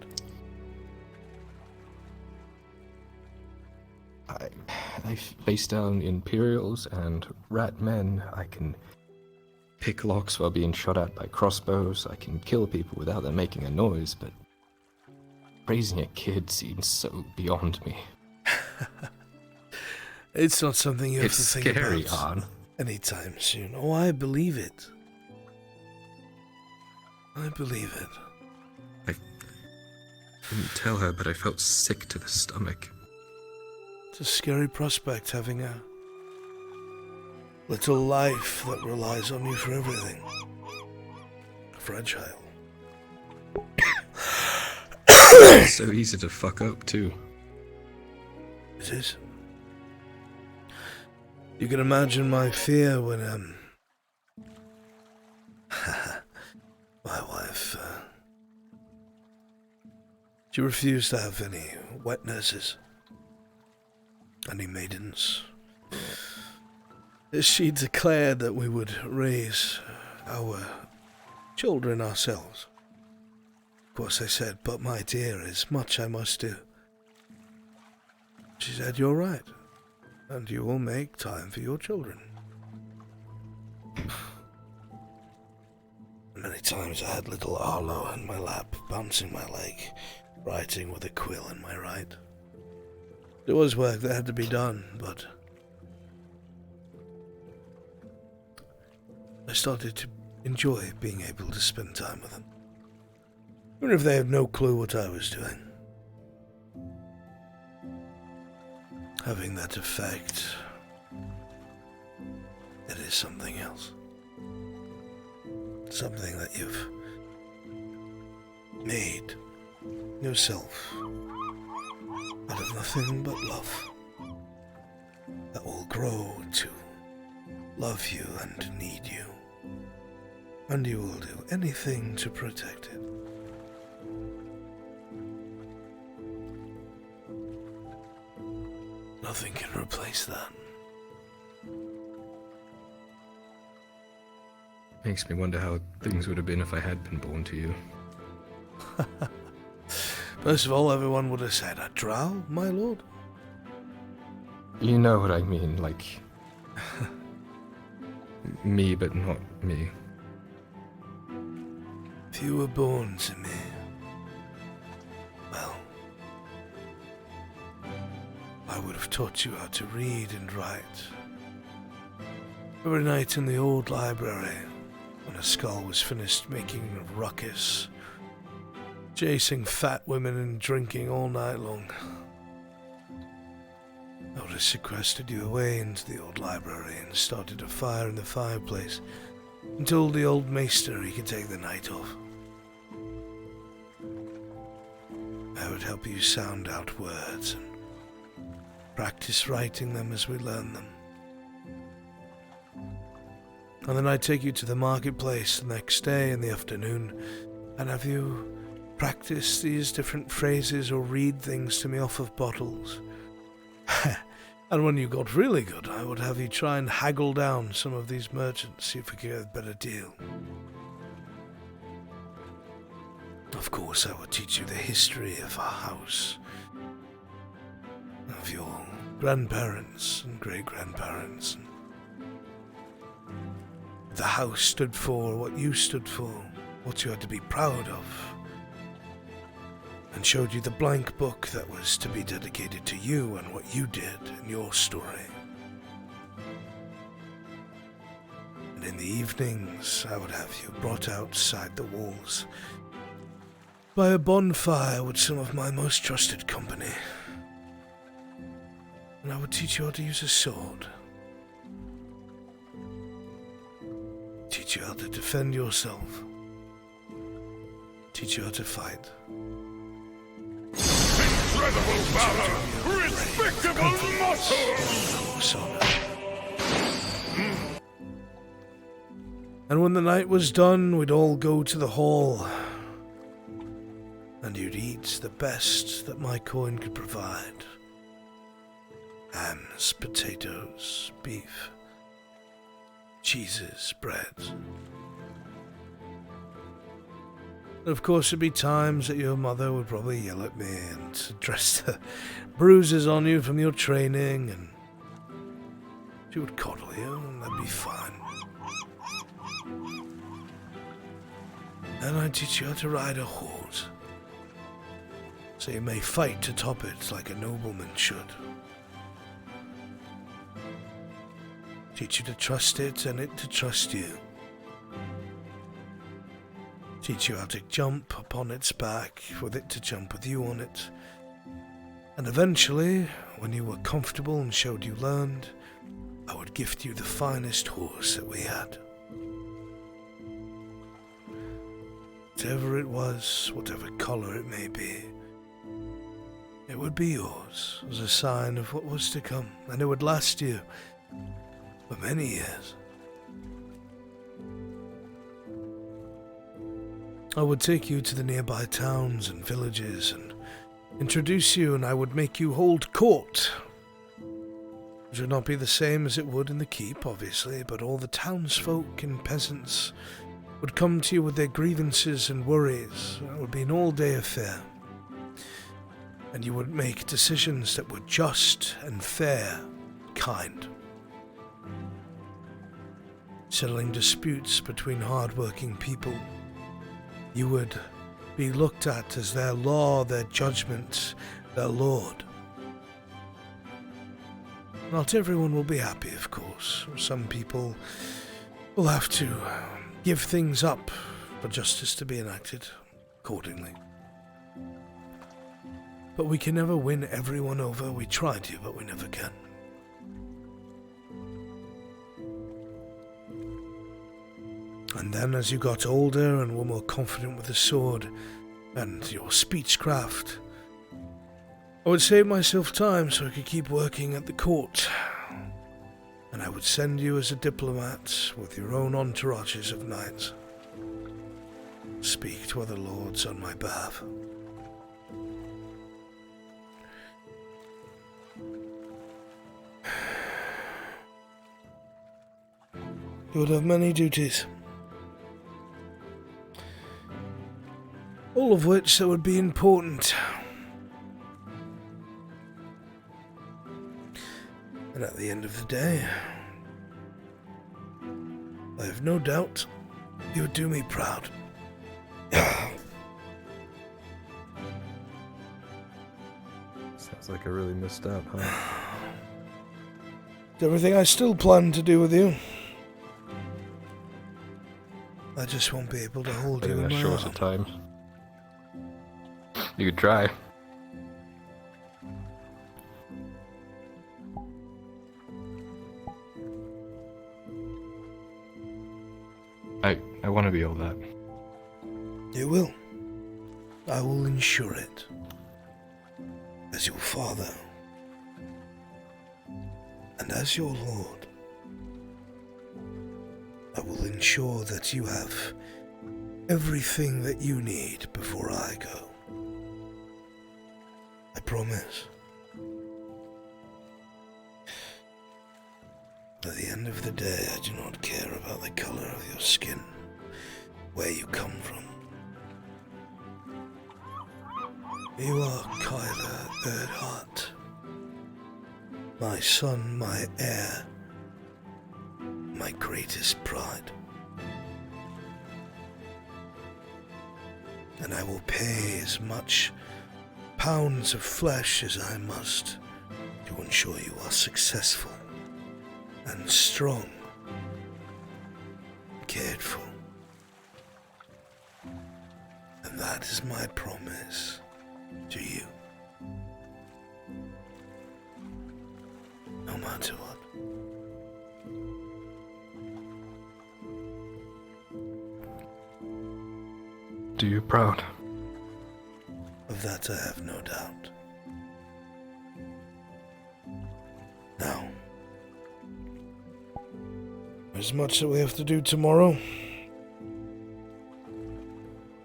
I face down Imperials and rat men. I can pick locks while being shot at by crossbows. I can kill people without them making a noise, but raising a kid seems so beyond me. It's not something you have It's to think scary, about Han. anytime soon. Oh, I believe it. I believe it. I didn't tell her, but I felt sick to the stomach. It's a scary prospect having a little life that relies on you for everything. Fragile. It's so easy to fuck up, too. It is. You can imagine my fear when, my wife, she refused to have any wet nurses, any maidens. She declared that we would raise our children ourselves. Of course I said, but my dear, there's much I must do. She said, you're right, and you will make time for your children. Many times I had little Arlo in my lap, bouncing my leg, writing with a quill in my right. There was work that had to be done, but I started to enjoy being able to spend time with them, even if they had no clue what I was doing. Having that effect, it is something else. Something that you've made yourself out of nothing but love, that will grow to love you and need you, and you will do anything to protect it. Nothing can replace that. Makes me wonder how things would have been if I had been born to you. First of all, everyone would have said, a drow, my lord? You know what I mean, like... me, but not me. If you were born to me, well, I would have taught you how to read and write. Every night in the old library, when a skull was finished making a ruckus, chasing fat women and drinking all night long, I would have sequestered you away into the old library and started a fire in the fireplace and told the old maester he could take the night off. I would help you sound out words and practice writing them as we learn them. And then I'd take you to the marketplace the next day in the afternoon and have you practice these different phrases or read things to me off of bottles. And when you got really good, I would have you try and haggle down some of these merchants, see if we could get a better deal. Of course, I would teach you the history of our house, of your grandparents and great-grandparents. The house stood for, what you stood for, what you had to be proud of, and showed you the blank book that was to be dedicated to you and what you did in your story. And in the evenings, I would have you brought outside the walls by a bonfire with some of my most trusted company. And I would teach you how to use a sword. Teach you how to defend yourself. Teach you how to fight. Incredible valor! Respectable muscle! And when the night was done, we'd all go to the hall, and you'd eat the best that my coin could provide. Hams, potatoes, beef, cheeses, breads. Of course, there'd be times that your mother would probably yell at me and address the bruises on you from your training, and she would coddle you, and that'd be fine. And I'd teach you how to ride a horse, so you may fight to top it like a nobleman should. Teach you to trust it and it to trust you. Teach you how to jump upon its back, with it to jump with you on it. And eventually, when you were comfortable and showed you learned, I would gift you the finest horse that we had. Whatever it was, whatever color it may be, it would be yours as a sign of what was to come, and it would last you for many years. I would take you to the nearby towns and villages and introduce you, and I would make you hold court. It would not be the same as it would in the keep, obviously, but all the townsfolk and peasants would come to you with their grievances and worries. It would be an all-day affair. And you would make decisions that were just and fair, kind. Settling disputes between hard-working people. You would be looked at as their law, their judgment, their lord. Not everyone will be happy, of course. Some people will have to give things up for justice to be enacted accordingly. But we can never win everyone over. We try to, but we never can. And then as you got older and were more confident with the sword and your speechcraft, I would save myself time so I could keep working at the court. And I would send you as a diplomat with your own entourages of knights. Speak to other lords on my behalf. You would have many duties. All of which that would be important. And at the end of the day, I have no doubt you would do me proud. Sounds like I really missed out, huh? It's everything I still plan to do with you. I just won't be able to hold you in in a my shorter arm. time. You could try. I want to be all that. You will. I will ensure it. As your father. And as your lord. I will ensure that you have everything that you need before I go. I promise. At the end of the day, I do not care about the color of your skin, where you come from. You are Kyler Erdhart, my son, my heir, my greatest pride. And I will pay as much pounds of flesh as I must to ensure you are successful and strong, cared for. And that is my promise to you. No matter what. Do you proud? Of that I have no doubt. Now, there's much that we have to do tomorrow.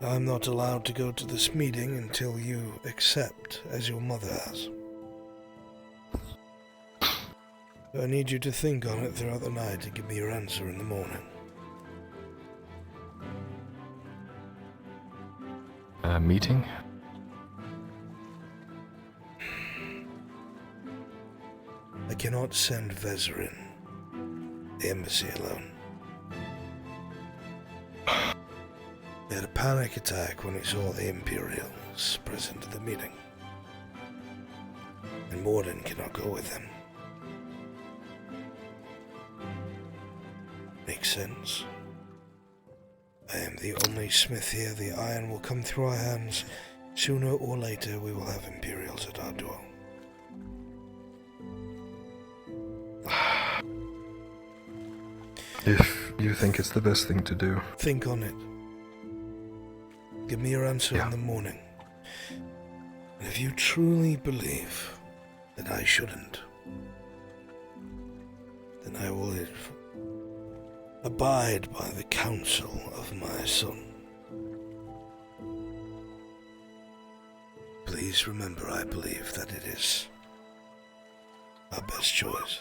I'm not allowed to go to this meeting until you accept, as your mother has. I need you to think on it throughout the night and give me your answer in the morning. Meeting? I cannot send Vezerin, the embassy, alone. He had a panic attack when he saw the Imperials present at the meeting. And Morden cannot go with him. Makes sense. I am the only smith here. The iron will come through our hands. Sooner or later we will have Imperials at our door. If you think it's the best thing to do. Think on it. Give me your answer in the morning. And if you truly believe that I shouldn't, then I will abide by the counsel of my son. Please remember, I believe that it is our best choice.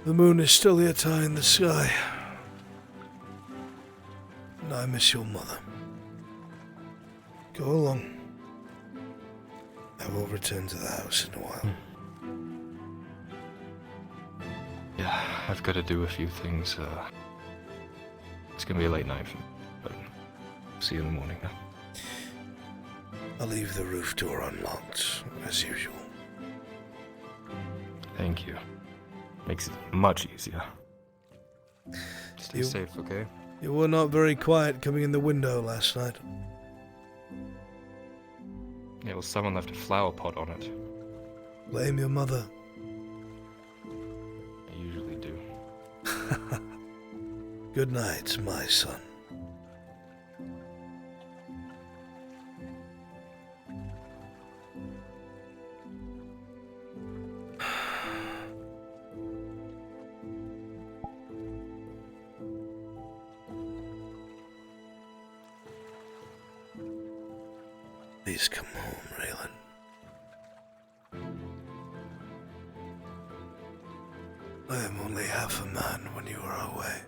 The moon is still yet high in the sky, and I miss your mother. Go along. I will return to the house in a while. Yeah, I've got to do a few things. It's gonna be a late night, but see you in the morning now. I'll leave the roof door unlocked, as usual. Thank you. Makes it much easier. Stay safe, okay? You were not very quiet coming in the window last night. Yeah, well, someone left a flower pot on it. Blame your mother. I usually do. Good night, my son. Please come home, Raylan. I am only half a man when you are away.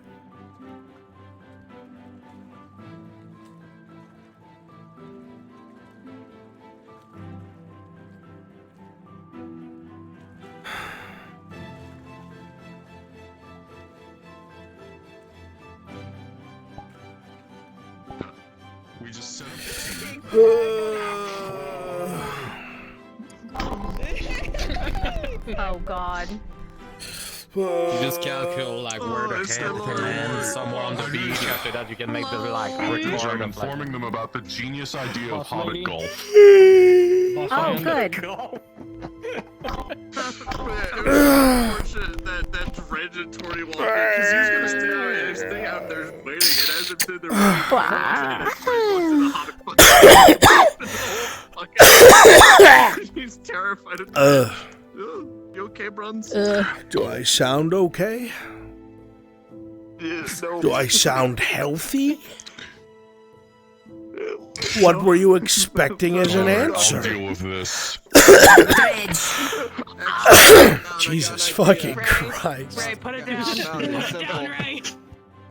We just set up Oh God. You just calculate like where to head and then somewhere on the beach. After that, you can make the like record I'm of informing them about the genius idea of Hobbit golf. Oh, good. That's Regentatory walking because he's gonna stay out there waiting. It hasn't been there. He's terrified of You okay, Bruns? Do I sound okay? Yeah, no. Do I sound healthy? What were you expecting as an answer? I'll deal with this. Jesus fucking Christ. Ray, put it down. Put it down, Ray.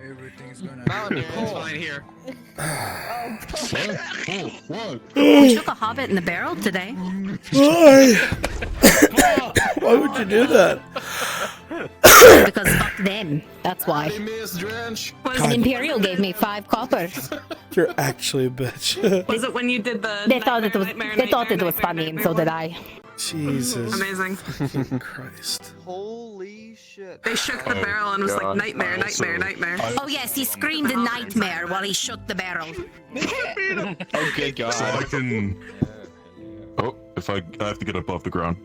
Everything's gonna Mountain, it's fine here. We took a hobbit in the barrel today. Why? Why would you do that? Because fuck them. That's why. God. Imperial gave me 5 coppers. You're actually a bitch. Was it when you did the? They thought it was funny, and so did I. Jesus. Amazing. Fucking Christ. Holy shit. They shook the barrel and was like nightmare, nightmare, nightmare. Oh yes, he screamed a nightmare while he shook the barrel. Oh good God. So I can. Oh, if I have to get above the ground.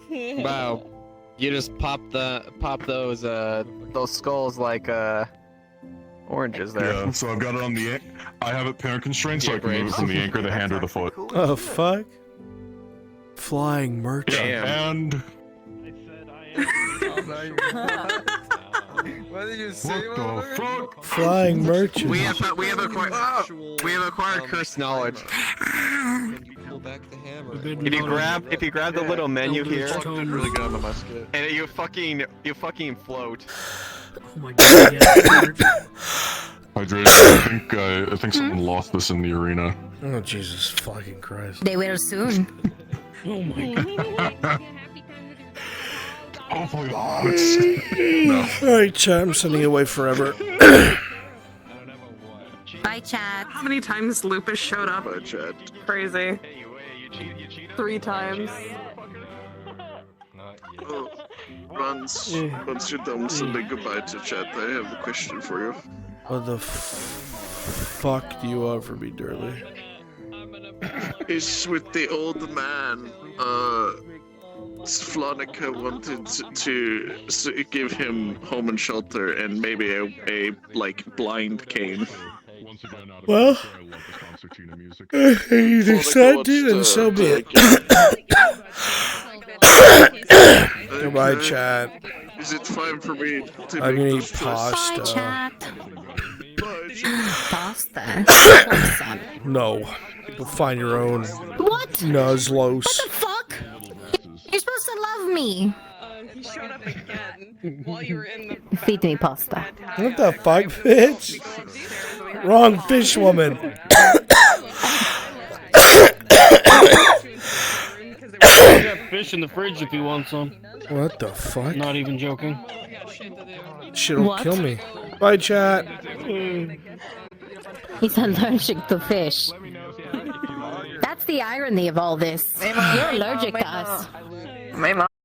Wow. You just pop those skulls like oranges there. Yeah, so I've got it on the. I have it parent constrained, so I can move it from the anchor, the hand, or the foot. Oh fuck. Flying merchant. Yeah, and. What did you say? What the fuck? Flying merchant. We have acquired cursed knowledge. If you grab the little menu here, Really good on the musket. and you fucking float. Oh my god, yeah. Hydrated. I think someone lost this in the arena. Oh Jesus fucking Christ. They will soon. Oh my god. Hopefully not. No. Alright, chat, I'm sending you away forever. Bye, chat. How many times Lupus showed up? Bye, chat. Crazy. 3 times. Oh, Runs. Once you're done sending goodbye to chat, I have a question for you. What the fuck do you want from me, Durley? It's with the old man. Flonica wanted to give him home and shelter and maybe a like blind cane. Well, if you decide to, then so be it. Goodbye, chat. Is it fine for me to I'm gonna make eat this choice? pasta. Pasta? No. Go find your own. What? Nuzlos. What the fuck? You're supposed to love me. He showed up again while you were in the. Feed me pasta. What the fuck, bitch? Wrong fish woman. We got fish in the fridge if you want some. What the fuck? Not even joking. Shit'll kill me. Bye, chat. He's allergic to fish. That's the irony of all this. You're allergic to us. My mom.